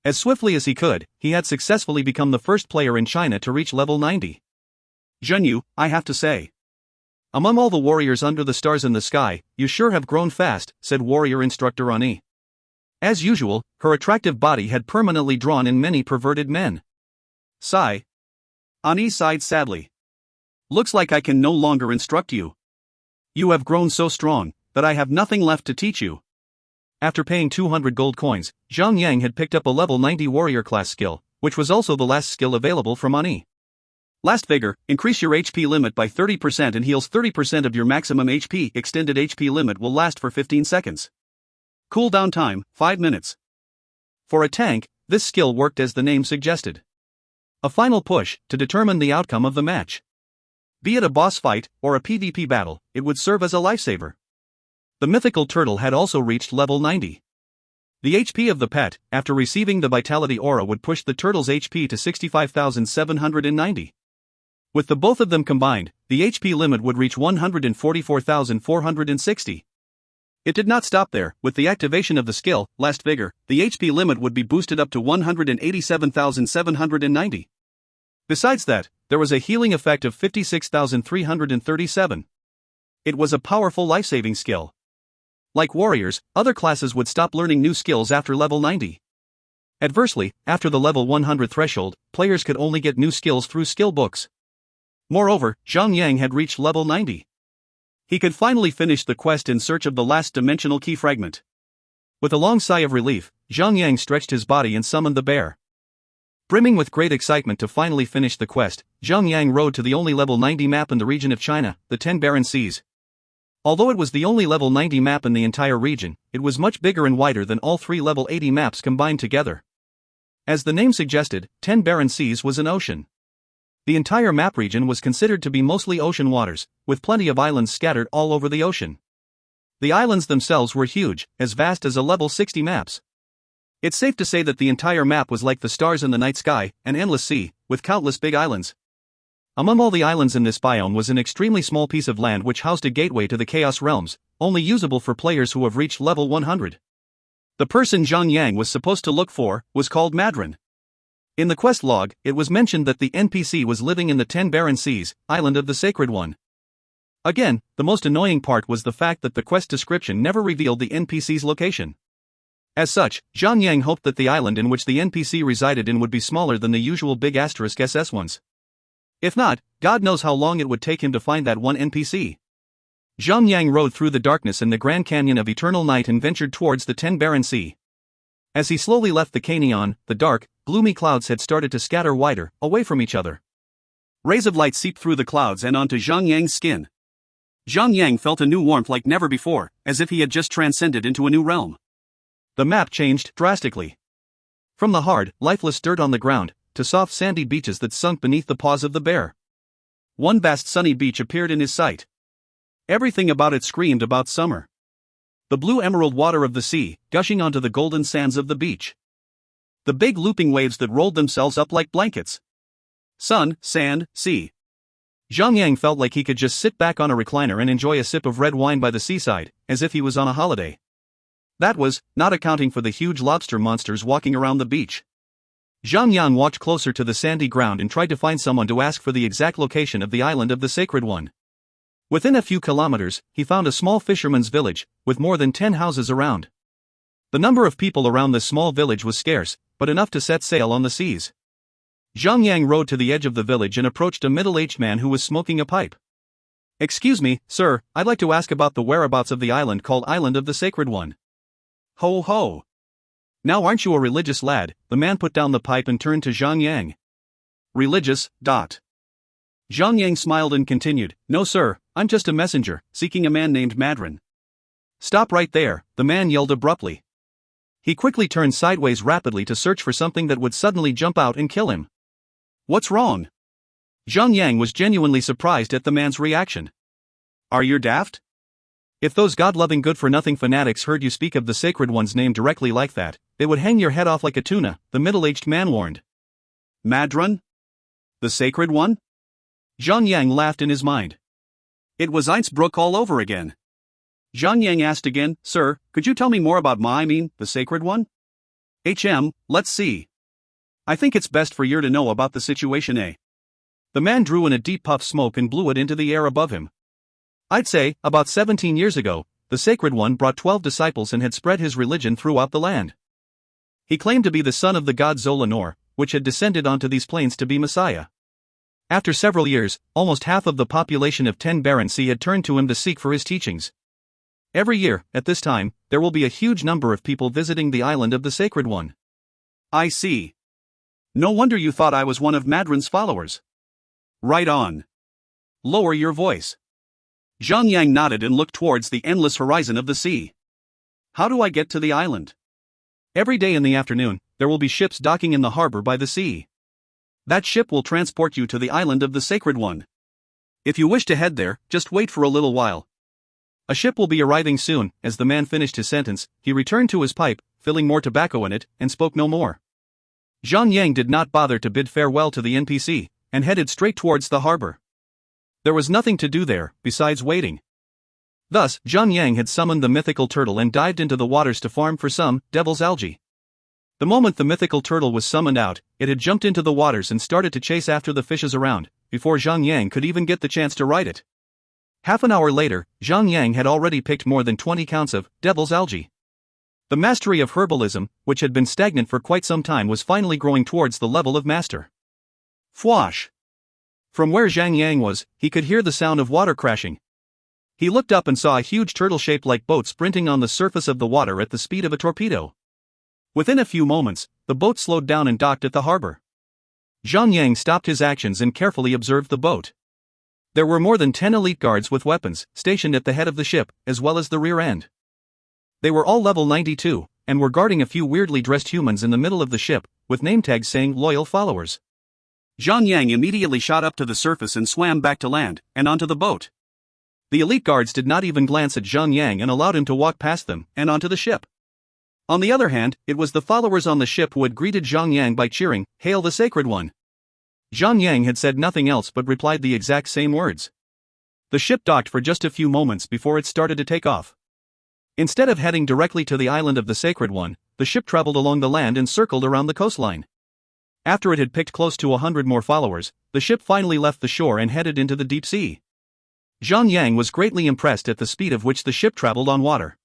A: As swiftly as he could, he had successfully become the first player in China to reach level 90. Zhenyu, I have to say. Among all the warriors under the stars in the sky, you sure have grown fast, said warrior instructor Ani. As usual, her attractive body had permanently drawn in many perverted men. Sigh. Ani sighed sadly. Looks like I can no longer instruct you. You have grown so strong that I have nothing left to teach you. After paying 200 gold coins, Zhang Yang had picked up a level 90 warrior class skill, which was also the last skill available from Ani. Last Vigor, increase your HP limit by 30% and heals 30% of your maximum HP. Extended HP limit will last for 15 seconds. Cooldown time, 5 minutes. For a tank, this skill worked as the name suggested. A final push to determine the outcome of the match. Be it a boss fight or a PvP battle, it would serve as a lifesaver. The mythical turtle had also reached level 90. The HP of the pet, after receiving the Vitality Aura, would push the turtle's HP to 65,790. With the both of them combined, the HP limit would reach 144,460. It did not stop there. With the activation of the skill, Last Vigor, the HP limit would be boosted up to 187,790. Besides that, there was a healing effect of 56,337. It was a powerful life-saving skill. Like warriors, other classes would stop learning new skills after level 90. Adversely, after the level 100 threshold, players could only get new skills through skill books. Moreover, Zhang Yang had reached level 90. He could finally finish the quest in search of the last dimensional key fragment. With a long sigh of relief, Zhang Yang stretched his body and summoned the bear. Brimming with great excitement to finally finish the quest, Zhang Yang rode to the only level 90 map in the region of China, the 10 Barren Seas. Although it was the only level 90 map in the entire region, it was much bigger and wider than all 3 level 80 maps combined together. As the name suggested, 10 Barren Seas was an ocean. The entire map region was considered to be mostly ocean waters, with plenty of islands scattered all over the ocean. The islands themselves were huge, as vast as a level 60 maps. It's safe to say that the entire map was like the stars in the night sky, an endless sea, with countless big islands. Among all the islands in this biome was an extremely small piece of land which housed a gateway to the Chaos Realms, only usable for players who have reached level 100. The person Zhang was supposed to look for was called Madron. In the quest log, it was mentioned that the NPC was living in the 10 Barren Seas, Island of the Sacred One. Again, the most annoying part was the fact that the quest description never revealed the NPC's location. As such, Zhang hoped that the island in which the NPC resided in would be smaller than the usual big asterisk SS ones. If not, God knows how long it would take him to find that one NPC. Zhang rode through the darkness in the Grand Canyon of Eternal Night and ventured towards the 10 Barren Sea. As he slowly left the canyon, the dark, gloomy clouds had started to scatter wider, away from each other. Rays of light seeped through the clouds and onto Zhang skin. Zhang felt a new warmth like never before, as if he had just transcended into a new realm. The map changed drastically. From the hard, lifeless dirt on the ground, to soft sandy beaches that sunk beneath the paws of the bear. One vast sunny beach appeared in his sight. Everything about it screamed about summer. The blue emerald water of the sea, gushing onto the golden sands of the beach. The big looping waves that rolled themselves up like blankets. Sun, sand, sea. Zhang felt like he could just sit back on a recliner and enjoy a sip of red wine by the seaside, as if he was on a holiday. That was, not accounting for the huge lobster monsters walking around the beach. Zhang walked closer to the sandy ground and tried to find someone to ask for the exact location of the Island of the Sacred One. Within a few kilometers, he found a small fisherman's village, with more than 10 houses around. The number of people around this small village was scarce, but enough to set sail on the seas. Zhang rode to the edge of the village and approached a middle-aged man who was smoking a pipe. "Excuse me, sir, I'd like to ask about the whereabouts of the island called Island of the Sacred One." "Ho ho! Now aren't you a religious lad?" The man put down the pipe and turned to Zhang. "Religious, dot." Zhang smiled and continued, "No sir, I'm just a messenger, seeking a man named Madron." "Stop right there," the man yelled abruptly. He quickly turned sideways rapidly to search for something that would suddenly jump out and kill him. "What's wrong?" Zhang was genuinely surprised at the man's reaction. "Are you daft? If those God-loving good-for-nothing fanatics heard you speak of the Sacred One's name directly like that, they would hang your head off like a tuna," the middle-aged man warned. "Madron? The Sacred One?" Zhang laughed in his mind. It was Innsbruck all over again. Zhang asked again, "Sir, could you tell me more about the Sacred One?" Let's see. I think it's best for you to know about the situation, eh?" The man drew in a deep puff smoke and blew it into the air above him. "I'd say, about 17 years ago, the Sacred One brought 12 disciples and had spread his religion throughout the land. He claimed to be the son of the god Zolanor, which had descended onto these plains to be Messiah. After several years, almost half of the population of 10 Barren Sea had turned to him to seek for his teachings. Every year, at this time, there will be a huge number of people visiting the Island of the Sacred One." "I see. No wonder you thought I was one of Madron's followers." "Right on. Lower your voice." Zhang nodded and looked towards the endless horizon of the sea. "How do I get to the island?" "Every day in the afternoon, there will be ships docking in the harbor by the sea. That ship will transport you to the Island of the Sacred One. If you wish to head there, just wait for a little while. A ship will be arriving soon." As the man finished his sentence, he returned to his pipe, filling more tobacco in it, and spoke no more. Zhang did not bother to bid farewell to the NPC, and headed straight towards the harbor. There was nothing to do there, besides waiting. Thus, Zhang had summoned the mythical turtle and dived into the waters to farm for some devil's algae. The moment the mythical turtle was summoned out, it had jumped into the waters and started to chase after the fishes around, before Zhang could even get the chance to ride it. Half an hour later, Zhang had already picked more than 20 counts of devil's algae. The mastery of herbalism, which had been stagnant for quite some time, was finally growing towards the level of master. Fwash! From where Zhang was, he could hear the sound of water crashing. He looked up and saw a huge turtle-shaped like boat sprinting on the surface of the water at the speed of a torpedo. Within a few moments, the boat slowed down and docked at the harbor. Zhang stopped his actions and carefully observed the boat. There were more than 10 elite guards with weapons, stationed at the head of the ship, as well as the rear end. They were all level 92, and were guarding a few weirdly dressed humans in the middle of the ship, with name tags saying loyal followers. Zhang immediately shot up to the surface and swam back to land, and onto the boat. The elite guards did not even glance at Zhang and allowed him to walk past them, and onto the ship. On the other hand, it was the followers on the ship who had greeted Zhang Yang by cheering, "Hail the Sacred One!" Zhang Yang had said nothing else but replied the exact same words. The ship docked for just a few moments before it started to take off. Instead of heading directly to the island of the Sacred One, the ship traveled along the land and circled around the coastline. After it had picked close to 100 more followers, the ship finally left the shore and headed into the deep sea. Zhang Yang was greatly impressed at the speed of which the ship traveled on water.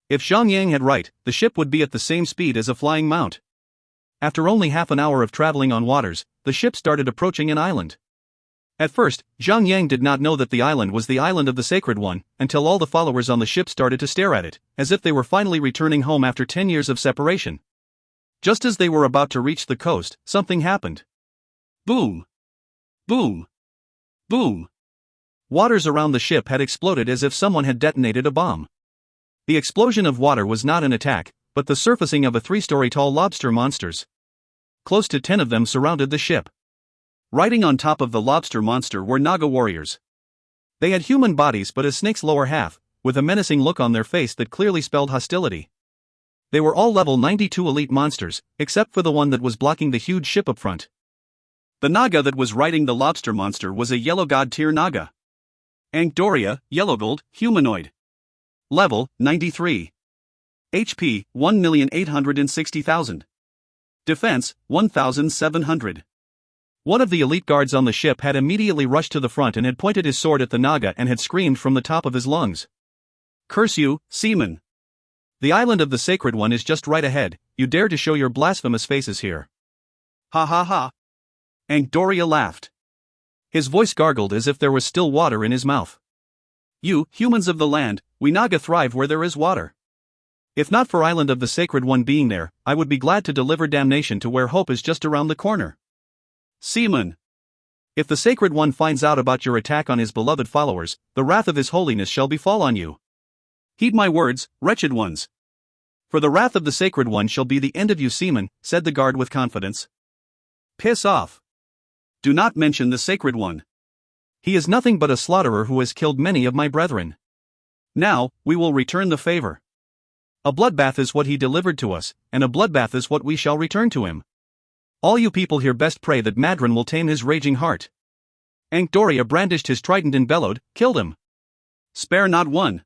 A: If Zhang Yang had right, the ship would be at the same speed as a flying mount. After only half an hour of traveling on waters, the ship started approaching an island. At first, Zhang Yang did not know that the island was the island of the Sacred One, until all the followers on the ship started to stare at it, as if they were finally returning home after 10 years of separation. Just as they were about to reach the coast, something happened. Boom! Boom! Boom! Waters around the ship had exploded as if someone had detonated a bomb. The explosion of water was not an attack, but the surfacing of a 3-story tall lobster monsters. Close to 10 of them surrounded the ship. Riding on top of the lobster monster were Naga warriors. They had human bodies but a snake's lower half, with a menacing look on their face that clearly spelled hostility. They were all level 92 elite monsters, except for the one that was blocking the huge ship up front. The Naga that was riding the lobster monster was a yellow god tier Naga. Ankdoria, yellow gold, humanoid. Level, 93. HP, 1,860,000. Defense, 1,700. One of the elite guards on the ship had immediately rushed to the front and had pointed his sword at the Naga and had screamed from the top of his lungs. "Curse you, seaman! The island of the Sacred One is just right ahead, you dare to show your blasphemous faces here." "Ha ha ha!" Ankdoria laughed. His voice gargled as if there was still water in his mouth. "You, humans of the land, we Naga thrive where there is water. If not for island of the Sacred One being there, I would be glad to deliver damnation to where hope is just around the corner. Seaman! If the Sacred One finds out about your attack on his beloved followers, the wrath of his holiness shall befall on you. Heed my words, wretched ones. For the wrath of the Sacred One shall be the end of you, seaman," said the guard with confidence. "Piss off. Do not mention the Sacred One. He is nothing but a slaughterer who has killed many of my brethren. Now, we will return the favor. A bloodbath is what he delivered to us, and a bloodbath is what we shall return to him. All you people here best pray that Madron will tame his raging heart." Ankdoria brandished his trident and bellowed, "Killed him. Spare not one."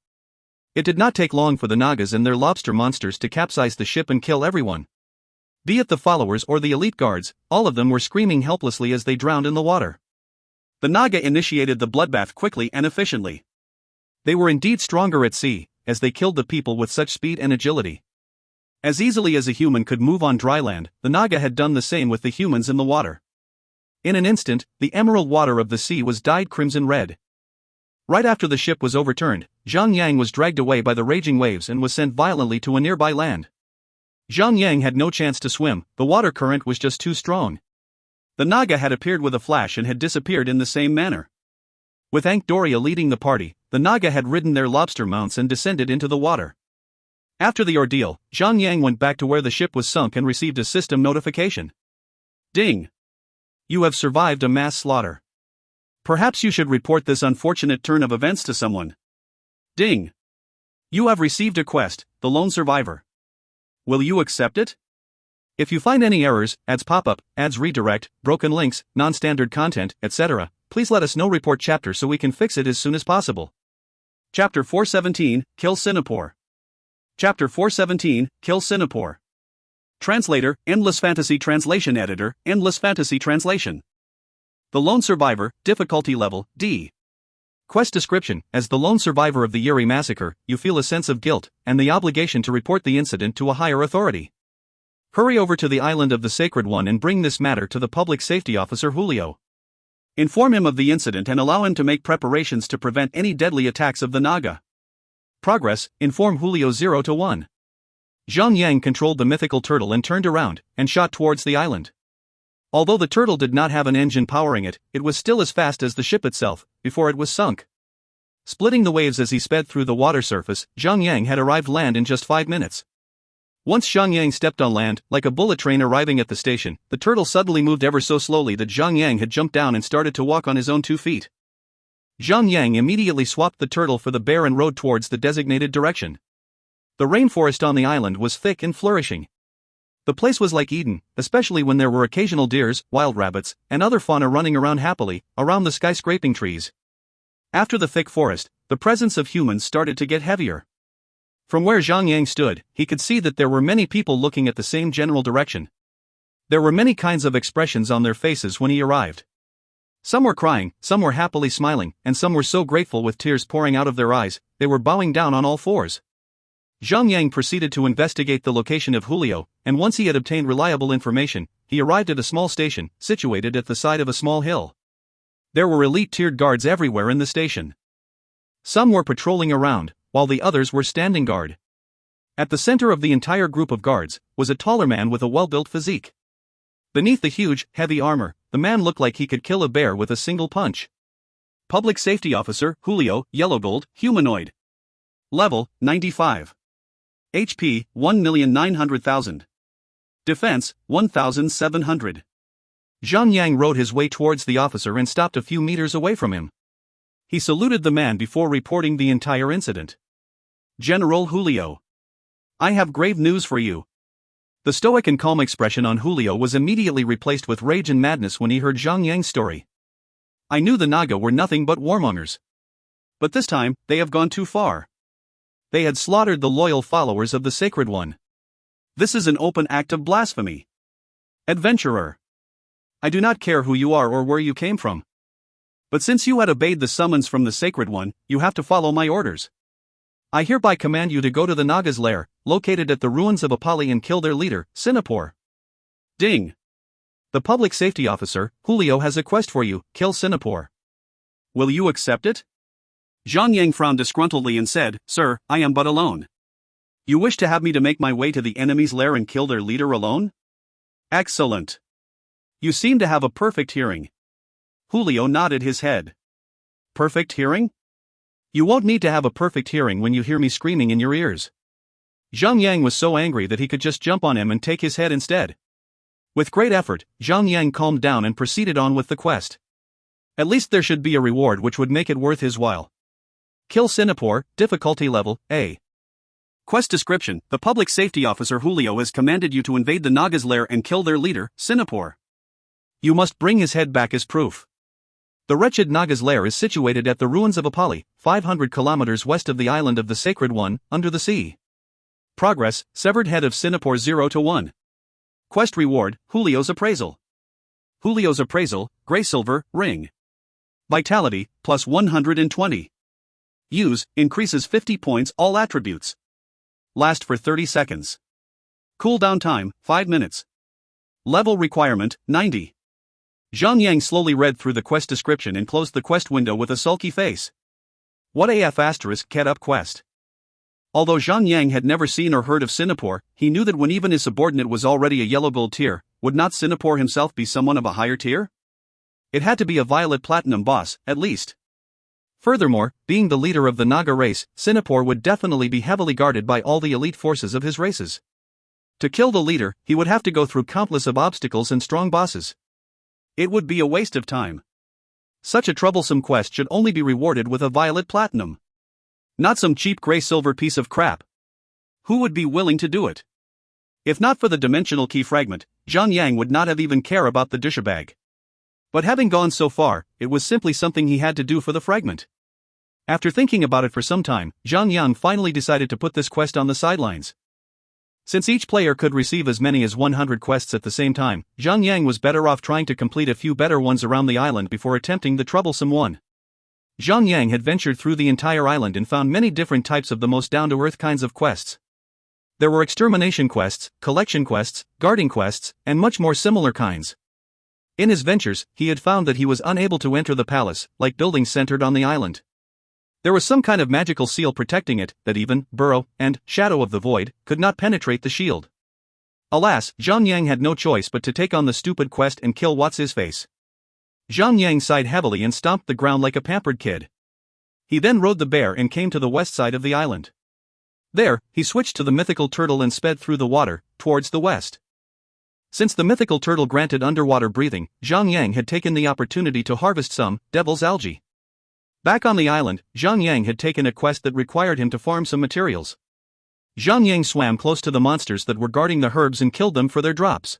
A: It did not take long for the Nagas and their lobster monsters to capsize the ship and kill everyone. Be it the followers or the elite guards, all of them were screaming helplessly as they drowned in the water. The Naga initiated the bloodbath quickly and efficiently. They were indeed stronger at sea, as they killed the people with such speed and agility. As easily as a human could move on dry land, the Naga had done the same with the humans in the water. In an instant, the emerald water of the sea was dyed crimson red. Right after the ship was overturned, Zhang Yang was dragged away by the raging waves and was sent violently to a nearby land. Zhang Yang had no chance to swim, the water current was just too strong. The Naga had appeared with a flash and had disappeared in the same manner. With Ankdoria leading the party, the Naga had ridden their lobster mounts and descended into the water. After the ordeal, Zhang Yang went back to where the ship was sunk and received a system notification. "Ding! You have survived a mass slaughter. Perhaps you should report this unfortunate turn of events to someone. Ding! You have received a quest, the lone survivor. Will you accept it? If you find any errors, ads pop up, ads redirect, broken links, non-standard content, etc., please let us know. Report chapter so we can fix it as soon as possible." Chapter 417, Kill Singapore. Chapter 417, Kill Singapore. Translator, Endless Fantasy Translation Editor, Endless Fantasy Translation. The Lone Survivor, difficulty level, D. Quest description: as the lone survivor of the Yuri massacre, you feel a sense of guilt, and the obligation to report the incident to a higher authority. Hurry over to the island of the Sacred One and bring this matter to the public safety officer Julio. Inform him of the incident and allow him to make preparations to prevent any deadly attacks of the Naga. Progress: inform Julio 0 to 1. Zhang Yang controlled the mythical turtle and turned around, and shot towards the island. Although the turtle did not have an engine powering it, it was still as fast as the ship itself, before it was sunk. Splitting the waves as he sped through the water surface, Zhang Yang had arrived land in just 5 minutes. Once Zhang Yang stepped on land, like a bullet train arriving at the station, the turtle suddenly moved ever so slowly that Zhang Yang had jumped down and started to walk on his own 2 feet. Zhang Yang immediately swapped the turtle for the bear and rode towards the designated direction. The rainforest on the island was thick and flourishing. The place was like Eden, especially when there were occasional deers, wild rabbits, and other fauna running around happily, around the skyscraping trees. After the thick forest, the presence of humans started to get heavier. From where Zhang stood, he could see that there were many people looking at the same general direction. There were many kinds of expressions on their faces when he arrived. Some were crying, some were happily smiling, and some were so grateful with tears pouring out of their eyes, they were bowing down on all fours. Zhang proceeded to investigate the location of Julio, and once he had obtained reliable information, he arrived at a small station, situated at the side of a small hill. There were elite-tiered guards everywhere in the station. Some were patrolling around, while the others were standing guard. At the center of the entire group of guards, was a taller man with a well-built physique. Beneath the huge, heavy armor, the man looked like he could kill a bear with a single punch. Public Safety Officer, Julio, Yellow Gold, Humanoid. Level, 95. HP, 1,900,000. Defense, 1,700. Zhang rode his way towards the officer and stopped a few meters away from him. He saluted the man before reporting the entire incident. General Julio. I have grave news for you. The stoic and calm expression on Julio was immediately replaced with rage and madness when he heard Zhang story. I knew the Naga were nothing but warmongers. But this time, they have gone too far. They had slaughtered the loyal followers of the Sacred One. This is an open act of blasphemy. Adventurer. I do not care who you are or where you came from. But since you had obeyed the summons from the Sacred One, you have to follow my orders. I hereby command you to go to the Naga's lair, located at the ruins of Apali, and kill their leader, Singapore. Ding. The Public Safety Officer, Julio, has a quest for you, kill Singapore. Will you accept it? Zhang frowned disgruntledly and said, Sir, I am but alone. You wish to have me to make my way to the enemy's lair and kill their leader alone? Excellent. You seem to have a perfect hearing. Julio nodded his head. Perfect hearing? You won't need to have a perfect hearing when you hear me screaming in your ears. Zhang was so angry that he could just jump on him and take his head instead. With great effort, Zhang calmed down and proceeded on with the quest. At least there should be a reward which would make it worth his while. Kill Singapore, difficulty level, A. Quest description: the Public Safety Officer Julio has commanded you to invade the Naga's lair and kill their leader, Singapore. You must bring his head back as proof. The wretched Naga's lair is situated at the ruins of Apali, 500 kilometers west of the island of the Sacred One, under the sea. Progress: severed head of Singapore 0 to 1. Quest reward: Julio's appraisal. Julio's appraisal, gray silver, ring. Vitality, plus 120. Use, increases 50 points all attributes. Last for 30 seconds. Cooldown time, 5 minutes. Level requirement, 90. Zhang slowly read through the quest description and closed the quest window with a sulky face. What AF * cat up quest. Although Zhang had never seen or heard of Singapore, he knew that when even his subordinate was already a yellow gold tier, would not Singapore himself be someone of a higher tier? It had to be a violet platinum boss, at least. Furthermore, being the leader of the Naga race, Singapore would definitely be heavily guarded by all the elite forces of his races. To kill the leader, he would have to go through countless of obstacles and strong bosses. It would be a waste of time. Such a troublesome quest should only be rewarded with a violet platinum. Not some cheap gray-silver piece of crap. Who would be willing to do it? If not for the dimensional key fragment, Zhang would not have even care about the Dusha bag. But having gone so far, it was simply something he had to do for the fragment. After thinking about it for some time, Zhang finally decided to put this quest on the sidelines. Since each player could receive as many as 100 quests at the same time, Zhang was better off trying to complete a few better ones around the island before attempting the troublesome one. Zhang had ventured through the entire island and found many different types of the most down-to-earth kinds of quests. There were extermination quests, collection quests, guarding quests, and much more similar kinds. In his ventures, he had found that he was unable to enter the palace, like buildings centered on the island. There was some kind of magical seal protecting it, that even Burrow and Shadow of the Void could not penetrate the shield. Alas, Zhang had no choice but to take on the stupid quest and kill What's-His-Face. Zhang sighed heavily and stomped the ground like a pampered kid. He then rode the bear and came to the west side of the island. There, he switched to the mythical turtle and sped through the water, towards the west. Since the mythical turtle granted underwater breathing, Zhang had taken the opportunity to harvest some devil's algae. Back on the island, Zhang had taken a quest that required him to farm some materials. Zhang Yang swam close to the monsters that were guarding the herbs and killed them for their drops.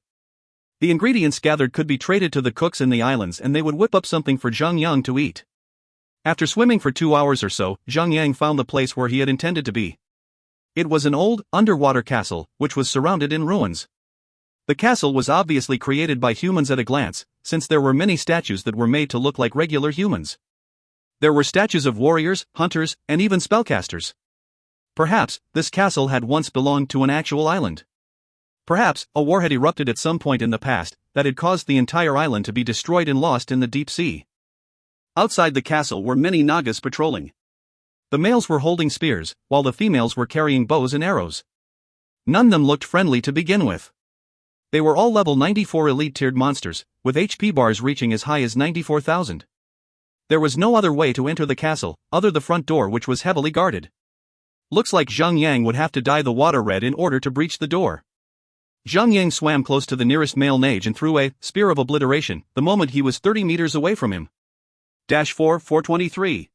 A: The ingredients gathered could be traded to the cooks in the islands and they would whip up something for Zhang Yang to eat. After swimming for 2 hours or so, Zhang Yang found the place where he had intended to be. It was an old, underwater castle, which was surrounded in ruins. The castle was obviously created by humans at a glance, since there were many statues that were made to look like regular humans. There were statues of warriors, hunters, and even spellcasters. Perhaps, this castle had once belonged to an actual island. Perhaps, a war had erupted at some point in the past, that had caused the entire island to be destroyed and lost in the deep sea. Outside the castle were many Nagas patrolling. The males were holding spears, while the females were carrying bows and arrows. None of them looked friendly to begin with. They were all level 94 elite-tiered monsters, with HP bars reaching as high as 94,000. There was no other way to enter the castle, other than the front door which was heavily guarded. Looks like Zhang Yang would have to dye the water red in order to breach the door. Zhang Yang swam close to the nearest male mage and threw a spear of obliteration the moment he was 30 meters away from him. -4-423.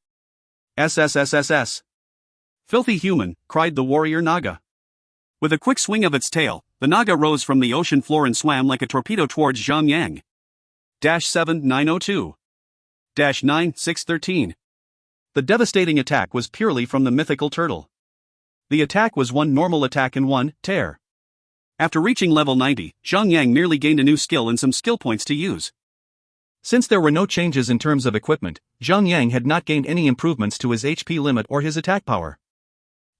A: SSSSS. Filthy human, cried the warrior Naga. With a quick swing of its tail, the Naga rose from the ocean floor and swam like a torpedo towards Zhang Yang. -7902. -9613. The devastating attack was purely from the mythical turtle. The attack was one normal attack and one tear. After reaching level 90, Zhang Yang merely gained a new skill and some skill points to use. Since there were no changes in terms of equipment, Zhang Yang had not gained any improvements to his HP limit or his attack power.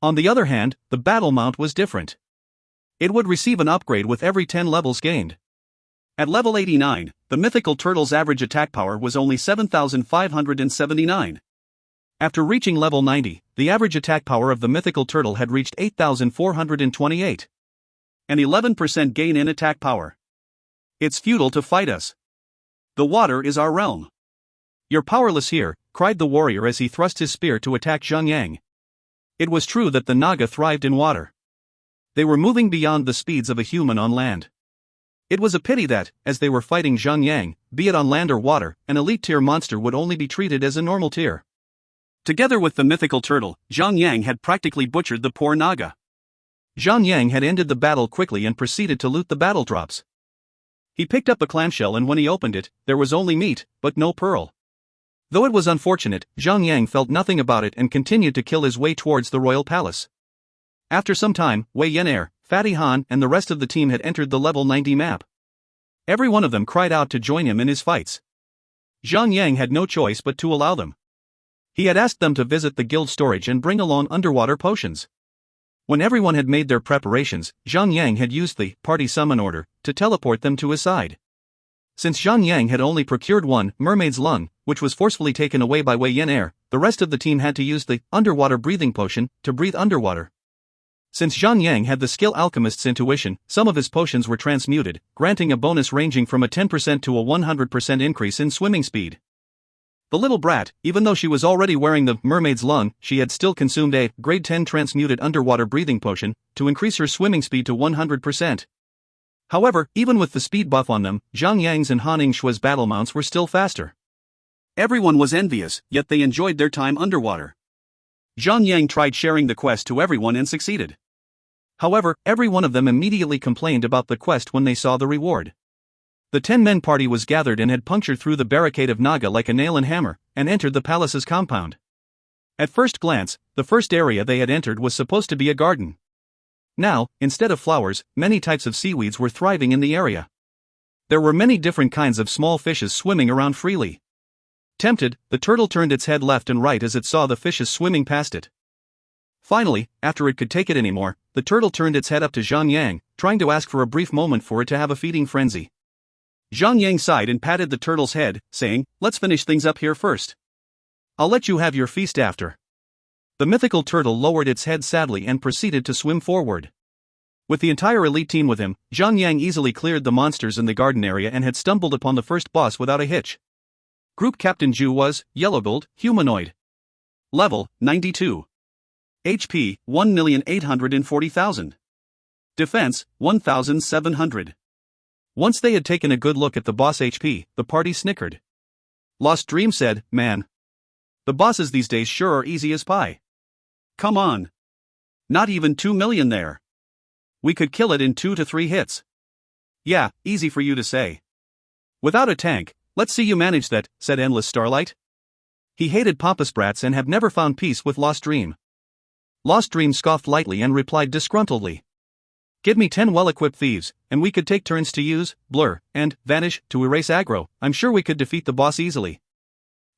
A: On the other hand, the battle mount was different. It would receive an upgrade with every 10 levels gained. At level 89, the mythical turtle's average attack power was only 7,579. After reaching level 90, the average attack power of the mythical turtle had reached 8,428. An 11% gain in attack power. It's futile to fight us. The water is our realm. You're powerless here, cried the warrior as he thrust his spear to attack Zhang Yang. It was true that the Naga thrived in water. They were moving beyond the speeds of a human on land. It was a pity that, as they were fighting Zhang Yang, be it on land or water, an elite tier monster would only be treated as a normal tier. Together with the mythical turtle, Zhang Yang had practically butchered the poor Naga. Zhang Yang had ended the battle quickly and proceeded to loot the battle drops. He picked up a clamshell and when he opened it, there was only meat, but no pearl. Though it was unfortunate, Zhang Yang felt nothing about it and continued to kill his way towards the royal palace. After some time, Wei Yenair, Fatty Han and the rest of the team had entered the level 90 map. Every one of them cried out to join him in his fights. Zhang Yang had no choice but to allow them. He had asked them to visit the guild storage and bring along underwater potions. When everyone had made their preparations, Zhang Yang had used the party summon order to teleport them to his side. Since Zhang Yang had only procured one mermaid's lung, which was forcefully taken away by Wei Yenair, the rest of the team had to use the underwater breathing potion to breathe underwater. Since Zhang Yang had the skill alchemist's intuition, some of his potions were transmuted, granting a bonus ranging from a 10% to a 100% increase in swimming speed. The little brat, even though she was already wearing the mermaid's lung, she had still consumed a grade 10 transmuted underwater breathing potion to increase her swimming speed to 100%. However, even with the speed buff on them, Zhang Yang's and Han Yingshua's battle mounts were still faster. Everyone was envious, yet they enjoyed their time underwater. Zhang Yang tried sharing the quest to everyone and succeeded. However, every one of them immediately complained about the quest when they saw the reward. The 10-man party was gathered and had punctured through the barricade of Naga like a nail and hammer, and entered the palace's compound. At first glance, the first area they had entered was supposed to be a garden. Now, instead of flowers, many types of seaweeds were thriving in the area. There were many different kinds of small fishes swimming around freely. Tempted, the turtle turned its head left and right as it saw the fishes swimming past it. Finally, after it could take it anymore, the turtle turned its head up to Zhang Yang, trying to ask for a brief moment for it to have a feeding frenzy. Zhang Yang sighed and patted the turtle's head, saying, "Let's finish things up here first. I'll let you have your feast after." The mythical turtle lowered its head sadly and proceeded to swim forward. With the entire elite team with him, Zhang Yang easily cleared the monsters in the garden area and had stumbled upon the first boss without a hitch. Group Captain Zhu was Yellow Gold, humanoid. Level 92. HP 1,840,000. Defense 1,700. Once they had taken a good look at the boss HP, the party snickered. Lost Dream said, "Man, the bosses these days sure are easy as pie. Come on. Not even 2 million there. We could kill it in 2 to 3 hits. Yeah, easy for you to say. Without a tank, let's see you manage that, said Endless Starlight. He hated Papa Sprats and have never found peace with Lost Dream. Lost Dream scoffed lightly and replied disgruntledly. Give me 10 well-equipped thieves, and we could take turns to use, blur, and vanish to erase aggro. I'm sure we could defeat the boss easily.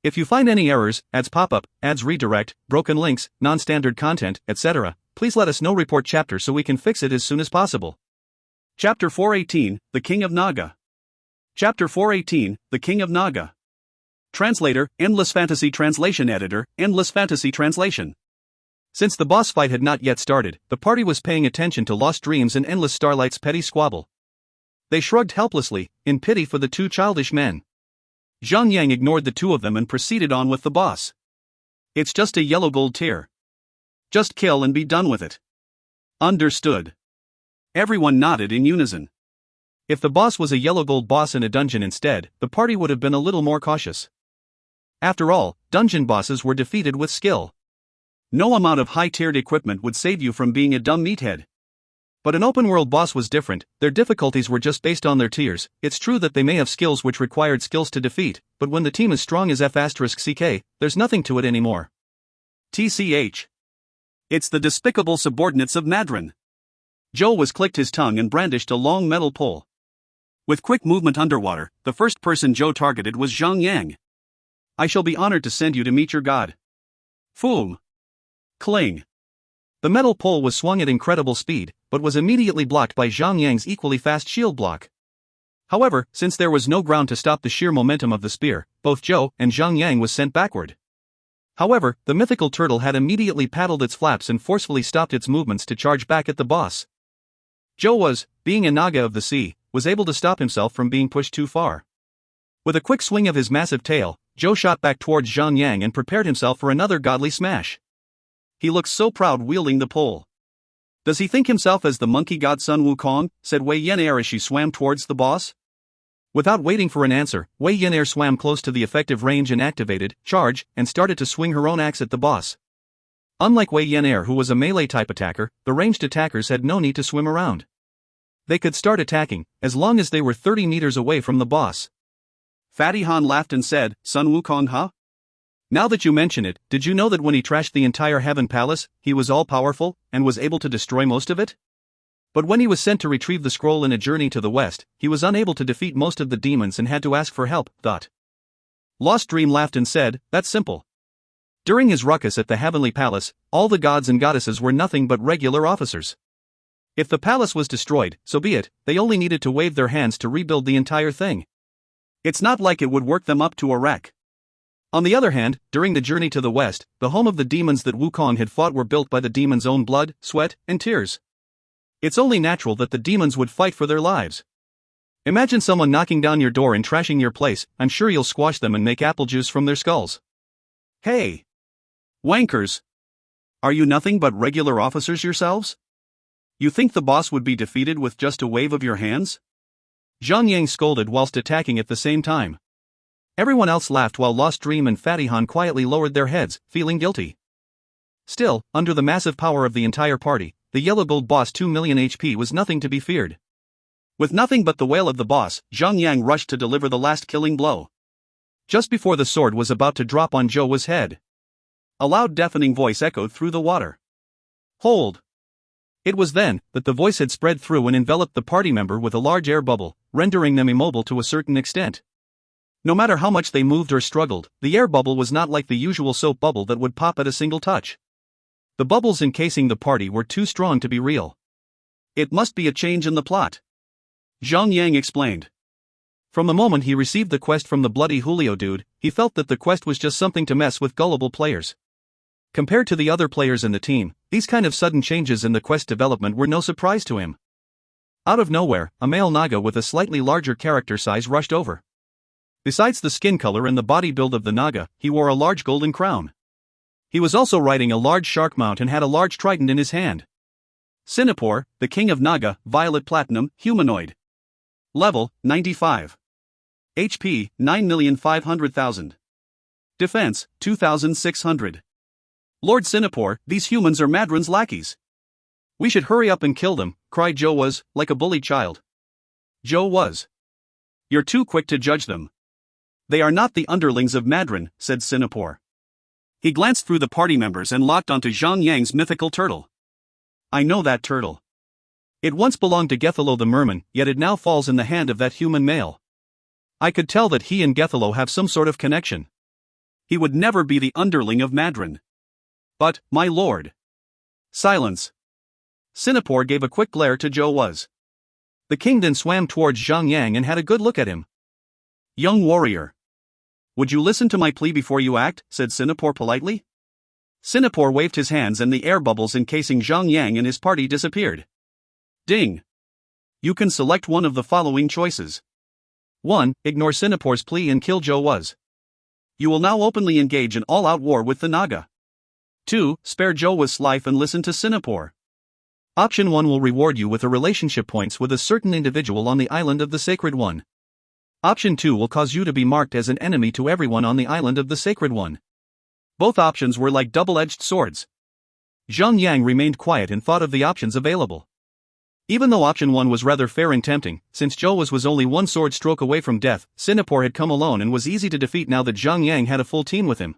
A: If you find any errors, ads pop-up, ads redirect, broken links, non-standard content, etc., please let us know. Report chapter so we can fix it as soon as possible. Chapter 418, The King of Naga. Chapter 418, The King of Naga. Translator, Endless Fantasy Translation Editor, Endless Fantasy Translation. Since the boss fight had not yet started, the party was paying attention to Lost Dreams and Endless Starlight's petty squabble. They shrugged helplessly, in pity for the two childish men. Zhang ignored the two of them and proceeded on with the boss. It's just a yellow gold tier. Just kill and be done with it. Understood. Everyone nodded in unison. If the boss was a yellow gold boss in a dungeon instead, the party would have been a little more cautious. After all, dungeon bosses were defeated with skill. No amount of high-tiered equipment would save you from being a dumb meathead. But an open-world boss was different. Their difficulties were just based on their tiers. It's true that they may have skills which required skills to defeat, but when the team is strong as F***CK, there's nothing to it anymore. TCH. It's the despicable subordinates of Madron. Joe was clicked his tongue and brandished a long metal pole. With quick movement underwater, the first person Joe targeted was Zhang. I shall be honored to send you to meet your god. Foom. Cling. The metal pole was swung at incredible speed, but was immediately blocked by Zhang equally fast shield block. However, since there was no ground to stop the sheer momentum of the spear, both Zhou and Zhang was sent backward. However, the mythical turtle had immediately paddled its flaps and forcefully stopped its movements to charge back at the boss. Zhou was, being a Naga of the sea, was able to stop himself from being pushed too far. With a quick swing of his massive tail, Zhou shot back towards Zhang and prepared himself for another godly smash. He looks so proud wielding the pole. Does he think himself as the monkey god Sun Wukong? Said Wei Yan'er as she swam towards the boss. Without waiting for an answer, Wei Yan'er swam close to the effective range and activated charge and started to swing her own axe at the boss. Unlike Wei Yan'er, who was a melee-type attacker, the ranged attackers had no need to swim around. They could start attacking, as long as they were 30 meters away from the boss. Fatty Han laughed and said, Sun Wukong huh? Now that you mention it, did you know that when he trashed the entire Heaven Palace, he was all-powerful, and was able to destroy most of it? But when he was sent to retrieve the scroll in A Journey to the West, he was unable to defeat most of the demons and had to ask for help, thought. Lost Dream laughed and said, that's simple. During his ruckus at the Heavenly Palace, all the gods and goddesses were nothing but regular officers. If the palace was destroyed, so be it, they only needed to wave their hands to rebuild the entire thing. It's not like it would work them up to a wreck. On the other hand, during the journey to the west, the home of the demons that Wukong had fought were built by the demons' own blood, sweat, and tears. It's only natural that the demons would fight for their lives. Imagine someone knocking down your door and trashing your place. I'm sure you'll squash them and make apple juice from their skulls. Hey! Wankers! Are you nothing but regular officers yourselves? You think the boss would be defeated with just a wave of your hands? Zhang scolded whilst attacking at the same time. Everyone else laughed while Lost Dream and Fatty Han quietly lowered their heads, feeling guilty. Still, under the massive power of the entire party, the yellow gold boss 2 million HP was nothing to be feared. With nothing but the wail of the boss, Zhang rushed to deliver the last killing blow. Just before the sword was about to drop on Zhou's head, a loud deafening voice echoed through the water. Hold! It was then that the voice had spread through and enveloped the party member with a large air bubble, rendering them immobile to a certain extent. No matter how much they moved or struggled, the air bubble was not like the usual soap bubble that would pop at a single touch. The bubbles encasing the party were too strong to be real. It must be a change in the plot. Zhang explained. From the moment he received the quest from the bloody Julio dude, he felt that the quest was just something to mess with gullible players. Compared to the other players in the team, these kind of sudden changes in the quest development were no surprise to him. Out of nowhere, a male Naga with a slightly larger character size rushed over. Besides the skin color and the body build of the Naga, he wore a large golden crown. He was also riding a large shark mount and had a large trident in his hand. Sinapore, the king of Naga, Violet Platinum, humanoid. Level, 95. HP, 9,500,000. Defense, 2,600. Lord Sinapore, these humans are Madron's lackeys. We should hurry up and kill them, cried Zhou was, like a bully child. Zhou was. You're too quick to judge them. They are not the underlings of Madron, said Singapore. He glanced through the party members and locked onto Zhang Yang's mythical turtle. I know that turtle. It once belonged to Gethalo the merman, yet it now falls in the hand of that human male. I could tell that he and Gethalo have some sort of connection. He would never be the underling of Madron. But, my lord. Silence. Singapore gave a quick glare to Zhou was. The king then swam towards Zhang Yang and had a good look at him. Young warrior. Would you listen to my plea before you act, said Singapore politely. Singapore waved his hands and the air bubbles encasing Zhang Yang and his party disappeared. Ding. You can select one of the following choices. 1. Ignore Singapore's plea and kill Zhou was. You will now openly engage in all-out war with the Naga. 2. Spare Zhou was life and listen to Singapore. Option 1 will reward you with a relationship points with a certain individual on the island of the Sacred One. Option 2 will cause you to be marked as an enemy to everyone on the island of the Sacred One. Both options were like double-edged swords. Zhang Yang remained quiet and thought of the options available. Even though option 1 was rather fair and tempting, since Zhou was only one sword stroke away from death, Singapore had come alone and was easy to defeat now that Zhang Yang had a full team with him.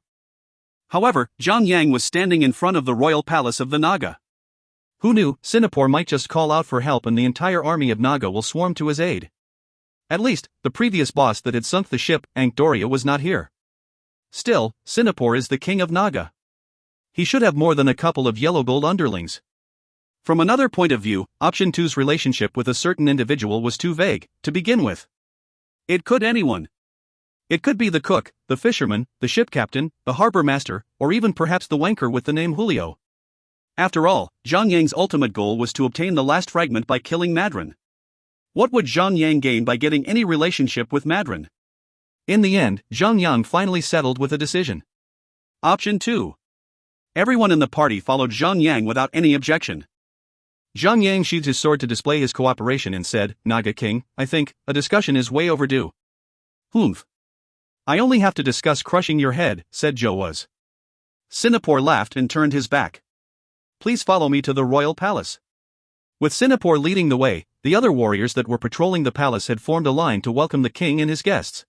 A: However, Zhang Yang was standing in front of the royal palace of the Naga. Who knew, Singapore might just call out for help and the entire army of Naga will swarm to his aid. At least, the previous boss that had sunk the ship, Ankh-Doria, was not here. Still, Singapore is the king of Naga. He should have more than a couple of yellow gold underlings. From another point of view, option 2's relationship with a certain individual was too vague, to begin with. It could anyone. It could be the cook, the fisherman, the ship captain, the harbor master, or even perhaps the wanker with the name Julio. After all, Zhang Yang's ultimate goal was to obtain the last fragment by killing Madron. What would Zhang Yang gain by getting any relationship with Madron? In the end, Zhang Yang finally settled with a decision. Option 2. Everyone in the party followed Zhang Yang without any objection. Zhang Yang sheathed his sword to display his cooperation and said, Naga King, I think, a discussion is way overdue. Humph. I only have to discuss crushing your head, said Zhou was. Singapore laughed and turned his back. Please follow me to the royal palace. With Singapore leading the way, the other warriors that were patrolling the palace had formed a line to welcome the king and his guests.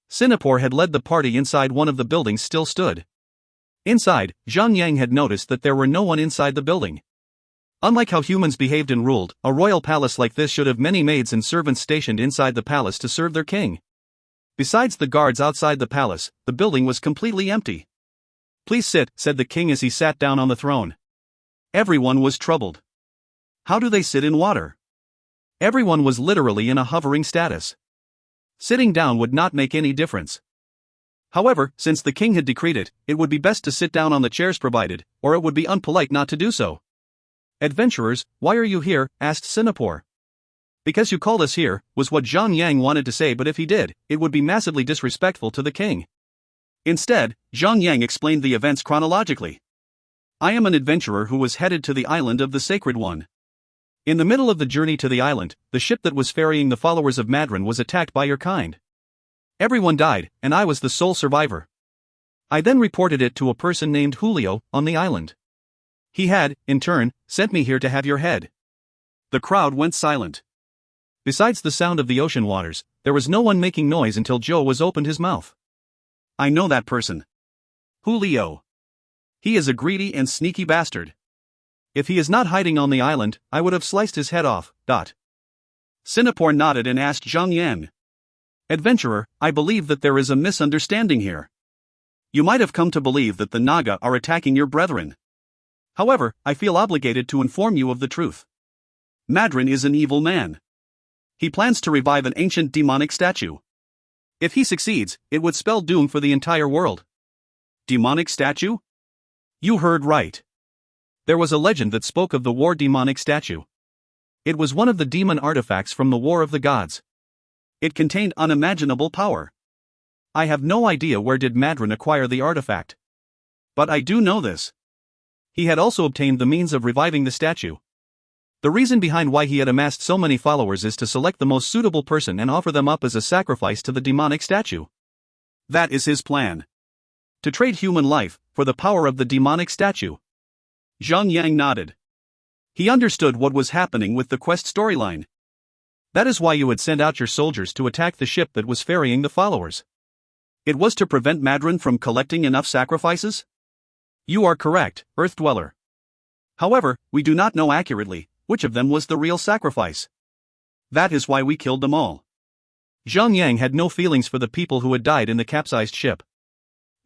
A: Singapore had led the party inside one of the buildings still stood. Inside, Zhang Yang had noticed that there were no one inside the building. Unlike how humans behaved and ruled, a royal palace like this should have many maids and servants stationed inside the palace to serve their king. Besides the guards outside the palace, the building was completely empty. Please sit, said the king as he sat down on the throne. Everyone was troubled. How do they sit in water? Everyone was literally in a hovering status. Sitting down would not make any difference. However, since the king had decreed it, it would be best to sit down on the chairs provided, or it would be unpolite not to do so. Adventurers, why are you here? Asked Singapore. Because you called us here, was what Zhang Yang wanted to say, but if he did, it would be massively disrespectful to the king. Instead, Zhang Yang explained the events chronologically. I am an adventurer who was headed to the island of the Sacred One. In the middle of the journey to the island, the ship that was ferrying the followers of Madron was attacked by your kind. Everyone died, and I was the sole survivor. I then reported it to a person named Julio, on the island. He had, in turn, sent me here to have your head. The crowd went silent. Besides the sound of the ocean waters, there was no one making noise until Zhou was opened his mouth. I know that person. Julio. He is a greedy and sneaky bastard. If he is not hiding on the island, I would have sliced his head off. Singapore nodded and asked Zhang Yan. Adventurer, I believe that there is a misunderstanding here. You might have come to believe that the Naga are attacking your brethren. However, I feel obligated to inform you of the truth. Madron is an evil man. He plans to revive an ancient demonic statue. If he succeeds, it would spell doom for the entire world. Demonic statue? You heard right. There was a legend that spoke of the war demonic statue. It was one of the demon artifacts from the War of the Gods. It contained unimaginable power. I have no idea where did Madron acquire the artifact. But I do know this. He had also obtained the means of reviving the statue. The reason behind why he had amassed so many followers is to select the most suitable person and offer them up as a sacrifice to the demonic statue. That is his plan. To trade human life for the power of the demonic statue. Zhang Yang nodded. He understood what was happening with the quest storyline. That is why you had sent out your soldiers to attack the ship that was ferrying the followers. It was to prevent Madron from collecting enough sacrifices? You are correct, Earth Dweller. However, we do not know accurately which of them was the real sacrifice. That is why we killed them all. Zhang had no feelings for the people who had died in the capsized ship.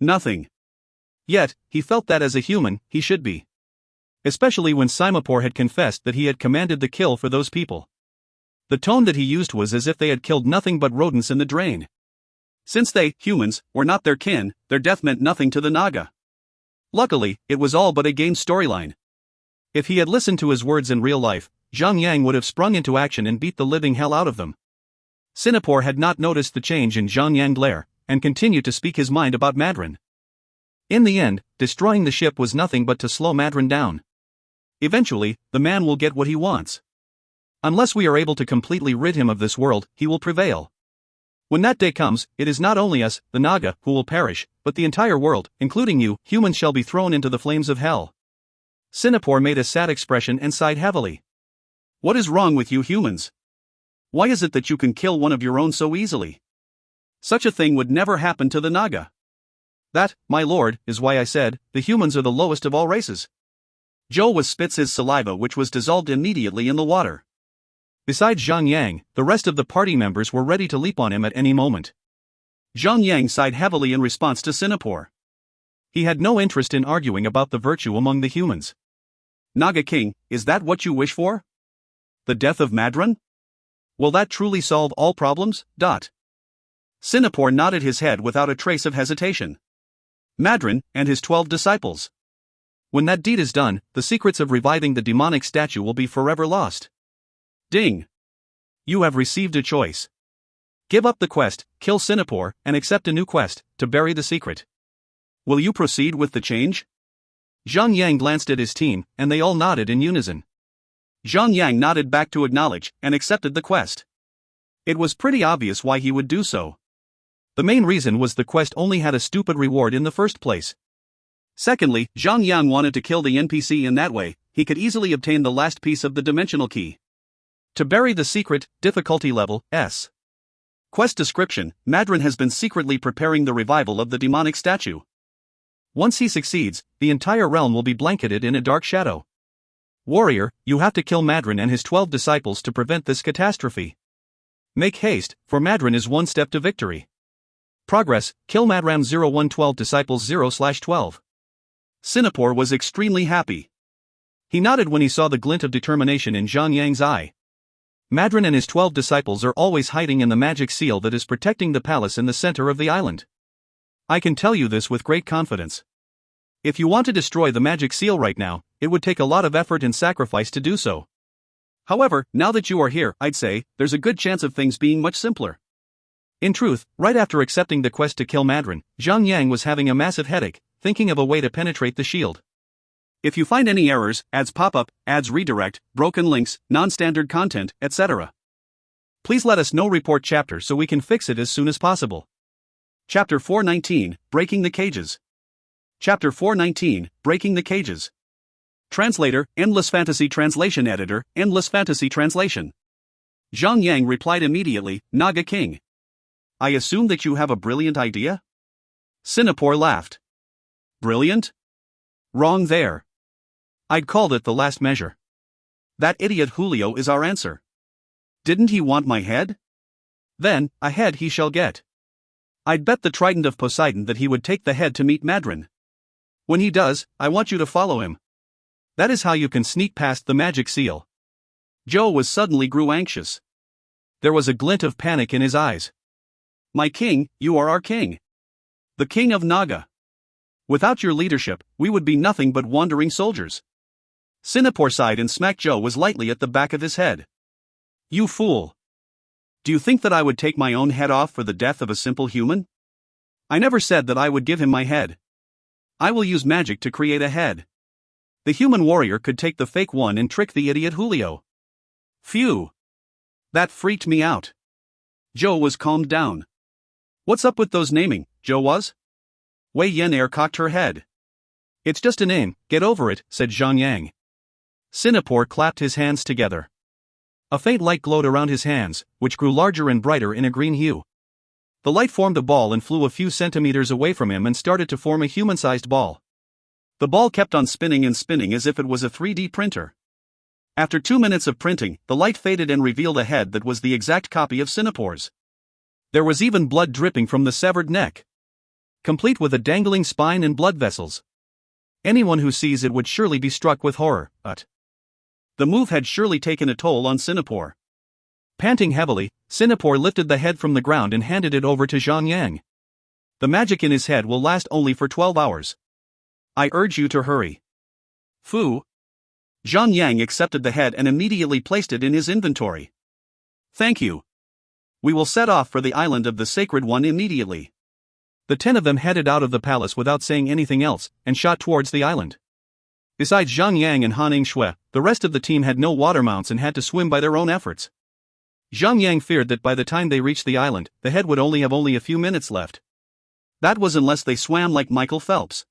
A: Nothing. Yet, he felt that as a human, he should be. Especially when Singapore had confessed that he had commanded the kill for those people. The tone that he used was as if they had killed nothing but rodents in the drain. Since they, humans, were not their kin, their death meant nothing to the Naga. Luckily, it was all but a game storyline. If he had listened to his words in real life, Zhang would have sprung into action and beat the living hell out of them. Singapore had not noticed the change in Zhang glare, and continued to speak his mind about Madron. In the end, destroying the ship was nothing but to slow Madron down. Eventually, the man will get what he wants. Unless we are able to completely rid him of this world, he will prevail. When that day comes, it is not only us, the Naga, who will perish, but the entire world, including you, humans, shall be thrown into the flames of hell. Singapore made a sad expression and sighed heavily. What is wrong with you humans? Why is it that you can kill one of your own so easily? Such a thing would never happen to the Naga. That, my lord, is why I said, the humans are the lowest of all races. Zhou was spits his saliva, which was dissolved immediately in the water. Besides Zhang, the rest of the party members were ready to leap on him at any moment. Zhang sighed heavily in response to Singapore. He had no interest in arguing about the virtue among the humans. Naga King, is that what you wish for? The death of Madron? Will that truly solve all problems? Singapore nodded his head without a trace of hesitation. Madron, and his 12 disciples. When that deed is done, the secrets of reviving the demonic statue will be forever lost. Ding! You have received a choice. Give up the quest, kill Singapore, and accept a new quest, to bury the secret. Will you proceed with the change? Zhang glanced at his team, and they all nodded in unison. Zhang nodded back to acknowledge, and accepted the quest. It was pretty obvious why he would do so. The main reason was the quest only had a stupid reward in the first place. Secondly, Zhang wanted to kill the NPC in that way, he could easily obtain the last piece of the dimensional key. To bury the secret, difficulty level, S. Quest description, Madron has been secretly preparing the revival of the demonic statue. Once he succeeds, the entire realm will be blanketed in a dark shadow. Warrior, you have to kill Madron and his 12 disciples to prevent this catastrophe. Make haste, for Madron is one step to victory. Progress, kill Madram 0112 disciples 0/12. Singapore was extremely happy. He nodded when he saw the glint of determination in Zhang eye. Madron and his 12 disciples are always hiding in the magic seal that is protecting the palace in the center of the island. I can tell you this with great confidence. If you want to destroy the magic seal right now, it would take a lot of effort and sacrifice to do so. However, now that you are here, I'd say, there's a good chance of things being much simpler. In truth, right after accepting the quest to kill Madron, Zhang was having a massive headache, thinking of a way to penetrate the shield. If you find any errors, ads pop up, ads redirect, broken links, non-standard content, etc., please let us know. Report chapter so we can fix it as soon as possible. Chapter 419, Breaking the Cages. Chapter 419, Breaking the Cages. Translator, Endless Fantasy Translation Editor, Endless Fantasy Translation. Zhang replied immediately, Naga King. I assume that you have a brilliant idea? Singapore laughed. Brilliant? Wrong there. I'd called it the last measure. That idiot Julio is our answer. Didn't he want my head? Then, a head he shall get. I'd bet the trident of Poseidon that he would take the head to meet Madron. When he does, I want you to follow him. That is how you can sneak past the magic seal. Zhou suddenly grew anxious. There was a glint of panic in his eyes. My king, you are our king. The king of Naga. Without your leadership, we would be nothing but wandering soldiers. Singapore sighed and smacked Zhou lightly at the back of his head. You fool. Do you think that I would take my own head off for the death of a simple human? I never said that I would give him my head. I will use magic to create a head. The human warrior could take the fake one and trick the idiot Julio. Phew. That freaked me out. Zhou was calmed down. What's up with those naming, Zhou was? Wei Yen cocked her head. It's just a name, get over it, said Zhang. Sinapor clapped his hands together. A faint light glowed around his hands, which grew larger and brighter in a green hue. The light formed a ball and flew a few centimeters away from him and started to form a human-sized ball. The ball kept on spinning and spinning as if it was a 3D printer. After 2 minutes of printing, the light faded and revealed a head that was the exact copy of Sinapor's. There was even blood dripping from the severed neck, complete with a dangling spine and blood vessels. Anyone who sees it would surely be struck with horror, but the move had surely taken a toll on Sinapor. Panting heavily, Sinapor lifted the head from the ground and handed it over to Zhang. The magic in his head will last only for 12 hours. I urge you to hurry. Fu. Zhang accepted the head and immediately placed it in his inventory. Thank you. We will set off for the island of the Sacred One immediately. The 10 of them headed out of the palace without saying anything else, and shot towards the island. Besides Zhang and Han Shui, the rest of the team had no water mounts and had to swim by their own efforts. Zhang feared that by the time they reached the island, the head would only have a few minutes left. That was unless they swam like Michael Phelps.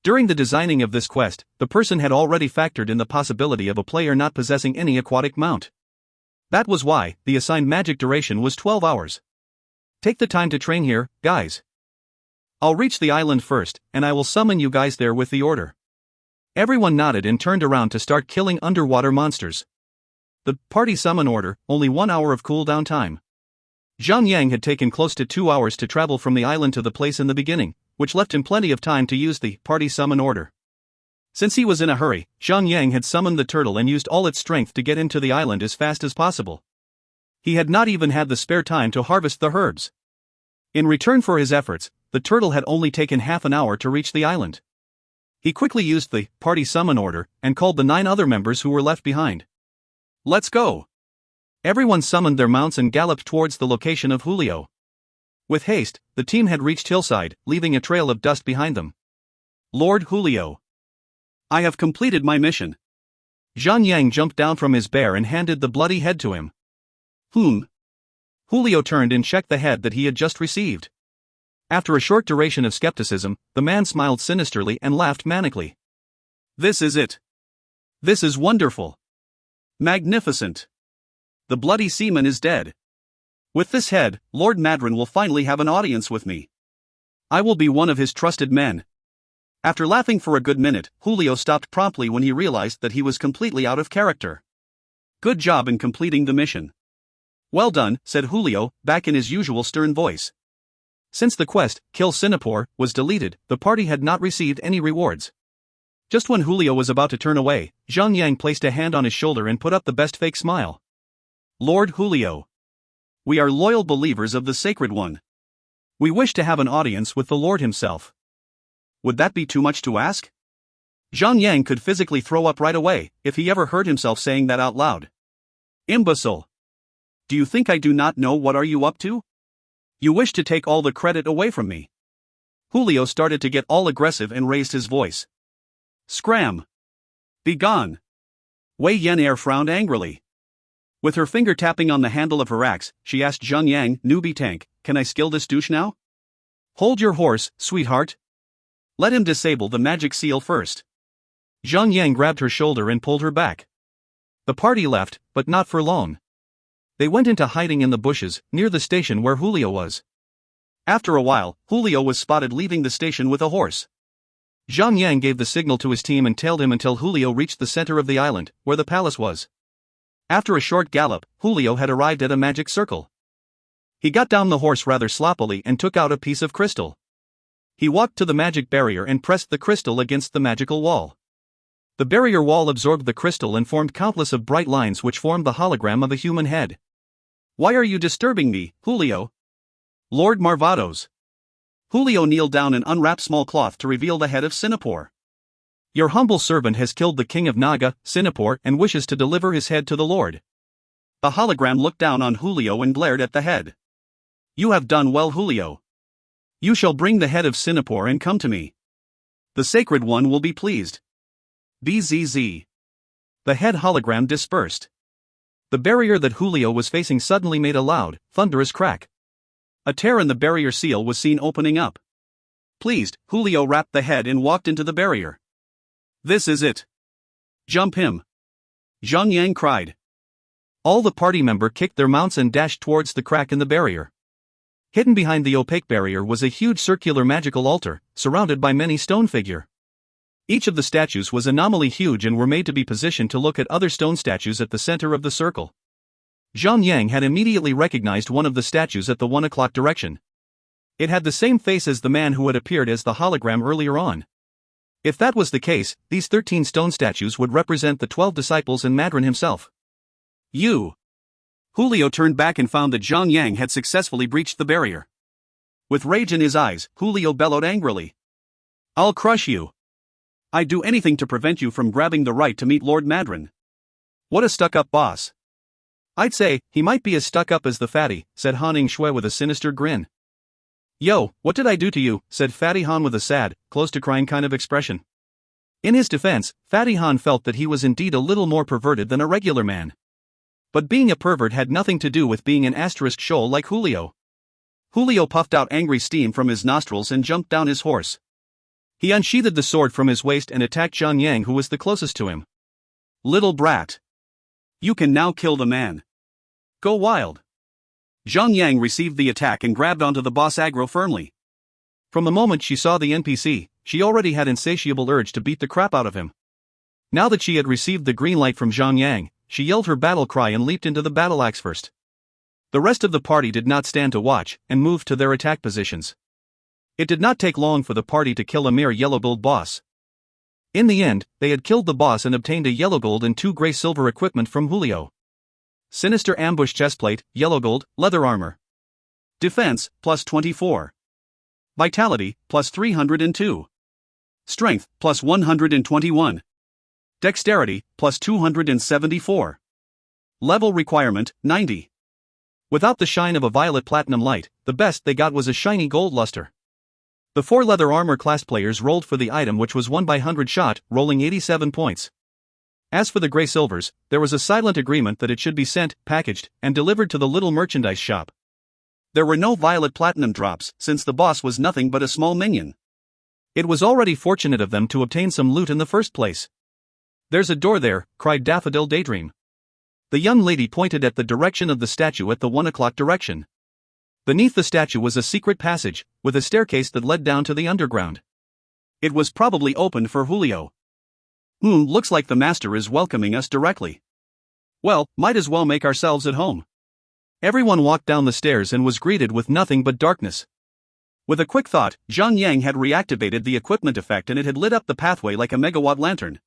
A: During the designing of this quest, the person had already factored in the possibility of a player not possessing any aquatic mount. That was why the assigned magic duration was 12 hours. Take the time to train here, guys. I'll reach the island first, and I will summon you guys there with the order. Everyone nodded and turned around to start killing underwater monsters. The party summon order, only 1 hour of cooldown time. Zhang had taken close to 2 hours to travel from the island to the place in the beginning, which left him plenty of time to use the party summon order. Since he was in a hurry, Zhang had summoned the turtle and used all its strength to get into the island as fast as possible. He had not even had the spare time to harvest the herbs. In return for his efforts, the turtle had only taken half an hour to reach the island. He quickly used the party summon order and called the 9 other members who were left behind. Let's go! Everyone summoned their mounts and galloped towards the location of Julio. With haste, the team had reached Hillside, leaving a trail of dust behind them. Lord Julio. I have completed my mission. Zhang jumped down from his bear and handed the bloody head to him. Julio turned and checked the head that he had just received. After a short duration of skepticism, the man smiled sinisterly and laughed manically. This is it. This is wonderful. Magnificent. The bloody seaman is dead. With this head, Lord Madron will finally have an audience with me. I will be one of his trusted men. After laughing for a good minute, Julio stopped promptly when he realized that he was completely out of character. Good job in completing the mission. Well done, said Julio, back in his usual stern voice. Since the quest, Kill Sinapor, was deleted, the party had not received any rewards. Just when Julio was about to turn away, Zhang placed a hand on his shoulder and put up the best fake smile. Lord Julio. We are loyal believers of the Sacred One. We wish to have an audience with the Lord himself. Would that be too much to ask? Zhang could physically throw up right away, if he ever heard himself saying that out loud. Imbecile. Do you think I do not know what are you up to? You wish to take all the credit away from me. Julio started to get all aggressive and raised his voice. Scram! Be gone! Wei Yan'er frowned angrily. With her finger tapping on the handle of her axe, she asked Zhang, newbie tank, can I skill this douche now? Hold your horse, sweetheart. Let him disable the magic seal first. Zhang grabbed her shoulder and pulled her back. The party left, but not for long. They went into hiding in the bushes, near the station where Julio was. After a while, Julio was spotted leaving the station with a horse. Zhang gave the signal to his team and tailed him until Julio reached the center of the island, where the palace was. After a short gallop, Julio had arrived at a magic circle. He got down the horse rather sloppily and took out a piece of crystal. He walked to the magic barrier and pressed the crystal against the magical wall. The barrier wall absorbed the crystal and formed countless of bright lines which formed the hologram of a human head. Why are you disturbing me, Julio? Lord Marvados. Julio kneeled down and unwrapped small cloth to reveal the head of Sinapor. Your humble servant has killed the king of Naga, Sinapor, and wishes to deliver his head to the Lord. The hologram looked down on Julio and glared at the head. You have done well, Julio. You shall bring the head of Sinapor and come to me. The Sacred One will be pleased. BZZ. The head hologram dispersed. The barrier that Julio was facing suddenly made a loud, thunderous crack. A tear in the barrier seal was seen opening up. Pleased, Julio wrapped the head and walked into the barrier. This is it. Jump him. Zhang Yang cried.
B: All the party members kicked their mounts and dashed towards the crack in the barrier. Hidden behind the opaque barrier was a huge circular magical altar, surrounded by many stone figures. Each of the statues was anomaly huge and were made to be positioned to look at other stone statues at the center of the circle. Zhang Yang had immediately recognized one of the statues at the 1 o'clock direction. It had the same face as the man who had appeared as the hologram earlier on. If that was the case, these 13 stone statues would represent the 12 disciples and Madrin himself.
A: You! Julio turned back and found that Zhang Yang had successfully breached the barrier. With rage in his eyes, Julio bellowed angrily. I'll crush you! I'd do anything to prevent you from grabbing the right to meet Lord Madrin. What a stuck-up boss. I'd say, he might be as stuck-up as the fatty, said Han Shui with a sinister grin. Yo, what did I do to you, said Fatty Han with a sad, close-to-crying kind of expression. In his defense, Fatty Han felt that he was indeed a little more perverted than a regular man. But being a pervert had nothing to do with being an asterisk shoal like Julio. Julio puffed out angry steam from his nostrils and jumped down his horse. He unsheathed the sword from his waist and attacked Zhang Yang, who was the closest to him. Little brat. You can now kill the man. Go wild. Zhang Yang received the attack and grabbed onto the boss aggro firmly. From the moment she saw the NPC, she already had insatiable urge to beat the crap out of him. Now that she had received the green light from Zhang Yang, she yelled her battle cry and leaped into the battle axe first. The rest of the party did not stand to watch and moved to their attack positions. It did not take long for the party to kill a mere yellow gold boss. In the end, they had killed the boss and obtained a yellow gold and 2 gray silver equipment from Julio. Sinister ambush chestplate, yellow gold, leather armor. Defense, plus 24. Vitality, plus 302. Strength, plus 121. Dexterity, plus 274. Level requirement, 90. Without the shine of a violet platinum light, the best they got was a shiny gold luster. The 4 leather armor class players rolled for the item, which was 1 by 100 shot, rolling 87 points. As for the gray silvers, there was a silent agreement that it should be sent, packaged, and delivered to the little merchandise shop. There were no violet platinum drops, since the boss was nothing but a small minion. It was already fortunate of them to obtain some loot in the first place. There's a door there, cried Daffodil Daydream. The young lady pointed at the direction of the statue at the 1 o'clock direction. Beneath the statue was a secret passage, with a staircase that led down to the underground. It was probably opened for Julio. Looks like the master is welcoming us directly. Well, might as well make ourselves at home. Everyone walked down the stairs and was greeted with nothing but darkness. With a quick thought, Zhang Yang had reactivated the equipment effect and it had lit up the pathway like a megawatt lantern.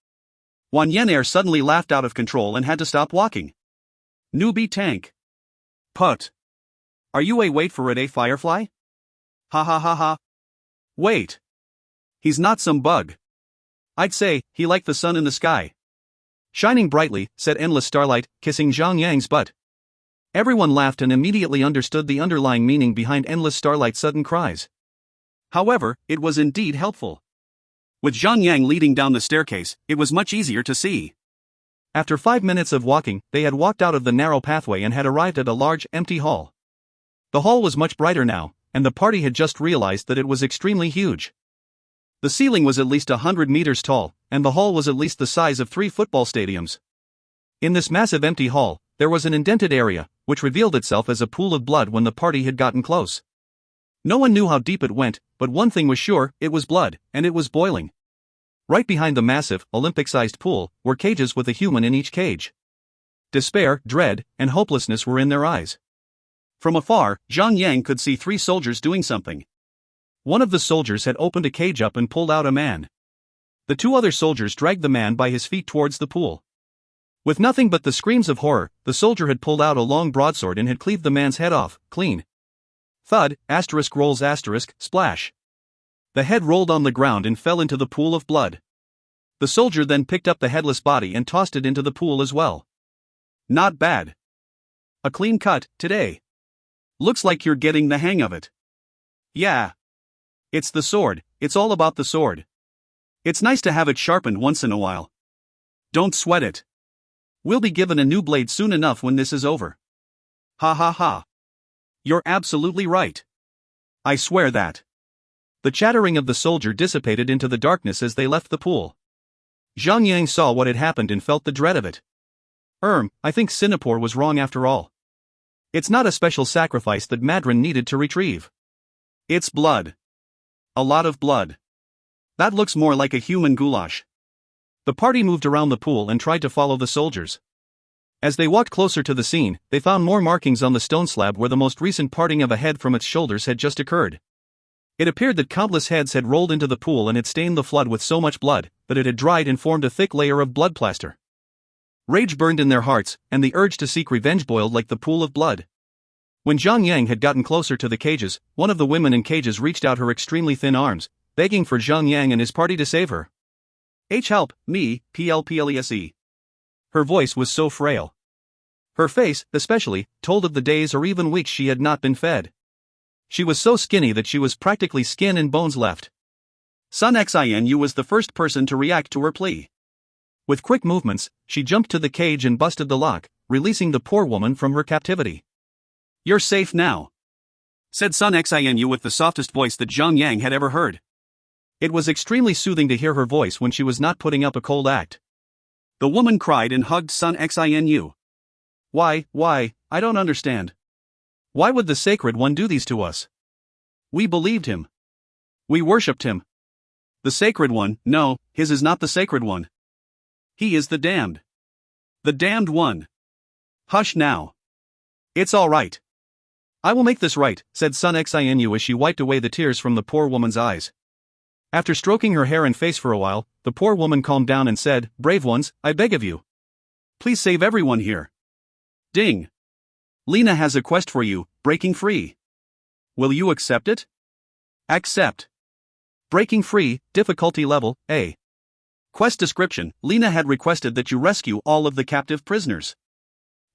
A: Wan Yenair suddenly laughed out of control and had to stop walking. Newbie tank. Put. Are you wait for it, a Firefly? Ha ha ha ha. Wait. He's not some bug. I'd say, he like the sun in the sky. Shining brightly, said Endless Starlight, kissing Zhang Yang's butt. Everyone laughed and immediately understood the underlying meaning behind Endless Starlight's sudden cries. However, it was indeed helpful. With Zhang Yang leading down the staircase, it was much easier to see. After 5 minutes of walking, they had walked out of the narrow pathway and had arrived at a large, empty hall. The hall was much brighter now, and the party had just realized that it was extremely huge. The ceiling was at least 100 meters tall, and the hall was at least the size of 3 football stadiums. In this massive empty hall, there was an indented area, which revealed itself as a pool of blood when the party had gotten close. No one knew how deep it went, but one thing was sure, it was blood, and it was boiling. Right behind the massive, Olympic-sized pool, were cages with a human in each cage. Despair, dread, and hopelessness were in their eyes. From afar, Zhang Yang could see 3 soldiers doing something. One of the soldiers had opened a cage up and pulled out a man. The 2 other soldiers dragged the man by his feet towards the pool. With nothing but the screams of horror, the soldier had pulled out a long broadsword and had cleaved the man's head off, clean. Thud, rolls splash. The head rolled on the ground and fell into the pool of blood. The soldier then picked up the headless body and tossed it into the pool as well. Not bad. A clean cut, today. Looks like you're getting the hang of it. Yeah. It's the sword, it's all about the sword. It's nice to have it sharpened once in a while. Don't sweat it. We'll be given a new blade soon enough when this is over. Ha ha ha. You're absolutely right. I swear that. The chattering of the soldier dissipated into the darkness as they left the pool. Zhang Yang saw what had happened and felt the dread of it.
B: I think Singapore was wrong after all. It's not a special sacrifice that Madron needed to retrieve.
A: It's blood. A lot of blood. That looks more like a human goulash.
B: The party moved around the pool and tried to follow the soldiers. As they walked closer to the scene, they found more markings on the stone slab where the most recent parting of a head from its shoulders had just occurred. It appeared that countless heads had rolled into the pool and had stained the flood with so much blood that it had dried and formed a thick layer of blood plaster. Rage burned in their hearts, and the urge to seek revenge boiled like the pool of blood. When Zhang Yang had gotten closer to the cages, one of the women in cages reached out her extremely thin arms, begging for Zhang Yang and his party to save her.
A: Help, me, PLPLESE.
B: Her voice was so frail. Her face, especially, told of the days or even weeks she had not been fed. She was so skinny that she was practically skin and bones left.
A: Sun Xinu was the first person to react to her plea.
B: With quick movements, she jumped to the cage and busted the lock, releasing the poor woman from her captivity.
A: You're safe now, said Sun Xinu with the softest voice that Zhang Yang had ever heard.
B: It was extremely soothing to hear her voice when she was not putting up a cold act.
A: The woman cried and hugged Sun Xinu.
B: Why, I don't understand. Why would the Sacred One do these to us?
A: We believed him.
B: We worshipped him.
A: The Sacred One, no, his is not the Sacred One. He is the damned. The damned one. Hush now. It's all right.
B: I will make this right, said Sun Xinu as she wiped away the tears from the poor woman's eyes. After stroking her hair and face for a while, the poor woman calmed down and said, Brave ones, I beg of you.
A: Please save everyone here. Ding. Lena has a quest for you, breaking free. Will you accept it? Accept.
B: Breaking free, difficulty level, A.
A: Quest description: Lena had requested that you rescue all of the captive prisoners.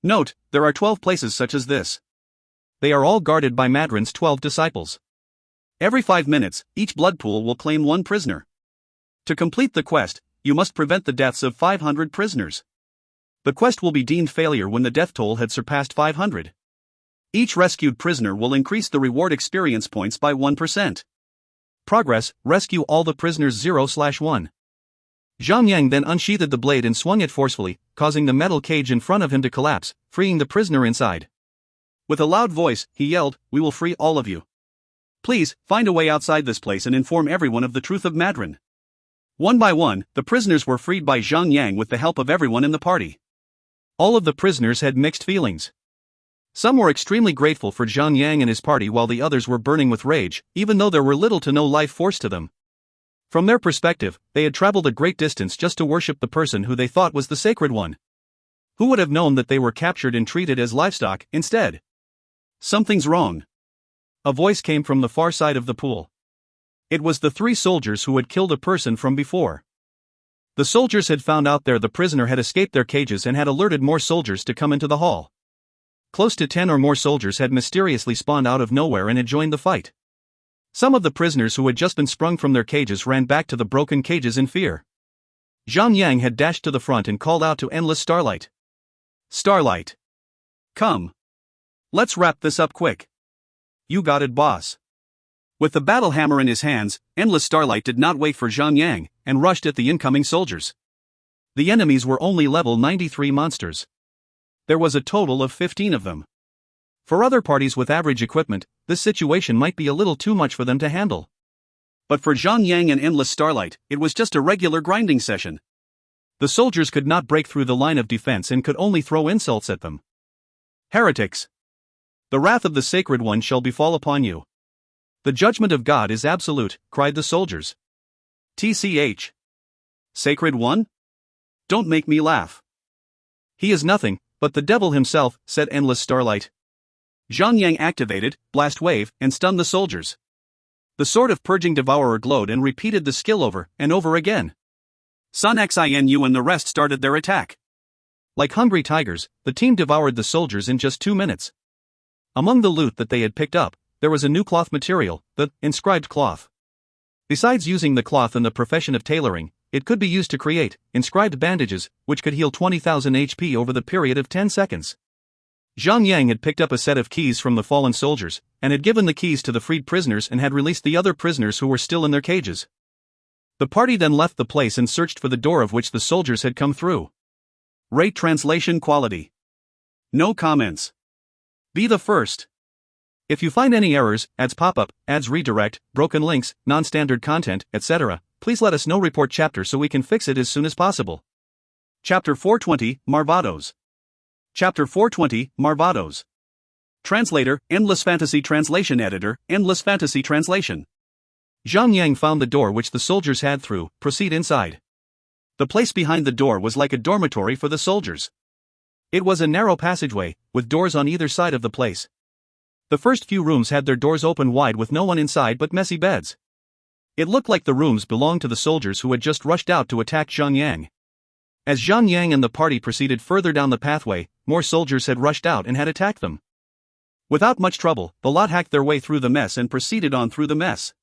A: Note, there are 12 places such as this.
B: They are all guarded by Madron's 12 disciples.
A: Every 5 minutes, each blood pool will claim one prisoner. To complete the quest, you must prevent the deaths of 500 prisoners. The quest will be deemed failure when the death toll had surpassed 500. Each rescued prisoner will increase the reward experience points by 1%.
B: Progress: rescue all the prisoners 0/1. Zhang Yang then unsheathed the blade and swung it forcefully, causing the metal cage in front of him to collapse, freeing the prisoner inside.
A: With a loud voice, he yelled, "We will free all of you. Please, find a way outside this place and inform everyone of the truth of Madron." One by one, the prisoners were freed by Zhang Yang with the help of everyone in the party.
B: All of the prisoners had mixed feelings. Some were extremely grateful for Zhang Yang and his party while the others were burning with rage, even though there were little to no life force to them. From their perspective, they had traveled a great distance just to worship the person who they thought was the Sacred One. Who would have known that they were captured and treated as livestock instead?
A: Something's wrong.
B: A voice came from the far side of the pool. It was the 3 soldiers who had killed a person from before. The soldiers had found out the prisoner had escaped their cages and had alerted more soldiers to come into the hall. Close to 10 or more soldiers had mysteriously spawned out of nowhere and had joined the fight. Some of the prisoners who had just been sprung from their cages ran back to the broken cages in fear. Zhang Yang had dashed to the front and called out to Endless Starlight.
A: "Starlight. Come. Let's wrap this up quick."
B: "You got it, boss."
A: With the battle hammer in his hands, Endless Starlight did not wait for Zhang Yang, and rushed at the incoming soldiers.
B: The enemies were only level 93 monsters. There was a total of 15 of them. For other parties with average equipment, this situation might be a little too much for them to handle.
A: But for Zhang Yang and Endless Starlight, it was just a regular grinding session.
B: The soldiers could not break through the line of defense and could only throw insults at them.
A: "Heretics!
B: The wrath of the Sacred One shall befall upon you. The judgment of God is absolute," cried the soldiers.
A: "TCH. Sacred One? Don't make me laugh."
B: "He is nothing but the devil himself," said Endless Starlight.
A: Zhang Yang activated Blast Wave and stunned the soldiers. The sword of Purging Devourer glowed and repeated the skill over and over again. Sun Xinu and the rest started their attack.
B: Like hungry tigers, the team devoured the soldiers in just 2 minutes. Among the loot that they had picked up, there was a new cloth material, the inscribed cloth. Besides using the cloth in the profession of tailoring, it could be used to create inscribed bandages, which could heal 20,000 HP over the period of 10 seconds. Zhang Yang had picked up a set of keys from the fallen soldiers, and had given the keys to the freed prisoners and had released the other prisoners who were still in their cages. The party then left the place and searched for the door of which the soldiers had come through.
A: Rate translation quality. No comments. Be the first.
B: If you find any errors, ads pop up, ads redirect, broken links, non-standard content, etc., please let us know. Report chapter so we can fix it as soon as possible.
A: Chapter 420, Marvados. Chapter 420, Marvados. Translator, Endless Fantasy Translation Editor, Endless Fantasy Translation.
B: Zhang found the door which the soldiers had through. Proceed inside.
A: The place behind the door was like a dormitory for the soldiers.
B: It was a narrow passageway, with doors on either side of the place. The first few rooms had their doors open wide with no one inside but messy beds. It looked like the rooms belonged to the soldiers who had just rushed out to attack Zhang. As Zhang and the party proceeded further down the pathway, more soldiers had rushed out and had attacked them.
A: Without much trouble, the lot hacked their way through the mess and proceeded on through the mess.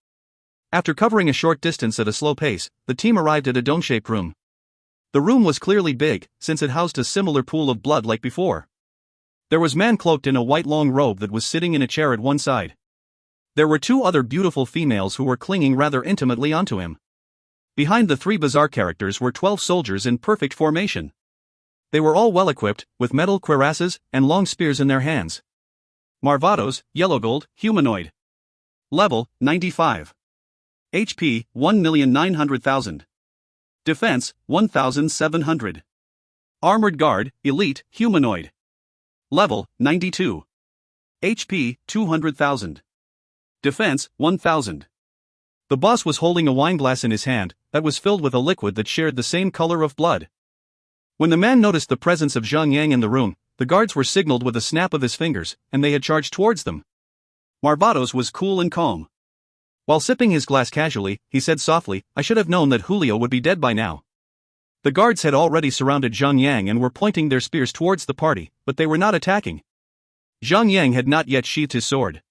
B: After covering a short distance at a slow pace, the team arrived at a dome-shaped room. The room was clearly big, since it housed a similar pool of blood like before. There was a man cloaked in a white long robe that was sitting in a chair at one side. There were two other beautiful females who were clinging rather intimately onto him. Behind the three bizarre characters were 12 soldiers in perfect formation. They were all well equipped, with metal cuirasses and long spears in their hands.
A: Marvados, Yellow Gold, Humanoid. Level, 95. HP, 1,900,000. Defense, 1,700. Armored Guard, Elite, Humanoid. Level, 92. HP, 200,000. Defense, 1,000.
B: The boss was holding a wineglass in his hand that was filled with a liquid that shared the same color of blood. When the man noticed the presence of Zhang in the room, the guards were signaled with a snap of his fingers, and they had charged towards them.
A: Marvados was cool and calm.
B: While sipping his glass casually, he said softly, "I should have known that Julio would be dead by now." The guards had already surrounded Zhang and were pointing their spears towards the party, but they were not attacking. Zhang had not yet sheathed his sword.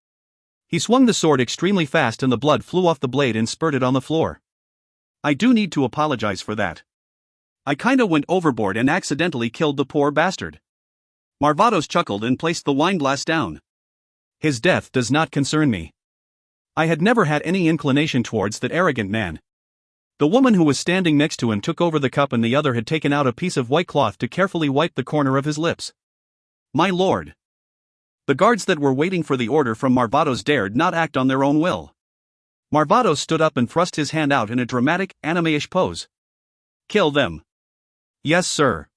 B: He swung the sword extremely fast and the blood flew off the blade and spurted on the floor.
A: I do need to apologize for that. I kinda went overboard and accidentally killed the poor bastard. Marvados chuckled and placed the wineglass down.
B: His death does not concern me. I had never had any inclination towards that arrogant man. The woman who was standing next to him took over the cup and the other had taken out a piece of white cloth to carefully wipe the corner of his lips.
A: My lord. The guards that were waiting for the order from Marvados dared not act on their own will. Marvados stood up and thrust his hand out in a dramatic, anime-ish pose. Kill them.
B: Yes, sir.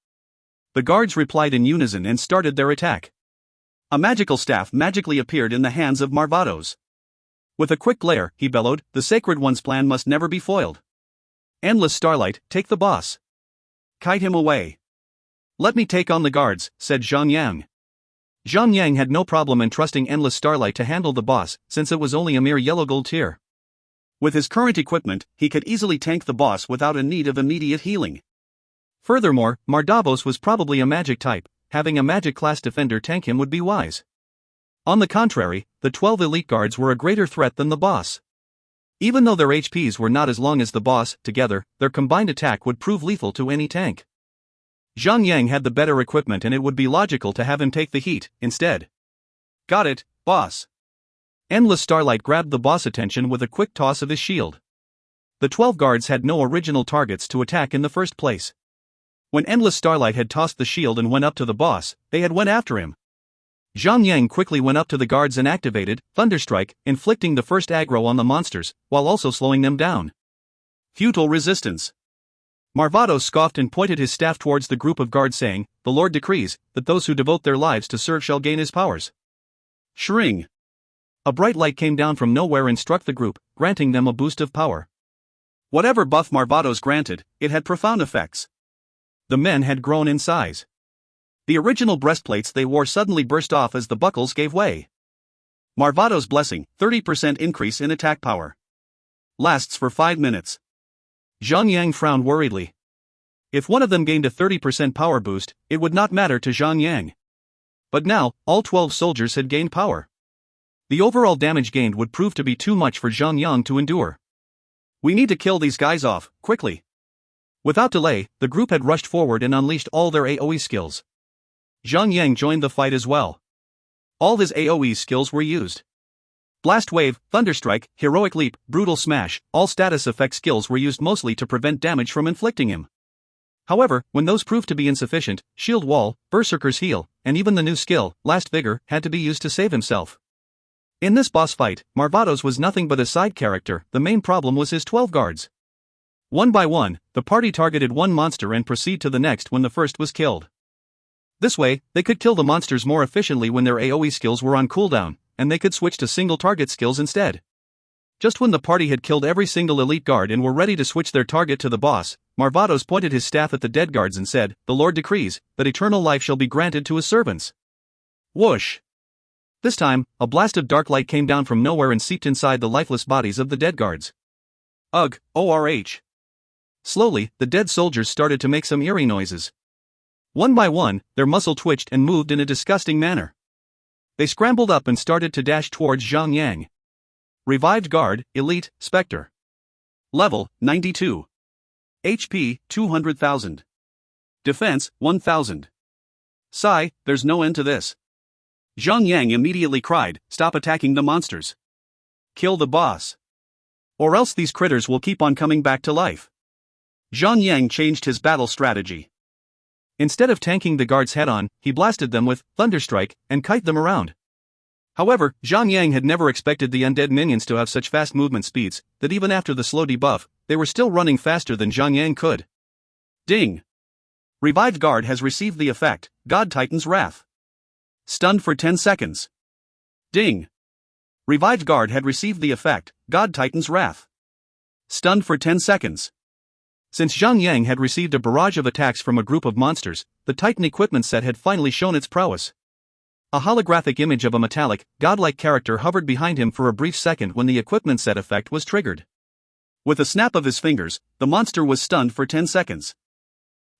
B: The guards replied in unison and started their attack.
A: A magical staff magically appeared in the hands of Marvados. With a quick glare, he bellowed, "The Sacred One's plan must never be foiled. Endless Starlight, take the boss. Kite him away."
B: "Let me take on the guards," said Zhang. Zhang had no problem entrusting Endless Starlight to handle the boss, since it was only a mere yellow gold tier.
A: With his current equipment, he could easily tank the boss without a need of immediate healing.
B: Furthermore, Marvados was probably a magic type, having a magic class defender tank him would be wise. On the contrary, the 12 elite guards were a greater threat than the boss. Even though their HPs were not as long as the boss, together, their combined attack would prove lethal to any tank. Zhang had the better equipment and it would be logical to have him take the heat, instead.
A: Got it, boss.
B: Endless Starlight grabbed the boss' attention with a quick toss of his shield. The 12 guards had no original targets to attack in the first place. When Endless Starlight had tossed the shield and went up to the boss, they had went after him. Zhang quickly went up to the guards and activated Thunderstrike, inflicting the first aggro on the monsters, while also slowing them down.
A: Futile resistance.
B: Marvados scoffed and pointed his staff towards the group of guards saying, "The Lord decrees that those who devote their lives to serve shall gain his powers."
A: Shring.
B: A bright light came down from nowhere and struck the group, granting them a boost of power.
A: Whatever buff Marvados granted, it had profound effects.
B: The men had grown in size.
A: The original breastplates they wore suddenly burst off as the buckles gave way. Marvados' blessing, 30% increase in attack power. Lasts for 5 minutes.
B: Zhang frowned worriedly. If one of them gained a 30% power boost, it would not matter to Zhang. But now, all 12 soldiers had gained power. The overall damage gained would prove to be too much for Zhang to endure.
A: We need to kill these guys off, quickly.
B: Without delay, the group had rushed forward and unleashed all their AoE skills. Zhang joined the fight as well. All his AoE skills were used. Blast Wave, Thunderstrike, Heroic Leap, Brutal Smash, all status effect skills were used mostly to prevent damage from inflicting him. However, when those proved to be insufficient, Shield Wall, Berserker's Heal, and even the new skill, Last Vigor, had to be used to save himself. In this boss fight, Marvados was nothing but a side character. The main problem was his 12 guards. One by one, the party targeted one monster and proceed to the next when the first was killed. This way, they could kill the monsters more efficiently when their AoE skills were on cooldown, and they could switch to single target skills instead. Just when the party had killed every single elite guard and were ready to switch their target to the boss, Marvados pointed his staff at the dead guards and said, "The Lord decrees that eternal life shall be granted to his servants." Whoosh! This time, a blast of dark light came down from nowhere and seeped inside the lifeless bodies of the dead guards. Ugh, ORH. Slowly, the dead soldiers started to make some eerie noises. One by one, their muscle twitched and moved in a disgusting manner. They scrambled up and started to dash towards Zhang. Revived Guard, Elite, Spectre. Level, 92. HP, 200,000. Defense, 1,000. Sigh, there's no end to this. Zhang immediately cried, "Stop attacking the monsters. Kill the boss. Or else these critters will keep on coming back to life." Zhang changed his battle strategy. Instead of tanking the guards head-on, he blasted them with Thunderstrike and kite them around. However, Zhang had never expected the undead minions to have such fast movement speeds, that even after the slow debuff, they were still running faster than Zhang could. Ding! Revived Guard has received the effect, God Titan's Wrath. Stunned for 10 seconds. Ding! Revived Guard had received the effect, God Titan's Wrath. Stunned for 10 seconds. Since Zhang had received a barrage of attacks from a group of monsters, the Titan equipment set had finally shown its prowess. A holographic image of a metallic, godlike character hovered behind him for a brief second when the equipment set effect was triggered. With a snap of his fingers, the monster was stunned for 10 seconds.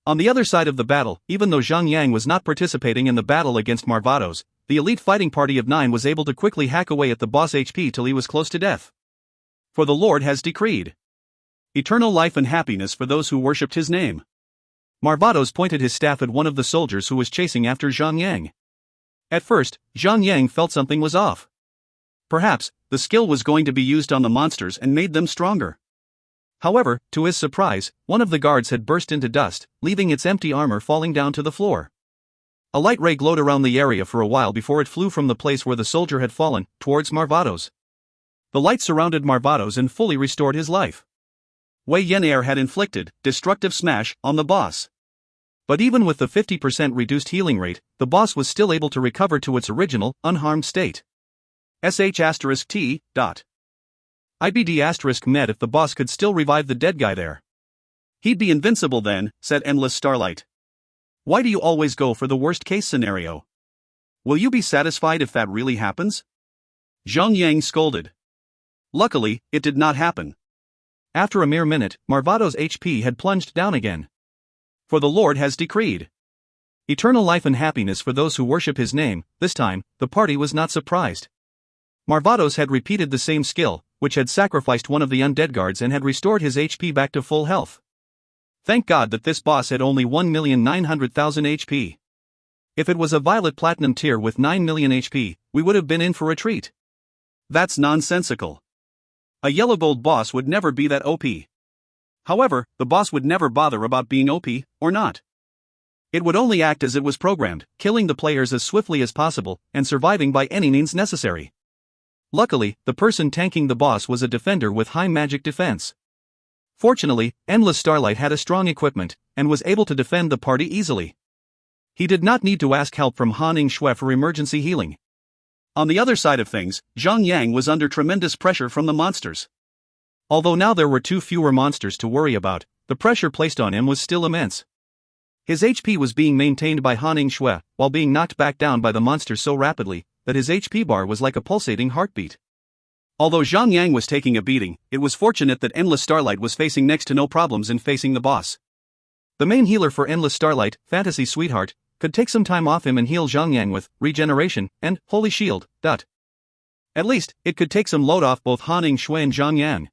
B: On the other side of the battle, even though Zhang was not participating in the battle against Marvados, the elite fighting party of 9 was able to quickly hack away at the boss HP till he was close to death. For the Lord has decreed eternal life and happiness for those who worshipped his name. Marvados pointed his staff at one of the soldiers who was chasing after Zhang. At first, Zhang felt something was off. Perhaps, the skill was going to be used on the monsters and made them stronger. However, to his surprise, one of the guards had burst into dust, leaving its empty armor falling down to the floor. A light ray glowed around the area for a while before it flew from the place where the soldier had fallen, towards Marvados. The light surrounded Marvados and fully restored his life. Wei Yenair had inflicted destructive smash on the boss. But even with the 50% reduced healing rate, the boss was still able to recover to its original, unharmed state. *T. IBD** met if the boss could still revive the dead guy there. "He'd be invincible then," said Endless Starlight. "Why do you always go for the worst case scenario? Will you be satisfied if that really happens?" Zhang scolded. Luckily, it did not happen. After a mere minute, Marvados' HP had plunged down again. For the Lord has decreed eternal life and happiness for those who worship his name. This time, the party was not surprised. Marvados had repeated the same skill, which had sacrificed one of the undead guards and had restored his HP back to full health. Thank God that this boss had only 1,900,000 HP. If it was a Violet Platinum tier with 9 million HP, we would have been in for a treat. That's nonsensical. A yellow gold boss would never be that OP. However, the boss would never bother about being OP, or not. It would only act as it was programmed, killing the players as swiftly as possible, and surviving by any means necessary. Luckily, the person tanking the boss was a defender with high magic defense. Fortunately, Endless Starlight had a strong equipment, and was able to defend the party easily. He did not need to ask help from Han Shui for emergency healing. On the other side of things, Zhang was under tremendous pressure from the monsters. Although now there were 2 fewer monsters to worry about, the pressure placed on him was still immense. His HP was being maintained by Han Shui, while being knocked back down by the monsters so rapidly, that his HP bar was like a pulsating heartbeat. Although Zhang was taking a beating, it was fortunate that Endless Starlight was facing next to no problems in facing the boss. The main healer for Endless Starlight, Fantasy Sweetheart, could take some time off him and heal Zhang with Regeneration and Holy Shield. At least, it could take some load off both Han Shui and Zhang.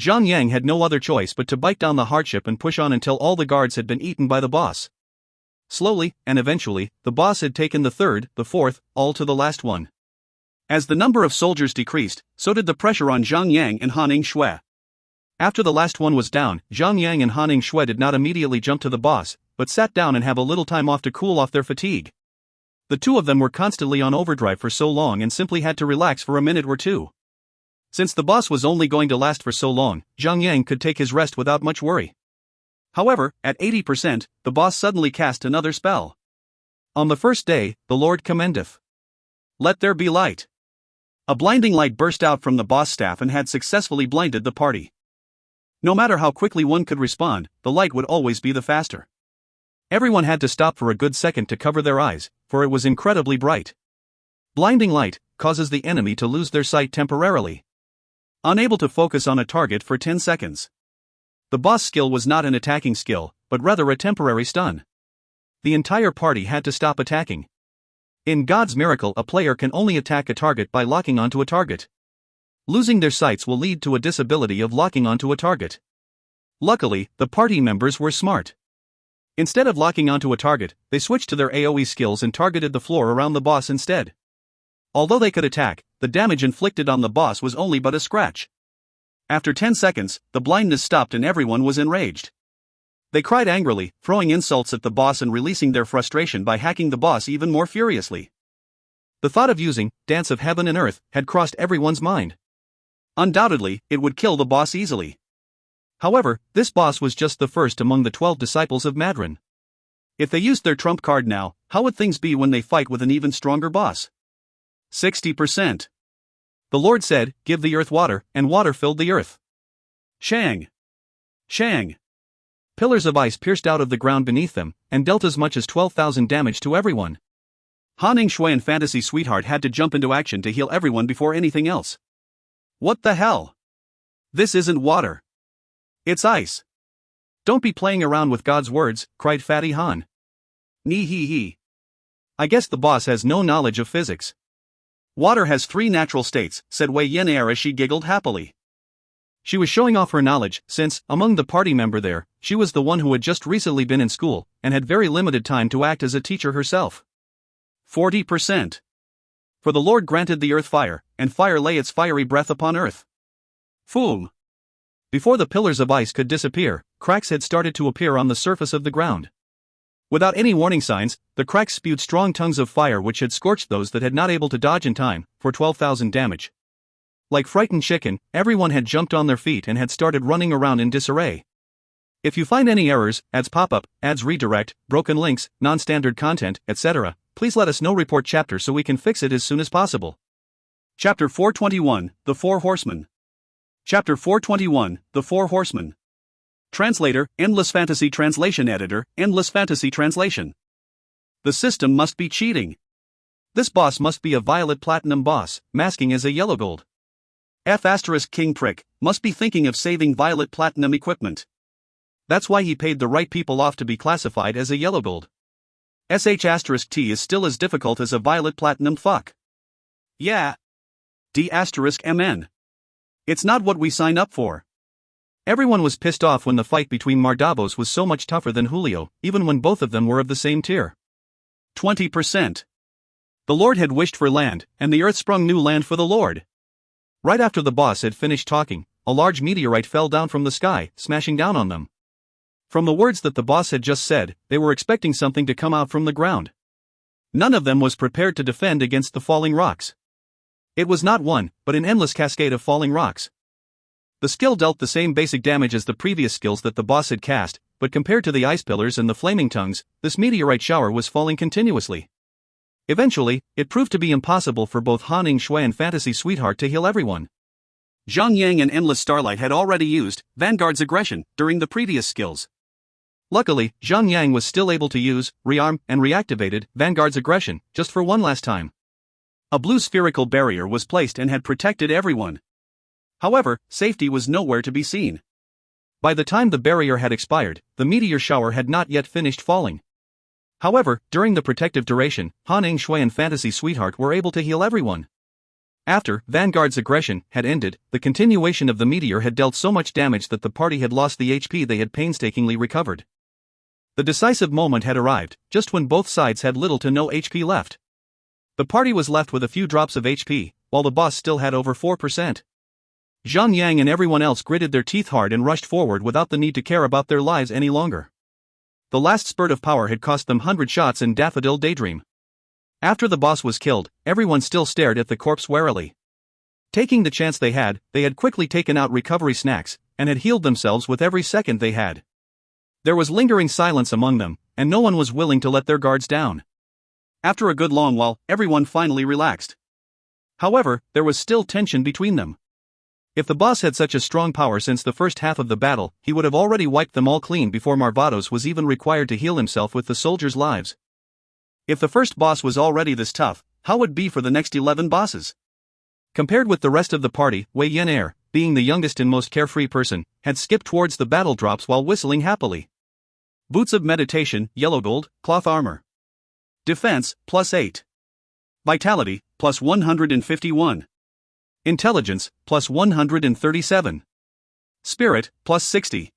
B: Zhang had no other choice but to bite down the hardship and push on until all the guards had been eaten by the boss. Slowly, and eventually, the boss had taken the 3rd, the 4th, all to the last one. As the number of soldiers decreased, so did the pressure on Zhang and Han Shui. After the last one was down, Zhang Yang and Han Shui did not immediately jump to the boss, but sat down and have a little time off to cool off their fatigue. The two of them were constantly on overdrive for so long and simply had to relax for a minute or two. Since the boss was only going to last for so long, Zhang Yang could take his rest without much worry. However, at 80%, the boss suddenly cast another spell. On the first day, the Lord commendeth. Let there be light. A blinding light burst out from the boss staff and had successfully blinded the party. No matter how quickly one could respond, the light would always be the faster. Everyone had to stop for a good second to cover their eyes, for it was incredibly bright. Blinding light causes the enemy to lose their sight temporarily. Unable to focus on a target for 10 seconds. The boss skill was not an attacking skill, but rather a temporary stun. The entire party had to stop attacking. In God's miracle, a player can only attack a target by locking onto a target. Losing their sights will lead to a disability of locking onto a target. Luckily, the party members were smart. Instead of locking onto a target, they switched to their AoE skills and targeted the floor around the boss instead. Although they could attack, the damage inflicted on the boss was only but a scratch. After 10 seconds, the blindness stopped and everyone was enraged. They cried angrily, throwing insults at the boss and releasing their frustration by hacking the boss even more furiously. The thought of using Dance of Heaven and Earth had crossed everyone's mind. Undoubtedly, it would kill the boss easily. However, this boss was just the first among the 12 disciples of Madron. If they used their trump card now, how would things be when they fight with an even stronger boss? 60%. The Lord said, "Give the earth water," and water filled the earth. Shang! Shang! Pillars of ice pierced out of the ground beneath them, and dealt as much as 12,000 damage to everyone. Han Shui and Fantasy Sweetheart had to jump into action to heal everyone before anything else. What the hell? This isn't water. It's ice. Don't be playing around with God's words, cried Fatty Han. Nee hee hee. I guess the boss has no knowledge of physics. Water has 3 natural states, said Wei Yin as she giggled happily. She was showing off her knowledge, since, among the party member there, she was the one who had just recently been in school, and had very limited time to act as a teacher herself. 40%. For the Lord granted the earth fire, and fire lay its fiery breath upon earth. Foom. Before the pillars of ice could disappear, cracks had started to appear on the surface of the ground. Without any warning signs, the cracks spewed strong tongues of fire which had scorched those that had not able to dodge in time, for 12,000 damage. Like frightened chicken, everyone had jumped on their feet and had started running around in disarray. If you find any errors, ads pop up, ads redirect, broken links, non-standard content, etc., please let us know. Report chapter so we can fix it as soon as possible. Chapter 421, The Four Horsemen. Chapter 421, The Four Horsemen. Translator, Endless Fantasy Translation Editor, Endless Fantasy Translation. The system must be cheating. This boss must be a violet platinum boss, masking as a yellow gold. King Prick must be thinking of saving violet platinum equipment. That's why he paid the right people off to be classified as a yellow gold. T is still as difficult as a violet platinum fuck. Yeah. D*MN. It's not what we sign up for. Everyone was pissed off when the fight between Mardabos was so much tougher than Julio, even when both of them were of the same tier. 20%. The Lord had wished for land, and the earth sprung new land for the Lord. Right after the boss had finished talking, a large meteorite fell down from the sky, smashing down on them. From the words that the boss had just said, they were expecting something to come out from the ground. None of them was prepared to defend against the falling rocks. It was not one, but an endless cascade of falling rocks. The skill dealt the same basic damage as the previous skills that the boss had cast, but compared to the ice pillars and the flaming tongues, this meteorite shower was falling continuously. Eventually, it proved to be impossible for both Han Shui and Fantasy Sweetheart to heal everyone. Zhang Yang and Endless Starlight had already used Vanguard's aggression during the previous skills. Luckily, Zhang Yang was still able to use, rearm, and reactivated Vanguard's aggression, just for one last time. A blue spherical barrier was placed and had protected everyone. However, safety was nowhere to be seen. By the time the barrier had expired, the meteor shower had not yet finished falling. However, during the protective duration, Han Shui and Fantasy Sweetheart were able to heal everyone. After Vanguard's aggression had ended, the continuation of the meteor had dealt so much damage that the party had lost the HP they had painstakingly recovered. The decisive moment had arrived, just when both sides had little to no HP left. The party was left with a few drops of HP, while the boss still had over 4%. Zhang Yang and everyone else gritted their teeth hard and rushed forward without the need to care about their lives any longer. The last spurt of power had cost them 100 shots in Daffodil Daydream. After the boss was killed, everyone still stared at the corpse warily. Taking the chance they had quickly taken out recovery snacks, and had healed themselves with every second they had. There was lingering silence among them, and no one was willing to let their guards down.
A: After a good long while, everyone finally relaxed. However, there was still tension between them. If the boss had such a strong power since the first half of the battle, he would have already wiped them all clean before Marvados was even required to heal himself with the soldiers' lives. If the first boss was already this tough, how would it be for the next 11 bosses? Compared with the rest of the party, Wei Yen, being the youngest and most carefree person, had skipped towards the battle drops while whistling happily. Boots of meditation, yellow gold, cloth armor. Defense, +8. Vitality, +151. Intelligence, +137. Spirit, +60.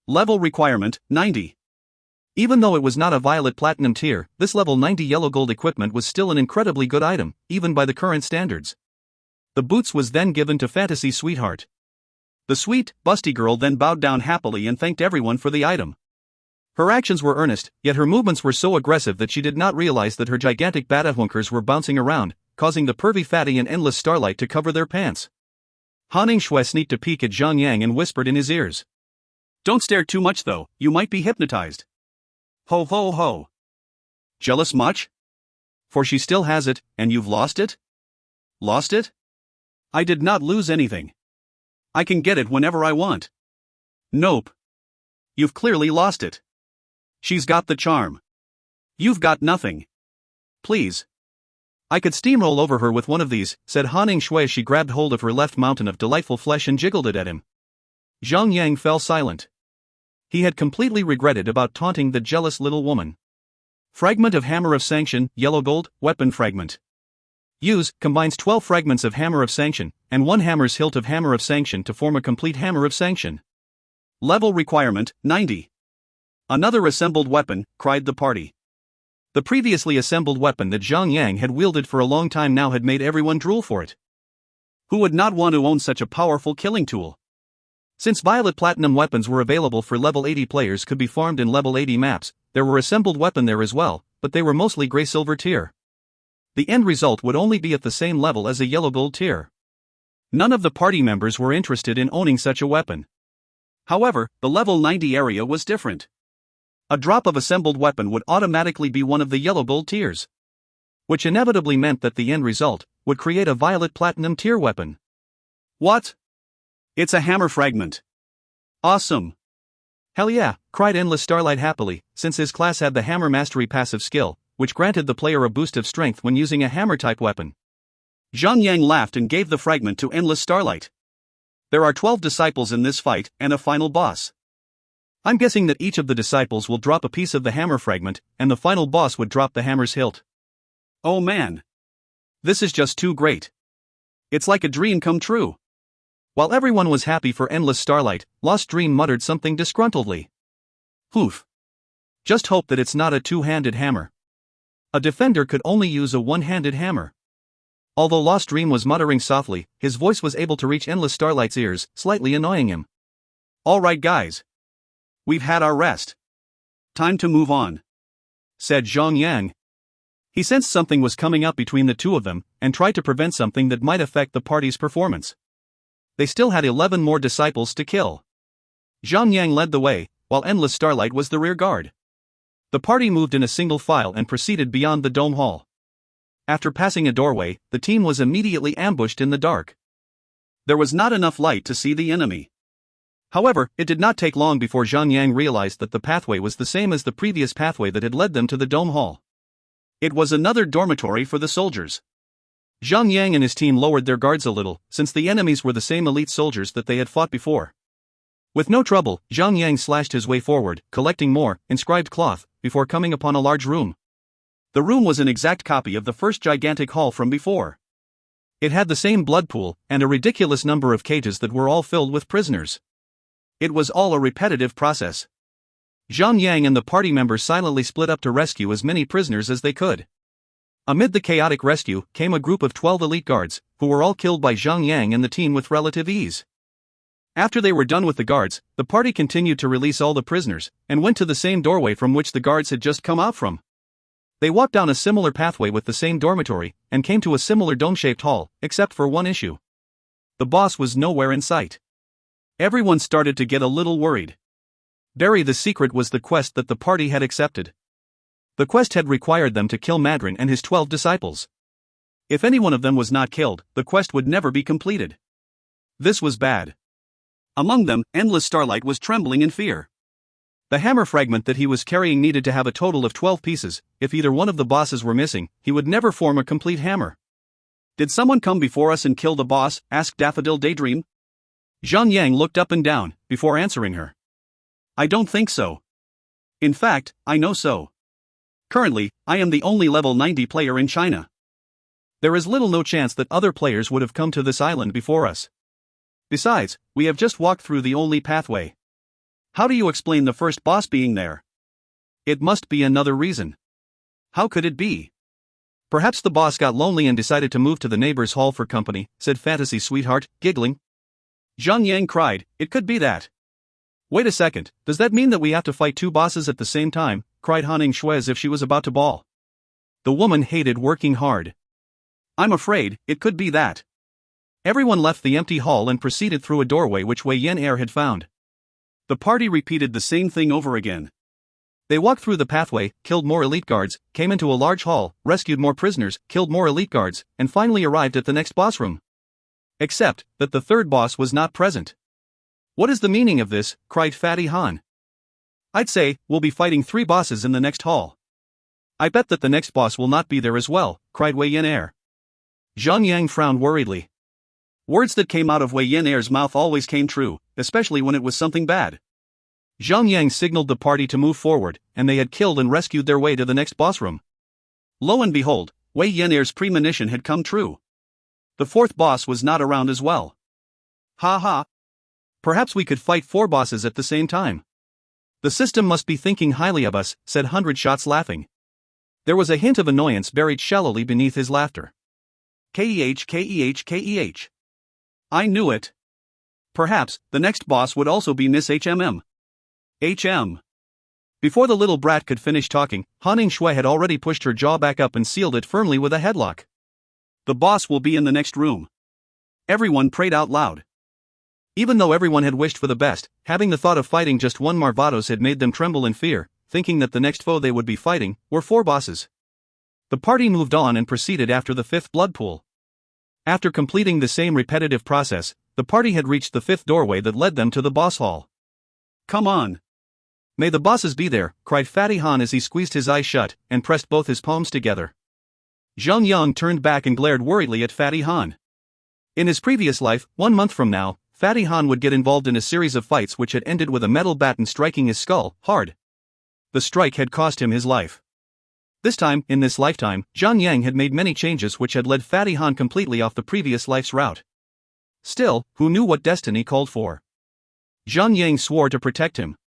A: Level requirement, 90. Even though it was not a violet platinum tier, this level 90 yellow gold equipment was still an incredibly good item, even by the current standards. The boots was then given to Fantasy Sweetheart. The sweet, busty girl then bowed down happily and thanked everyone for the item. Her actions were earnest, yet her movements were so aggressive that she did not realize that her gigantic badahunkers were bouncing around, causing the pervy fatty and endless starlight to cover their pants. Han Shui sneaked a peek at Zhang Yang and whispered in his ears. Don't stare too much though, you might be hypnotized. Ho ho ho. Jealous much? For she still has it, and you've lost it? Lost it? I did not lose anything. I can get it whenever I want. Nope. You've clearly lost it. She's got the charm. You've got nothing. Please. I could steamroll over her with one of these, said Han Shui as she grabbed hold of her left mountain of delightful flesh and jiggled it at him. Zhang Yang fell silent. He had completely regretted about taunting the jealous little woman. Fragment of Hammer of Sanction, yellow gold, weapon fragment. Use, combines 12 fragments of Hammer of Sanction, and 1 hammer's hilt of Hammer of Sanction to form a complete Hammer of Sanction. Level requirement, 90. Another assembled weapon, cried the party. The previously assembled weapon that Zhang Yang had wielded for a long time now had made everyone drool for it. Who would not want to own such a powerful killing tool? Since violet platinum weapons were available for level 80 players could be farmed in level 80 maps, there were assembled weapon there as well, but they were mostly gray-silver tier. The end result would only be at the same level as a yellow gold tier. None of the party members were interested in owning such a weapon. However, the level 90 area was different. A drop of assembled weapon would automatically be one of the yellow gold tiers, which inevitably meant that the end result would create a violet platinum tier weapon. What? It's a hammer fragment. Awesome. Hell yeah, cried Endless Starlight happily, since his class had the Hammer Mastery passive skill, which granted the player a boost of strength when using a hammer-type weapon. Zhang Yang laughed and gave the fragment to Endless Starlight. There are 12 disciples in this fight, and a final boss. I'm guessing that each of the disciples will drop a piece of the hammer fragment, and the final boss would drop the hammer's hilt. Oh man. This is just too great. It's like a dream come true. While everyone was happy for Endless Starlight, Lost Dream muttered something disgruntledly. Oof. Just hope that it's not a two-handed hammer. A defender could only use a one-handed hammer. Although Lost Dream was muttering softly, his voice was able to reach Endless Starlight's ears, slightly annoying him. Alright guys. We've had our rest. Time to move on, said Zhang Yang. He sensed something was coming up between the two of them, and tried to prevent something that might affect the party's performance. They still had 11 more disciples to kill. Zhang Yang led the way, while Endless Starlight was the rear guard. The party moved in a single file and proceeded beyond the dome hall. After passing a doorway, the team was immediately ambushed in the dark. There was not enough light to see the enemy. However, it did not take long before Zhang Yang realized that the pathway was the same as the previous pathway that had led them to the dome hall. It was another dormitory for the soldiers. Zhang Yang and his team lowered their guards a little, since the enemies were the same elite soldiers that they had fought before. With no trouble, Zhang Yang slashed his way forward, collecting more inscribed cloth, before coming upon a large room. The room was an exact copy of the first gigantic hall from before. It had the same blood pool, and a ridiculous number of cages that were all filled with prisoners. It was all a repetitive process. Zhang Yang and the party members silently split up to rescue as many prisoners as they could.
B: Amid the chaotic rescue came a group of 12 elite guards, who were all killed by Zhang and the team with relative ease. After they were done with the guards, the party continued to release all the prisoners, and went to the same doorway from which the guards had just come out from. They walked down a similar pathway with the same dormitory, and came to a similar dome-shaped hall, except for one issue. The boss was nowhere in sight. Everyone started to get a little worried. Bury the secret was the quest that the party had accepted. The quest had required them to kill Madrin and his 12 disciples. If any one of them was not killed, the quest would never be completed. This was bad. Among them, Endless Starlight was trembling in fear. The hammer fragment that he was carrying needed to have a total of 12 pieces. If either one of the bosses were missing, he would never form a complete hammer.
A: Did someone come before us and kill the boss? Asked Daffodil Daydream.
B: Zhang looked up and down, before answering her.
A: I don't think so. In fact, I know so. Currently, I am the only level 90 player in China.
B: There is little no chance that other players would have come to this island before us.
A: Besides, we have just walked through the only pathway. How do you explain the first boss being there?
B: It must be another reason.
A: How could it be?
B: Perhaps the boss got lonely and decided to move to the neighbor's hall for company, said Fantasy Sweetheart, giggling.
A: Zhang cried, it could be that.
B: Wait a second, does that mean that we have to fight 2 bosses at the same time? Cried Hanning Shui as if she was about to bawl. The woman hated working hard.
A: I'm afraid it could be that.
B: Everyone left the empty hall and proceeded through a doorway which Wei Yan had found.
A: The party repeated the same thing over again.
B: They walked through the pathway, killed more elite guards, came into a large hall, rescued more prisoners, killed more elite guards, and finally arrived at the next boss room. Except that the third boss was not present. What is the meaning of this? Cried Fatty Han. I'd say, we'll be fighting 3 bosses in the next hall. I bet that the next boss will not be there as well, cried Wei Yan. Zhang frowned worriedly.
A: Words that came out of Wei Yan's mouth always came true, especially when it was something bad.
B: Zhang signaled the party to move forward, and they had killed and rescued their way to the next boss room.
A: Lo and behold, Wei Yan's premonition had come true. The 4th boss was not around as well.
B: Ha ha. Perhaps we could fight 4 bosses at the same time. The system must be thinking highly of us, said 100 Shots laughing. There was a hint of annoyance buried shallowly beneath his laughter.
A: Keh. I knew it. Perhaps, the next boss would also be Miss HMM. HM.
B: Before the little brat could finish talking, Hanning Shui had already pushed her jaw back up and sealed it firmly with a headlock.
A: The boss will be in the next room. Everyone prayed out loud.
B: Even though everyone had wished for the best, having the thought of fighting just one Marvados had made them tremble in fear, thinking that the next foe they would be fighting were 4 bosses. The party moved on and proceeded after the 5th blood pool. After completing the same repetitive process, the party had reached the 5th doorway that led them to the boss hall.
A: Come on.
B: May the bosses be there, cried Fatty Han as he squeezed his eyes shut and pressed both his palms together. Zhang turned back and glared worriedly at Fatty Han. In his previous life, 1 month from now, Fatty Han would get involved in a series of fights which had ended with a metal baton striking his skull hard. The strike had cost him his life. This time, in this lifetime, Zhang had made many changes which had led Fatty Han completely off the previous life's route. Still, who knew what destiny called for? Zhang swore to protect him.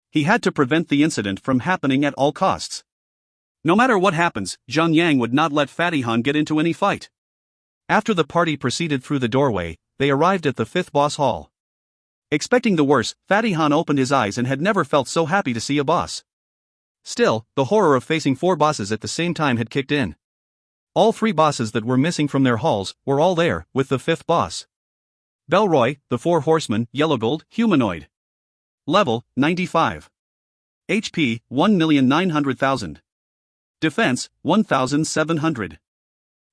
A: He had to prevent the incident from happening at all costs. No matter what happens, Zhang would not let Fatty Han get into any fight.
B: After the party proceeded through the doorway, they arrived at the 5th boss hall.
A: Expecting the worst, Fatty Han opened his eyes and had never felt so happy to see a boss.
B: Still, the horror of facing 4 bosses at the same time had kicked in. All 3 bosses that were missing from their halls were all there, with the 5th boss.
A: Belroy, the 4 horsemen, yellow gold, humanoid. Level, 95. HP, 1,900,000. Defense, 1,700.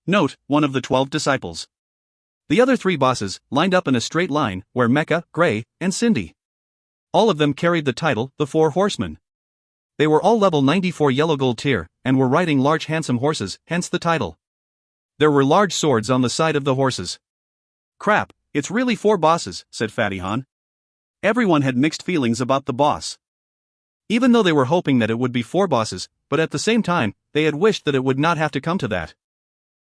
A: Note, one of the 12 disciples.
B: The other 3 bosses, lined up in a straight line, were Mecha, Grey, and Cindy. All of them carried the title, the 4 horsemen. They were all level 94 yellow gold tier, and were riding large handsome horses, hence the title. There were large swords on the side of the horses.
A: Crap, it's really 4 bosses, said Fatty Han. Everyone had mixed feelings about the boss.
B: Even though they were hoping that it would be 4 bosses, but at the same time, they had wished that it would not have to come to that.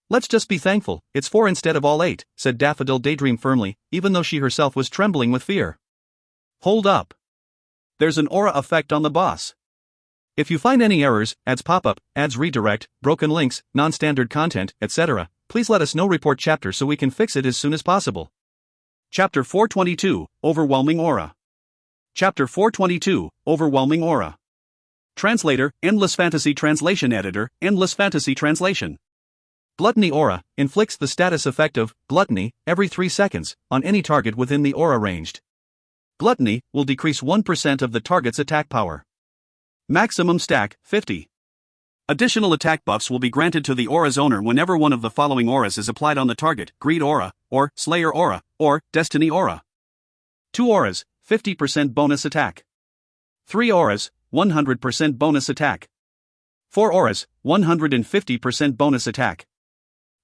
B: Let's just be thankful, it's 4 instead of all 8, said Daffodil Daydream firmly, even though she herself was trembling with fear.
A: Hold up. There's an aura effect on the boss.
B: If you find any errors, ads pop up, ads redirect, broken links, non-standard content, etc., please let us know. Report chapter so we can fix it as soon as possible.
A: Chapter 422, Overwhelming Aura. Chapter 422, Overwhelming Aura. Translator, Endless Fantasy Translation Editor, Endless Fantasy Translation.
B: Gluttony Aura inflicts the status effect of gluttony every 3 seconds on any target within the aura ranged. Gluttony will decrease 1% of the target's attack power.
A: Maximum stack, 50. Additional attack buffs will be granted to the aura's owner whenever one of the following auras is applied on the target: Greed Aura, or Slayer Aura, or Destiny Aura. 2 auras, 50% bonus attack. 3 auras, 100% bonus attack. 4 auras, 150% bonus attack.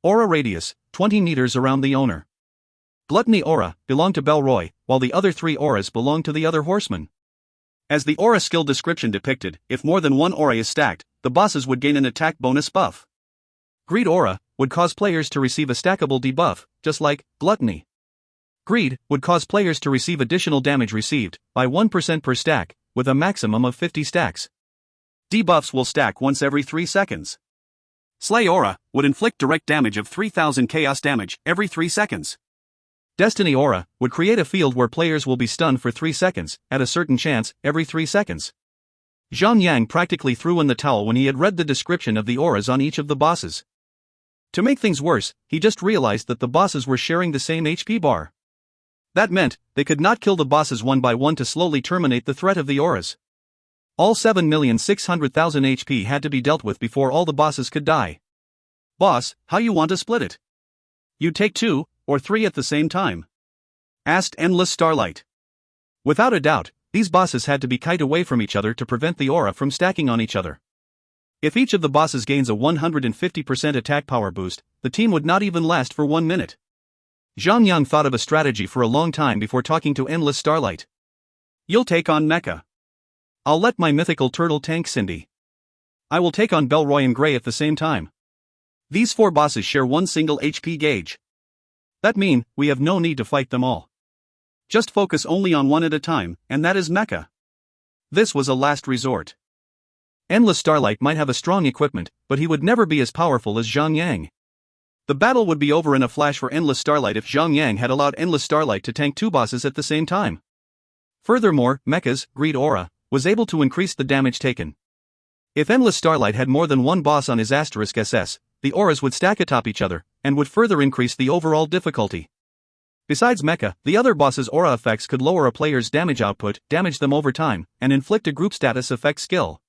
B: Aura radius, 20 meters around the owner. Gluttony Aura belong to Belroy, while the other 3 auras belong to the other horsemen.
A: As the aura skill description depicted, if more than one aura is stacked, the bosses would gain an attack bonus buff.
B: Greed Aura would cause players to receive a stackable debuff, just like Gluttony. Greed would cause players to receive additional damage received by 1% per stack, with a maximum of 50 stacks.
A: Debuffs will stack once every 3 seconds. Slay Aura would inflict direct damage of 3000 chaos damage every 3 seconds.
B: Destiny Aura would create a field where players will be stunned for 3 seconds, at a certain chance, every 3 seconds. Zhang practically threw in the towel when he had read the description of the auras on each of the bosses. To make things worse, he just realized that the bosses were sharing the same HP bar. That meant they could not kill the bosses one by one to slowly terminate the threat of the auras. All 7,600,000 HP had to be dealt with before all the bosses could die.
A: Boss, how you want to split it? You take 2 or 3 at the same time? Asked Endless Starlight.
B: Without a doubt, these bosses had to be kite away from each other to prevent the aura from stacking on each other. If each of the bosses gains a 150% attack power boost, the team would not even last for 1 minute. Zhang thought of a strategy for a long time before talking to Endless Starlight.
A: You'll take on Mecha.
B: I'll let my mythical turtle tank Cindy. I will take on Belroy and Grey at the same time.
A: These 4 bosses share one single HP gauge.
B: That means we have no need to fight them all.
A: Just focus only on one at a time, and that is Mecha. This was a last resort.
B: Endless Starlight might have a strong equipment, but he would never be as powerful as Zhang.
A: The battle would be over in a flash for Endless Starlight if Zhang had allowed Endless Starlight to tank 2 bosses at the same time.
B: Furthermore, Mecha's Greed Aura was able to increase the damage taken. If Endless Starlight had more than one boss on his asterisk SS, the auras would stack atop each other, and would further increase the overall difficulty. Besides Mecha, the other boss's aura effects could lower a player's damage output, damage them over time, and inflict a group status effect skill.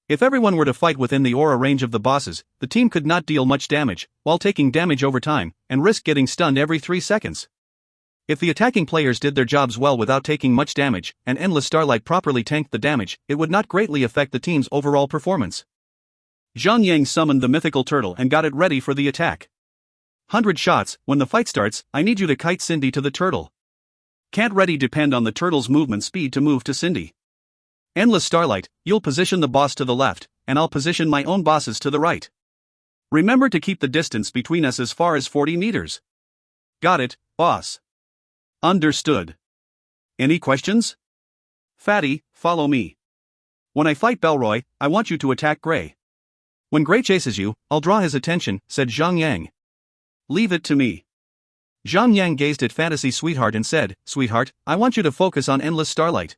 B: If everyone were to fight within the aura range of the bosses, the team could not deal much damage, while taking damage over time, and risk getting stunned every 3 seconds. If the attacking players did their jobs well without taking much damage, and Endless Starlight properly tanked the damage, it would not greatly affect the team's overall performance.
A: Zhang summoned the mythical turtle and got it ready for the attack.
B: 100 shots, when the fight starts, I need you to kite Cindy to the turtle.
A: Can't ready depend on the turtle's movement speed to move to Cindy.
B: Endless Starlight, you'll position the boss to the left, and I'll position my own bosses to the right.
A: Remember to keep the distance between us as far as 40 meters.
B: Got it, boss.
A: Understood. Any questions?
B: Fatty, follow me. When I fight Belroy, I want you to attack Grey. When Grey chases you, I'll draw his attention, said Zhang.
A: Leave it to me.
B: Zhang gazed at Fantasy Sweetheart and said, Sweetheart, I want you to focus on Endless Starlight.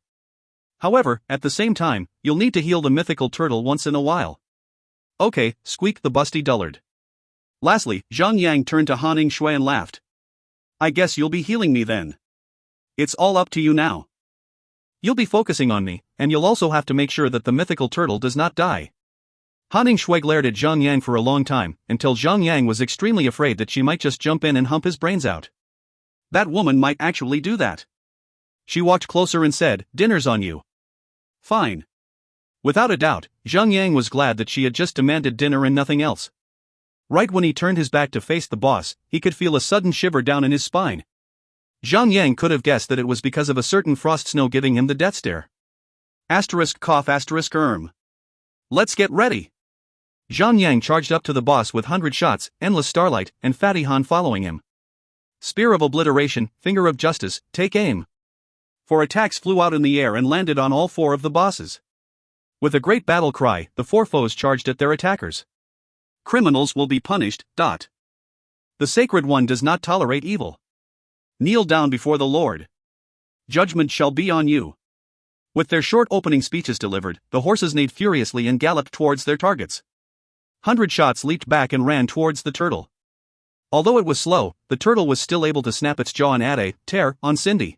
B: However, at the same time, you'll need to heal the mythical turtle once in a while.
A: Okay, squeaked the busty dullard. Lastly, Zhang turned to Han Shui and laughed. I guess you'll be healing me then. It's all up to you now.
B: You'll be focusing on me, and you'll also have to make sure that the mythical turtle does not die. Han Shui glared at Zhang for a long time, until Zhang was extremely afraid that she might just jump in and hump his brains out.
A: That woman might actually do that.
B: She walked closer and said, Dinner's on you.
A: Fine.
B: Without a doubt, Zhang was glad that she had just demanded dinner and nothing else. Right when he turned his back to face the boss, he could feel a sudden shiver down in his spine. Zhang could have guessed that it was because of a certain frost snow giving him the death stare.
A: ****. Let's get ready.
B: Zhang charged up to the boss with 100 shots, Endless Starlight, and Fatty Han following him. Spear of Obliteration, Finger of Justice, take aim.
A: 4 attacks flew out in the air and landed on all 4 of the bosses.
B: With a great battle cry, the four foes charged at their attackers.
A: Criminals will be punished.
B: The Sacred One does not tolerate evil.
A: Kneel down before the Lord. Judgment shall be on you.
B: With their short opening speeches delivered, the horses neighed furiously and galloped towards their targets. 100 shots leaped back and ran towards the turtle. Although it was slow, the turtle was still able to snap its jaw and add a tear on Cindy.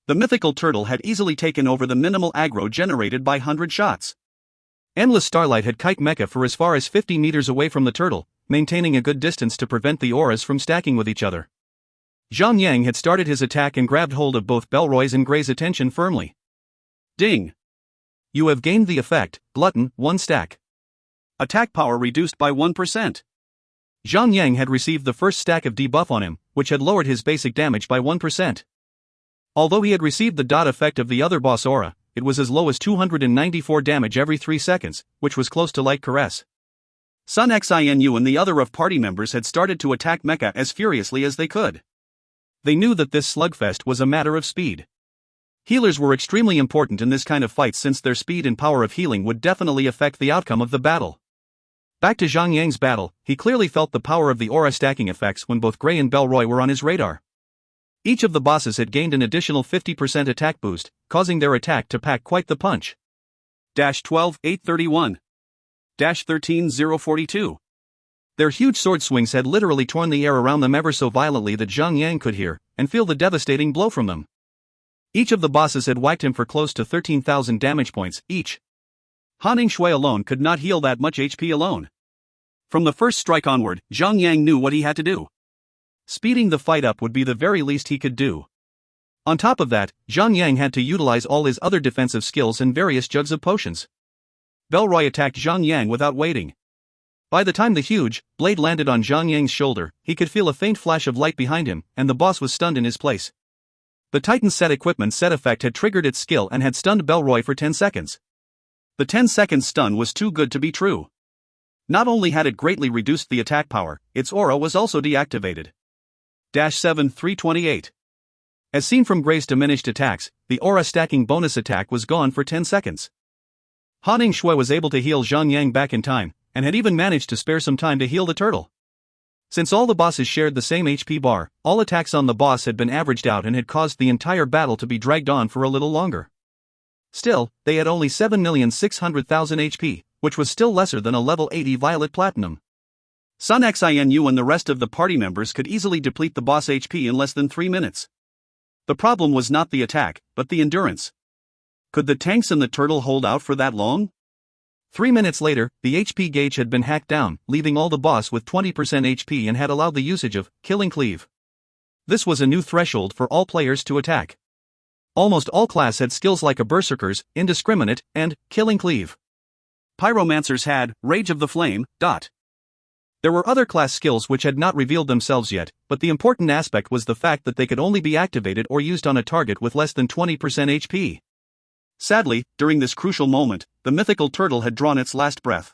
A: The mythical turtle had easily taken over the minimal aggro generated by 100 shots.
B: Endless Starlight had kite mecha for as far as 50 meters away from the turtle, maintaining a good distance to prevent the auras from stacking with each other. Zhang had started his attack and grabbed hold of both Belroy's and Gray's attention firmly.
A: Ding!
B: You have gained the effect, Glutton, 1 stack.
A: Attack power reduced by 1%.
B: Zhang had received the first stack of debuff on him, which had lowered his basic damage by 1%. Although he had received the dot effect of the other boss aura, it was as low as 294 damage every 3 seconds, which was close to Light Caress.
A: Sun Xinu and the other of party members had started to attack Mecha as furiously as they could.
B: They knew that this slugfest was a matter of speed. Healers were extremely important in this kind of fight since their speed and power of healing would definitely affect the outcome of the battle. Back to Zhang Yang's battle, he clearly felt the power of the aura stacking effects when both Gray and Belroy were on his radar. Each of the bosses had gained an additional 50% attack boost, causing their attack to pack quite the punch.
A: 12,831. 13,042.
B: Their huge sword swings had literally torn the air around them ever so violently that Zhang Yang could hear and feel the devastating blow from them. Each of the bosses had whacked him for close to 13,000 damage points each.
A: Hanning Shui alone could not heal that much HP alone. From the first strike onward, Zhang Yang knew what he had to do.
B: Speeding the fight up would be the very least he could do. On top of that, Zhang Yang had to utilize all his other defensive skills and various jugs of potions. Belroy attacked Zhang Yang without waiting. By the time the huge blade landed on Zhang Yang's shoulder, he could feel a faint flash of light behind him, and the boss was stunned in his place. The Titan set equipment set effect had triggered its skill and had stunned Belroy for 10 seconds.
A: The 10-second stun was too good to be true. Not only had it greatly reduced the attack power, its aura was also deactivated. 7,328. As seen from Gray's diminished attacks, the aura stacking bonus attack was gone for 10 seconds. Hanning Shui was able to heal Zhang Yang back in time, and had even managed to spare some time to heal the turtle. Since all the bosses shared the same HP bar, all attacks on the boss had been averaged out and had caused the entire battle to be dragged on for a little longer. Still, they had only 7,600,000 HP, which was still lesser than a level 80 Violet Platinum. Sun Xinu and the rest of the party members could easily deplete the boss HP in less than 3 minutes. The problem was not the attack, but the endurance. Could the tanks and the turtle hold out for that long? 3 minutes later, the HP gauge had been hacked down, leaving all the boss with 20% HP and had allowed the usage of Killing Cleave. This was a new threshold for all players to attack. Almost all class had skills like a Berserker's, Indiscriminate, and Killing Cleave. Pyromancers had Rage of the Flame. There were other class skills which had not revealed themselves yet, but the important aspect was the fact that they could only be activated or used on a target with less than 20% HP. Sadly, during this crucial moment, the mythical turtle had drawn its last breath.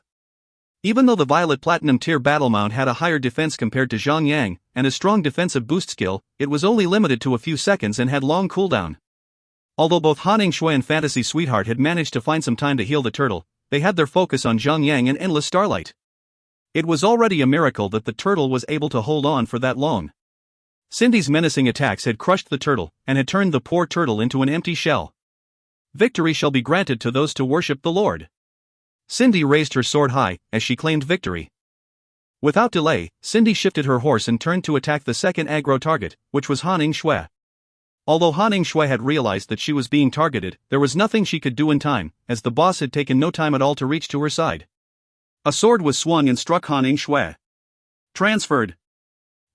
A: Even though the Violet Platinum tier battle mount had a higher defense compared to Zhang Yang, and a strong defensive boost skill, it was only limited to a few seconds and had long cooldown. Although both Hanning Shui and Fantasy Sweetheart had managed to find some time to heal the turtle, they had their focus on Zhang Yang and Endless Starlight. It was already a miracle that the turtle was able to hold on for that long. Cindy's menacing attacks had crushed the turtle, and had turned the poor turtle into an empty shell. Victory shall be granted to those to worship the Lord. Cindy raised her sword high, as she claimed victory. Without delay, Cindy shifted her horse and turned to attack the second aggro target, which was Hanning Shui. Although Hanning Shui had realized that she was being targeted, there was nothing she could do in time, as the boss had taken no time at all to reach to her side. A sword was swung and struck Hanning Shui. Transferred.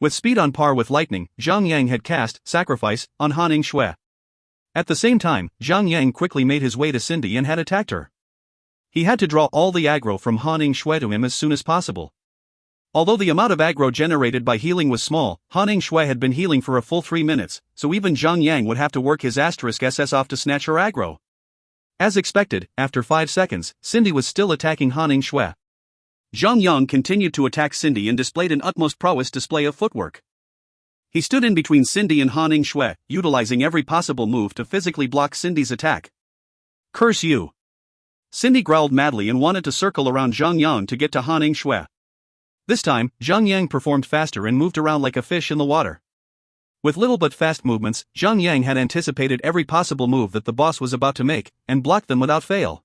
A: With speed on par with lightning, Zhang Yang had cast Sacrifice on Hanning Shui. At the same time, Zhang Yang quickly made his way to Cindy and had attacked her. He had to draw all the aggro from Hanning Shui to him as soon as possible. Although the amount of aggro generated by healing was small, Hanning Shui had been healing for a full 3 minutes, so even Zhang Yang would have to work his *SS off to snatch her aggro. As expected, after 5 seconds, Cindy was still attacking Hanning Shui. Zhang Yang continued to attack Cindy and displayed an utmost prowess display of footwork. He stood in between Cindy and Hanning Shui, utilizing every possible move to physically block Cindy's attack. Curse you! Cindy growled madly and wanted to circle around Zhang Yang to get to Han Shui. This time, Zhang Yang performed faster and moved around like a fish in the water. With little but fast movements, Zhang Yang had anticipated every possible move that the boss was about to make, and blocked them without fail.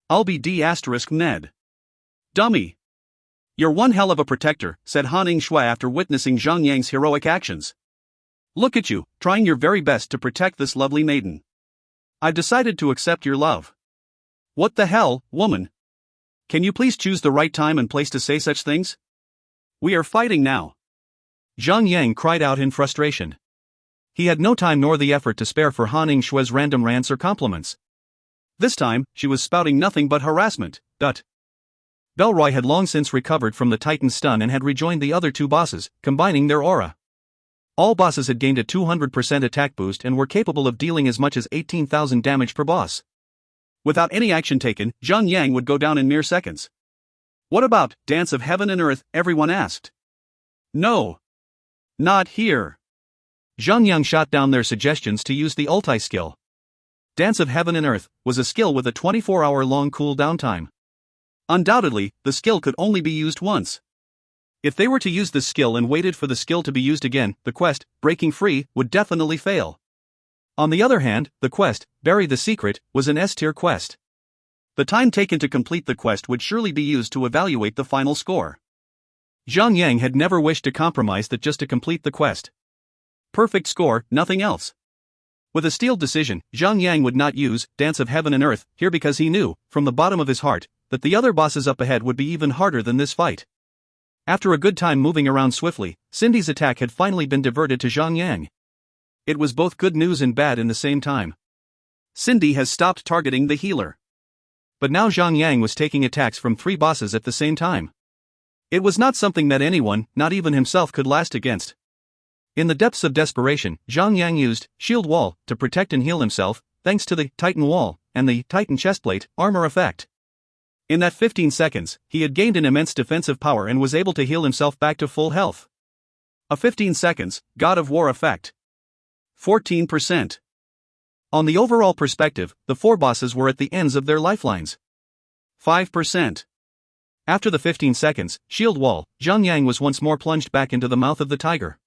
A: "I'll be Ned. Dummy. You're one hell of a protector," said Han Shui after witnessing Zhang Yang's heroic actions. "Look at you, trying your very best to protect this lovely maiden. I've decided to accept your love." "What the hell, woman? Can you please choose the right time and place to say such things? We are fighting now."
B: Zhang Yang cried out in frustration. He had no time nor the effort to spare for Han Shui's random rants or compliments.
A: This time, she was spouting nothing but harassment.
B: Belroy had long since recovered from the Titan stun and had rejoined the other two bosses, combining their aura. All bosses had gained a 200% attack boost and were capable of dealing as much as 18,000 damage per boss.
A: Without any action taken, Zhang Yang would go down in mere seconds. "What about Dance of Heaven and Earth?" everyone asked. "No. Not here."
B: Zhang Yang shot down their suggestions to use the ulti skill. Dance of Heaven and Earth was a skill with a 24-hour-long cooldown time.
A: Undoubtedly, the skill could only be used once. If they were to use this skill and waited for the skill to be used again, the quest, Breaking Free, would definitely fail. On the other hand, the quest, Bury the Secret, was an S-tier quest. The time taken to complete the quest would surely be used to evaluate the final score.
B: Zhang Yang had never wished to compromise that just to complete the quest.
A: Perfect score, nothing else. With a steeled decision, Zhang Yang would not use Dance of Heaven and Earth here because he knew, from the bottom of his heart, that the other bosses up ahead would be even harder than this fight. After a good time moving around swiftly, Cindy's attack had finally been diverted to Zhang Yang. It was both good news and bad in the same time. Cindy has stopped targeting the healer.
B: But now Zhang Yang was taking attacks from 3 bosses at the same time. It was not something that anyone, not even himself, could last against. In the depths of desperation, Zhang Yang used Shield Wall to protect and heal himself, thanks to the Titan Wall and the Titan Chestplate armor effect. In that 15 seconds, he had gained an immense defensive power and was able to heal himself back to full health.
A: A 15 seconds, God of War effect. 14%.
B: On the overall perspective, the 4 bosses were at the ends of their lifelines.
A: 5%.
B: After the 15 seconds, Shield Wall, Zhang Yang was once more plunged back into the mouth of the tiger.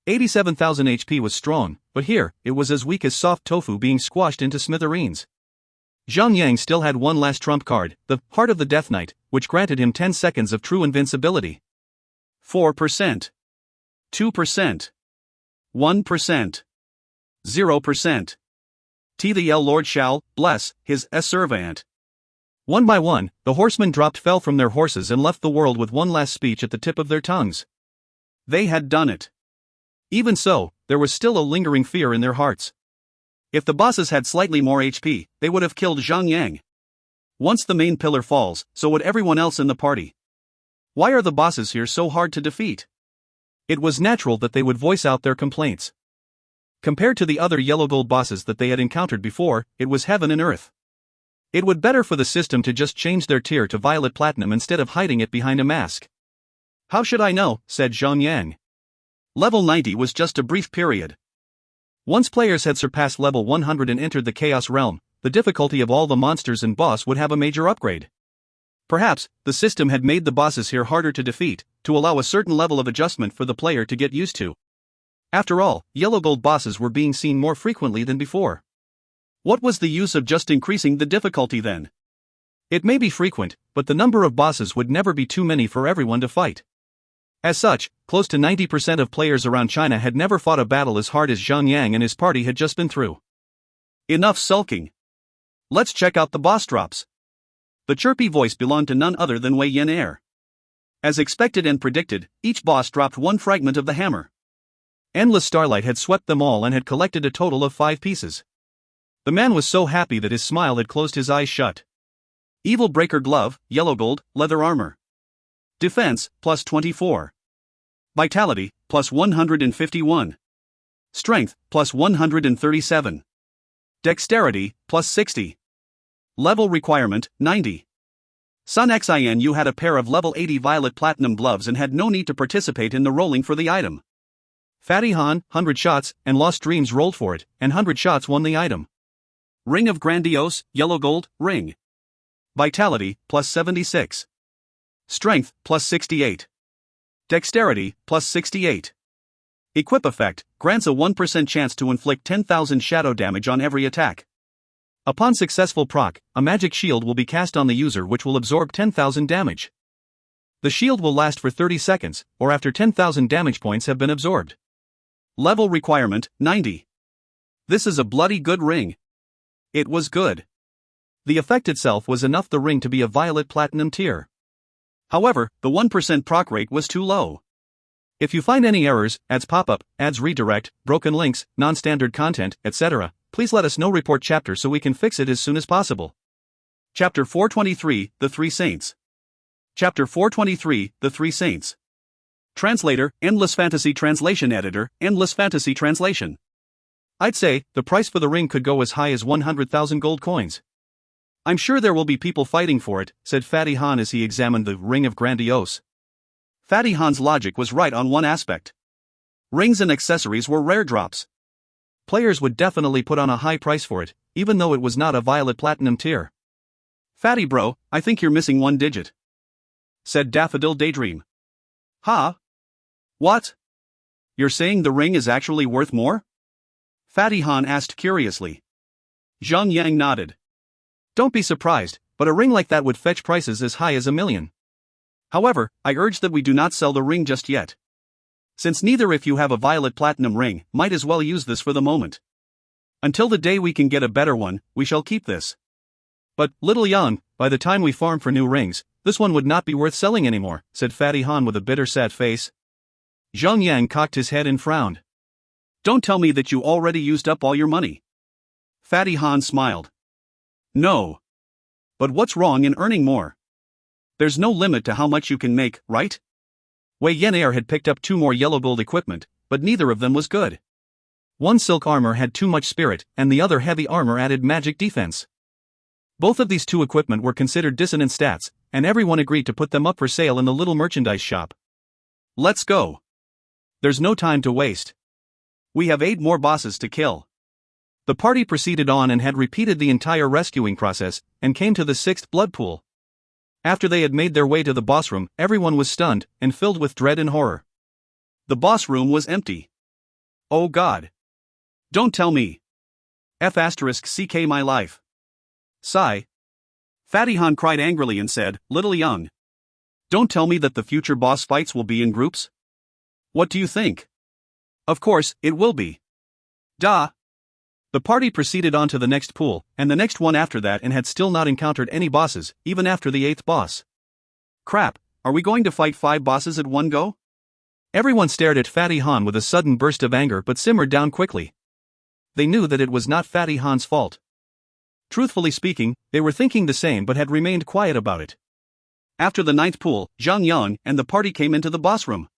B: 87,000 HP was strong, but here, it was as weak as soft tofu being squashed into smithereens. Zhang Yang still had one last trump card, the Heart of the Death Knight, which granted him 10 seconds of true invincibility.
A: 4%. 2%. 1%. 0%. The Lord shall bless his servant.
B: One by one, the horsemen fell from their horses and left the world with one last speech at the tip of their tongues.
A: They had done it.
B: Even so, there was still a lingering fear in their hearts.
A: If the bosses had slightly more HP, they would have killed Zhang Yang. Once the main pillar falls, so would everyone else in the party. Why are the bosses here so hard to defeat?
B: It was natural that they would voice out their complaints. Compared to the other yellow gold bosses that they had encountered before, it was heaven and earth. It would better for the system to just change their tier to Violet Platinum instead of hiding it behind a mask.
A: "How should I know?" said Zhang Yang. Level 90 was just a brief period.
B: Once players had surpassed level 100 and entered the Chaos Realm, the difficulty of all the monsters and boss would have a major upgrade. Perhaps, the system had made the bosses here harder to defeat, to allow a certain level of adjustment for the player to get used to. After all, yellow gold bosses were being seen more frequently than before.
A: What was the use of just increasing the difficulty then?
B: It may be frequent, but the number of bosses would never be too many for everyone to fight. As such, close to 90% of players around China had never fought a battle as hard as Zhang Yang and his party had just been through.
A: Enough sulking. Let's check out the boss drops. The chirpy voice belonged to none other than Wei Yin Air. As expected and predicted, each boss dropped one fragment of the hammer.
B: Endless Starlight had swept them all and had collected a total of 5 pieces. The man was so happy that his smile had closed his eyes shut.
A: Evil Breaker Glove, Yellow Gold, Leather Armor. Defense, plus 24. Vitality, plus 151. Strength, plus 137. Dexterity, plus 60. Level requirement, 90. Sun Xin, you had a pair of level 80 Violet Platinum gloves and had no need to participate in the rolling for the item.
B: Fatty Han, 100 shots, and Lost Dreams rolled for it, and 100 shots won the item.
A: Ring of Grandiose, Yellow Gold, Ring. Vitality, plus 76. Strength, plus 68. Dexterity, plus 68. Equip effect, grants a 1% chance to inflict 10,000 shadow damage on every attack. Upon successful proc, a magic shield will be cast on the user which will absorb 10,000 damage. The shield will last for 30 seconds, or after 10,000 damage points have been absorbed. Level requirement, 90. This is a bloody good ring. It was good. The effect itself was enough the ring to be a violet platinum tier. However, the 1% proc rate was too low. If you find any errors, ads pop-up, ads redirect, broken links, non-standard content, etc., please let us know. Report chapter so we can fix it as soon as possible. Chapter 423, The Three Saints. Chapter 423, The Three Saints. Translator, Endless Fantasy Translation Editor, Endless Fantasy Translation. I'd say, the price for the ring could go as high as 100,000 gold coins. I'm sure there will be people fighting for it, said Fatty Han as he examined the Ring of Grandiose. Fatty Han's logic was right on one aspect. Rings and accessories were rare drops. Players would definitely put on a high price for it, even though it was not a violet platinum tier. Fatty bro, I think you're missing one digit, said Daffodil Daydream. Huh? What? You're saying the ring is actually worth more? Fatty Han asked curiously. Zhang Yang nodded. Don't be surprised, but a ring like that would fetch prices as high as 1 million. However, I urge that we do not sell the ring just yet. Since neither of you have a violet platinum ring, might as well use this for the moment. Until the day we can get a better one, we shall keep this. But, little Yang, by the time we farm for new rings, this one would not be worth selling anymore, said Fatty Han with a bitter sad face. Zhang Yang cocked his head and frowned. Don't tell me that you already used up all your money. Fatty Han smiled. No. But what's wrong in earning more? There's no limit to how much you can make, right? Wei Yenair had picked up 2 more yellow gold equipment, but neither of them was good. One silk armor had too much spirit, and the other heavy armor added magic defense. Both of these 2 equipment were considered dissonant stats, and everyone agreed to put them up for sale in the little merchandise shop. Let's go. There's no time to waste. We have 8 more bosses to kill. The party proceeded on and had repeated the entire rescuing process, and came to the 6th blood pool. After they had made their way to the boss room, everyone was stunned, and filled with dread and horror. The boss room was empty. Oh God. Don't tell me. F***ck my life. Sigh. Fatty Han cried angrily and said, Little Young. Don't tell me that the future boss fights will be in groups? What do you think? Of course, it will be. Duh. The party proceeded on to the next pool, and the next one after that, and had still not encountered any bosses, even after the 8th boss. Crap, are we going to fight 5 bosses at one go? Everyone stared at Fatty Han with a sudden burst of anger but simmered down quickly. They knew that it was not Fatty Han's fault. Truthfully speaking, they were thinking the same but had remained quiet about it. After the 9th pool, Zhang Yang and the party came into the boss room.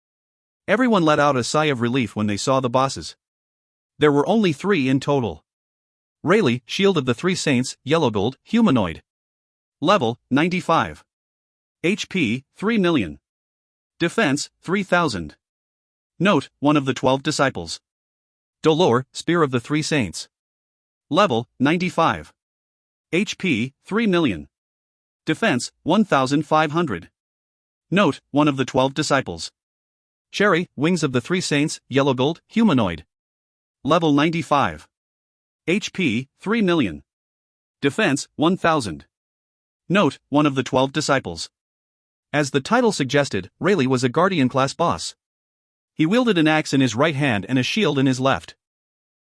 A: Everyone let out a sigh of relief when they saw the bosses. There were only 3 in total. Rayleigh, Shield of the Three Saints, Yellow Gold, Humanoid. Level, 95. HP, 3 million. Defense, 3,000. Note, one of the 12 disciples. Dolor, Spear of the Three Saints. Level, 95. HP, 3 million. Defense, 1,500. Note, one of the 12 disciples. Cherry, Wings of the Three Saints, Yellow Gold, Humanoid. Level 95. HP, 3 million. Defense, 1,000. Note, one of the 12 disciples. As the title suggested, Rayleigh was a Guardian-class boss. He wielded an axe in his right hand and a shield in his left.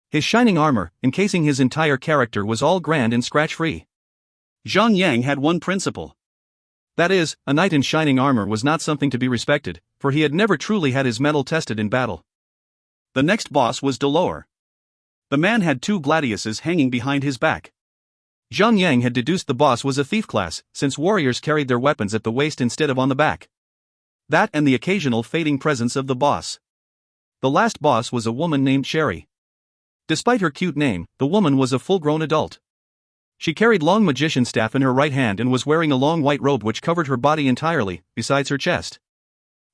A: His shining armor, encasing his entire character, was all grand and scratch-free. Zhang Yang had one principle. That is, a knight in shining armor was not something to be respected, for he had never truly had his mettle tested in battle. The next boss was Dolor. The man had 2 gladiuses hanging behind his back. Zhang Yang had deduced the boss was a thief class, since warriors carried their weapons at the waist instead of on the back. That and the occasional fading presence of the boss. The last boss was a woman named Cherry. Despite her cute name, the woman was a full-grown adult. She carried long magician staff in her right hand and was wearing a long white robe which covered her body entirely, besides her chest.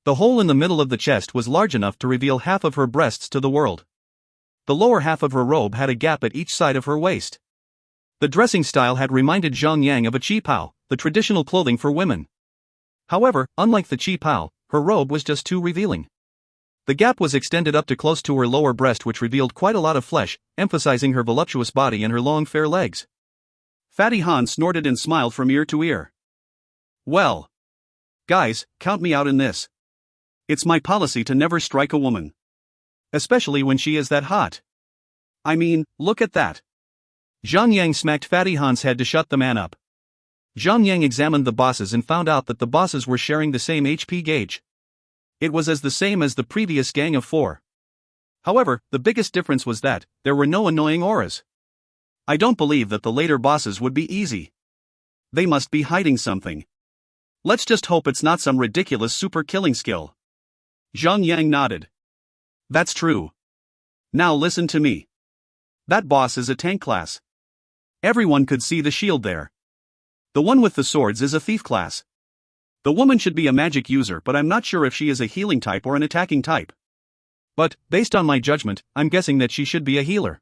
A: The hole in the middle of the chest was large enough to reveal half of her breasts to the world. The lower half of her robe had a gap at each side of her waist.
B: The dressing style had reminded Zhang Yang of a qipao, the traditional clothing for women. However, unlike the qipao, her robe was just too revealing. The gap was extended up to close to her lower breast, which revealed quite a lot of flesh, emphasizing her voluptuous body and her long fair legs.
A: Fatty Han snorted and smiled from ear to ear. Well, guys, count me out in this. It's my policy to never strike a woman. Especially when she is that hot. I mean, look at that. Zhang Yang smacked Fatty Han's head to shut the man up. Zhang Yang examined the bosses and found out that the bosses were sharing the same HP gauge. It was the same as the previous gang of 4. However, the biggest difference was that there were no annoying auras. I don't believe that the later bosses would be easy. They must be hiding something. Let's just hope it's not some ridiculous super killing skill. Zhang Yang nodded. That's true. Now listen to me. That boss is a tank class. Everyone could see the shield there. The one with the swords is a thief class. The woman should be a magic user, but I'm not sure if she is a healing type or an attacking type. But, based on my judgment, I'm guessing that she should be a healer.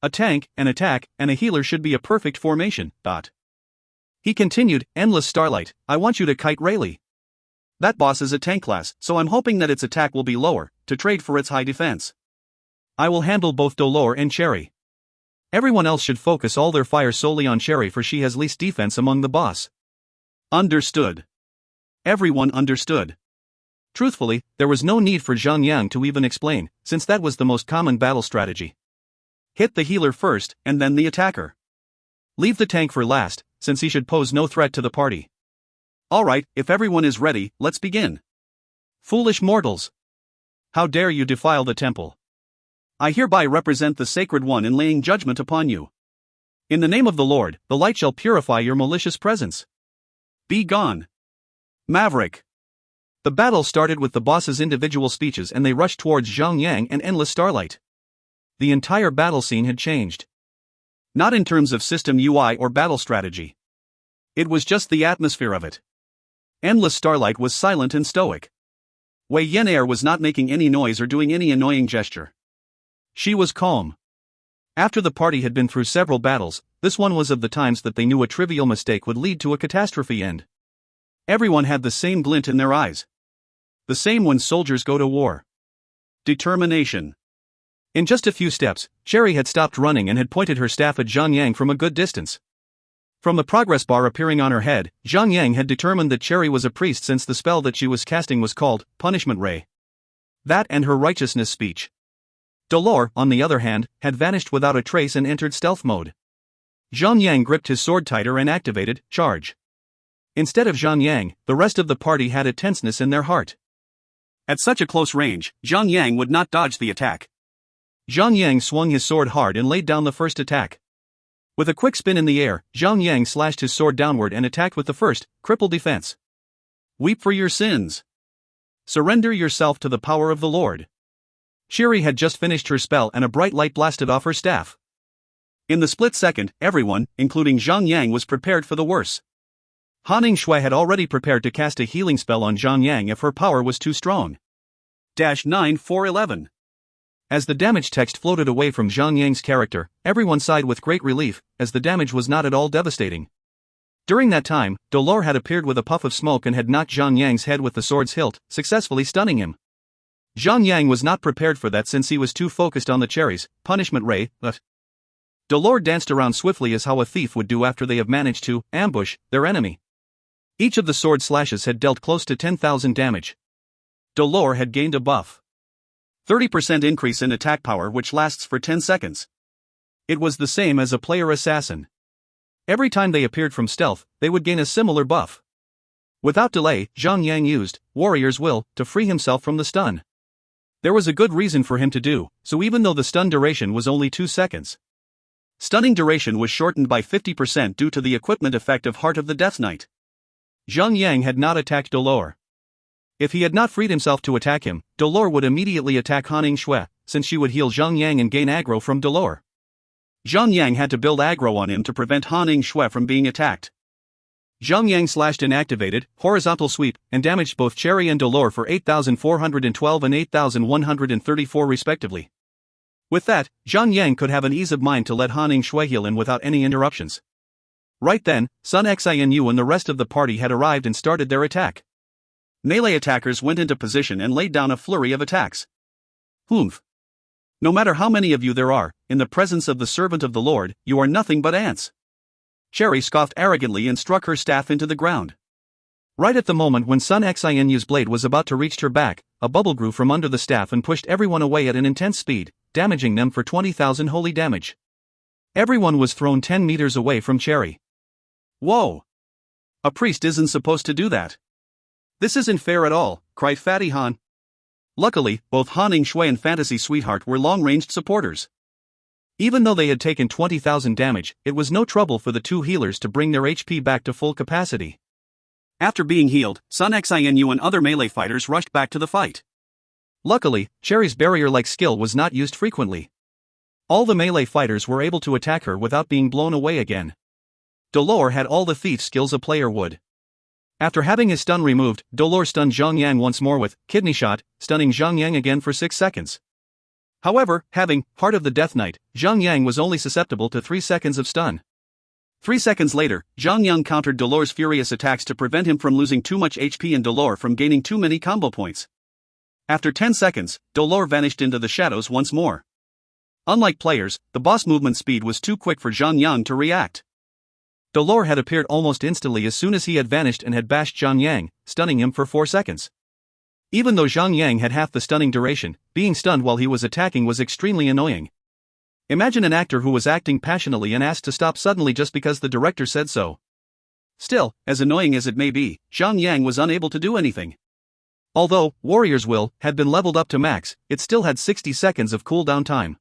A: A tank, an attack, and a healer should be a perfect formation. He continued, Endless Starlight, I want you to kite Rayleigh. That boss is a tank class, so I'm hoping that its attack will be lower, to trade for its high defense. I will handle both Dolor and Cherry. Everyone else should focus all their fire solely on Cherry, for she has least defense among the boss. Understood. Everyone understood. Truthfully, there was no need for Zhang Yang to even explain, since that was the most common battle strategy. Hit the healer first, and then the attacker. Leave the tank for last, since he should pose no threat to the party. Alright, if everyone is ready, let's begin. Foolish mortals! How dare you defile the temple? I hereby represent the Sacred One in laying judgment upon you. In the name of the Lord, the light shall purify your malicious presence. Be gone. Maverick. The battle started with the boss's individual speeches, and they rushed towards Zhang Yang and Endless Starlight. The entire battle scene had changed. Not in terms of system UI or battle strategy. It was just the atmosphere of it. Endless Starlight was silent and stoic. Wei Yenair was not making any noise or doing any annoying gesture. She was calm. After the party had been through several battles, this one was of the times that they knew a trivial mistake would lead to a catastrophe end. Everyone had the same glint in their eyes. The same when soldiers go to war. Determination. In just a few steps, Cherry had stopped running and had pointed her staff at Zhang Yang from a good distance. From the progress bar appearing on her head, Zhang Yang had determined that Cherry was a priest, since the spell that she was casting was called Punishment Ray. That and her righteousness speech. Dolor, on the other hand, had vanished without a trace and entered stealth mode. Zhang Yang gripped his sword tighter and activated Charge. Instead of Zhang Yang, the rest of the party had a tenseness in their heart. At such a close range, Zhang Yang would not dodge the attack. Zhang Yang swung his sword hard and laid down the first attack. With a quick spin in the air, Zhang Yang slashed his sword downward and attacked with the first, cripple defense. Weep for your sins. Surrender yourself to the power of the Lord. Cherry had just finished her spell and a bright light blasted off her staff. In the split second, everyone, including Zhang Yang, was prepared for the worst. Hanning Shui had already prepared to cast a healing spell on Zhang Yang if her power was too strong. 9-4-11. As the damage text floated away from Zhang Yang's character, everyone sighed with great relief, as the damage was not at all devastating. During that time, Dolor had appeared with a puff of smoke and had knocked Zhang Yang's head with the sword's hilt, successfully stunning him. Zhang Yang was not prepared for that, since he was too focused on the Cherry's Punishment Ray, but Dolor danced around swiftly, as how a thief would do after they have managed to ambush their enemy. Each of the sword slashes had dealt close to 10,000 damage. Dolor had gained a buff. 30% increase in attack power, which lasts for 10 seconds. It was the same as a player assassin. Every time they appeared from stealth, they would gain a similar buff. Without delay, Zhang Yang used Warrior's Will to free himself from the stun. There was a good reason for him to do so, even though the stun duration was only 2 seconds. Stunning duration was shortened by 50% due to the equipment effect of Heart of the Death Knight. Zhang Yang had not attacked Dolor. If he had not freed himself to attack him, Dolor would immediately attack Hanning Shui, since she would heal Zhang Yang and gain aggro from Dolor. Zhang Yang had to build aggro on him to prevent Hanning Shui from being attacked. Zhang Yang slashed and activated Horizontal Sweep and damaged both Cherry and Dolor for 8,412 and 8,134 respectively.
B: With that, Zhang Yang could have an ease of mind to let Han Shui heal in without any interruptions. Right then, Sun Xianu and the rest of the party had arrived and started their attack. Melee attackers went into position and laid down a flurry of attacks. Humph. No matter how many of you there are, in the presence of the servant of the Lord, you are nothing but ants. Cherry scoffed arrogantly and struck her staff into the ground. Right at the moment when Sun Xinu's blade was about to reach her back, a bubble grew from under the staff and pushed everyone away at an intense speed, damaging them for 20,000 holy damage. Everyone was thrown 10 meters away from Cherry.
A: Whoa! A priest isn't supposed to do that. This isn't fair at all, cried Fatty Han. Luckily, both Han Shui and Fantasy Sweetheart were long-ranged supporters. Even though they had taken 20,000 damage, it was no trouble for the two healers to bring their HP back to full capacity. After being healed, Sun Xianu and other melee fighters rushed back to the fight. Luckily, Cherry's barrier-like skill was not used frequently. All the melee fighters were able to attack her without being blown away again. Dolor had all the thief skills a player would. After having his stun removed, Dolor stunned Zhang Yang once more with Kidney Shot, stunning Zhang Yang again for 6 seconds. However, having Heart of the Death Knight, Zhang Yang was only susceptible to 3 seconds of stun. 3 seconds later, Zhang Yang countered Dolor's furious attacks to prevent him from losing too much HP and Dolor from gaining too many combo points. After 10 seconds, Dolor vanished into the shadows once more. Unlike players, the boss movement speed was too quick for Zhang Yang to react. Dolor had appeared almost instantly as soon as he had vanished and had bashed Zhang Yang, stunning him for 4 seconds. Even though Zhang Yang had half the stunning duration, being stunned while he was attacking was extremely annoying. Imagine an actor who was acting passionately and asked to stop suddenly just because the director said so. Still, as annoying as it may be, Zhang Yang was unable to do anything. Although Warrior's Will had been leveled up to max, it still had 60 seconds of cooldown time.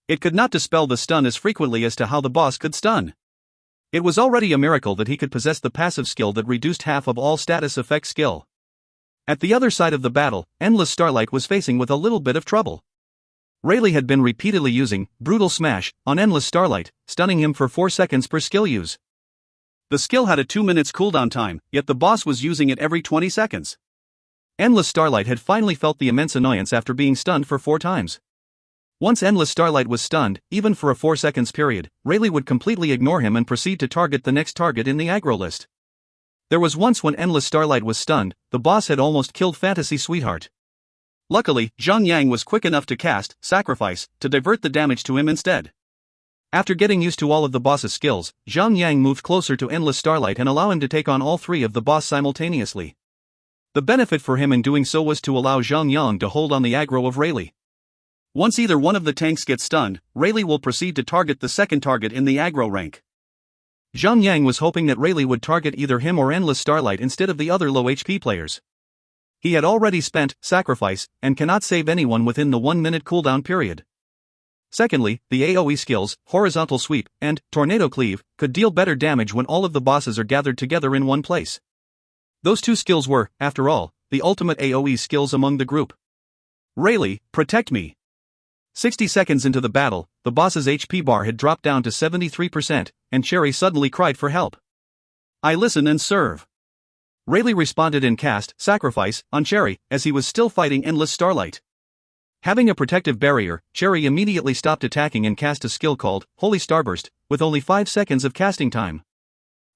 A: It could not dispel the stun as frequently as to how the boss could stun. It was already a miracle that he could possess the passive skill that reduced half of all status effect skill. At the other side of the battle, Endless Starlight was facing with a little bit of trouble. Rayleigh had been repeatedly using Brutal Smash on Endless Starlight, stunning him for 4 seconds per skill use. The skill had a 2 minutes cooldown time, yet the boss was using it every 20 seconds. Endless Starlight had finally felt the immense annoyance after being stunned for 4 times. Once Endless Starlight was stunned, even for a 4 seconds period, Rayleigh would completely ignore him and proceed to target the next target in the aggro list. There was once when Endless Starlight was stunned, the boss had almost killed Fantasy Sweetheart. Luckily, Zhang Yang was quick enough to cast Sacrifice to divert the damage to him instead. After getting used to all of the boss's skills, Zhang Yang moved closer to Endless Starlight and allowed him to take on all 3 of the boss simultaneously. The benefit for him in doing so was to allow Zhang Yang to hold on the aggro of Rayleigh. Once either one of the tanks gets stunned, Rayleigh will proceed to target the second target in the aggro rank. Zhang Yang was hoping that Rayleigh would target either him or Endless Starlight instead of the other low HP players. He had already spent Sacrifice and cannot save anyone within the 1 minute cooldown period. Secondly, the AoE skills, Horizontal Sweep and Tornado Cleave, could deal better damage when all of the bosses are gathered together in one place. Those 2 skills were, after all, the ultimate AoE skills among the group. Rayleigh, protect me! 60 seconds into the battle, the boss's HP bar had dropped down to 73%, and Cherry suddenly cried for help. I listen and serve. Rayleigh responded and cast Sacrifice on Cherry, as he was still fighting Endless Starlight. Having a protective barrier, Cherry immediately stopped attacking and cast a skill called Holy Starburst, with only 5 seconds of casting time.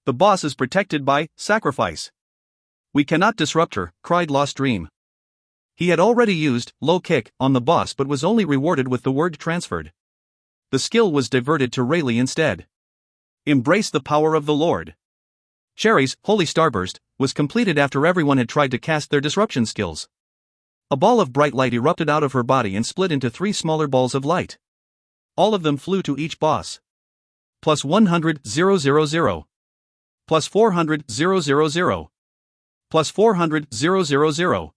A: The boss is protected by Sacrifice. We cannot disrupt her, cried Lost Dream. He had already used Low Kick on the boss but was only rewarded with the word transferred. The skill was diverted to Rayleigh instead. Embrace the power of the Lord. Cherry's Holy Starburst was completed after everyone had tried to cast their disruption skills. A ball of bright light erupted out of her body and split into 3 smaller balls of light. All of them flew to each boss. Plus 100, 000. Plus 400, 000. Plus 400, 000.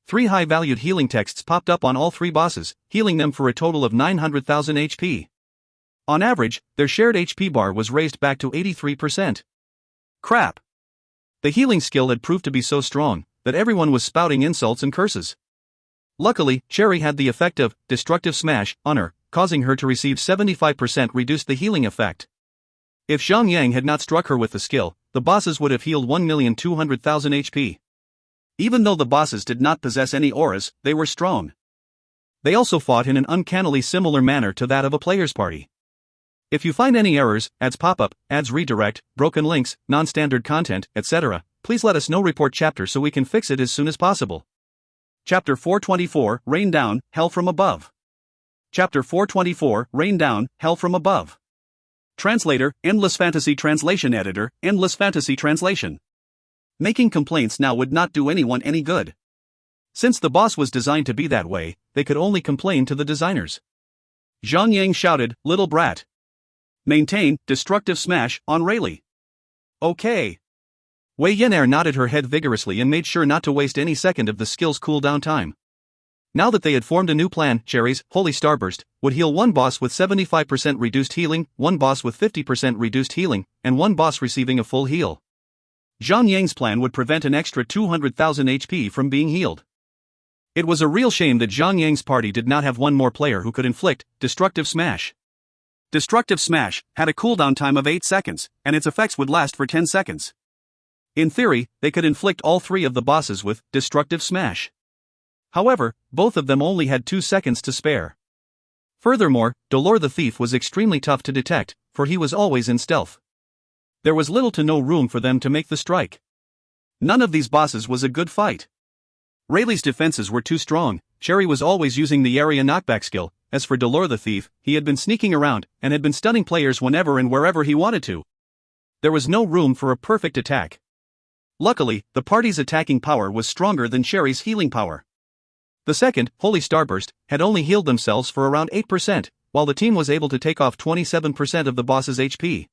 A: 3 high-valued healing texts popped up on all 3 bosses, healing them for a total of 900,000 HP. On average, their shared HP bar was raised back to 83%. Crap! The healing skill had proved to be so strong that everyone was spouting insults and curses. Luckily, Cherry had the effect of Destructive Smash on her, causing her to receive 75% reduced the healing effect. If Zhang Yang had not struck her with the skill, the bosses would have healed 1,200,000 HP. Even though the bosses did not possess any auras, they were strong.
B: They also fought in an uncannily similar manner to that of a player's party. If you find any errors, ads pop up, ads redirect, broken links, non-standard content, etc., please let us know. Report chapter so we can fix it as soon as possible.
A: Chapter 424, Rain Down, Hell from Above. Chapter 424, Rain Down, Hell from Above. Translator, Endless Fantasy Translation Editor, Endless Fantasy Translation. Making complaints now would not do anyone any good. Since the boss was designed to be that way, they could only complain to the designers. Zhang shouted, "Little brat. Maintain, destructive smash, on Rayleigh." Okay.
B: Wei Yan'er nodded her head vigorously and made sure not to waste any second of the skill's cooldown time. Now that they had formed a new plan, Cherry's Holy Starburst would heal one boss with 75% reduced healing, one boss with 50% reduced healing, and one boss receiving a full heal. Zhang Yang's plan would prevent an extra 200,000 HP from being healed. It was a real shame that Zhang Yang's party did not have one more player who could inflict Destructive Smash. Destructive Smash had a cooldown time of 8 seconds, and its effects would last for 10 seconds. In theory, they could inflict all 3 of the bosses with Destructive Smash. However, both of them only had 2 seconds to spare. Furthermore, Dolor the Thief was extremely tough to detect, for he was always in stealth. There was little to no room for them to make the strike. None of these bosses was a good fight. Rayleigh's defenses were too strong. Cherry was always using the area knockback skill. As for Dolor the Thief, he had been sneaking around and had been stunning players whenever and wherever he wanted to. There was no room for a perfect attack. Luckily, the party's attacking power was stronger than Cherry's healing power. The second, Holy Starburst, had only healed themselves for around 8%, while the team was able to take off 27% of the boss's HP.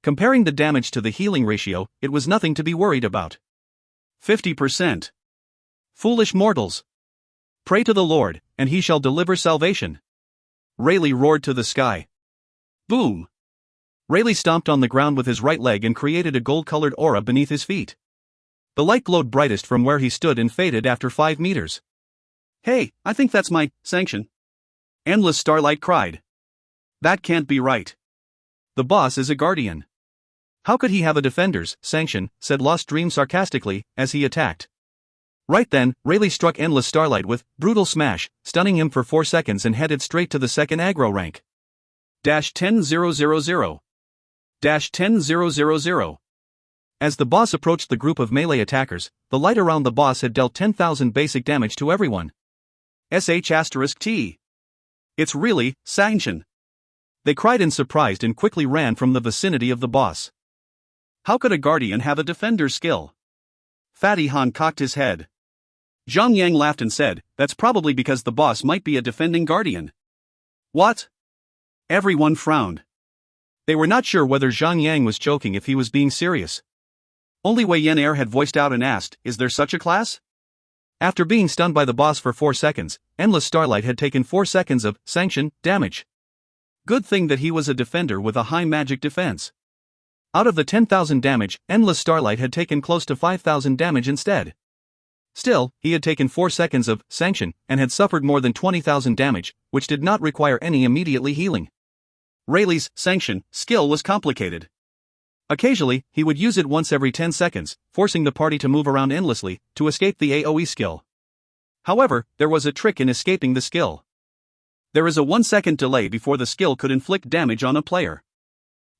B: Comparing the damage to the healing ratio, it was nothing to be worried about. 50%. Foolish mortals! Pray to the Lord, and he shall deliver salvation. Rayleigh roared to the sky. Boom! Rayleigh stomped on the ground with his right leg and created a gold-colored aura beneath his feet. The light glowed brightest from where he stood and faded after 5 meters. "Hey, I think that's my sanction." Endless Starlight cried. "That can't be right. The boss is a guardian. How could he have a defender's sanction?" said Lost Dream sarcastically, as he attacked. Right then, Rayleigh struck Endless Starlight with Brutal Smash, stunning him for 4 seconds and headed straight to the second aggro rank. -10,000. -10,000. As the boss approached the group of melee attackers, the light around the boss had dealt 10,000 basic damage to everyone. *T. It's really sanction. They cried in surprise and quickly ran from the vicinity of the boss. How could a guardian have a defender's skill? Fatty Han cocked his head. Zhang Yang laughed and said, "That's probably because the boss might be a defending guardian." What? Everyone frowned. They were not sure whether Zhang Yang was joking if he was being serious. Only Wei Yan'er had voiced out and asked, "Is there such a class?" After being stunned by the boss for 4 seconds, Endless Starlight had taken 4 seconds of sanction damage. Good thing that he was a defender with a high magic defense. Out of the 10,000 damage, Endless Starlight had taken close to 5,000 damage instead. Still, he had taken 4 seconds of sanction and had suffered more than 20,000 damage, which did not require any immediately healing. Rayleigh's sanction skill was complicated. Occasionally, he would use it once every 10 seconds, forcing the party to move around endlessly to escape the AoE skill. However, there was a trick in escaping the skill. There is a 1-second delay before the skill could inflict damage on a player.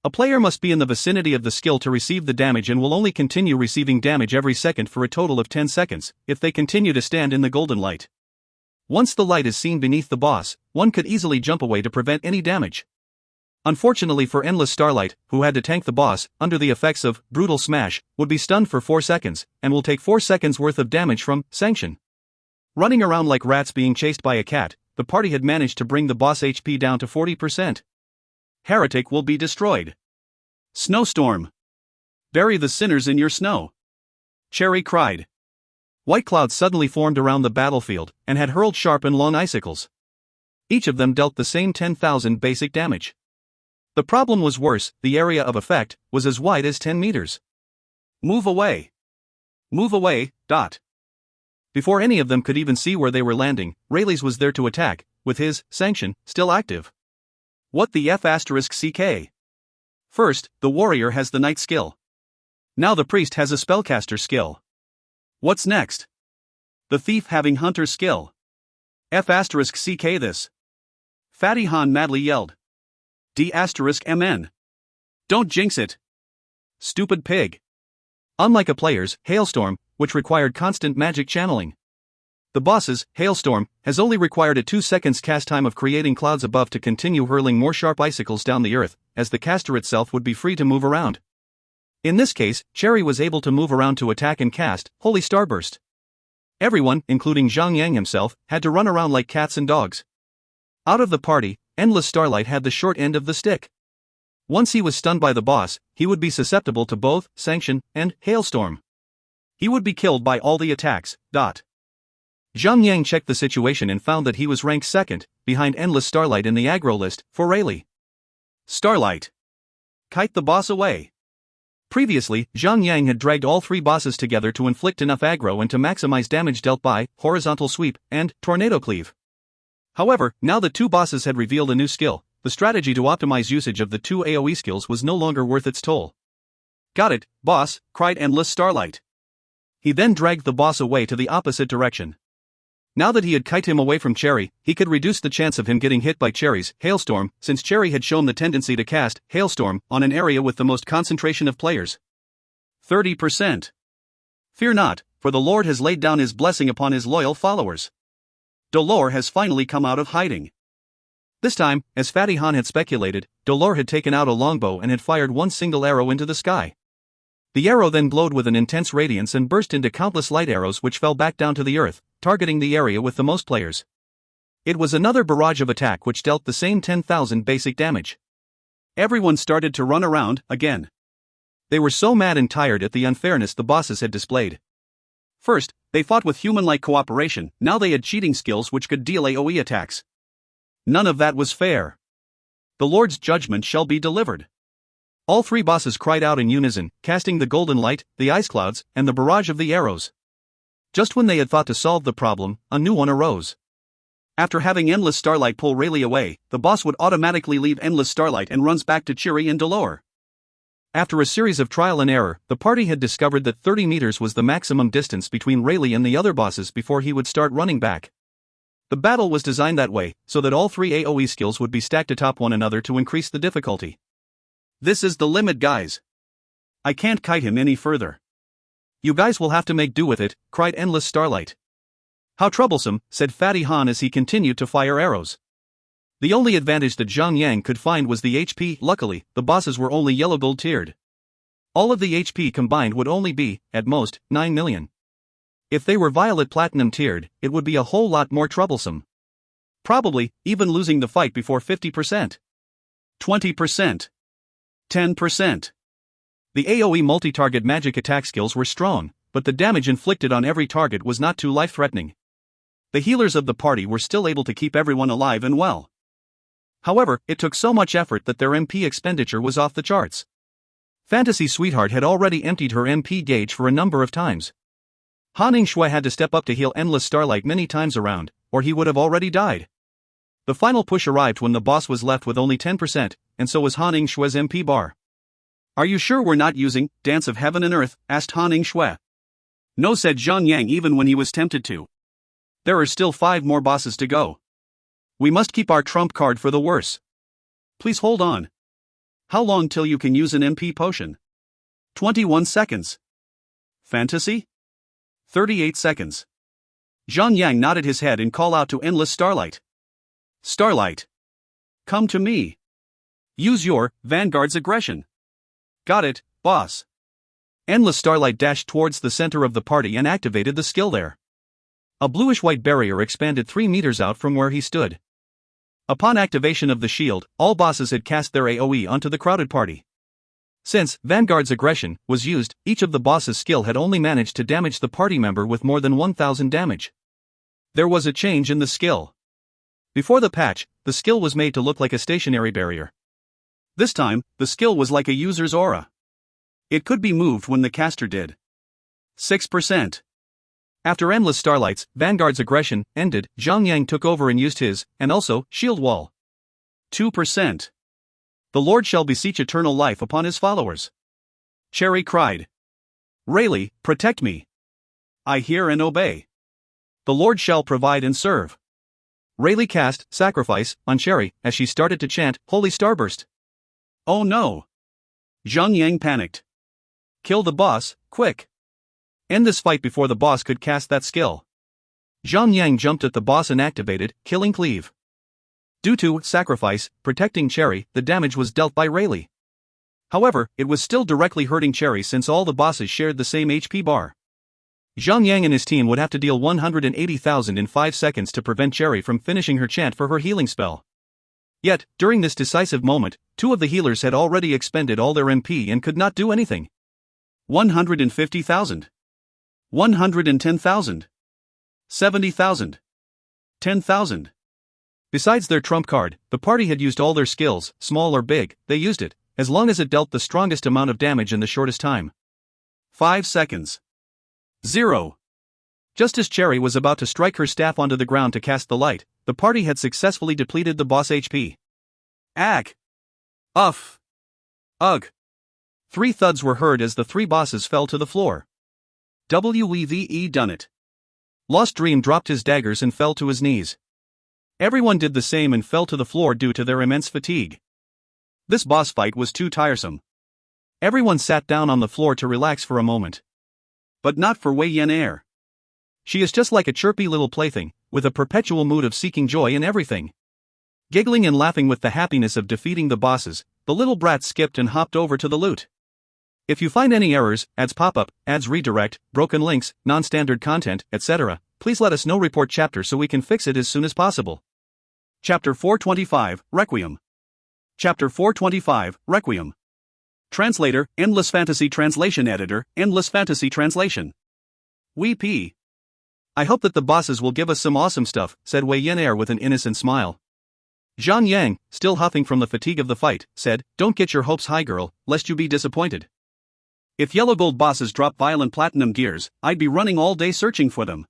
B: A player must be in the vicinity of the skill to receive the damage and will only continue receiving damage every second for a total of 10 seconds, if they continue to stand in the golden light. Once the light is seen beneath the boss, one could easily jump away to prevent any damage. Unfortunately for Endless Starlight, who had to tank the boss, under the effects of Brutal Smash, would be stunned for 4 seconds, and will take 4 seconds worth of damage from sanction. Running around like rats being chased by a cat, the party had managed to bring the boss HP down to 40%. Heretic will be destroyed. Snowstorm. Bury the sinners in your snow. Cherry cried. White clouds suddenly formed around the battlefield, and had hurled sharp and long icicles. Each of them dealt the same 10,000 basic damage. The problem was worse, the area of effect was as wide as 10 meters. Move away. Move away. Before any of them could even see where they were landing, Rayleigh's was there to attack, with his sanction still active. What the F***CK? First, the warrior has the knight skill. Now the priest has a spellcaster skill. What's next? The thief having hunter skill.
A: F***ck this. Fatty Han madly yelled. D***mn. Don't jinx it. Stupid pig.
B: Unlike a player's Hailstorm, which required constant magic channeling, the boss's Hailstorm has only required a 2 seconds cast time of creating clouds above to continue hurling more sharp icicles down the earth, as the caster itself would be free to move around. In this case, Cherry was able to move around to attack and cast Holy Starburst. Everyone, including Zhang himself, had to run around like cats and dogs. Out of the party, Endless Starlight had the short end of the stick. Once he was stunned by the boss, he would be susceptible to both Sanction and Hailstorm. He would be killed by all the attacks. Zhang checked the situation and found that he was ranked second, behind Endless Starlight in the aggro list, for Rayleigh.
A: Starlight. Kite the boss away.
B: Previously, Zhang had dragged all 3 bosses together to inflict enough aggro and to maximize damage dealt by Horizontal Sweep and Tornado Cleave. However, now that 2 bosses had revealed a new skill, the strategy to optimize usage of the 2 AoE skills was no longer worth its toll.
A: Got it, boss, cried Endless Starlight.
B: He then dragged the boss away to the opposite direction. Now that he had kited him away from Cherry, he could reduce the chance of him getting hit by Cherry's Hailstorm, since Cherry had shown the tendency to cast Hailstorm on an area with the most concentration of players. 30%. Fear not, for the Lord has laid down his blessing upon his loyal followers. Dolor has finally come out of hiding. This time, as Fatty Han had speculated, Dolor had taken out a longbow and had fired one single arrow into the sky. The arrow then glowed with an intense radiance and burst into countless light arrows which fell back down to the earth, targeting the area with the most players. It was another barrage of attack which dealt the same 10,000 basic damage.
A: Everyone started to run around, again.
B: They were so mad and tired at the unfairness the bosses had displayed.
A: First, they fought with human-like cooperation, now they had cheating skills which could deal AoE attacks. None of that was fair. The Lord's judgment shall be delivered. All 3 bosses cried out in unison, casting the golden light, the ice clouds, and the barrage of the arrows. Just when they had thought to solve the problem, a new one arose. After having Endless Starlight pull Rayleigh away, the boss would automatically leave Endless Starlight and runs back to Cherry and Dolor. After a series of trial and error, the party had discovered that 30 meters was the maximum distance between Rayleigh and the other bosses before he would start running back. The battle was designed that way, so that all 3 AoE skills would be stacked atop one another to increase the difficulty. This is the limit, guys. I can't kite him any further. You guys will have to make do with it, cried Endless Starlight. How troublesome, said Fatty Han as he continued to fire arrows. The only advantage that Zhang could find was the HP. Luckily, the bosses were only yellow gold tiered. All of the HP combined would only be, at most, 9 million. If they were violet platinum tiered, it would be a whole lot more troublesome. Probably, even losing the fight before 50%. 20%. 10%. The AoE multi-target magic attack skills were strong, but the damage inflicted on every target was not too life-threatening. The healers of the party were still able to keep everyone alive and well. However, it took so much effort that their MP expenditure was off the charts. Fantasy Sweetheart had already emptied her MP gauge for a number of times. Han Shui had to step up to heal Endless Starlight many times around, or he would have already died. The final push arrived when the boss was left with only 10%, and so was Han Shui's MP bar. Are you sure we're not using Dance of Heaven and Earth? Asked Han Shui. No, said Zhang even when he was tempted to. There are still 5 more bosses to go. We must keep our trump card for the worse. Please hold on. How long till you can use an MP potion? 21 seconds. Fantasy? 38 seconds. Zhang nodded his head and called out to Endless Starlight. Starlight. Come to me. Use your Vanguard's aggression. Got it, boss. Endless Starlight dashed towards the center of the party and activated the skill there. A bluish-white barrier expanded 3 meters out from where he stood. Upon activation of the shield, all bosses had cast their AoE onto the crowded party. Since Vanguard's aggression was used, each of the boss's skill had only managed to damage the party member with more than 1000 damage. There was a change in the skill. Before the patch, the skill was made to look like a stationary barrier. This time, the skill was like a user's aura. It could be moved when the caster did. 6%. After Endless Starlight's Vanguard's aggression ended, Zhang took over and used his, and also, shield wall. 2%. The Lord shall beseech eternal life upon his followers. Cherry cried. Rayleigh, protect me. I hear and obey. The Lord shall provide and serve.
B: Rayleigh cast Sacrifice on Cherry as she started to chant Holy Starburst.
A: Oh no! Zhang Yang panicked. Kill the boss, quick!
B: End this fight before the boss could cast that skill. Zhang Yang jumped at the boss and activated Killing Cleave. Due to Sacrifice protecting Cherry, the damage was dealt by Rayleigh. However, it was still directly hurting Cherry since all the bosses shared the same HP bar. Zhang Yang and his team would have to deal 180,000 in 5 seconds to prevent Cherry from finishing her chant for her healing spell. Yet, during this decisive moment, 2 of the healers had already expended all their MP and could not do anything.
A: 150,000. 110,000. 70,000. 10,000.
B: Besides their trump card, the party had used all their skills, small or big, they used it, as long as it dealt the strongest amount of damage in the shortest time.
A: 5 seconds. 0.
B: Just as Cherry was about to strike her staff onto the ground to cast the light, the party had successfully depleted the boss HP.
A: Ack. Uff. Ugh.
B: 3 thuds were heard as the 3 bosses fell to the floor.
A: We've done it.
B: Lost Dream dropped his daggers and fell to his knees. Everyone did the same and fell to the floor due to their immense fatigue.
A: This boss fight was too tiresome.
B: Everyone sat down on the floor to relax for a moment.
A: But not for Wei Yan.
B: She is just like a chirpy little plaything, with a perpetual mood of seeking joy in everything. Giggling and laughing with the happiness of defeating the bosses, the little brat skipped and hopped over to the loot. If you find any errors, ads pop up, ads redirect, broken links, non-standard content, etc., please let us know. Report chapter so we can fix it as soon as possible.
A: Chapter 425, Requiem. Chapter 425, Requiem. Translator, Endless Fantasy Translation Editor, Endless Fantasy Translation. Weep.
B: I hope that the bosses will give us some awesome stuff, said Wei Yan with an innocent smile. Zhang Yang, still huffing from the fatigue of the fight, said, Don't get your hopes high, girl, lest you be disappointed.
A: If yellow gold bosses drop violent platinum gears, I'd be running all day searching for them.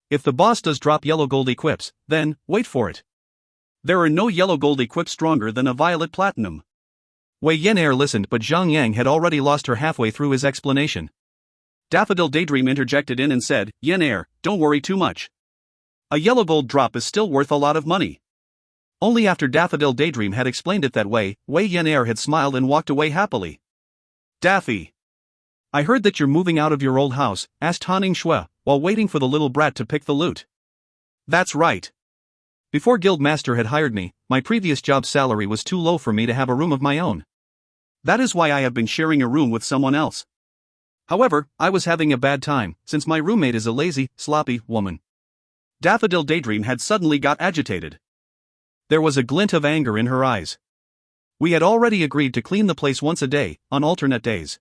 B: If the boss does drop yellow gold equips, then, wait for it.
A: There are no yellow gold equips stronger than a violet platinum.
B: Wei Yan listened, but Zhang Yang had already lost her halfway through his explanation.
A: Daffodil Daydream interjected in and said, Yan, don't worry too much. A yellow gold drop is still worth a lot of money.
B: Only after Daffodil Daydream had explained it that way, Wei Yan had smiled and walked away happily.
A: Daffy.
B: I heard that you're moving out of your old house, asked Hanning Shui, while waiting for the little brat to pick the loot.
A: That's right.
B: Before Guildmaster had hired me, my previous job's salary was too low for me to have a room of my own.
A: That is why I have been sharing a room with someone else.
B: However, I was having a bad time, since my roommate is a lazy, sloppy woman.
A: Daffodil Daydream had suddenly got agitated.
B: There was a glint of anger in her eyes. We had already agreed to clean the place once a day, on alternate days.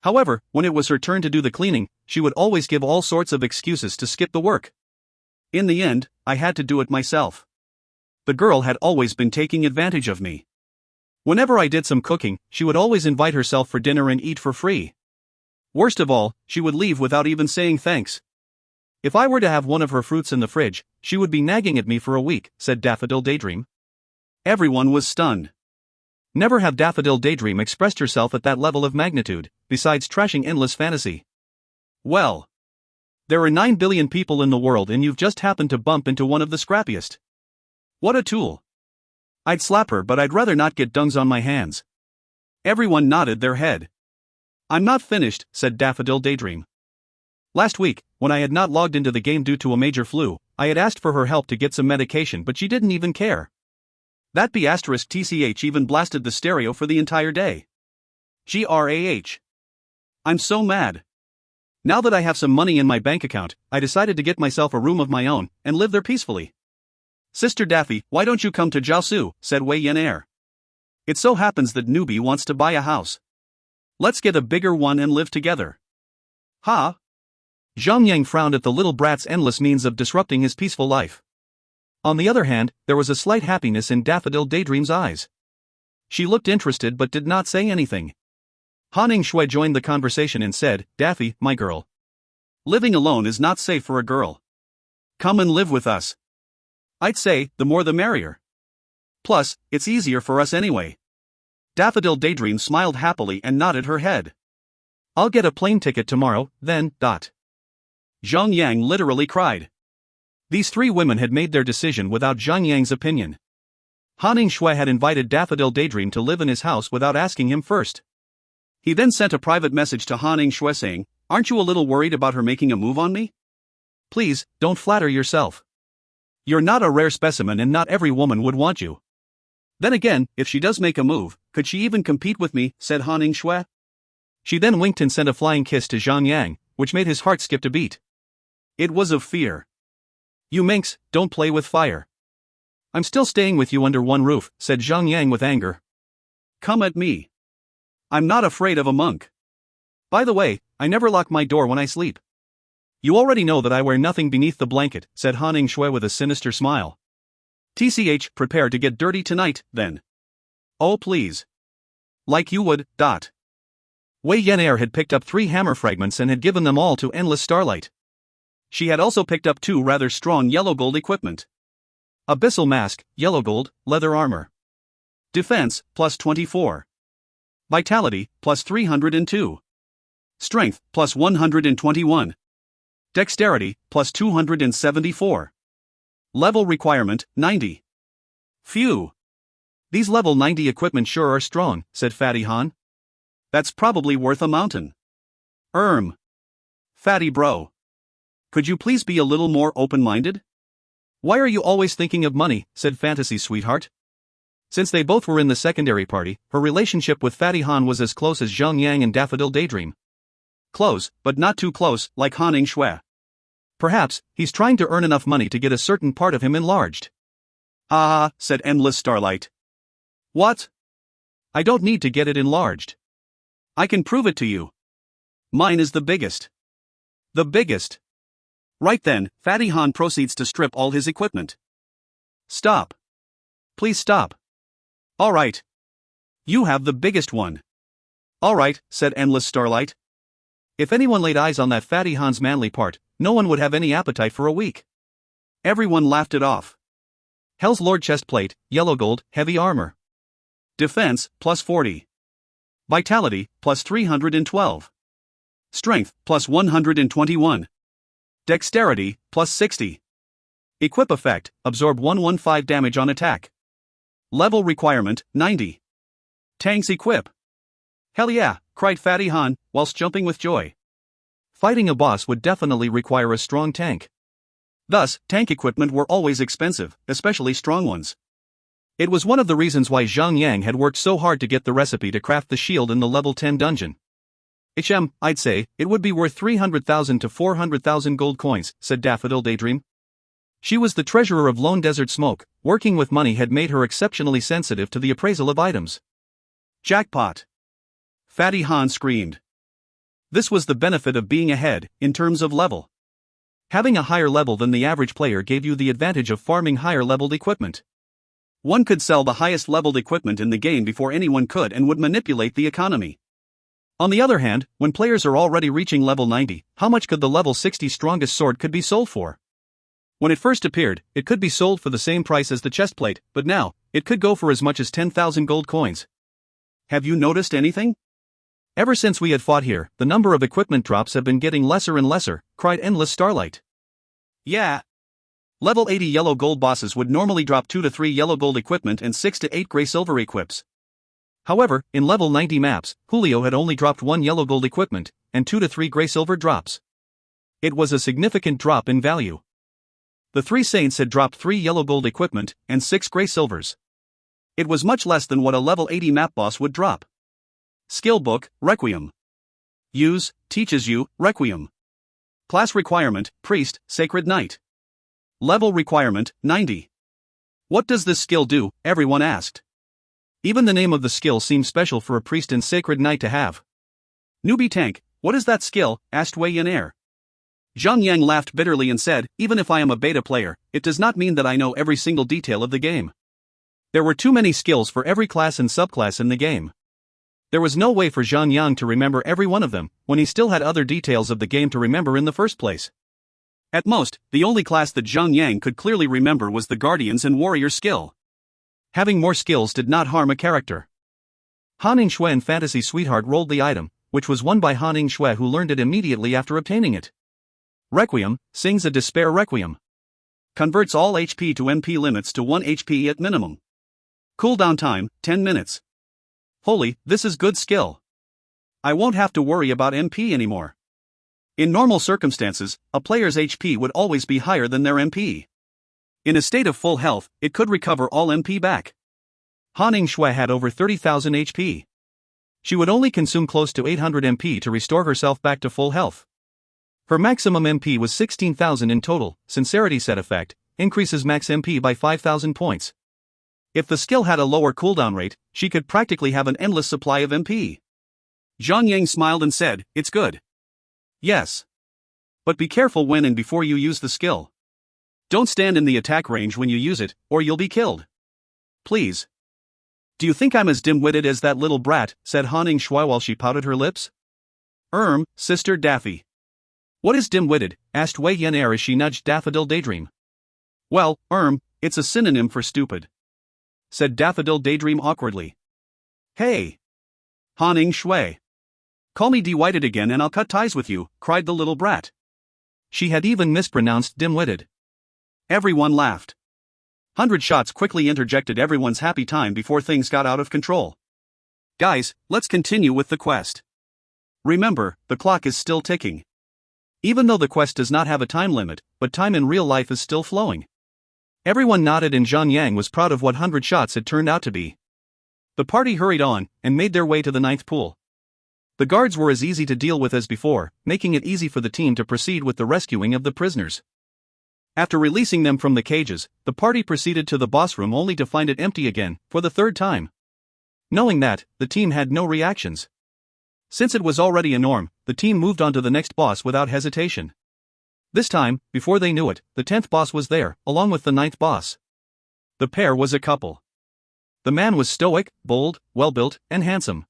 B: However, when it was her turn to do the cleaning, she would always give all sorts of excuses to skip the work.
A: In the end, I had to do it myself. The girl had always been taking advantage of me.
B: Whenever I did some cooking, she would always invite herself for dinner and eat for free. Worst of all, she would leave without even saying thanks. If I were to have one of her fruits in the fridge, she would be nagging at me for a week, said Daffodil Daydream.
A: Everyone was stunned.
B: Never have Daffodil Daydream expressed herself at that level of magnitude, besides trashing Endless Fantasy.
A: Well, there are 9 billion people in the world and you've just happened to bump into one of the scrappiest. What a tool. I'd slap her, but I'd rather not get dungs on my hands. Everyone nodded their head. I'm not finished, said Daffodil Daydream. Last week, when I had not logged into the game due to a major flu, I had asked for her help to get some medication, but she didn't even care. That B***TCH even blasted the stereo for the entire day. GRAH. I'm so mad. Now that I have some money in my bank account, I decided to get myself a room of my own and live there peacefully. Sister Daffy, why don't you come to Jiaosu, said Wei Yan. It so happens that Newbie wants to buy a house. Let's get a bigger one and live together. Ha!
B: Zhang Yang frowned at the little brat's endless means of disrupting his peaceful life. On the other hand, there was a slight happiness in Daffodil Daydream's eyes. She looked interested but did not say anything. Hanning Shui joined the conversation and said, Daffy, my girl. Living alone is not safe for a girl. Come and live with us. I'd say, the more the merrier. Plus, it's easier for us anyway. Daffodil Daydream smiled happily and nodded her head. I'll get a plane ticket tomorrow, then,
A: Zhang Yang literally cried.
B: These three women had made their decision without Zhang Yang's opinion. Han Shui had invited Daffodil Daydream to live in his house without asking him first.
A: He then sent a private message to Han Shui saying, "Aren't you a little worried about her making a move on me?
B: Please, don't flatter yourself. You're not a rare specimen and not every woman would want you."
A: Then again, if she does make a move, could she even compete with me, said Han Shui.
B: She then winked and sent a flying kiss to Zhang Yang, which made his heart skip a beat.
A: It was of fear.
B: "You minx, don't play with fire. I'm still staying with you under one roof," said Zhang Yang with anger.
A: "Come at me. I'm not afraid of a monk.
B: By the way, I never lock my door when I sleep. You already know that I wear nothing beneath the blanket," said Han Shui with a sinister smile.
A: "TCH, prepare to get dirty tonight, then."
B: "Oh please.
A: Like you would, dot."
B: Wei Yan'er had picked up 3 hammer fragments and had given them all to Endless Starlight.
A: She had also picked up 2 rather strong yellow gold equipment.
B: Abyssal Mask, yellow gold, leather armor.
A: Defense, plus 24. Vitality, plus 302. Strength, plus 121. Dexterity, plus 274. Level requirement, 90. Phew.
B: These level 90 equipment sure are strong, said Fatty Han.
A: That's probably worth a mountain. Fatty bro. Could you please be a little more open-minded?
B: Why are you always thinking of money, said Fantasy's sweetheart. Since they both were in the secondary party, her relationship with Fatty Han was as close as Zhang Yang and Daffodil Daydream.
A: Close, but not too close, like Han Shui.
B: Perhaps, he's trying to earn enough money to get a certain part of him enlarged.
A: Ah, said Endless Starlight. What?
B: I don't need to get it enlarged.
A: I can prove it to you. Mine is the biggest.
B: The biggest.
A: Right then, Fatty Han proceeds to strip all his equipment. Stop.
B: Please stop.
A: All right. You have the biggest one. All right, said Endless Starlight.
B: If anyone laid eyes on that Fatty Han's manly part, no one would have any appetite for a week.
A: Everyone laughed it off.
B: Hell's Lord chest plate, yellow gold, heavy armor.
A: Defense, plus 40. Vitality, plus 312. Strength, plus 121. Dexterity, plus 60. Equip effect, absorb 115 damage on attack. Level requirement, 90. Tanks equip. Hell yeah, cried Fatty Han, whilst jumping with joy.
B: Fighting a boss would definitely require a strong tank.
A: Thus, tank equipment were always expensive, especially strong ones.
B: It was one of the reasons why Zhang Yang had worked so hard to get the recipe to craft the shield in the level 10 dungeon. I'd say, it would be worth 300,000 to 400,000 gold coins, said Daffodil Daydream. She was the treasurer of Lone Desert Smoke. Working with money had made her exceptionally sensitive to the appraisal of items.
A: Jackpot! Fatty Han screamed. This was the benefit of being ahead, in terms of level. Having a higher level than the average player gave you the advantage of farming higher-leveled equipment. One could sell the highest-leveled equipment in the game before anyone could and would manipulate the economy. On the other hand, when players are already reaching level 90, how much could the level 60 strongest sword could be sold for? When it first appeared, it could be sold for the same price as the chestplate, but now, it could go for as much as 10,000 gold coins. Have you noticed anything? Ever since we had fought here, the number of equipment drops have been getting lesser and lesser, cried Endless Starlight. Yeah. Level 80 yellow gold bosses would normally drop 2 to 3 yellow gold equipment and 6 to 8 gray silver equips. However, in level 90 maps, Julio had only dropped 1 yellow gold equipment, and 2 to 3 gray silver drops. It was a significant drop in value. The 3 saints had dropped 3 yellow gold equipment, and 6 gray silvers. It was much less than what a level 80 map boss would drop. Skill book, Requiem. Use, teaches you, Requiem. Class requirement, Priest, Sacred Knight. Level requirement, 90. What does this skill do? Everyone asked. Even the name of the skill seemed special for a priest and sacred knight to have. Newbie tank, what is that skill? Asked Wei Yan'er. Zhang Yang laughed bitterly and said, even if I am a beta player, it does not mean that I know every single detail of the game. There were too many skills for every class and subclass in the game. There was no way for Zhang Yang to remember every one of them, when he still had other details of the game to remember in the first place. At most, the only class that Zhang Yang could clearly remember was the Guardians and Warrior skill. Having more skills did not harm a character. Han Shui and Fantasy Sweetheart rolled the item, which was won by Han Shui, who learned it immediately after obtaining it. Requiem, sings a despair requiem. Converts all HP to MP limits to 1 HP at minimum. Cooldown time, 10 minutes. Holy, this is good skill. I won't have to worry about MP anymore. In normal circumstances, a player's HP would always be higher than their MP. In a state of full health, it could recover all MP back. Han Shui had over 30,000 HP. She would only consume close to 800 MP to restore herself back to full health. Her maximum MP was 16,000 in total. Sincerity set effect increases max MP by 5,000 points. If the skill had a lower cooldown rate, she could practically have an endless supply of MP. Zhang Yang smiled and said, "It's good." Yes. But be careful when and before you use the skill. Don't stand in the attack range when you use it, or you'll be killed. Please. Do you think I'm as dim-witted as that little brat, said Han Shui while she pouted her lips. Sister Daffy. What is dim-witted, asked Wei Yan as she nudged Daffodil Daydream. Well, it's a synonym for stupid, said Daffodil Daydream awkwardly. Hey. Han Shui. Call me de-whited again and I'll cut ties with you, cried the little brat. She had even mispronounced dim-witted. Everyone laughed. 100 shots quickly interjected everyone's happy time before things got out of control. Guys, let's continue with the quest. Remember, the clock is still ticking. Even though the quest does not have a time limit, but time in real life is still flowing. Everyone nodded and Zhang Yang was proud of what 100 shots had turned out to be. The party hurried on and made their way to the 9th pool. The guards were as easy to deal with as before, making it easy for the team to proceed with the rescuing of the prisoners. After releasing them from the cages, the party proceeded to the boss room only to find it empty again, for the 3rd time. Knowing that, the team had no reactions. Since it was already a norm, the team moved on to the next boss without hesitation. This time, before they knew it, the 10th boss was there, along with the 9th boss. The pair was a couple. The man was stoic, bold, well-built, and handsome.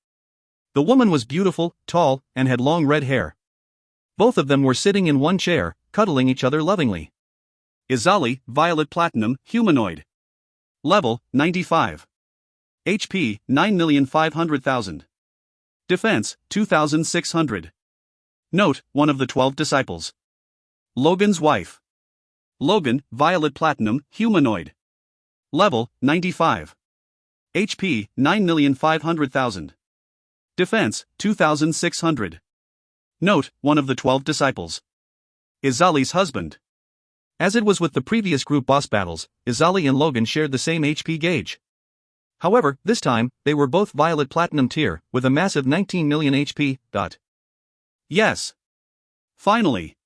A: The woman was beautiful, tall, and had long red hair. Both of them were sitting in one chair, cuddling each other lovingly. Izali, Violet Platinum, Humanoid. Level, 95. HP, 9,500,000. Defense, 2,600. Note, one of the 12 disciples. Logan's wife. Logan, Violet Platinum, Humanoid. Level, 95. HP, 9,500,000. Defense, 2,600. Note, one of the 12 disciples. Izali's husband. As it was with the previous group boss battles, Izali and Logan shared the same HP gauge. However, this time, they were both Violet Platinum tier, with a massive 19 million HP. Yes. Finally.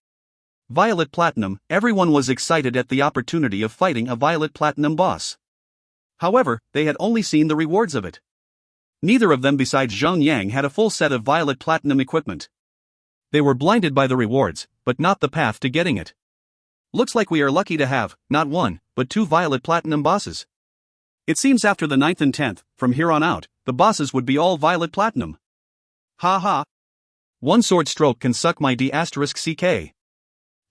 A: Violet Platinum, everyone was excited at the opportunity of fighting a Violet Platinum boss. However, they had only seen the rewards of it. Neither of them besides Zhang Yang had a full set of Violet Platinum equipment. They were blinded by the rewards, but not the path to getting it. Looks like we are lucky to have, not one, but 2 Violet Platinum bosses. It seems after the 9th and 10th, from here on out, the bosses would be all Violet Platinum. Ha ha. One sword stroke can suck my D*CK.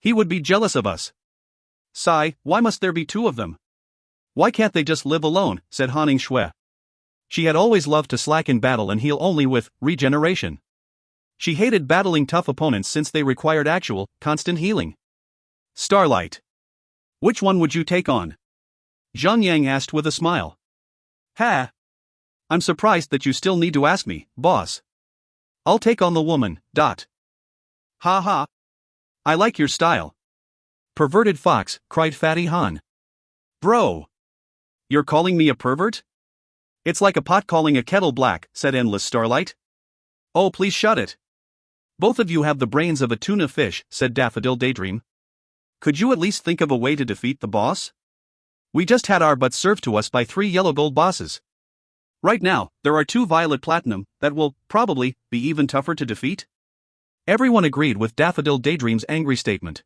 A: He would be jealous of us. Sigh, why must there be 2 of them? Why can't they just live alone, said Han Shui. She had always loved to slack in battle and heal only with regeneration. She hated battling tough opponents since they required actual, constant healing. Starlight. Which one would you take on? Zhang Yang asked with a smile. Ha! I'm surprised that you still need to ask me, boss. I'll take on the woman, . Ha ha. I like your style. Perverted fox, cried Fatty Han. Bro. You're calling me a pervert? It's like a pot calling a kettle black, said Endless Starlight. Oh, please shut it. Both of you have the brains of a tuna fish, said Daffodil Daydream. Could you at least think of a way to defeat the boss? We just had our butts served to us by 3 yellow gold bosses. Right now, there are 2 Violet Platinum that will, probably, be even tougher to defeat. Everyone agreed with Daffodil Daydream's angry statement.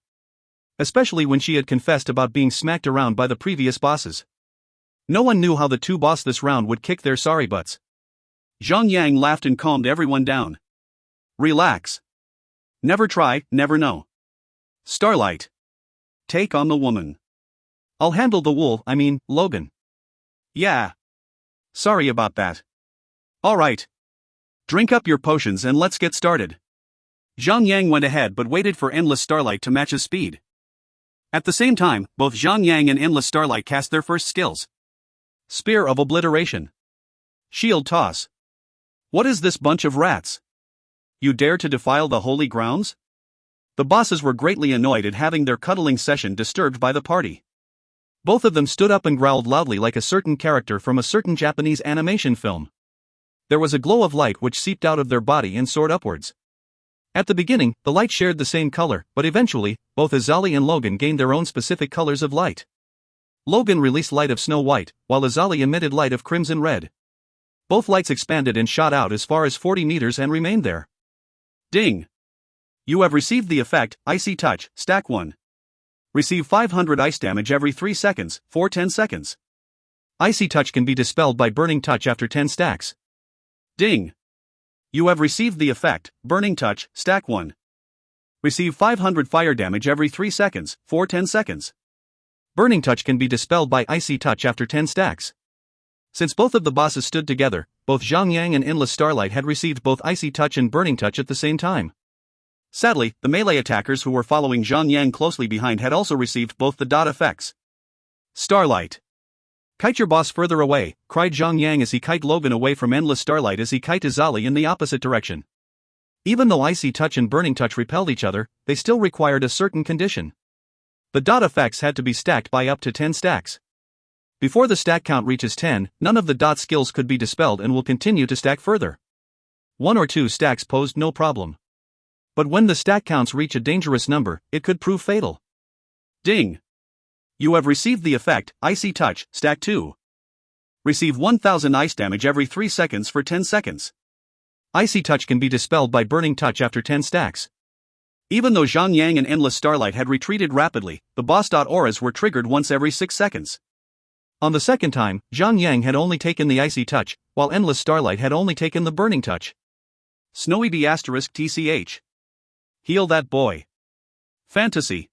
A: Especially when she had confessed about being smacked around by the previous bosses. No one knew how the 2 boss this round would kick their sorry butts. Zhang Yang laughed and calmed everyone down. Relax. Never try, never know. Starlight. Take on the woman. I'll handle the Logan. Yeah. Sorry about that. Alright. Drink up your potions and let's get started. Zhang Yang went ahead but waited for Endless Starlight to match his speed. At the same time, both Zhang Yang and Endless Starlight cast their first skills. Spear of Obliteration. Shield Toss. What is this bunch of rats? You dare to defile the holy grounds? The bosses were greatly annoyed at having their cuddling session disturbed by the party. Both of them stood up and growled loudly like a certain character from a certain Japanese animation film. There was a glow of light which seeped out of their body and soared upwards. At the beginning, the light shared the same color, but eventually, both Azali and Logan gained their own specific colors of light. Logan released light of snow white, while Azali emitted light of crimson red. Both lights expanded and shot out as far as 40 meters and remained there. Ding! You have received the effect, Icy Touch, Stack 1. Receive 500 ice damage every 3 seconds, for 10 seconds. Icy Touch can be dispelled by Burning Touch after 10 stacks. Ding! You have received the effect, Burning Touch, Stack 1. Receive 500 fire damage every 3 seconds, for 10 seconds. Burning Touch can be dispelled by Icy Touch after 10 stacks. Since both of the bosses stood together, both Zhang Yang and Endless Starlight had received both Icy Touch and Burning Touch at the same time. Sadly, the melee attackers who were following Zhang Yang closely behind had also received both the dot effects. Starlight. Kite your boss further away, cried Zhang Yang as he kite Logan away from Endless Starlight as he kite Azali in the opposite direction. Even though Icy Touch and Burning Touch repelled each other, they still required a certain condition. The dot effects had to be stacked by up to 10 stacks. Before the stack count reaches 10, none of the dot skills could be dispelled and will continue to stack further. 1 or 2 stacks posed no problem. But when the stack counts reach a dangerous number, it could prove fatal. Ding! You have received the effect, Icy Touch, Stack 2. Receive 1000 ice damage every 3 seconds for 10 seconds. Icy Touch can be dispelled by Burning Touch after 10 stacks. Even though Zhang Yang and Endless Starlight had retreated rapidly, the boss dot auras were triggered once every 6 seconds. On the second time, Zhang Yang had only taken the Icy Touch, while Endless Starlight had only taken the Burning Touch. Snowy B** TCH. Heal that boy. Fantasy.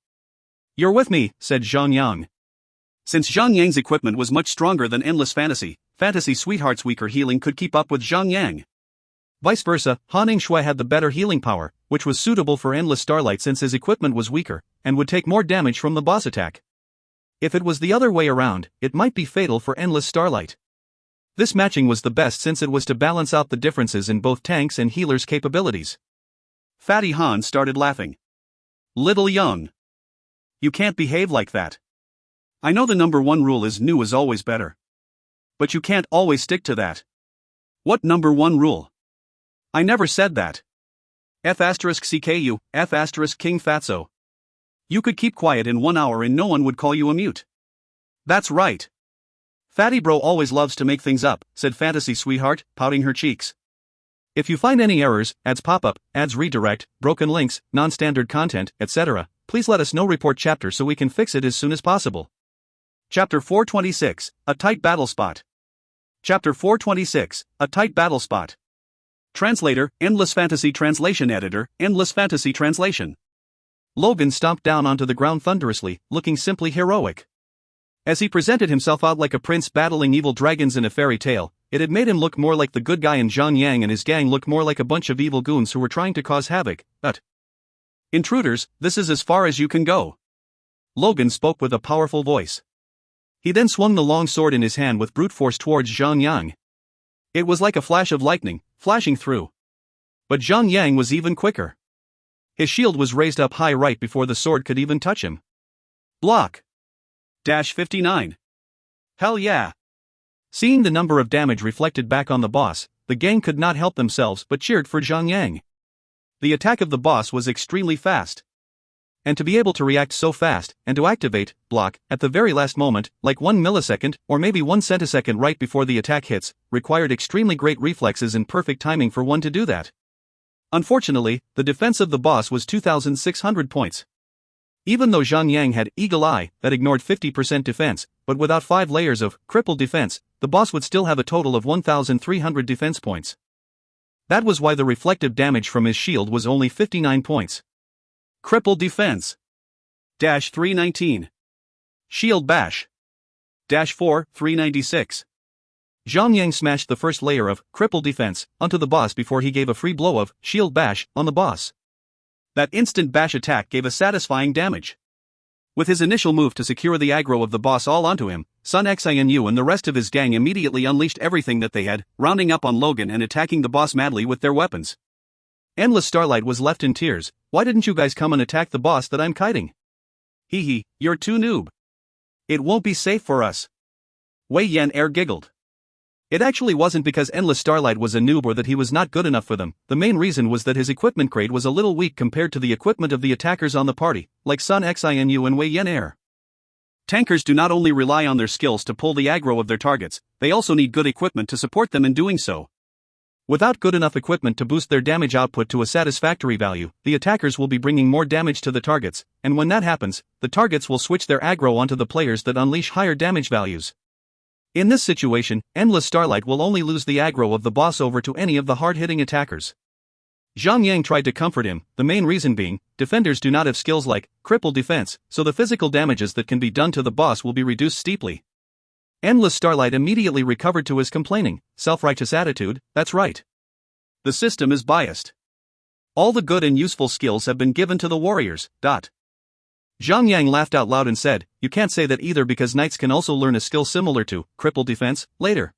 A: You're with me, said Zhang Yang. Since Zhang Yang's equipment was much stronger than Endless Fantasy Sweetheart's weaker healing could keep up with Zhang Yang. Vice versa, Haning Shui had the better healing power, which was suitable for Endless Starlight since his equipment was weaker, and would take more damage from the boss attack. If it was the other way around, it might be fatal for Endless Starlight. This matching was the best since it was to balance out the differences in both tanks and healers' capabilities. Fatty Han started laughing. Little Young. You can't behave like that. I know the number 1 rule is new is always better. But you can't always stick to that. What number 1 rule? I never said that. F*CKU, F*King Fatso. You could keep quiet in 1 hour and no one would call you a mute. That's right. Fatty bro always loves to make things up, said Fantasy Sweetheart, pouting her cheeks. If you find any errors, ads pop up, ads redirect, broken links, non-standard content, etc., please let us know. Report chapter so we can fix it as soon as possible. Chapter 426, A Tight Battle Spot. Chapter 426, A Tight Battle Spot. Translator, Endless Fantasy Translation Editor, Endless Fantasy Translation. Logan stomped down onto the ground thunderously, looking simply heroic. As he presented himself out like a prince battling evil dragons in a fairy tale, it had made him look more like the good guy, and Zhang Yang and his gang looked more like a bunch of evil goons who were trying to cause havoc. Intruders, this is as far as you can go. Logan spoke with a powerful voice. He then swung the long sword in his hand with brute force towards Zhang Yang. It was like a flash of lightning, flashing through. But Zhang Yang was even quicker. His shield was raised up high right before the sword could even touch him. Block. -59. Hell yeah. Seeing the number of damage reflected back on the boss, the gang could not help themselves but cheered for Zhang Yang. The attack of the boss was extremely fast. And to be able to react so fast, and to activate, block, at the very last moment, like 1 millisecond, or maybe 1 centisecond right before the attack hits, required extremely great reflexes and perfect timing for one to do that. Unfortunately, the defense of the boss was 2,600 points. Even though Zhang Yang had Eagle Eye that ignored 50% defense, but without 5 layers of crippled defense, the boss would still have a total of 1,300 defense points. That was why the reflective damage from his shield was only 59 points. Crippled defense. -319. Shield bash. -4, 396. Zhang Yang smashed the first layer of crippled defense onto the boss before he gave a free blow of shield bash on the boss. That instant bash attack gave a satisfying damage. With his initial move to secure the aggro of the boss all onto him, Sun Xianu and the rest of his gang immediately unleashed everything that they had, rounding up on Logan and attacking the boss madly with their weapons. Endless Starlight was left in tears. Why didn't you guys come and attack the boss that I'm kiting? Hee hee, you're too noob. It won't be safe for us. Wei Yan Air giggled. It actually wasn't because Endless Starlight was a noob or that he was not good enough for them. The main reason was that his equipment grade was a little weak compared to the equipment of the attackers on the party, like Sun Xianu and Wei Yan Air. Tankers do not only rely on their skills to pull the aggro of their targets, they also need good equipment to support them in doing so. Without good enough equipment to boost their damage output to a satisfactory value, the attackers will be bringing more damage to the targets, and when that happens, the targets will switch their aggro onto the players that unleash higher damage values. In this situation, Endless Starlight will only lose the aggro of the boss over to any of the hard-hitting attackers. Zhang Yang tried to comfort him, the main reason being, defenders do not have skills like cripple defense, so the physical damages that can be done to the boss will be reduced steeply. Endless Starlight immediately recovered to his complaining, self-righteous attitude. That's right. The system is biased. All the good and useful skills have been given to the warriors. Zhang Yang laughed out loud and said, you can't say that either because knights can also learn a skill similar to cripple defense later.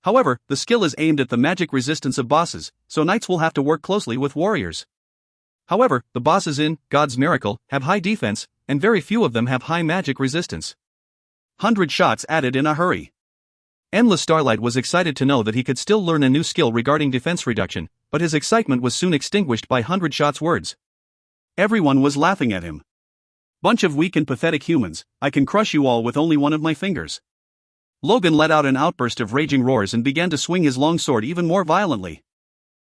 A: However, the skill is aimed at the magic resistance of bosses, so knights will have to work closely with warriors. However, the bosses in God's Miracle have high defense, and very few of them have high magic resistance. 100 shots added in a hurry. Endless Starlight was excited to know that he could still learn a new skill regarding defense reduction, but his excitement was soon extinguished by 100 shots words. Everyone was laughing at him. Bunch of weak and pathetic humans, I can crush you all with only one of my fingers. Logan let out an outburst of raging roars and began to swing his long sword even more violently.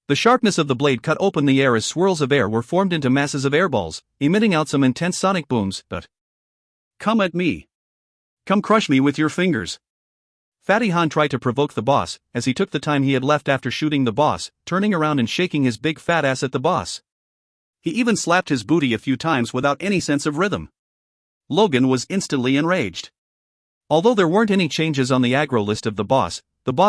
A: The sharpness of the blade cut open the air as swirls of air were formed into masses of airballs, emitting out some intense sonic booms. But come at me. Come crush me with your fingers. Fatty Han tried to provoke the boss, as he took the time he had left after shooting the boss, turning around and shaking his big fat ass at the boss. He even slapped his booty a few times without any sense of rhythm. Logan was instantly enraged. Although there weren't any changes on the aggro list of the boss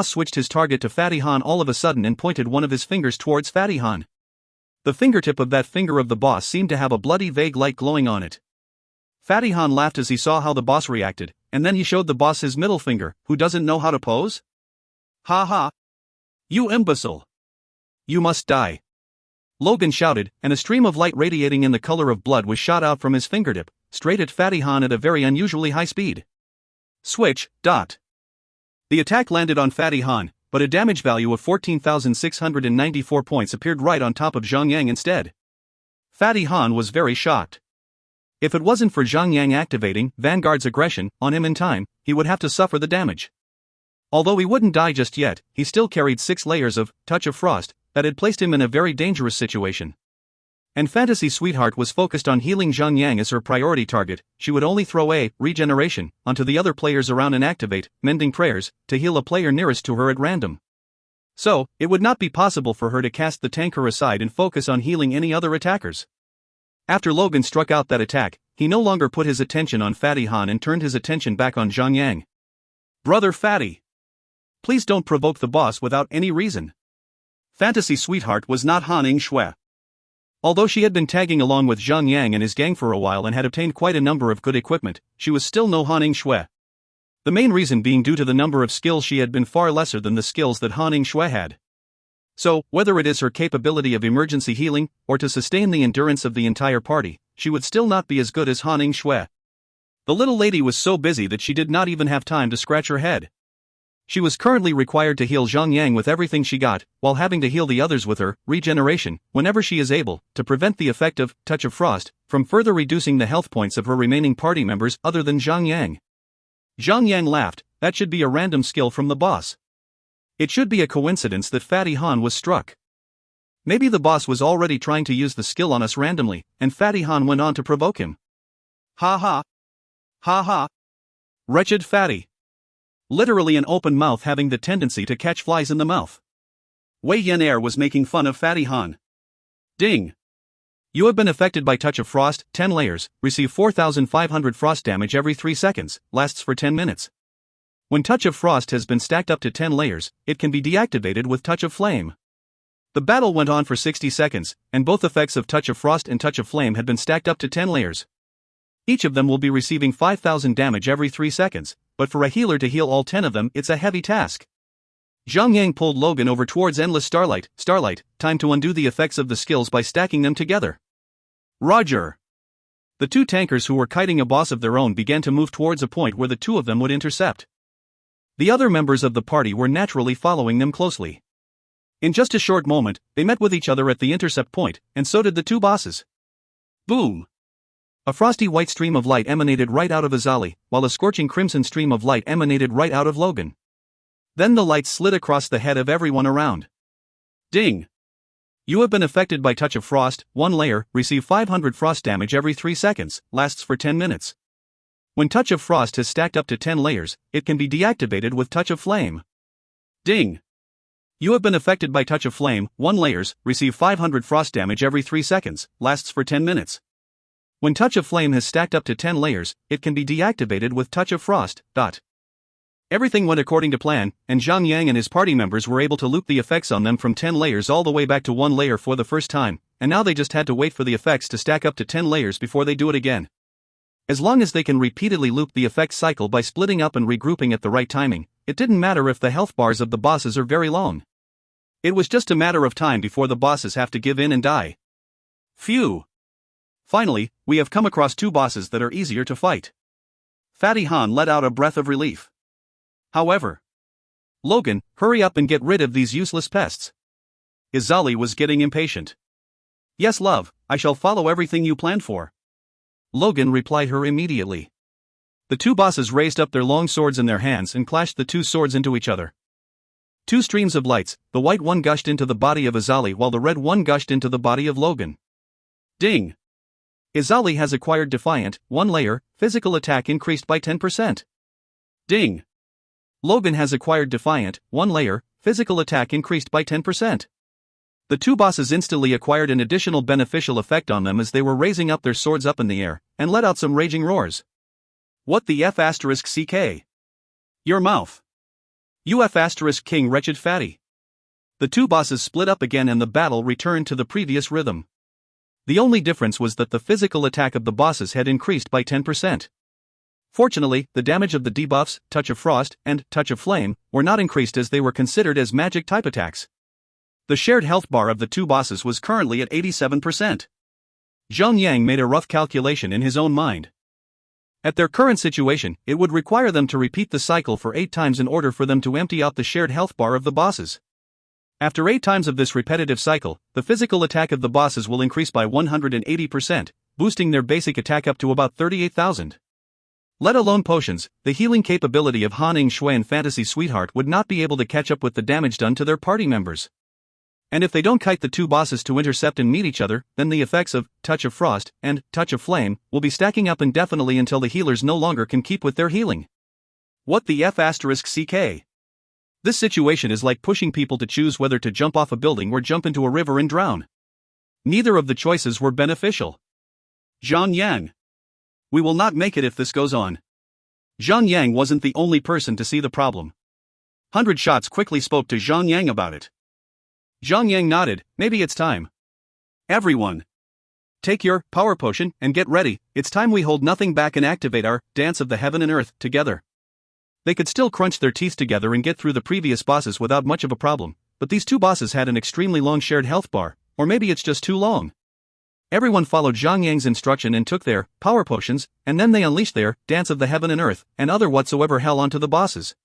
A: switched his target to Fatty Han all of a sudden and pointed one of his fingers towards Fatty Han. The fingertip of that finger of the boss seemed to have a bloody vague light glowing on it. Fatty Han laughed as he saw how the boss reacted, and then he showed the boss his middle finger. Who doesn't know how to pose? Ha ha! You imbecile! You must die! Logan shouted, and a stream of light radiating in the color of blood was shot out from his fingertip, straight at Fatty Han at a very unusually high speed. Switch. The attack landed on Fatty Han, but a damage value of 14,694 points appeared right on top of Zhang Yang instead. Fatty Han was very shocked. If it wasn't for Zhang Yang activating Vanguard's aggression on him in time, he would have to suffer the damage. Although he wouldn't die just yet, he still carried 6 layers of Touch of Frost that had placed him in a very dangerous situation. And Fantasy Sweetheart was focused on healing Zhang Yang as her priority target. She would only throw a regeneration onto the other players around and activate Mending Prayers to heal a player nearest to her at random. So, it would not be possible for her to cast the tanker aside and focus on healing any other attackers. After Logan struck out that attack, he no longer put his attention on Fatty Han and turned his attention back on Zhang Yang. Brother Fatty! Please don't provoke the boss without any reason. Fantasy Sweetheart was not Han Shui. Although she had been tagging along with Zhang Yang and his gang for a while and had obtained quite a number of good equipment, she was still no Han Shui. The main reason being due to the number of skills she had been far lesser than the skills that Han Shui had. So, whether it is her capability of emergency healing, or to sustain the endurance of the entire party, she would still not be as good as Han Shui. The little lady was so busy that she did not even have time to scratch her head. She was currently required to heal Zhang Yang with everything she got, while having to heal the others with her regeneration, whenever she is able, to prevent the effect of Touch of Frost from further reducing the health points of her remaining party members other than Zhang Yang. Zhang Yang laughed. That should be a random skill from the boss. It should be a coincidence that Fatty Han was struck. Maybe the boss was already trying to use the skill on us randomly, and Fatty Han went on to provoke him. Ha ha. Ha ha. Wretched Fatty. Literally an open mouth having the tendency to catch flies in the mouth. Wei Yan Air was making fun of Fatty Han. Ding. You have been affected by Touch of Frost, 10 layers, receive 4,500 frost damage every 3 seconds, lasts for 10 minutes. When Touch of Frost has been stacked up to 10 layers, it can be deactivated with Touch of Flame. The battle went on for 60 seconds, and both effects of Touch of Frost and Touch of Flame had been stacked up to 10 layers.
B: Each of them will be receiving 5,000 damage every 3 seconds, but for a healer to heal all 10 of them, it's a heavy task. Zhang Yang pulled Logan over towards Endless Starlight. Starlight, time to undo the effects of the skills by stacking them together.
A: Roger.
B: The two tankers who were kiting a boss of their own began to move towards a point where the two of them would intercept. The other members of the party were naturally following them closely. In just a short moment, they met with each other at the intercept point, and so did the two bosses.
A: Boom!
B: A frosty white stream of light emanated right out of Azali, while a scorching crimson stream of light emanated right out of Logan. Then the light slid across the head of everyone around.
A: Ding!
B: You have been affected by Touch of Frost, 1 layer, receive 500 frost damage every 3 seconds, lasts for 10 minutes. When Touch of Frost has stacked up to 10 layers, it can be deactivated with Touch of Flame.
A: Ding!
B: You have been affected by Touch of Flame, 1 layers, receive 500 frost damage every 3 seconds, lasts for 10 minutes. When Touch of Flame has stacked up to 10 layers, it can be deactivated with Touch of Frost. Everything went according to plan, and Zhang Yang and his party members were able to loop the effects on them from 10 layers all the way back to 1 layer for the first time, and now they just had to wait for the effects to stack up to 10 layers before they do it again. As long as they can repeatedly loop the effects cycle by splitting up and regrouping at the right timing, it didn't matter if the health bars of the bosses are very long. It was just a matter of time before the bosses have to give in and die.
A: Phew!
B: Finally, we have come across 2 bosses that are easier to fight.
A: Fatty Han let out a breath of relief.
B: However, Logan, hurry up and get rid of these useless pests.
A: Azali was getting impatient.
B: Yes, love, I shall follow everything you planned for. Logan replied her immediately. The 2 bosses raised up their long swords in their hands and clashed the 2 swords into each other. 2 streams of lights, the white one gushed into the body of Azali while the red one gushed into the body of Logan.
A: Ding!
B: Azali has acquired Defiant, 1 layer, physical attack increased by 10%.
A: Ding!
B: Logan has acquired Defiant, 1 layer, physical attack increased by 10%. The 2 bosses instantly acquired an additional beneficial effect on them as they were raising up their swords up in the air, and let out some raging roars.
A: What the F***ck?
B: Your mouth. You F***king wretched fatty. The 2 bosses split up again and the battle returned to the previous rhythm. The only difference was that the physical attack of the bosses had increased by 10%. Fortunately, the damage of the debuffs, Touch of Frost, and Touch of Flame, were not increased as they were considered as magic-type attacks. The shared health bar of the 2 bosses was currently at 87%. Zhang Yang made a rough calculation in his own mind. At their current situation, it would require them to repeat the cycle for 8 times in order for them to empty out the shared health bar of the bosses. After 8 times of this repetitive cycle, the physical attack of the bosses will increase by 180%, boosting their basic attack up to about 38,000. Let alone potions, the healing capability of Han Ing-shui and Fantasy Sweetheart would not be able to catch up with the damage done to their party members. And if they don't kite the 2 bosses to intercept and meet each other, then the effects of Touch of Frost and Touch of Flame will be stacking up indefinitely until the healers no longer can keep with their healing.
A: What the F***ck?
B: This situation is like pushing people to choose whether to jump off a building or jump into a river and drown. Neither of the choices were beneficial.
A: Zhang Yang.
B: We will not make it if this goes on. Zhang Yang wasn't the only person to see the problem.
A: 100 Shots quickly spoke to Zhang Yang about it.
B: Zhang Yang nodded, maybe it's time.
A: Everyone,
B: take your power potion and get ready, it's time we hold nothing back and activate our Dance of the Heaven and Earth together. They could still crunch their teeth together and get through the previous bosses without much of a problem, but these 2 bosses had an extremely long shared health bar, or maybe it's just too long. Everyone followed Zhang Yang's instruction and took their power potions, and then they unleashed their Dance of the Heaven and Earth and other whatsoever hell onto the bosses.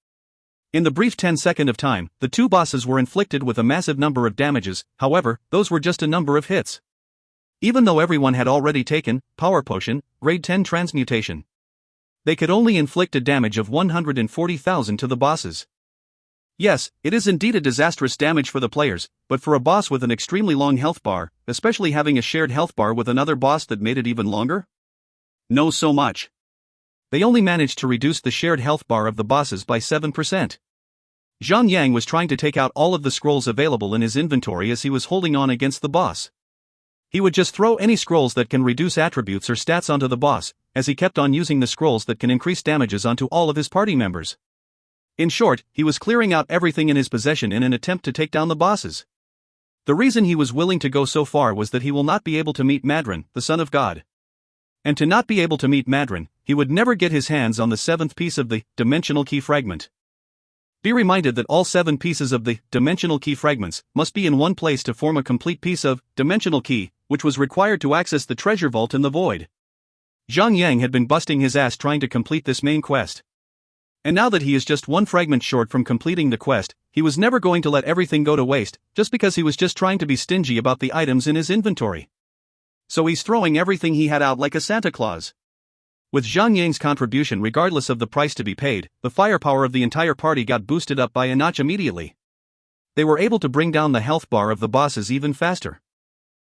B: In the brief 10-second of time, the 2 bosses were inflicted with a massive number of damages, however, those were just a number of hits. Even though everyone had already taken Power Potion, Grade 10 Transmutation, they could only inflict a damage of 140,000 to the bosses. Yes, it is indeed a disastrous damage for the players, but for a boss with an extremely long health bar, especially having a shared health bar with another boss that made it even longer?
A: No so much.
B: They only managed to reduce the shared health bar of the bosses by 7%. Zhang Yang was trying to take out all of the scrolls available in his inventory as he was holding on against the boss. He would just throw any scrolls that can reduce attributes or stats onto the boss, as he kept on using the scrolls that can increase damages onto all of his party members. In short, he was clearing out everything in his possession in an attempt to take down the bosses. The reason he was willing to go so far was that he will not be able to meet Madran, the Son of God. And to not be able to meet Madron, he would never get his hands on the 7th piece of the dimensional key fragment. Be reminded that all 7 pieces of the dimensional key fragments must be in one place to form a complete piece of dimensional key, which was required to access the treasure vault in the void. Zhang Yang had been busting his ass trying to complete this main quest. And now that he is just one fragment short from completing the quest, he was never going to let everything go to waste, just because he was just trying to be stingy about the items in his inventory. So he's throwing everything he had out like a Santa Claus. With Zhang Yang's contribution regardless of the price to be paid, the firepower of the entire party got boosted up by a notch immediately. They were able to bring down the health bar of the bosses even faster.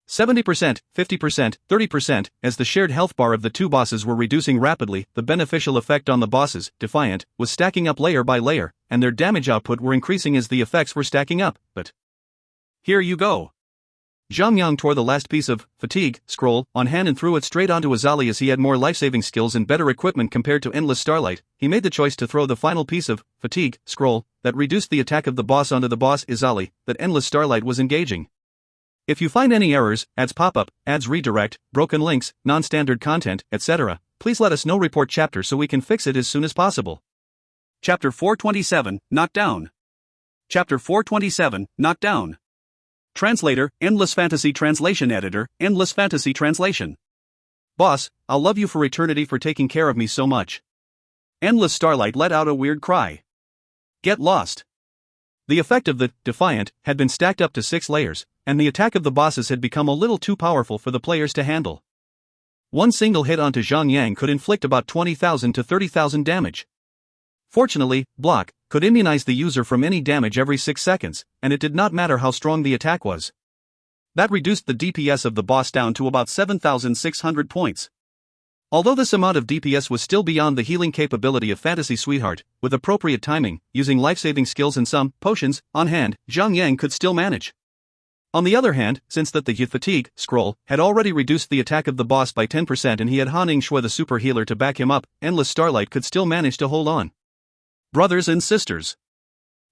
B: 70%, 50%, 30%, as the shared health bar of the 2 bosses were reducing rapidly, the beneficial effect on the bosses, Defiant, was stacking up layer by layer, and their damage output were increasing as the effects were stacking up, but... Here you go. Zhang Yang tore the last piece of fatigue scroll on hand and threw it straight onto Azali as he had more life-saving skills and better equipment compared to Endless Starlight. He made the choice to throw the final piece of fatigue scroll that reduced the attack of the boss onto the boss Azali that Endless Starlight was engaging. If you find any errors, ads pop-up, ads redirect, broken links, non-standard content, etc., please let us know. Report chapter so we can fix it as soon as possible.
A: Chapter 427, Knocked Down. Chapter 427, Knocked Down. Translator, Endless Fantasy Translation Editor, Endless Fantasy Translation. Boss, I'll love you for eternity for taking care of me so much. Endless Starlight let out a weird cry. Get lost. The effect of the Defiant had been stacked up to 6 layers, and the attack of the bosses had become a little too powerful for the players to handle. One single hit onto Zhang Yang could inflict about 20,000 to 30,000 damage. Fortunately, Block could immunize the user from any damage every 6 seconds, and it did not matter how strong the attack was. That reduced the DPS of the boss down to about 7,600 points. Although this amount of DPS was still beyond the healing capability of Fantasy Sweetheart, with appropriate timing, using life-saving skills and some potions on hand, Zhang Yang could still manage. On the other hand, since that the fatigue scroll had already reduced the attack of the boss by 10% and he had Han Shui the super healer to back him up, Endless Starlight could still manage to hold on. Brothers and sisters,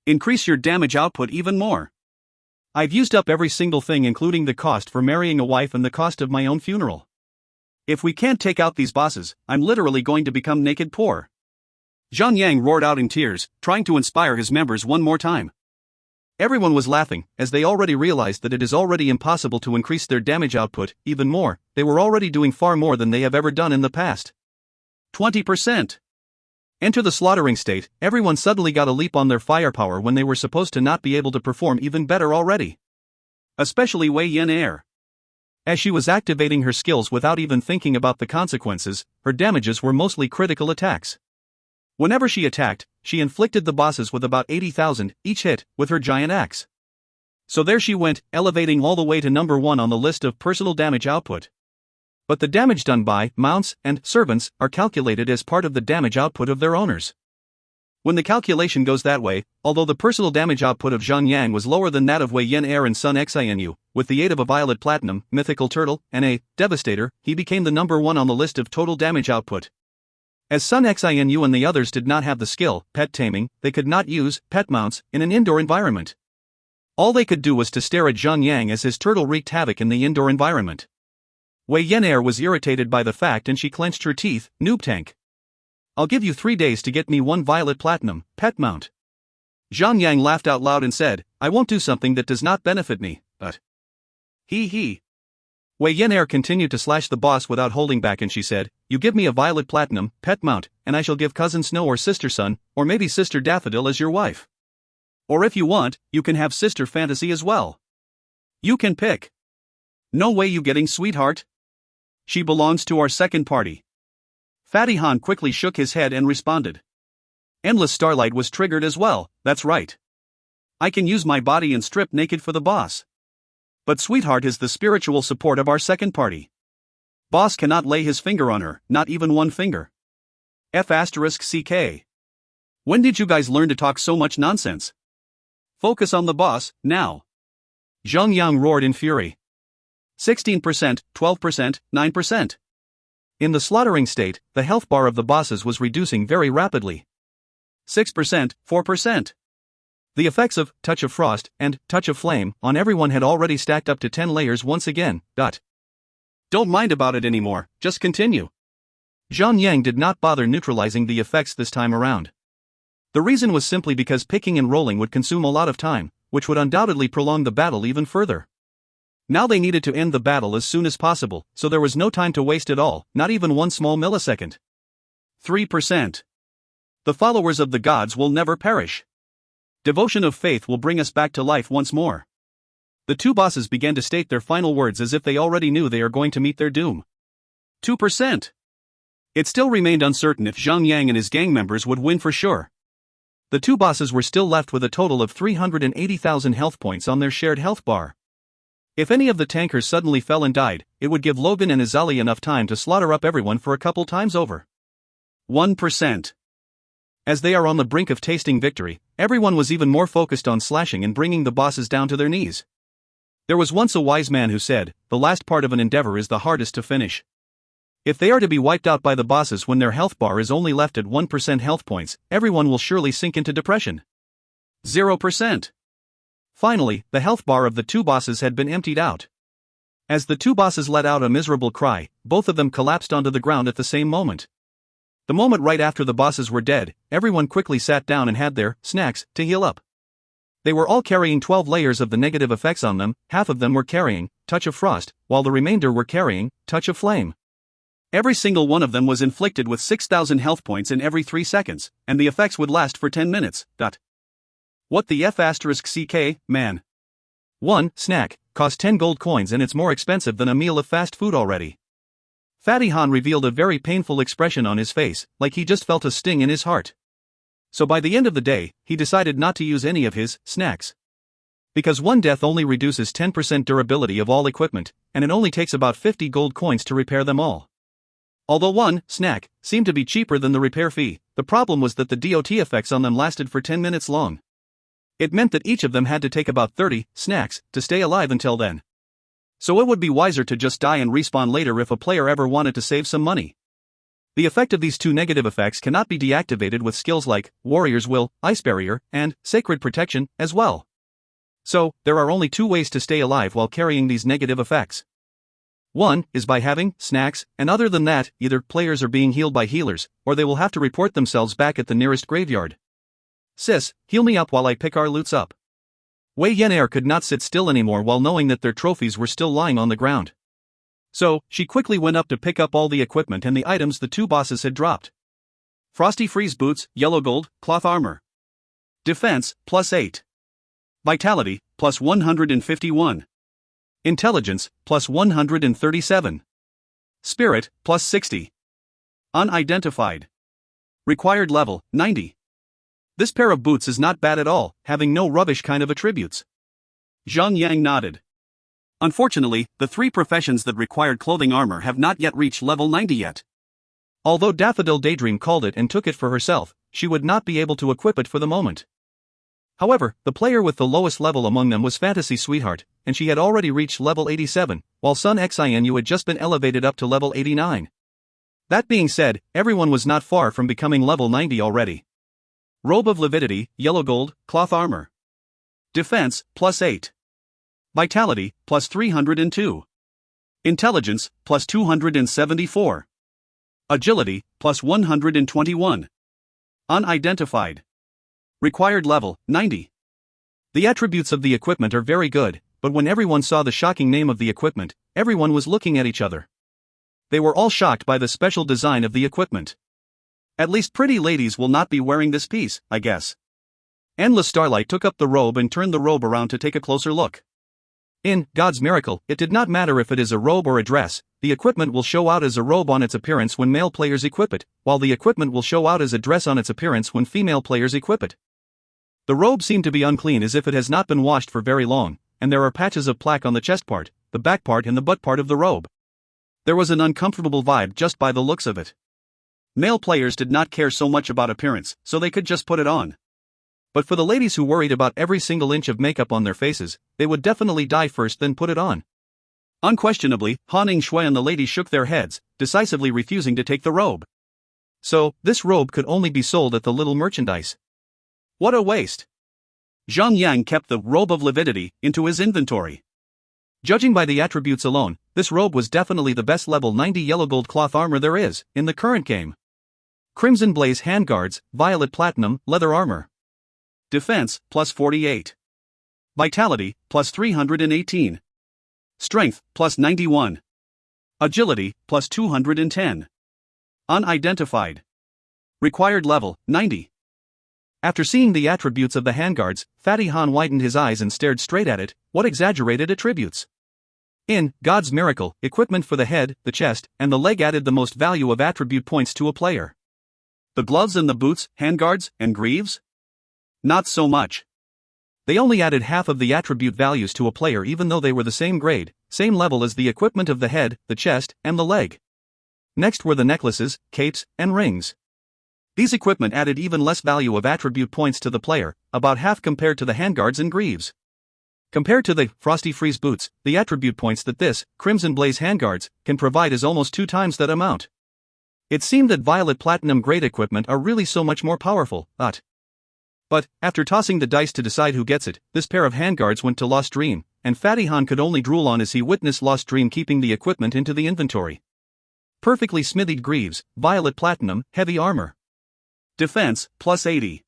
A: increase your damage output even more. I've used up every single thing including the cost for marrying a wife and the cost of my own funeral. If we can't take out these bosses, I'm literally going to become naked poor. Zhang Yang roared out in tears, trying to inspire his members one more time. Everyone was laughing, as they already realized that it is already impossible to increase their damage output even more. They were already doing far more than they have ever done in the past. 20%. Enter the slaughtering state. Everyone suddenly got a leap on their firepower when they were supposed to not be able to perform even better already. Especially Wei Yin Air. As she was activating her skills without even thinking about the consequences, her damages were mostly critical attacks. Whenever she attacked, she inflicted the bosses with about 80,000 each hit with her giant axe. So there she went, elevating all the way to number 1 on the list of personal damage output. But the damage done by mounts and servants are calculated as part of the damage output of their owners. When the calculation goes that way, although the personal damage output of Zhang Yang was lower than that of Wei Yin Air and Sun Xinu, with the aid of a Violet Platinum, Mythical Turtle, and a Devastator, he became the number 1 on the list of total damage output. As Sun Xinu and the others did not have the skill, pet taming, they could not use pet mounts in an indoor environment. All they could do was to stare at Zhang Yang as his turtle wreaked havoc in the indoor environment. Wei Yin Air was irritated by the fact and she clenched her teeth. Noob tank. I'll give you 3 days to get me 1 Violet Platinum pet mount. Zhang Yang laughed out loud and said, I won't do something that does not benefit me, but... He. Wei Yin Air continued to slash the boss without holding back and she said, you give me a Violet Platinum pet mount, and I shall give Cousin Snow or Sister Sun, or maybe Sister Daffodil as your wife. Or if you want, you can have Sister Fantasy as well. You can pick. No way you getting sweetheart. She belongs to our second party. Fatty Han quickly shook his head and responded. Endless Starlight was triggered as well, that's right. I can use my body and strip naked for the boss. But sweetheart is the spiritual support of our second party. Boss cannot lay his finger on her, not even one finger. F***CK. When did you guys learn to talk so much nonsense? Focus on the boss, now. Zhang Yang roared in fury. 16%, 12%, 9%. In the slaughtering state, the health bar of the bosses was reducing very rapidly. 6%, 4%. The effects of Touch of Frost and Touch of Flame on everyone had already stacked up to 10 layers once again. Don't mind about it anymore, just continue.
B: Zhang did not bother neutralizing the effects this time around. The reason was simply because picking and rolling would consume a lot of time, which would undoubtedly prolong the battle even further. Now they needed to end the battle as soon as possible, so there was no time to waste at all, not even one small millisecond. 3%. The followers of the gods will never perish. Devotion of faith will bring us back to life once more. The two bosses began to state their final words as if they already knew they are going to meet their doom. 2%. It still remained uncertain if Zhang and his gang members would win for sure. The two bosses were still left with a total of 380,000 health points on their shared health bar. If any of the tankers suddenly fell and died, it would give Logan and Azali enough time to slaughter up everyone for a couple times over. 1%. As they are on the brink of tasting victory, everyone was even more focused on slashing and bringing the bosses down to their knees. There was once a wise man who said, "The last part of an endeavor is the hardest to finish." If they are to be wiped out by the bosses when their health bar is only left at 1% health points, everyone will surely sink into depression. 0%. Finally, the health bar of the two bosses had been emptied out. As the two bosses let out a miserable cry, both of them collapsed onto the ground at the same moment. The moment right after the bosses were dead, everyone quickly sat down and had their snacks to heal up. They were all carrying 12 layers of the negative effects on them. Half of them were carrying Touch of Frost, while the remainder were carrying Touch of Flame. Every single one of them was inflicted with 6,000 health points in every 3 seconds, and the effects would last for 10 minutes. What the F***ck, man? One snack costs 10 gold coins and it's more expensive than a meal of fast food already. Fatty Han revealed a very painful expression on his face, like he just felt a sting in his heart. So by the end of the day, he decided not to use any of his snacks. Because one death only reduces 10% durability of all equipment, and it only takes about 50 gold coins to repair them all. Although one snack seemed to be cheaper than the repair fee, the problem was that the DOT effects on them lasted for 10 minutes long. It meant that each of them had to take about 30 snacks to stay alive until then. So it would be wiser to just die and respawn later if a player ever wanted to save some money. The effect of these two negative effects cannot be deactivated with skills like Warrior's Will, Ice Barrier, and Sacred Protection as well. So, there are only two ways to stay alive while carrying these negative effects. One is by having snacks, and other than that, either players are being healed by healers, or they will have to report themselves back at the nearest graveyard. Sis, heal me up while I pick our loots up. Wei Yenair could not sit still anymore while knowing that their trophies were still lying on the ground. So, she quickly went up to pick up all the equipment and the items the two bosses had dropped. Frosty Freeze Boots, Yellow Gold, Cloth Armor. Defense, +8. Vitality, +151. Intelligence, +137. Spirit, +60. Unidentified. Required level, 90. This pair of boots is not bad at all, having no rubbish kind of attributes. Zhang nodded. Unfortunately, the 3 professions that required clothing armor have not yet reached level 90 yet. Although Daffodil Daydream called it and took it for herself, she would not be able to equip it for the moment. However, the player with the lowest level among them was Fantasy Sweetheart, and she had already reached level 87, while Sun Xinu had just been elevated up to level 89. That being said, everyone was not far from becoming level 90 already. Robe of Lividity, Yellow Gold, Cloth Armor. Defense, +8. Vitality, +302. Intelligence, +274. Agility, +121. Unidentified. Required level, 90. The attributes of the equipment are very good, but when everyone saw the shocking name of the equipment, everyone was looking at each other. They were all shocked by the special design of the equipment. At least pretty ladies will not be wearing this piece, I guess. Endless Starlight took up the robe and turned the robe around to take a closer look. In God's Miracle, it did not matter if it is a robe or a dress, the equipment will show out as a robe on its appearance when male players equip it, while the equipment will show out as a dress on its appearance when female players equip it. The robe seemed to be unclean as if it has not been washed for very long, and there are patches of plaque on the chest part, the back part and the butt part of the robe. There was an uncomfortable vibe just by the looks of it. Male players did not care so much about appearance, so they could just put it on. But for the ladies who worried about every single inch of makeup on their faces, they would definitely die first then put it on. Unquestionably, Han Shui and the ladies shook their heads, decisively refusing to take the robe. So, this robe could only be sold at the little merchandise. What a waste! Zhang kept the Robe of Lividity into his inventory. Judging by the attributes alone, this robe was definitely the best level 90 yellow gold cloth armor there is, in the current game. Crimson Blaze handguards, violet platinum, leather armor.
A: Defense, plus 48. Vitality, plus 318. Strength, plus 91. Agility, plus 210. Unidentified. Required level, 90.
B: After seeing the attributes of the handguards, Fatty Han widened his eyes and stared straight at it. What exaggerated attributes! In God's Miracle, equipment for the head, the chest, and the leg added the most value of attribute points to a player.
A: The gloves and the boots, handguards, and greaves? Not so much.
B: They only added half of the attribute values to a player even though they were the same grade, same level as the equipment of the head, the chest, and the leg. Next were the necklaces, capes, and rings. These equipment added even less value of attribute points to the player, about half compared to the handguards and greaves. Compared to the Frosty Freeze boots, the attribute points that this Crimson Blaze handguards can provide is almost 2 times that amount. It seemed that violet platinum grade equipment are really so much more powerful, But, after tossing the dice to decide who gets it, this pair of handguards went to Lost Dream, and Fatty Han could only drool on as he witnessed Lost Dream keeping the equipment into the inventory. Perfectly smithied greaves, violet platinum, heavy armor.
A: Defense, plus 80.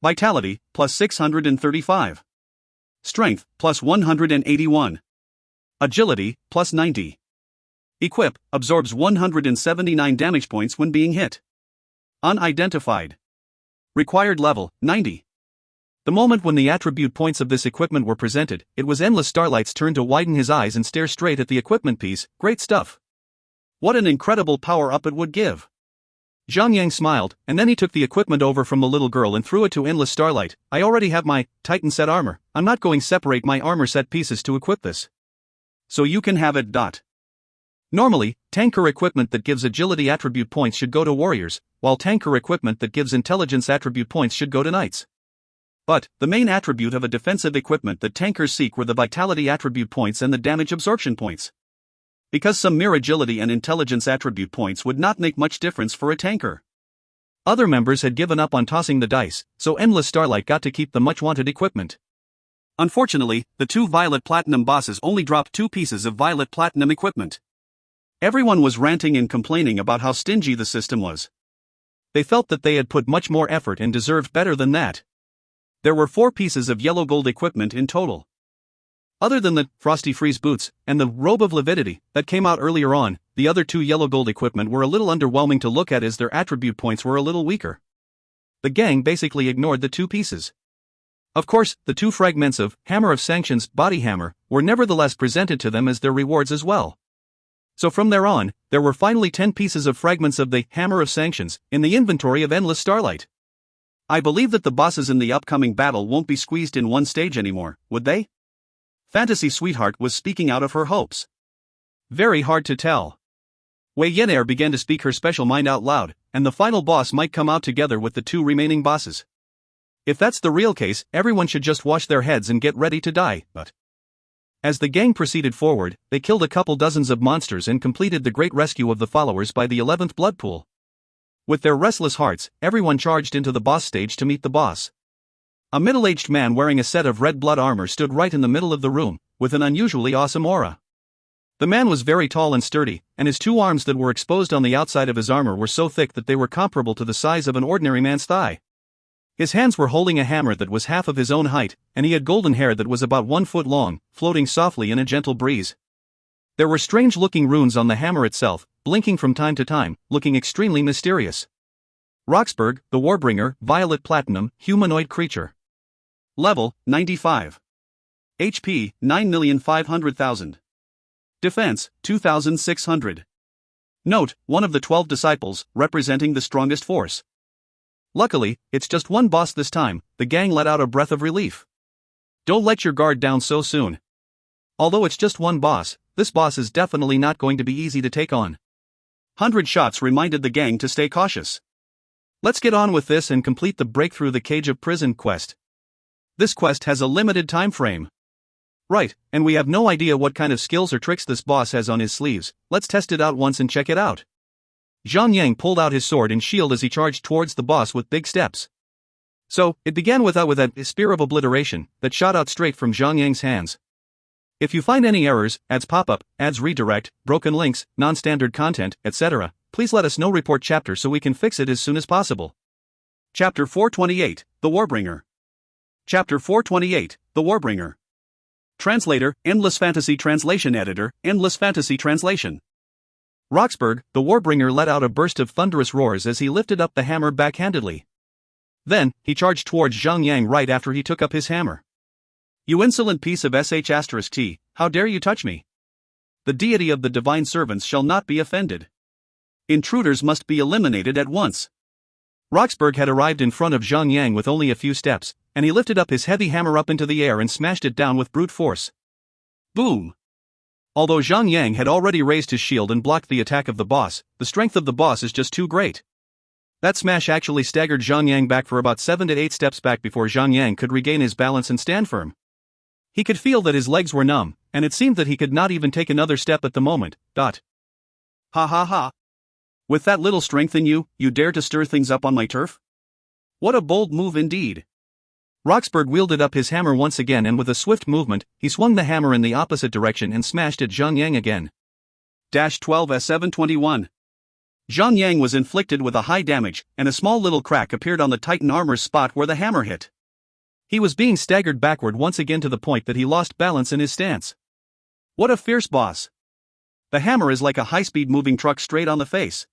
A: Vitality, plus 635. Strength, plus 181. Agility, plus 90. Equip, absorbs 179 damage points when being hit. Unidentified. Required level, 90. The moment when the attribute points of this equipment were presented, it was Endless Starlight's turn to widen his eyes and stare straight at the equipment piece. Great stuff. What an incredible power-up it would give. Zhang smiled, and then he took the equipment over from the little girl and threw it to Endless Starlight. I already have my Titan set armor. I'm not going to separate my armor set pieces to equip this. So you can have it.
B: Normally, tanker equipment that gives agility attribute points should go to warriors, while tanker equipment that gives intelligence attribute points should go to knights.
A: But, the main attribute of a defensive equipment that tankers seek were the vitality attribute points and the damage absorption points. Because some mere agility and intelligence attribute points would not make much difference for a tanker.
B: Other members had given up on tossing the dice, so Endless Starlight got to keep the much-wanted equipment.
A: Unfortunately, the 2 Violet Platinum bosses only dropped 2 pieces of Violet Platinum equipment. Everyone was ranting and complaining about how stingy the system was.
B: They felt that they had put much more effort and deserved better than that.
A: There were 4 pieces of yellow gold equipment in total.
B: Other than the Frosty Freeze boots and the Robe of Lividity that came out earlier on, the other 2 yellow gold equipment were a little underwhelming to look at as their attribute points were a little weaker. The gang basically ignored the 2 pieces. Of course, the 2 fragments of Hammer of Sanctions Body Hammer were nevertheless presented to them as their rewards as well. So from there on, there were finally 10 pieces of fragments of the Hammer of Sanctions in the inventory of Endless Starlight.
A: I believe that the bosses in the upcoming battle won't be squeezed in one stage anymore, would they? Fantasy Sweetheart was speaking out of her hopes.
B: Very hard to tell. Wei Yenair began to speak her special mind out loud, and the final boss might come out together with the 2 remaining bosses. If that's the real case, everyone should just wash their heads and get ready to die, but... As the gang proceeded forward, they killed a couple dozens of monsters and completed the great rescue of the followers by the 11th blood pool. With their restless hearts, everyone charged into the boss stage to meet the boss. A middle-aged man wearing a set of red blood armor stood right in the middle of the room, with an unusually awesome aura. The man was very tall and sturdy, and his 2 arms that were exposed on the outside of his armor were so thick that they were comparable to the size of an ordinary man's thigh. His hands were holding a hammer that was half of his own height, and he had golden hair that was about 1 foot long, floating softly in a gentle breeze. There were strange-looking runes on the hammer itself, blinking from time to time, looking extremely mysterious. Roxburgh, the Warbringer, Violet Platinum, humanoid creature.
A: Level, 95. HP, 9,500,000. Defense, 2,600. Note, one of the 12 disciples, representing the strongest force. Luckily, it's just one boss this time. The gang let out a breath of relief. Don't let your guard down so soon. Although it's just one boss, this boss is definitely not going to be easy to take on. 100 shots reminded the gang to stay cautious. Let's get on with this and complete the Breakthrough the Cage of Prison quest. This quest has a limited time frame. Right, and we have no idea what kind of skills or tricks this boss has on his sleeves. Let's test it out once and check it out. Zhang pulled out his sword and shield as he charged towards the boss with big steps. So, it began with a spear of obliteration that shot out straight from Zhang hands.
B: If you find any errors, ads pop up, ads redirect, broken links, non-standard content, etc., please let us know. Report chapter so we can fix it as soon as possible.
A: Chapter 428, The Warbringer. Chapter 428, The Warbringer. Translator, Endless Fantasy Translation Editor, Endless Fantasy Translation.
B: Roxburgh, the Warbringer, let out a burst of thunderous roars as he lifted up the hammer backhandedly. Then, he charged towards Zhang Yang right after he took up his hammer.
A: You insolent piece of sh*t, how dare you touch me? The deity of the divine servants shall not be offended. Intruders must be eliminated at once.
B: Roxburgh had arrived in front of Zhang Yang with only a few steps, and he lifted up his heavy hammer up into the air and smashed it down with brute force.
A: Boom!
B: Although Zhang Yang had already raised his shield and blocked the attack of the boss, the strength of the boss is just too great. That smash actually staggered Zhang Yang back for about 7 to 8 steps back before Zhang Yang could regain his balance and stand firm. He could feel that his legs were numb, and it seemed that he could not even take another step at the moment.
A: Ha ha ha. With that little strength in you, you dare to stir things up on my turf? What a bold move indeed.
B: Roxburgh wielded up his hammer once again, and with a swift movement, he swung the hammer in the opposite direction and smashed at Zhang Yang again.
A: 12S721. Zhang Yang was inflicted with a high damage, and a small little crack appeared on the Titan armor's spot where the hammer hit.
B: He was being staggered backward once again to the point that he lost balance in his stance.
A: What a fierce boss. The hammer is like a high-speed moving truck straight on the face.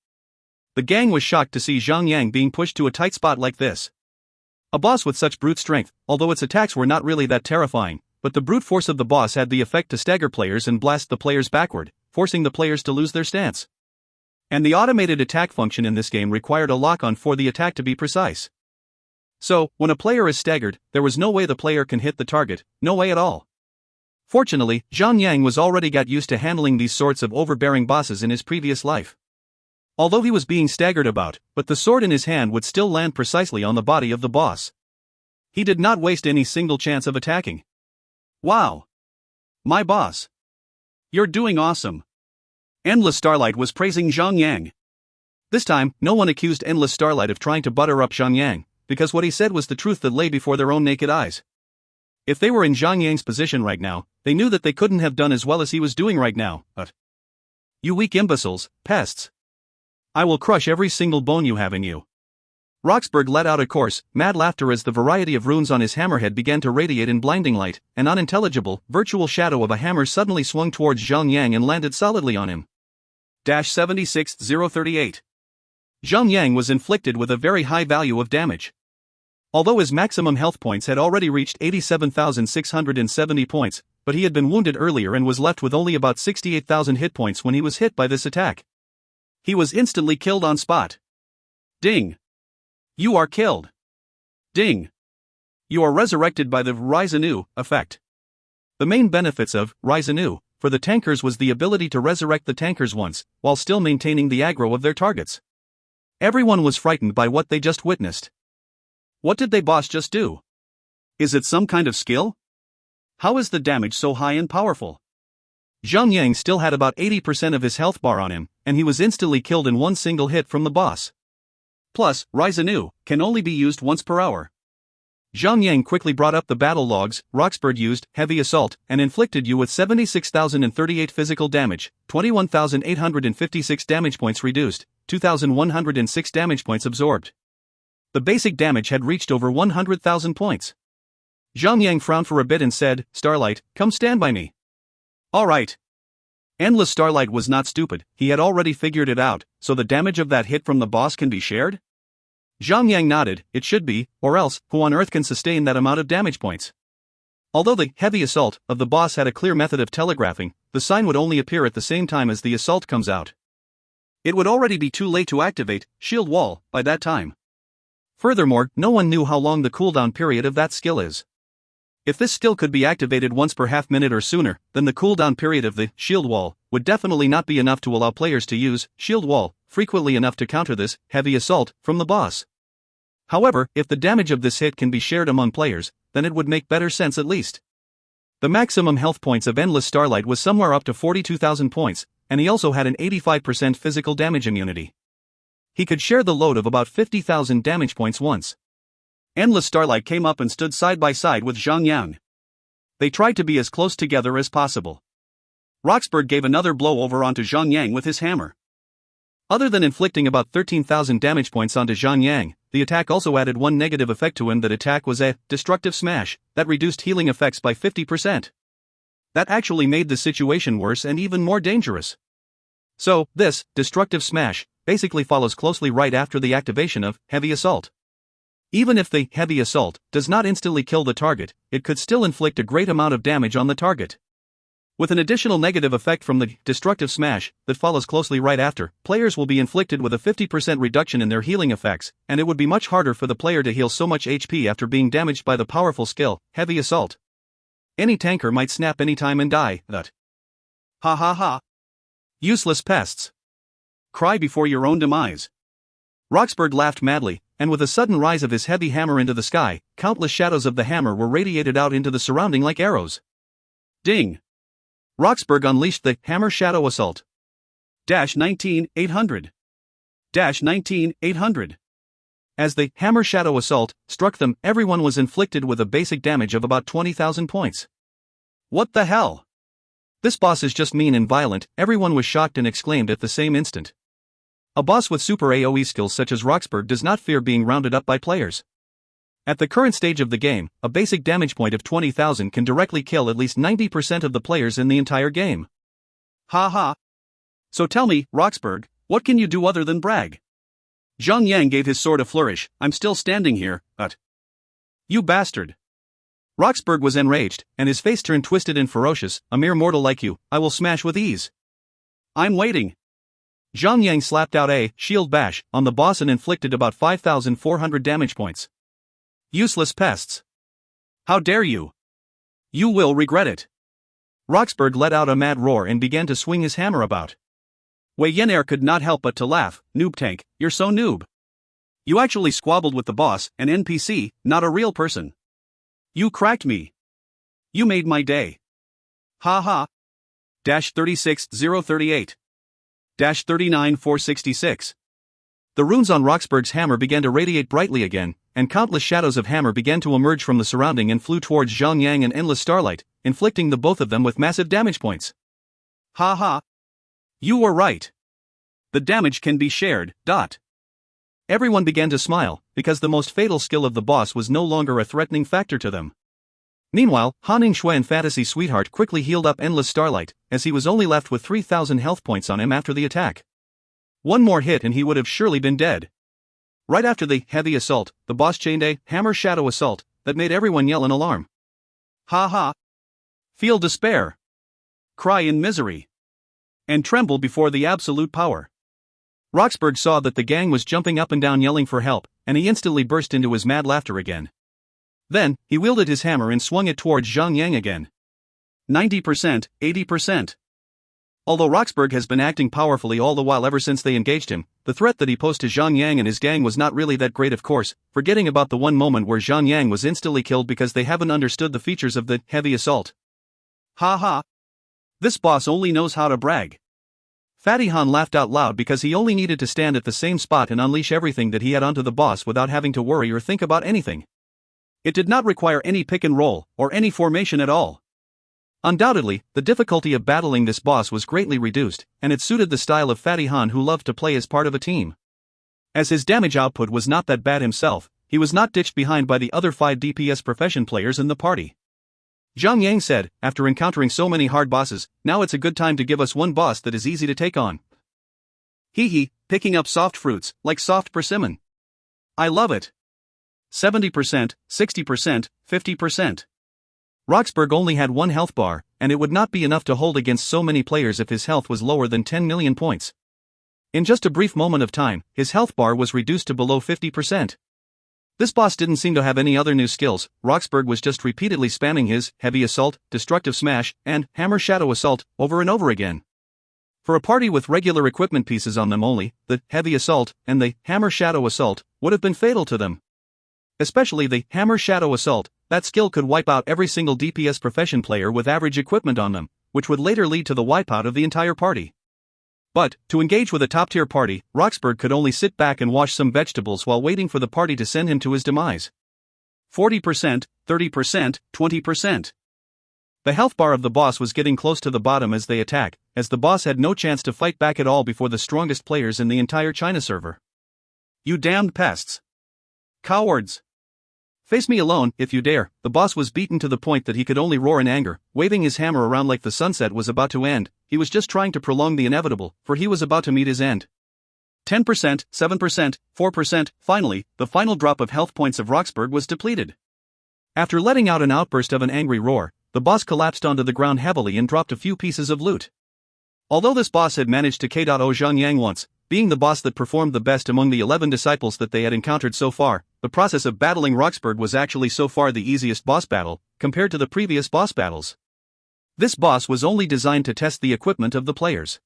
B: The gang was shocked to see Zhang Yang being pushed to a tight spot like this. A boss with such brute strength, although its attacks were not really that terrifying, but the brute force of the boss had the effect to stagger players and blast the players backward, forcing the players to lose their stance. And the automated attack function in this game required a lock-on for the attack to be precise. So, when a player is staggered, there was no way the player can hit the target, no way at all. Fortunately, Zhang Yang was already got used to handling these sorts of overbearing bosses in his previous life. Although he was being staggered about, but the sword in his hand would still land precisely on the body of the boss. He did not waste any single chance of attacking.
A: Wow! My boss! You're doing awesome! Endless Starlight was praising Zhang Yang.
B: This time, no one accused Endless Starlight of trying to butter up Zhang Yang, because what he said was the truth that lay before their own naked eyes. If they were in Zhang Yang's position right now, they knew that they couldn't have done as well as he was doing right now, but... You weak imbeciles, pests. I will crush every single bone you have in you. Roxburgh let out a coarse, mad laughter as the variety of runes on his hammerhead began to radiate in blinding light. An unintelligible, virtual shadow of a hammer suddenly swung towards Zhang Yang and landed solidly on him.
A: 76038.
B: Zhang Yang was inflicted with a very high value of damage. Although his maximum health points had already reached 87,670 points, but he had been wounded earlier and was left with only about 68,000 hit points when he was hit by this attack.
A: He was instantly killed on spot. Ding! You are killed. Ding! You are resurrected by the Rise Anew effect.
B: The main benefits of Rise Anew for the tankers was the ability to resurrect the tankers once, while still maintaining the aggro of their targets. Everyone was frightened by what they just witnessed.
A: What did they boss just do? Is it some kind of skill? How is the damage so high and powerful?
B: Zhang Yang still had about 80% of his health bar on him, and he was instantly killed in one single hit from the boss.
A: Plus, Rise Anew can only be used once per hour.
B: Zhang Yang quickly brought up the battle logs. Roxburgh used Heavy Assault and inflicted you with 76,038 physical damage, 21,856 damage points reduced, 2,106 damage points absorbed. The basic damage had reached over 100,000 points. Zhang Yang frowned for a bit and said, "Starlight, come stand by me."
A: Alright. Endless Starlight was not stupid, he had already figured it out, so the damage of that hit from the boss can be shared?
B: Zhang Yang nodded, it should be, or else, who on earth can sustain that amount of damage points? Although the Heavy Assault of the boss had a clear method of telegraphing, the sign would only appear at the same time as the assault comes out.
A: It would already be too late to activate Shield Wall by that time.
B: Furthermore, no one knew how long the cooldown period of that skill is. If this skill could be activated once per half minute or sooner, then the cooldown period of the Shield Wall would definitely not be enough to allow players to use Shield Wall frequently enough to counter this Heavy Assault from the boss. However, if the damage of this hit can be shared among players, then it would make better sense at least. The maximum health points of Endless Starlight was somewhere up to 42,000 points, and he also had an 85% physical damage immunity. He could share the load of about 50,000 damage points once.
A: Endless Starlight came up and stood side by side with Zhang Yang. They tried to be as close together as possible. Roxburgh gave another blow over onto Zhang Yang with his hammer. Other than inflicting about 13,000 damage points onto Zhang Yang, the attack also added one negative effect to him. That attack was a destructive smash that reduced healing effects by 50%. That actually made the situation worse and even more dangerous. So, this destructive smash basically follows closely right after the activation of Heavy Assault. Even if the Heavy Assault does not instantly kill the target, it could still inflict a great amount of damage on the target. With an additional negative effect from the destructive smash that follows closely right after, players will be inflicted with a 50% reduction in their healing effects, and it would be much harder for the player to heal so much HP after being damaged by the powerful skill, Heavy Assault. Any tanker might snap anytime and die. That. Ha ha ha. Useless pests. Cry before your own demise. Roxburgh laughed madly, and with a sudden rise of his heavy hammer into the sky, countless shadows of the hammer were radiated out into the surrounding like arrows. Ding! Roxburgh unleashed the Hammer Shadow Assault. 19,800. 19,800. As the Hammer Shadow Assault struck them, everyone was inflicted with a basic damage of about 20,000 points. What the hell? This boss is just mean and violent, everyone was shocked and exclaimed at the same instant. A boss with super AoE skills such as Roxburgh does not fear being rounded up by players. At the current stage of the game, a basic damage point of 20,000 can directly kill at least 90% of the players in the entire game. Ha ha. So tell me, Roxburgh, what can you do other than brag? Zhang Yang gave his sword a flourish. I'm still standing here, but... You bastard. Roxburgh was enraged, and his face turned twisted and ferocious. A mere mortal like you, I will smash with ease. I'm waiting. Zhang Yang slapped out a shield bash on the boss and inflicted about 5,400 damage points. Useless pests. How dare you? You will regret it. Roxburgh let out a mad roar and began to swing his hammer about. Wei Yenair could not help but to laugh. Noob tank, you're so noob. You actually squabbled with the boss, an NPC, not a real person. You cracked me. You made my day. Ha ha. 36038. 39466. The runes on Roxburgh's hammer began to radiate brightly again, and countless shadows of hammer began to emerge from the surrounding and flew towards Zhang Yang in endless starlight, inflicting the both of them with massive damage points. Ha ha. You were right. The damage can be shared. Everyone began to smile, because the most fatal skill of the boss was no longer a threatening factor to them. Meanwhile, Han Shui and Fantasy Sweetheart quickly healed up endless starlight, as he was only left with 3,000 health points on him after the attack. One more hit and he would have surely been dead. Right after the Heavy Assault, the boss chained a Hammer Shadow Assault that made everyone yell in alarm. Ha ha. Feel despair. Cry in misery. And tremble before the absolute power. Roxburgh saw that the gang was jumping up and down yelling for help, and he instantly burst into his mad laughter again. Then, he wielded his hammer and swung it towards Zhang Yang again. 90%, 80%. Although Roxburgh has been acting powerfully all the while ever since they engaged him, the threat that he posed to Zhang Yang and his gang was not really that great, of course, forgetting about the one moment where Zhang Yang was instantly killed because they haven't understood the features of the Heavy Assault. Ha ha. This boss only knows how to brag. Fatty Han laughed out loud because he only needed to stand at the same spot and unleash everything that he had onto the boss without having to worry or think about anything. It did not require any pick and roll, or any formation at all. Undoubtedly, the difficulty of battling this boss was greatly reduced, and it suited the style of Fatty Han, who loved to play as part of a team. As his damage output was not that bad himself, he was not ditched behind by the other 5 DPS profession players in the party. Zhang Yang said, after encountering so many hard bosses, now it's a good time to give us one boss that is easy to take on. Hee hee, picking up soft fruits, like soft persimmon. I love it. 70%, 60%, 50%. Roxburgh only had one health bar, and it would not be enough to hold against so many players if his health was lower than 10 million points. In just a brief moment of time, his health bar was reduced to below 50%. This boss didn't seem to have any other new skills. Roxburgh was just repeatedly spamming his Heavy Assault, Destructive Smash, and Hammer Shadow Assault over and over again. For a party with regular equipment pieces on them only, the Heavy Assault and the Hammer Shadow Assault would have been fatal to them. Especially the Hammer Shadow Assault, that skill could wipe out every single DPS profession player with average equipment on them, which would later lead to the wipeout of the entire party. But, to engage with a top-tier party, Roxburgh could only sit back and wash some vegetables while waiting for the party to send him to his demise. 40%, 30%, 20%.
B: The health bar of the boss was getting close to the bottom as they attack, as the boss had no chance to fight back at all before the strongest players in the entire China server.
A: You damned pests! Cowards!
B: Face me alone, if you dare. The boss was beaten to the point that he could only roar in anger, waving his hammer around like the sunset was about to end. He was just trying to prolong the inevitable, for he was about to meet his end.
A: 10%, 7%, 4%, finally, the final drop of health points of Roxburgh was depleted.
B: After letting out an outburst of an angry roar, the boss collapsed onto the ground heavily and dropped a few pieces of loot. Although this boss had managed to KO Zhang once, being the boss that performed the best among the 11 disciples that they had encountered so far, the process of battling Roxburgh was actually so far the easiest boss battle, compared to the previous boss battles. This boss was only designed to test the equipment of the players.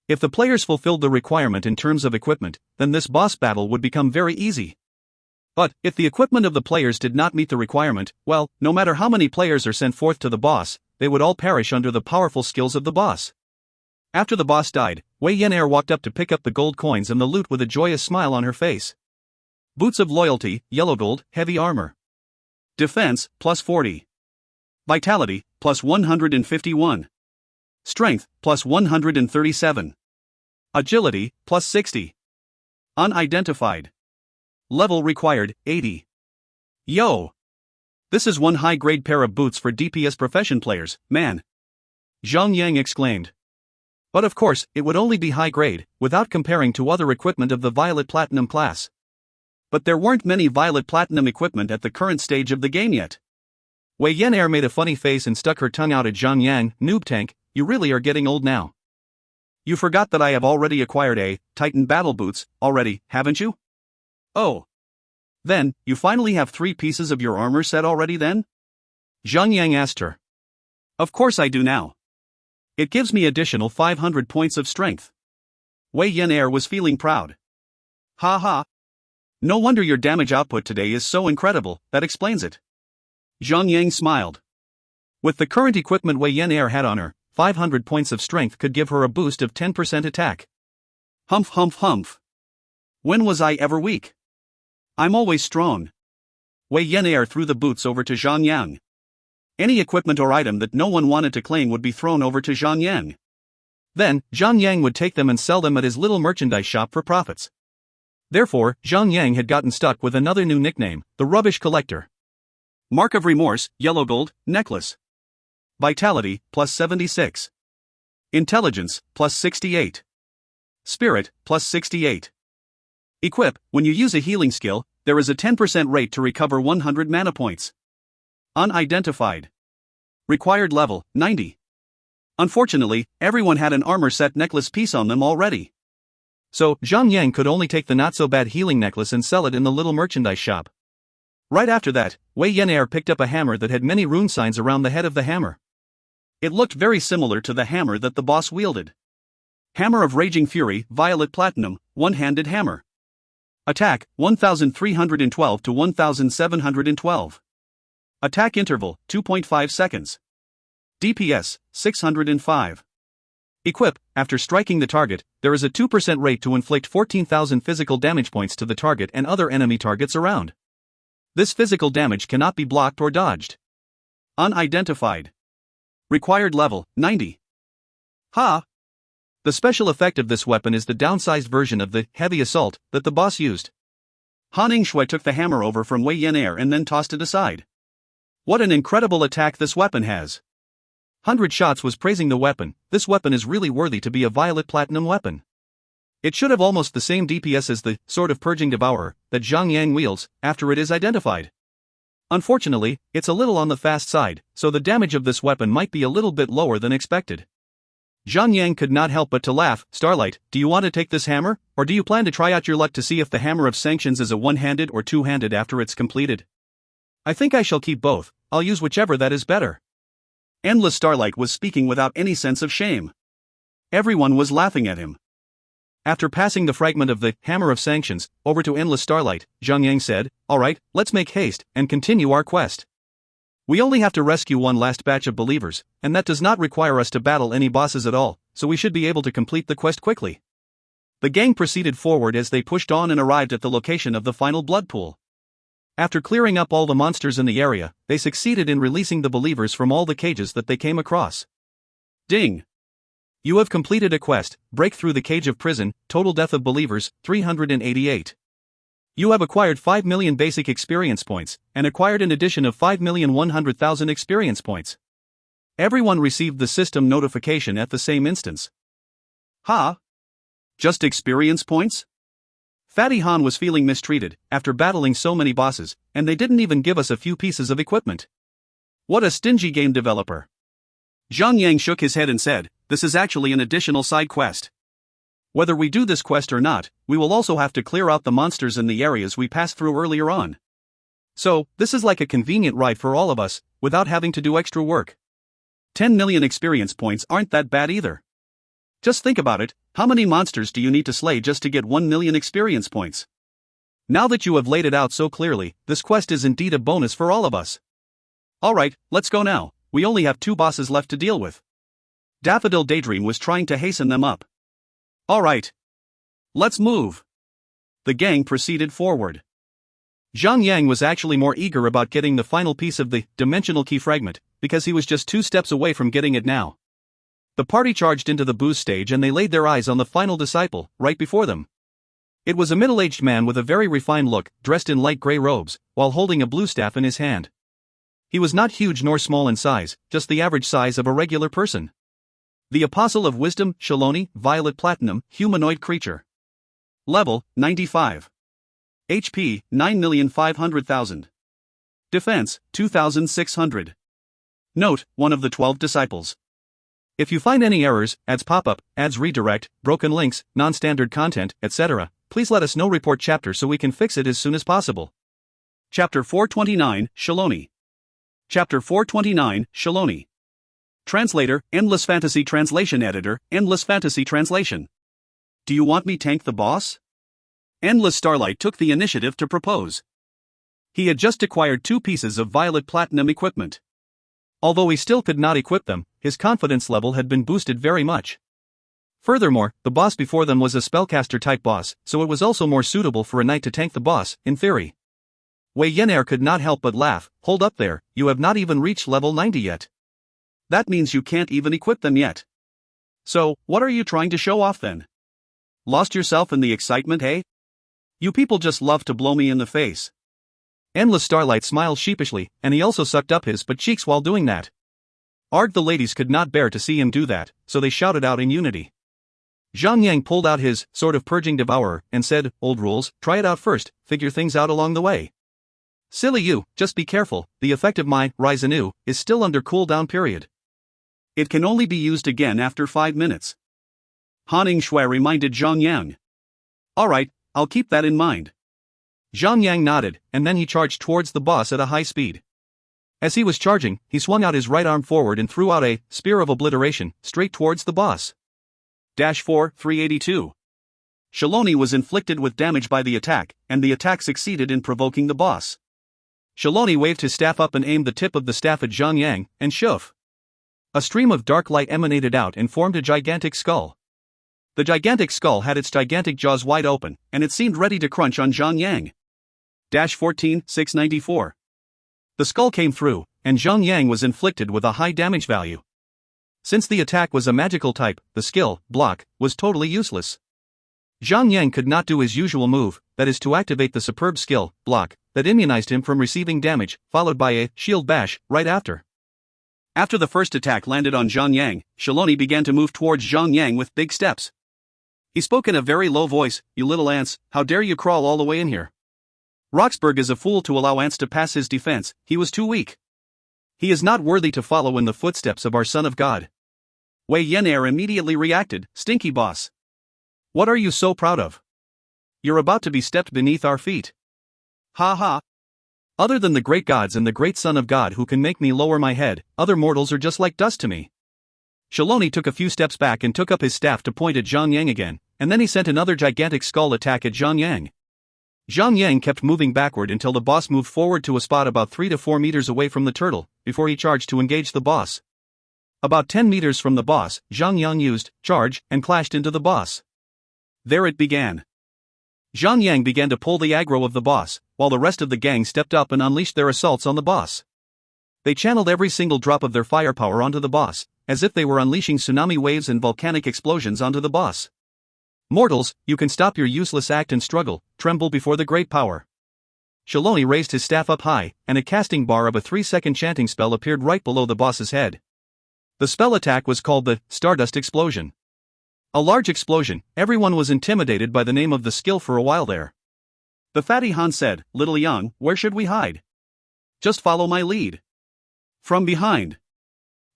B: If the players fulfilled the requirement in terms of equipment, then this boss battle would become very easy. But, if the equipment of the players did not meet the requirement, well, no matter how many players are sent forth to the boss, they would all perish under the powerful skills of the boss. After the boss died, Wei Yan'er walked up to pick up the gold coins and the loot with a joyous smile on her face. Boots of loyalty, yellow gold, heavy armor.
A: Defense, plus 40. Vitality, plus 151. Strength, plus 137.
B: Agility, plus 60.
A: Unidentified. Level required, 80.
B: Yo!
A: This is one high-grade pair of boots for DPS profession players, man.
B: Zhang exclaimed. But of course, it would only be high-grade, without comparing to other equipment of the Violet Platinum class.
A: But there weren't many Violet Platinum equipment at the current stage of the game yet.
B: Wei Yan'er made a funny face and stuck her tongue out at Zhang. Noob tank, you really are getting old now.
A: You forgot that I have already acquired a Titan battle boots, already, haven't you? Oh. Then, you finally have 3 pieces of your armor set already then?
B: Zhang asked her.
A: Of course I do now. It gives me additional 500 points of strength. Wei Yan'er was feeling proud. Ha ha. No wonder your damage output today is so incredible, that explains it.
B: Zhang smiled. With the current equipment Wei Yan'er had on her, 500 points of strength could give her a boost of 10% attack.
A: Humph humph humph. When was I ever weak? I'm always strong. Wei Yan'er threw the boots over to Zhang. Any equipment or item that no one wanted to claim would be thrown over to Zhang.
B: Then, Zhang would take them and sell them at his little merchandise shop for profits. Therefore, Zhang had gotten stuck with another new nickname, the Rubbish Collector.
A: Mark of Remorse, yellow gold, necklace. Vitality, plus 76. Intelligence, plus 68. Spirit, plus 68. Equip, when you use a healing skill, there is a 10% rate to recover 100 mana points. Unidentified. Required level, 90. Unfortunately, everyone had an armor set necklace piece on them already.
B: So, Zhang could only take the not-so-bad healing necklace and sell it in the little merchandise shop. Right after that, Wei Yan'er picked up a hammer that had many rune signs around the head of the hammer.
A: It looked very similar to the hammer that the boss wielded. Hammer of Raging Fury, Violet Platinum, one-handed hammer. Attack, 1312 to 1712. Attack interval, 2.5 seconds. DPS, 605. Equip, after striking the target, there is a 2% rate to inflict 14,000 physical damage points to the target and other enemy targets around. This physical damage cannot be blocked or dodged. Unidentified. Required level, 90. Ha! The special effect of this weapon is the downsized version of the heavy assault that the boss used. Han Yingshui took the hammer over from Wei Yan'er and then tossed it aside. What an incredible attack this weapon has! 100 Shots was praising the weapon. This weapon is really worthy to be a Violet Platinum weapon. It should have almost the same DPS as the Sword of Purging Devourer that Zhang wields after it is identified. Unfortunately, it's a little on the fast side, so the damage of this weapon might be a little bit lower than expected. Zhang could not help but to laugh. Starlight, do you want to take this hammer, or do you plan to try out your luck to see if the Hammer of Sanctions is a one-handed or two-handed after it's completed? I think I shall keep both. I'll use whichever that is better. Endless Starlight was speaking without any sense of shame. Everyone was laughing at him. After passing the fragment of the Hammer of Sanctions over to Endless Starlight, Zhang said, "Alright, let's make haste and continue our quest. We only have to rescue one last batch of believers, and that does not require us to battle any bosses at all, so we should be able to complete the quest quickly." The gang proceeded forward as they pushed on and arrived at the location of the final blood pool.
B: After clearing up all the monsters in the area, they succeeded in releasing the believers from all the cages that they came across.
A: Ding!
B: You have completed a quest, break through the cage of prison, total death of believers, 388. You have acquired 5 million basic experience points, and acquired an addition of 5,100,000 experience points. Everyone received the system notification at the same instance.
A: Ha! Just experience points? Fatty Han was feeling mistreated after battling so many bosses, and they didn't even give us a few pieces of equipment. What a stingy game developer. Zhang shook his head and said, "This is actually an additional side quest. Whether we do this quest or not, we will also have to clear out the monsters in the areas we passed through earlier on. So, this is like a convenient ride for all of us, without having to do extra work. 10 million experience points aren't that bad either. Just think about it, how many monsters do you need to slay just to get 1 million experience points? Now that you have laid it out so clearly, this quest is indeed a bonus for all of us. Alright, let's go now, we only have 2 bosses left to deal with." Daffodil Daydream was trying to hasten them up. Alright. Let's move. The gang proceeded forward.
B: Zhang was actually more eager about getting the final piece of the dimensional key fragment, because he was just 2 steps away from getting it now. The party charged into the booze stage and they laid their eyes on the final disciple, right before them. It was a middle-aged man with a very refined look, dressed in light gray robes, while holding a blue staff in his hand. He was not huge nor small in size, just the average size of a regular person. The Apostle of Wisdom, Shaloni, Violet Platinum, humanoid creature. Level, 95. HP, 9,500,000. Defense, 2,600. Note, one of the 12 disciples. If you find any errors, ads pop-up, ads redirect, broken links, non-standard content, etc., please let us know. Report chapter so we can fix it as soon as possible.
A: Chapter 429, Shaloni. Chapter 429, Shaloni. Translator, Endless Fantasy Translation Editor, Endless Fantasy Translation. Do you want me tank the boss? Endless Starlight took the initiative to propose. He had just acquired 2 pieces of Violet Platinum equipment. Although he still could not equip them, his confidence level had been boosted very much. Furthermore, the boss before them was a spellcaster-type boss, so it was also more suitable for a knight to tank the boss, in theory. Wei Yan'er could not help but laugh. Hold up there, you have not even reached level 90 yet. That means you can't even equip them yet. So, what are you trying to show off then? Lost yourself in the excitement, hey? You people just love to blow me in the face.
B: Endless Starlight smiled sheepishly, and he also sucked up his butt cheeks while doing that. Arg, the ladies could not bear to see him do that, so they shouted out in unity. Zhang pulled out his sword of purging devourer and said, "Old rules, try it out first, figure things out along the way." Silly you, just be careful, the effect of my Rise Anew is still under cooldown period.
A: It can only be used again after 5 minutes. Han Shui reminded Zhang. Alright, I'll keep that in mind.
B: Zhang nodded, and then he charged towards the boss at a high speed. As he was charging, he swung out his right arm forward and threw out a Spear of Obliteration, straight towards the boss.
A: -4, 382. Shaloni was inflicted with damage by the attack, and the attack succeeded in provoking the boss.
B: Shaloni waved his staff up and aimed the tip of the staff at Zhang, and shoof. A stream of dark light emanated out and formed a gigantic skull. The gigantic skull had its gigantic jaws wide open, and it seemed ready to crunch on Zhang. -14, 694. The skull came through, and Zhang was inflicted with a high damage value. Since the attack was a magical type, the skill, block, was totally useless. Zhang could not do his usual move, that is to activate the superb skill, block, that immunized him from receiving damage, followed by a shield bash, right after.
A: After the first attack landed on Zhang, Shaloni began to move towards Zhang with big steps. He spoke in a very low voice, "You little ants, how dare you crawl all the way in here? Roxburgh is a fool to allow ants to pass his defense, he was too weak. He is not worthy to follow in the footsteps of our Son of God." Wei Yan'er immediately reacted, "Stinky boss. What are you so proud of? You're about to be stepped beneath our feet. Ha ha. Other than the great gods and the great Son of God who can make me lower my head, other mortals are just like dust to me." Shaloni took a few steps back and took up his staff to point at Zhang again, and then he sent another gigantic skull attack at Zhang. Zhang kept moving backward until the boss moved forward to a spot about 3 to 4 meters away from the turtle, before he charged to engage the boss. About 10 meters from the boss, Zhang used charge and clashed into the boss. There it began. Zhang began to pull the aggro of the boss,
B: while the rest of the gang stepped up and unleashed their assaults on the boss. They channeled every single drop of their firepower onto the boss, as if they were unleashing tsunami waves and volcanic explosions onto the boss. Mortals, you can stop your useless act and struggle, tremble before the great power. Shaloni raised his staff up high, and a casting bar of a 3-second chanting spell appeared right below the boss's head. The spell attack was called the Stardust Explosion. A large explosion. Everyone was intimidated by the name of the skill for a while there.
A: The fatty Han said, "Little Yang, where should we hide? Just follow my lead." From behind.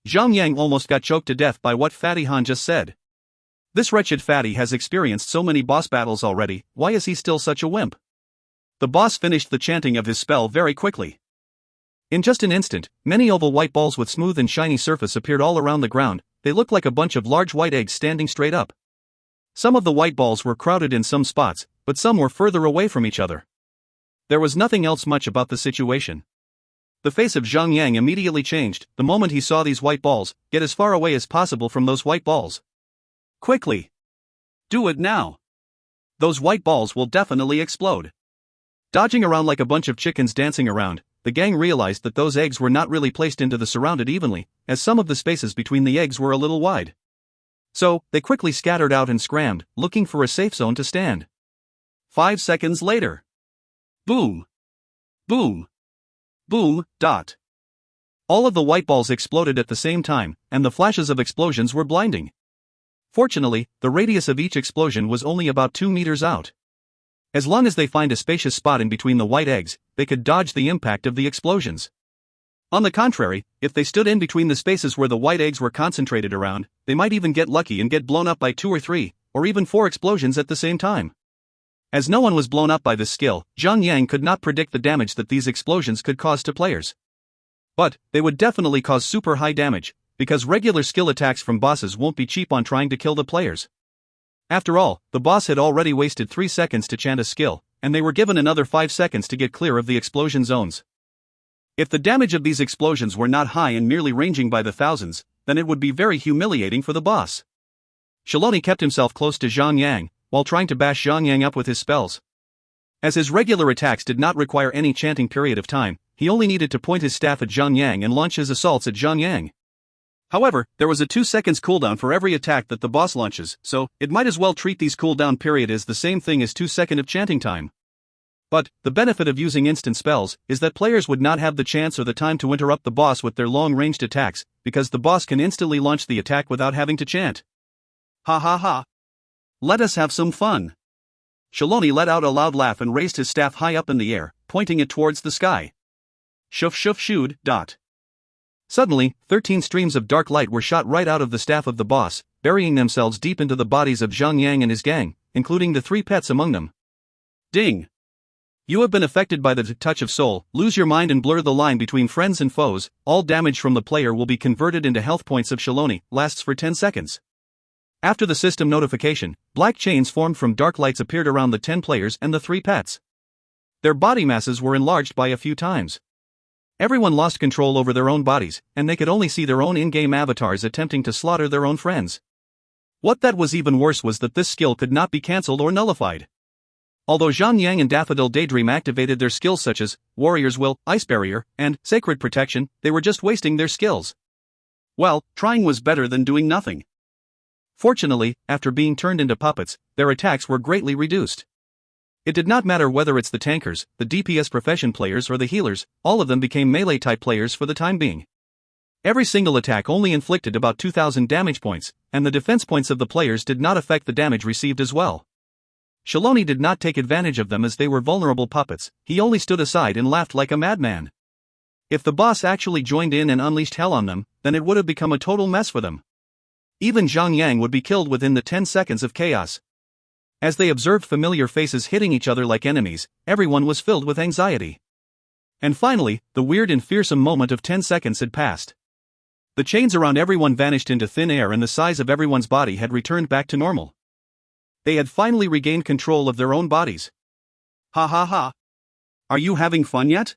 B: Zhang Yang almost got choked to death by what Fatty Han just said. This wretched fatty has experienced so many boss battles already, why is he still such a wimp? The boss finished the chanting of his spell very quickly. In just an instant, many oval white balls with smooth and shiny surface appeared all around the ground. They looked like a bunch of large white eggs standing straight up. Some of the white balls were crowded in some spots, but some were further away from each other. There was nothing else much about the situation. The face of Zhang Yang immediately changed the moment he saw these white balls. Get as far away as possible from those white balls.
A: Quickly! Do it now! Those white balls will definitely explode.
B: Dodging around like a bunch of chickens dancing around, the gang realized that those eggs were not really placed into the surrounded evenly, as some of the spaces between the eggs were a little wide. So, they quickly scattered out and scrammed, looking for a safe zone to stand.
A: 5 seconds later. Boom! Boom! Boom! Dot!
B: All of the white balls exploded at the same time, and the flashes of explosions were blinding. Fortunately, the radius of each explosion was only about 2 meters out. As long as they find a spacious spot in between the white eggs, they could dodge the impact of the explosions. On the contrary, if they stood in between the spaces where the white eggs were concentrated around, they might even get lucky and get blown up by 2 or 3, or even 4 explosions at the same time. As no one was blown up by this skill, Zhang Yang could not predict the damage that these explosions could cause to players. But, they would definitely cause super high damage, because regular skill attacks from bosses won't be cheap on trying to kill the players. After all, the boss had already wasted 3 seconds to chant a skill, and they were given another 5 seconds to get clear of the explosion zones. If the damage of these explosions were not high and merely ranging by the thousands, then it would be very humiliating for the boss. Shaloni kept himself close to Zhang Yang, while trying to bash Zhang Yang up with his spells. As his regular attacks did not require any chanting period of time, he only needed to point his staff at Zhang Yang and launch his assaults at Zhang Yang.
A: However, there was a 2 seconds cooldown for every attack that the boss launches, so it might as well treat these cooldown period as the same thing as 2 seconds of chanting time. But, the benefit of using instant spells is that players would not have the chance or the time to interrupt the boss with their long-ranged attacks, because the boss can instantly launch the attack without having to chant. Ha ha ha! Let us have some fun! Shaloni let out a loud laugh and raised his staff high up in the air, pointing it towards the sky. Shoof shoof shooed, dot.
B: Suddenly, 13 streams of dark light were shot right out of the staff of the boss, burying themselves deep into the bodies of Zhang Yang and his gang, including the 3 pets among them.
A: Ding! You have been affected by the touch of soul. Lose your mind and blur the line between friends and foes. All damage from the player will be converted into health points of Shaloni, lasts for 10 seconds. After the system notification, black chains formed from dark lights appeared around the 10 players and the 3 pets. Their body masses were enlarged by a few times. Everyone lost control over their own bodies, and they could only see their own in-game avatars attempting to slaughter their own friends. What that was even worse was that this skill could not be cancelled or nullified. Although Zhang Yang and Daffodil Daydream activated their skills such as Warrior's Will, Ice Barrier, and Sacred Protection, they were just wasting their skills. Well, trying was better than doing nothing. Fortunately, after being turned into puppets, their attacks were greatly reduced. It did not matter whether it's the tankers, the DPS profession players or the healers, all of them became melee-type players for the time being. Every single attack only inflicted about 2,000 damage points, and the defense points of the players did not affect the damage received as well. Shaloni did not take advantage of them as they were vulnerable puppets, he only stood aside and laughed like a madman. If the boss actually joined in and unleashed hell on them, then it would have become a total mess for them. Even Zhang Yang would be killed within the 10 seconds of chaos. As they observed familiar faces hitting each other like enemies, everyone was filled with anxiety. And finally, the weird and fearsome moment of 10 seconds had passed. The chains around everyone vanished into thin air and the size of everyone's body had returned back to normal. They had finally regained control of their own bodies. Ha ha ha! Are you having fun yet?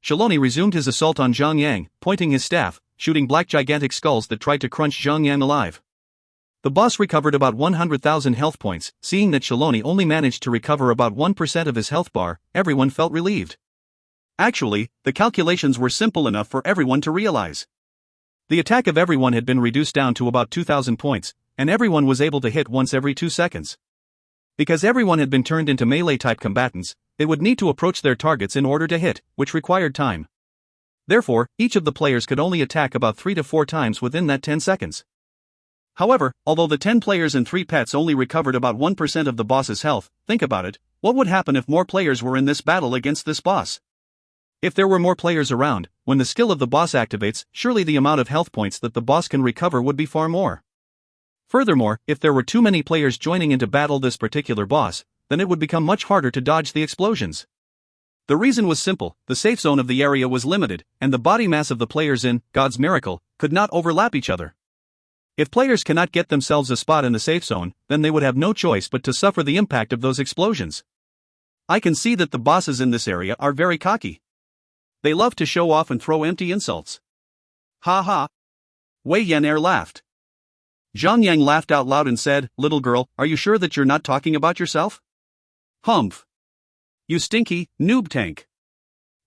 B: Shaloni resumed his assault on Zhang Yang, pointing his staff, shooting black gigantic skulls that tried to crunch Zhang Yang alive. The boss recovered about 100,000 health points. Seeing that Shaloni only managed to recover about 1% of his health bar, everyone felt relieved.
A: Actually, the calculations were simple enough for everyone to realize.
B: The attack of everyone had been reduced down to about 2,000 points, and everyone was able to hit once every 2 seconds. Because everyone had been turned into melee-type combatants, they would need to approach their targets in order to hit, which required time. Therefore, each of the players could only attack about 3 to 4 times within that 10 seconds.
A: However, although the 10 players and 3 pets only recovered about 1% of the boss's health, think about it, what would happen if more players were in this battle against this boss? If there were more players around, when the skill of the boss activates, surely the amount of health points that the boss can recover would be far more. Furthermore, if there were too many players joining in to battle this particular boss, then it would become much harder to dodge the explosions. The reason was simple: the safe zone of the area was limited, and the body mass of the players in God's Miracle could not overlap each other. If players cannot get themselves a spot in the safe zone, then they would have no choice but to suffer the impact of those explosions. I can see that the bosses in this area are very cocky. They love to show off and throw empty insults. Ha ha. Wei Yan'er laughed. Zhang Yang laughed out loud and said, "Little girl, are you sure that you're not talking about yourself? Humph. You stinky noob tank.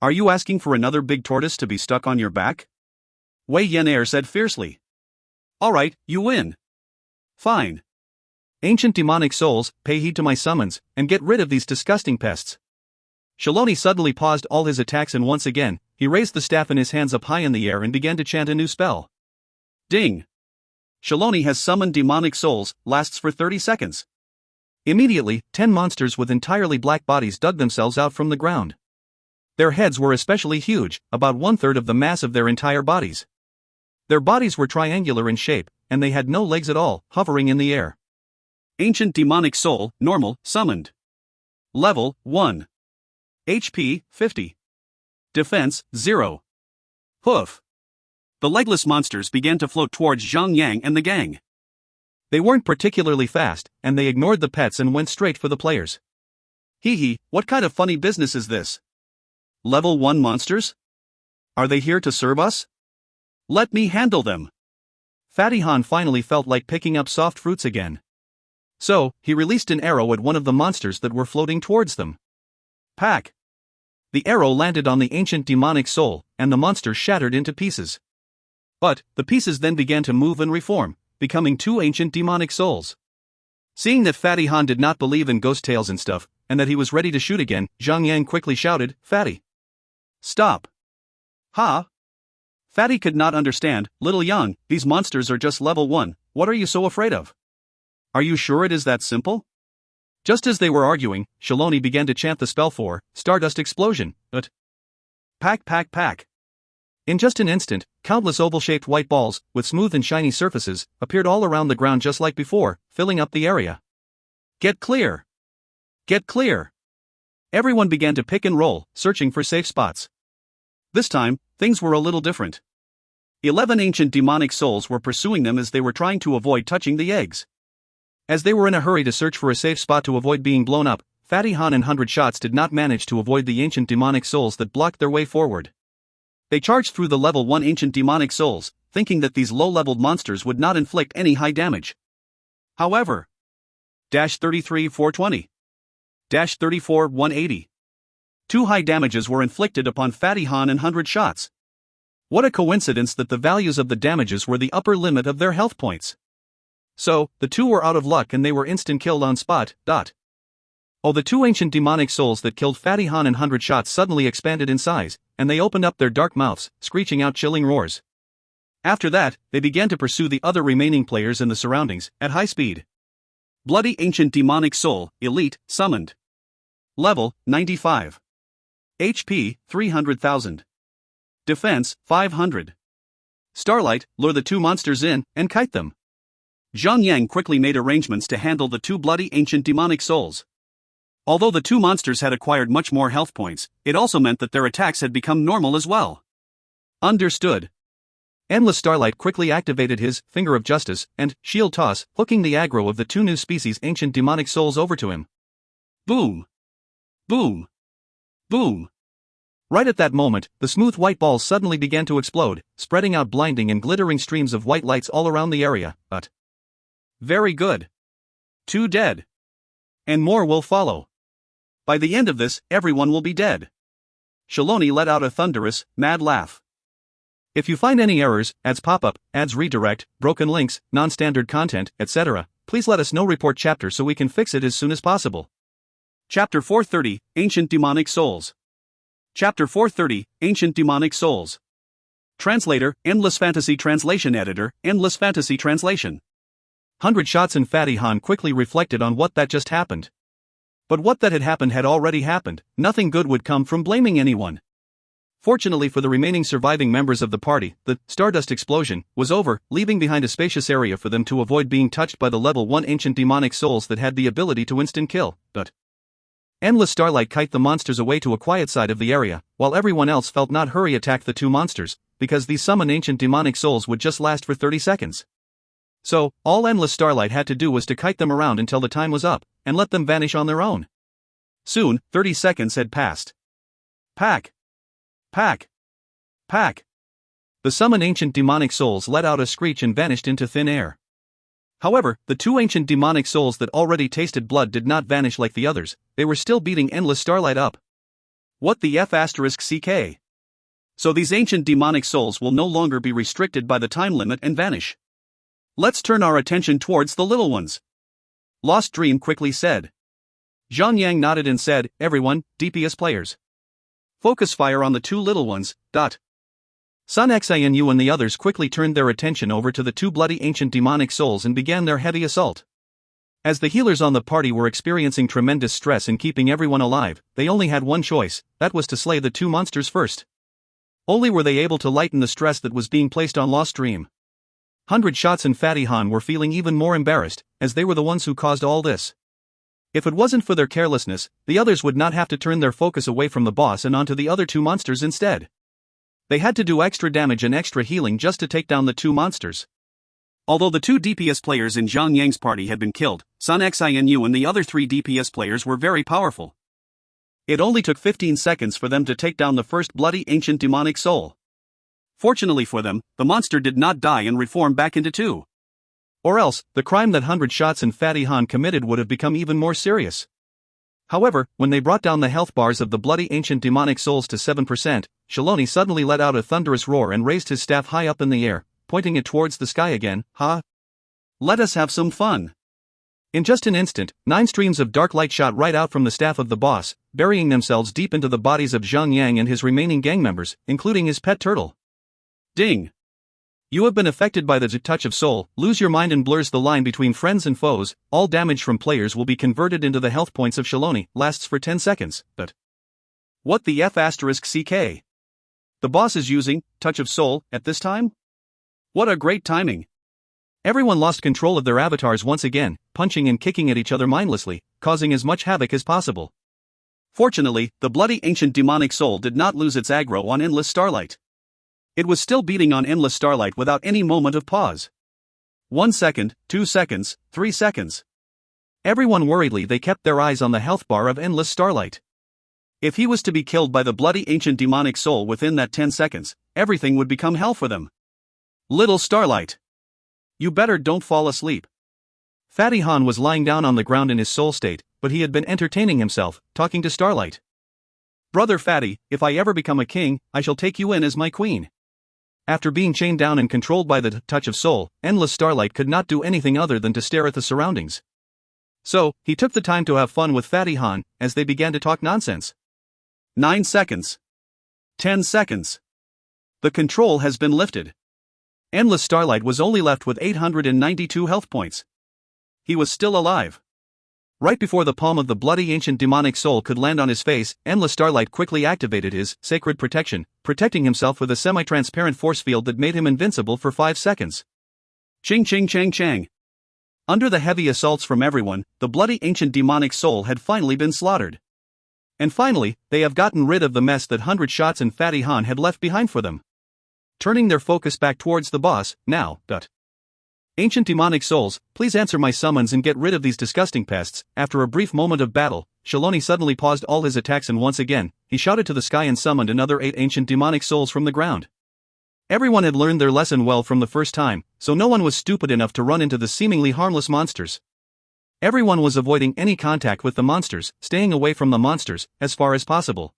A: Are you asking for another big tortoise to be stuck on your back?" Wei Yan'er said fiercely. "Alright, you win. Fine.
B: Ancient demonic souls, pay heed to my summons, and get rid of these disgusting pests." Shaloni suddenly paused all his attacks and once again, he raised the staff in his hands up high in the air and began to chant a new spell.
A: Ding. Shaloni has summoned demonic souls, lasts for 30 seconds.
B: Immediately, 10 monsters with entirely black bodies dug themselves out from the ground. Their heads were especially huge, about 1/3 of the mass of their entire bodies. Their bodies were triangular in shape, and they had no legs at all, hovering in the air.
A: Ancient demonic soul, normal, summoned. Level 1. HP 50. Defense 0. Hoof. The legless monsters began to float towards Zhang Yang and the gang.
B: They weren't particularly fast, and they ignored the pets and went straight for the players.
A: Hee hee, what kind of funny business is this? Level 1 monsters? Are they here to serve us? Let me handle them.
B: Fatty Han finally felt like picking up soft fruits again. So, he released an arrow at one of the monsters that were floating towards them. Pack! The arrow landed on the ancient demonic soul, and the monster shattered into pieces. But, the pieces then began to move and reform, becoming 2 ancient demonic souls. Seeing that Fatty Han did not believe in ghost tales and stuff, and that he was ready to shoot again, Zhang Yang quickly shouted, "Fatty!
A: Stop!" Ha! Fatty could not understand. "Little Yang, these monsters are just level 1, what are you so afraid of? Are you sure it is that simple?" Just as they were arguing, Shaloni began to chant the spell for Stardust Explosion, but pack pack pack. In just an instant, countless oval-shaped white balls, with smooth and shiny surfaces, appeared all around the ground just like before, filling up the area. Get clear! Get clear! Everyone began to pick and roll, searching for safe spots. This time, things were a little different. 11 ancient demonic souls were pursuing them as they were trying to avoid touching the eggs. As they were in a hurry to search for a safe spot to avoid being blown up, Fatty Han and 100 Shots did not manage to avoid the ancient demonic souls that blocked their way forward. They charged through the level 1 ancient demonic souls, thinking that these low-leveled monsters would not inflict any high damage. However, -33 420, -34 180. 2 high damages were inflicted upon Fatty Han and 100 Shots. What a coincidence that the values of the damages were the upper limit of their health points. So, the 2 were out of luck and they were instant killed on spot. Oh, the 2 ancient demonic souls that killed Fatty Han and 100 Shots suddenly expanded in size, and they opened up their dark mouths, screeching out chilling roars. After that, they began to pursue the other remaining players in the surroundings, at high speed. Bloody Ancient Demonic Soul, Elite, summoned. Level, 95. HP, 300,000. Defense, 500. Starlight, lure the 2 monsters in, and kite them. Zhang Yang quickly made arrangements to handle the 2 bloody Ancient Demonic Souls. Although the 2 monsters had acquired much more health points, it also meant that their attacks had become normal as well. Understood. Endless Starlight quickly activated his Finger of Justice and Shield Toss, hooking the aggro of the 2 new species ancient demonic souls over to him. Boom! Boom! Boom! Right at that moment, the smooth white balls suddenly began to explode, spreading out blinding and glittering streams of white lights all around the area, but Very good. 2 dead. And more will follow. By the end of this, everyone will be dead. Shaloni let out a thunderous, mad laugh.
B: If you find any errors, ads pop up, ads redirect, broken links, non-standard content, etc., please let us know. Report chapter so we can fix it as soon as possible.
A: Chapter 430, Ancient Demonic Souls. Chapter 430, Ancient Demonic Souls. Translator, Endless Fantasy Translation Editor, Endless Fantasy Translation.
B: 100 Shots and Fatty Han quickly reflected on what that just happened. But what that had happened had already happened. Nothing good would come from blaming anyone. Fortunately for the remaining surviving members of the party, the Stardust explosion was over, leaving behind a spacious area for them to avoid being touched by the level 1 ancient demonic souls that had the ability to instant kill. But Endless Starlight kite the monsters away to a quiet side of the area, while everyone else felt not hurry attack the 2 monsters, because these summoned ancient demonic souls would just last for 30 seconds. So, all Endless Starlight had to do was to kite them around until the time was up, and let them vanish on their own. Soon, 30 seconds had passed. Pack! Pack! Pack! The summoned ancient demonic souls let out a screech and vanished into thin air. However, the 2 ancient demonic souls that already tasted blood did not vanish like the others, they were still beating Endless Starlight up. What the F***CK? So these ancient demonic souls will no longer be restricted by the time limit and vanish. Let's turn our attention towards the little ones. Lost Dream quickly said. Zhang nodded and said, everyone, DPS players. Focus fire on the 2 little ones. Sun Xinu and the others quickly turned their attention over to the 2 bloody ancient demonic souls and began their heavy assault. As the healers on the party were experiencing tremendous stress in keeping everyone alive, they only had one choice, that was to slay the 2 monsters first. Only were they able to lighten the stress that was being placed on Lost Dream. 100 Shots and Fatty Han were feeling even more embarrassed, as they were the ones who caused all this. If it wasn't for their carelessness, the others would not have to turn their focus away from the boss and onto the other 2 monsters instead. They had to do extra damage and extra healing just to take down the 2 monsters. Although the 2 DPS players in Zhang Yang's party had been killed, Sun Xinu and the other 3 DPS players were very powerful. It only took 15 seconds for them to take down the first bloody ancient demonic soul. Fortunately for them, the monster did not die and reform back into 2. Or else, the crime that 100 Shots and Fatty Han committed would have become even more serious. However, when they brought down the health bars of the bloody ancient demonic souls to 7%, Shaloni suddenly let out a thunderous roar and raised his staff high up in the air, pointing it towards the sky again. Let us have some fun. In just an instant, 9 streams of dark light shot right out from the staff of the boss, burying themselves deep into the bodies of Zhang Yang and his remaining gang members, including his pet turtle. Ding! You have been affected by the touch of soul, lose your mind and blurs the line between friends and foes. All damage from players will be converted into the health points of Shaloni, lasts for 10 seconds, but what the F***CK? The boss is using touch of soul at this time? What a great timing! Everyone lost control of their avatars once again, punching and kicking at each other mindlessly, causing as much havoc as possible. Fortunately, the bloody ancient demonic soul did not lose its aggro on Endless Starlight. It was still beating on Endless Starlight without any moment of pause. 1 second, 2 seconds, 3 seconds. Everyone worriedly they kept their eyes on the health bar of Endless Starlight. If he was to be killed by the bloody ancient demonic soul within that 10 seconds, everything would become hell for them. Little Starlight! You better don't fall asleep. Fatty Han was lying down on the ground in his soul state, but he had been entertaining himself, talking to Starlight. Brother Fatty, if I ever become a king, I shall take you in as my queen. After being chained down and controlled by the touch of soul, Endless Starlight could not do anything other than to stare at the surroundings. So, he took the time to have fun with Fatty Han, as they began to talk nonsense. 9 seconds. 10 seconds. The control has been lifted. Endless Starlight was only left with 892 health points. He was still alive. Right before the palm of the bloody ancient demonic soul could land on his face, Endless Starlight quickly activated his sacred protection, protecting himself with a semi-transparent force field that made him invincible for 5 seconds. Ching ching chang chang. Under the heavy assaults from everyone, the bloody ancient demonic soul had finally been slaughtered. And finally, they have gotten rid of the mess that 100 Shots and Fatty Han had left behind for them. Turning their focus back towards the boss, now. Ancient demonic souls, please answer my summons and get rid of these disgusting pests. After a brief moment of battle, Shaloni suddenly paused all his attacks and once again, he shouted to the sky and summoned another 8 ancient demonic souls from the ground. Everyone had learned their lesson well from the first time, so no one was stupid enough to run into the seemingly harmless monsters. Everyone was avoiding any contact with the monsters, staying away from the monsters as far as possible.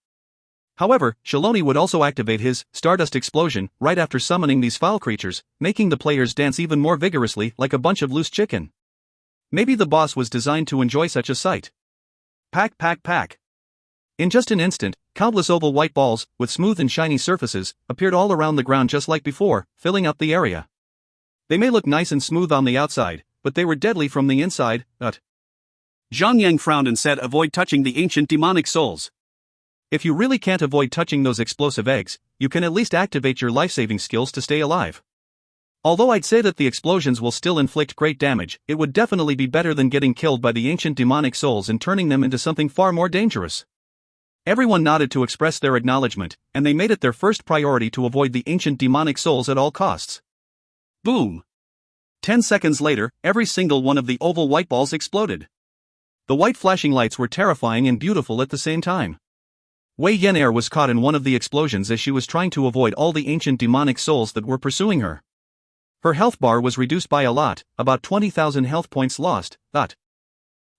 B: However, Shaloni would also activate his Stardust Explosion right after summoning these foul creatures, making the players dance even more vigorously like a bunch of loose chicken. Maybe the boss was designed to enjoy such a sight. Pack, pack, pack. In just an instant, countless oval white balls, with smooth and shiny surfaces, appeared all around the ground just like before, filling up the area. They may look nice and smooth on the outside, but they were deadly from the inside.
A: Zhang Yang frowned and said, avoid touching the ancient demonic souls.
B: If you really can't avoid touching those explosive eggs, you can at least activate your life-saving skills to stay alive. Although I'd say that the explosions will still inflict great damage, it would definitely be better than getting killed by the ancient demonic souls and turning them into something far more dangerous. Everyone nodded to express their acknowledgement, and they made it their first priority to avoid the ancient demonic souls at all costs.
A: Boom! 10 seconds later, every single one of the oval white balls exploded.
B: The white flashing lights were terrifying and beautiful at the same time. Wei Yan'er was caught in one of the explosions as she was trying to avoid all the ancient demonic souls that were pursuing her. Her health bar was reduced by a lot, about 20,000 health points lost.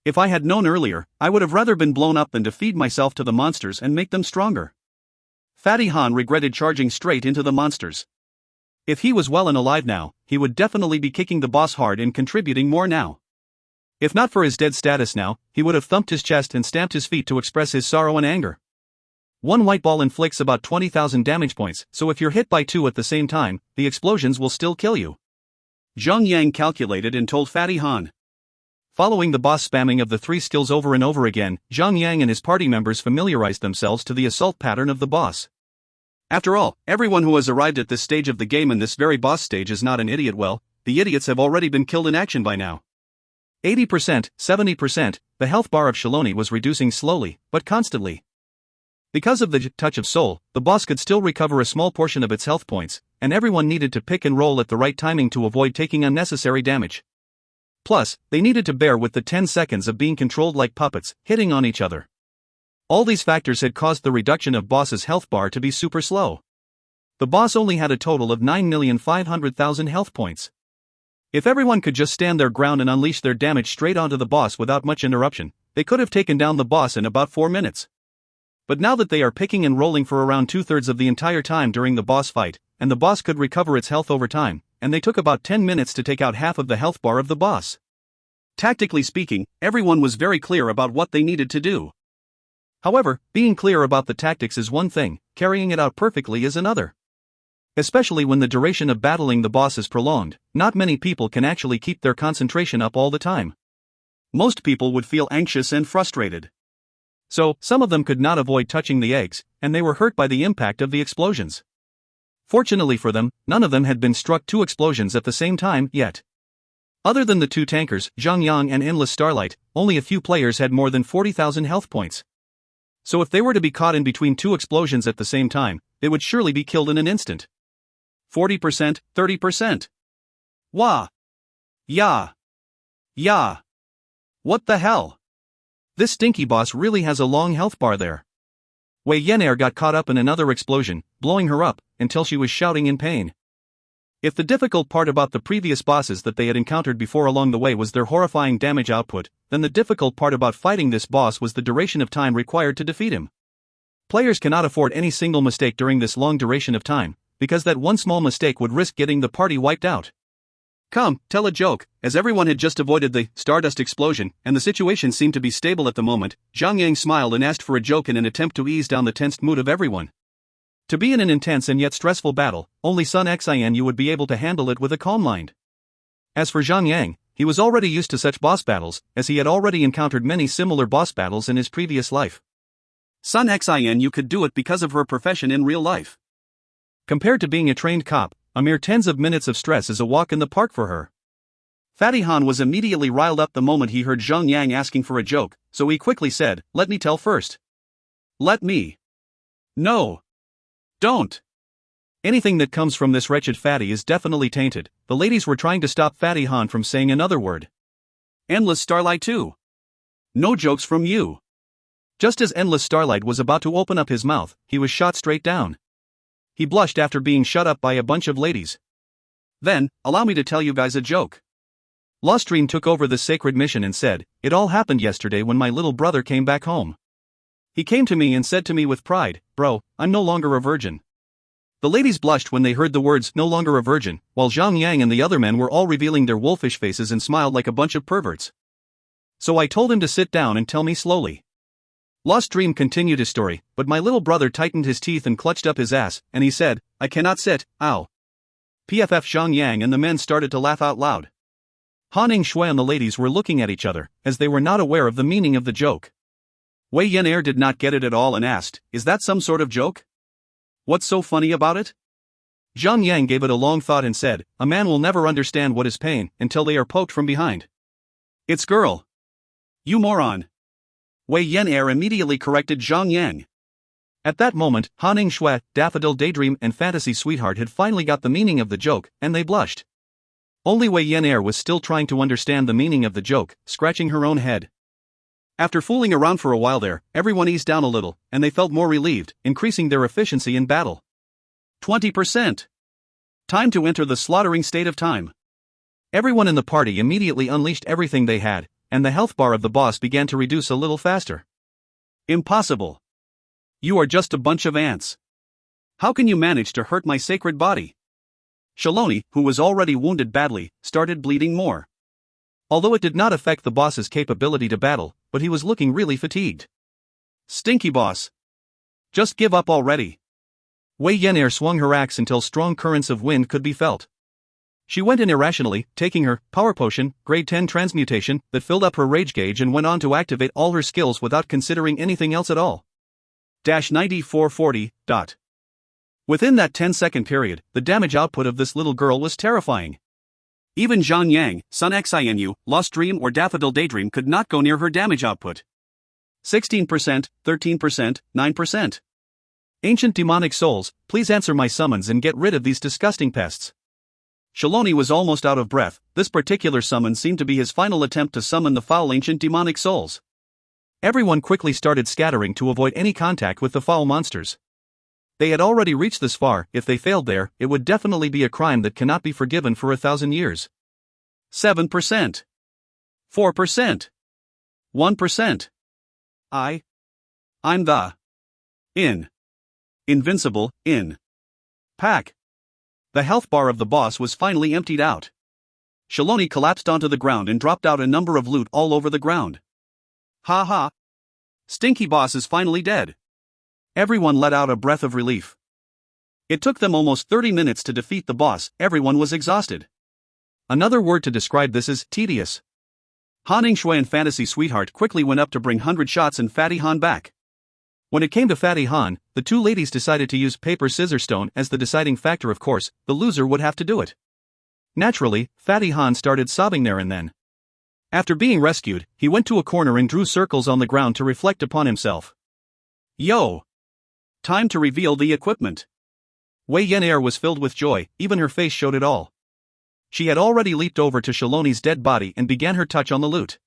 A: If I had known earlier, I would have rather been blown up than to feed myself to the monsters and make them stronger. Fatty Han regretted charging straight into the monsters. If he was well and alive now, he would definitely be kicking the boss hard and contributing more now. If not for his dead status now, he would have thumped his chest and stamped his feet to express his sorrow and anger. One white ball inflicts about 20,000 damage points, so if you're hit by two at the same time, the explosions will still kill you. Zhang Yang calculated and told Fatty Han.
B: Following the boss spamming of the three skills over and over again, Zhang Yang and his party members familiarized themselves to the assault pattern of the boss.
A: After all, everyone who has arrived at this stage of the game and this very boss stage is not an idiot. Well, the idiots have already been killed in action by now.
B: 80%, 70%, the health bar of Shaloni was reducing slowly, but constantly. Because of the touch of soul, the boss could still recover a small portion of its health points, and everyone needed to pick and roll at the right timing to avoid taking unnecessary damage. Plus, they needed to bear with the 10 seconds of being controlled like puppets, hitting on each other. All these factors had caused the reduction of boss's health bar to be super slow. The boss only had a total of 9,500,000 health points. If everyone could just stand their ground and unleash their damage straight onto the boss without much interruption, they could have taken down the boss in about 4 minutes. But now that they are picking and rolling for around 2/3 of the entire time during the boss fight, and the boss could recover its health over time, and they took about 10 minutes to take out half of the health bar of the boss.
A: Tactically speaking, everyone was very clear about what they needed to do.
B: However, being clear about the tactics is one thing, carrying it out perfectly is another. Especially when the duration of battling the boss is prolonged, not many people can actually keep their concentration up all the time.
A: Most people would feel anxious and frustrated.
B: So, some of them could not avoid touching the eggs, and they were hurt by the impact of the explosions. Fortunately for them, none of them had been struck 2 explosions at the same time yet. Other than the 2 tankers, Zhang Yang and Endless Starlight, only a few players had more than 40,000 health points. So if they were to be caught in between 2 explosions at the same time, they would surely be killed in an instant.
A: 40%, 30%. Wah! Yeah! Yeah! What the hell?
B: This stinky boss really has a long health bar there. Wei Yan'er got caught up in another explosion, blowing her up, until she was shouting in pain. If the difficult part about the previous bosses that they had encountered before along the way was their horrifying damage output, then the difficult part about fighting this boss was the duration of time required to defeat him. Players cannot afford any single mistake during this long duration of time, because that one small mistake would risk getting the party wiped out.
A: Come, tell a joke. As everyone had just avoided the Stardust explosion, and the situation seemed to be stable at the moment, Zhang Yang smiled and asked for a joke in an attempt to ease down the tensed mood of everyone. To be in an intense and yet stressful battle, only Sun Xian would be able to handle it with a calm mind. As for Zhang Yang, he was already used to such boss battles, as he had already encountered many similar boss battles in his previous life. Sun Xian could do it because of her profession in real life.
B: Compared to being a trained cop, a mere tens of minutes of stress is a walk in the park for her.
A: Fatty Han was immediately riled up the moment he heard Zhang Yang asking for a joke, so he quickly said, "Let me tell first." "Let me." "No. Don't."
B: Anything that comes from this wretched fatty is definitely tainted. The ladies were trying to stop Fatty Han from saying another word.
A: Endless Starlight too. No jokes from you.
B: Just as Endless Starlight was about to open up his mouth, he was shot straight down. He blushed after being shut up by a bunch of ladies.
A: Then, allow me to tell you guys a joke.
B: Lost Dream took over the sacred mission and said, "It all happened yesterday when my little brother came back home. He came to me and said to me with pride, 'Bro, I'm no longer a virgin.'" The ladies blushed when they heard the words "no longer a virgin," while Zhang Yang and the other men were all revealing their wolfish faces and smiled like a bunch of perverts. "So I told him to sit down and tell me slowly." Lost Dream continued his story, but my little brother tightened his teeth and clutched up his ass, and he said, "I cannot sit, ow." PFF Zhang Yang and the men started to laugh out loud. Han Shui and the ladies were looking at each other, as they were not aware of the meaning of the joke.
A: Wei Yan'er did not get it at all and asked, "Is that some sort of joke? What's so funny about it?"
B: Zhang Yang gave it a long thought and said, "A man will never understand what is pain until they are poked from behind."
A: "It's girl. You moron." Wei Yan'er immediately corrected Zhang Yang.
B: At that moment, Han Shui, Daffodil Daydream and Fantasy Sweetheart had finally got the meaning of the joke, and they blushed. Only Wei Yan'er was still trying to understand the meaning of the joke, scratching her own head.
A: After fooling around for a while there, everyone eased down a little, and they felt more relieved, increasing their efficiency in battle. 20%. Time to enter the slaughtering state of time.
B: Everyone in the party immediately unleashed everything they had, and the health bar of the boss began to reduce a little faster.
A: Impossible. You are just a bunch of ants. How can you manage to hurt my sacred body? Shaloni, who was already wounded badly, started bleeding more.
B: Although it did not affect the boss's capability to battle, but he was looking really fatigued.
A: Stinky boss. Just give up already.
B: Wei Yan'er swung her axe until strong currents of wind could be felt. She went in irrationally, taking her power potion, grade 10 transmutation, that filled up her rage gauge and went on to activate all her skills without considering anything else at all.
A: 9440. Within that 10-second period, the damage output of this little girl was terrifying. Even Zhang Yang, Sun Xinu, Lost Dream or Daffodil Daydream could not go near her damage output. 16%, 13%, 9%.
B: Ancient demonic souls, please answer my summons and get rid of these disgusting pests.
A: Shaloni was almost out of breath. This particular summon seemed to be his final attempt to summon the foul ancient demonic souls.
B: Everyone quickly started scattering to avoid any contact with the foul monsters. They had already reached this far. If they failed there, it would definitely be a crime that cannot be forgiven for 1,000 years.
A: 7%. 4%. 1%. I'm the invincible pack. The health bar of the boss was finally emptied out. Shaloni collapsed onto the ground and dropped out a number of loot all over the ground. Ha ha. Stinky boss is finally dead. Everyone let out a breath of relief. It took them almost 30 minutes to defeat the boss. Everyone was exhausted.
B: Another word to describe this is tedious.
A: Han Shui and Fantasy Sweetheart quickly went up to bring 100 shots and Fatty Han back.
B: When it came to Fatty Han, the two ladies decided to use paper scissors stone as the deciding factor. Of course, the loser would have to do it. Naturally, Fatty Han started sobbing there and then. After being rescued, he went to a corner and drew circles on the ground to reflect upon himself.
A: Yo! Time to reveal the equipment.
B: Wei Yan'er was filled with joy, even her face showed it all. She had already leaped over to Shaloni's dead body and began her touch on the loot.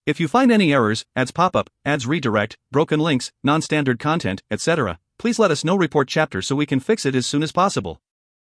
B: If you find any errors, ads pop up, ads redirect, broken links, non-standard content, etc., please let us know. Report chapter so we can fix it as soon as possible.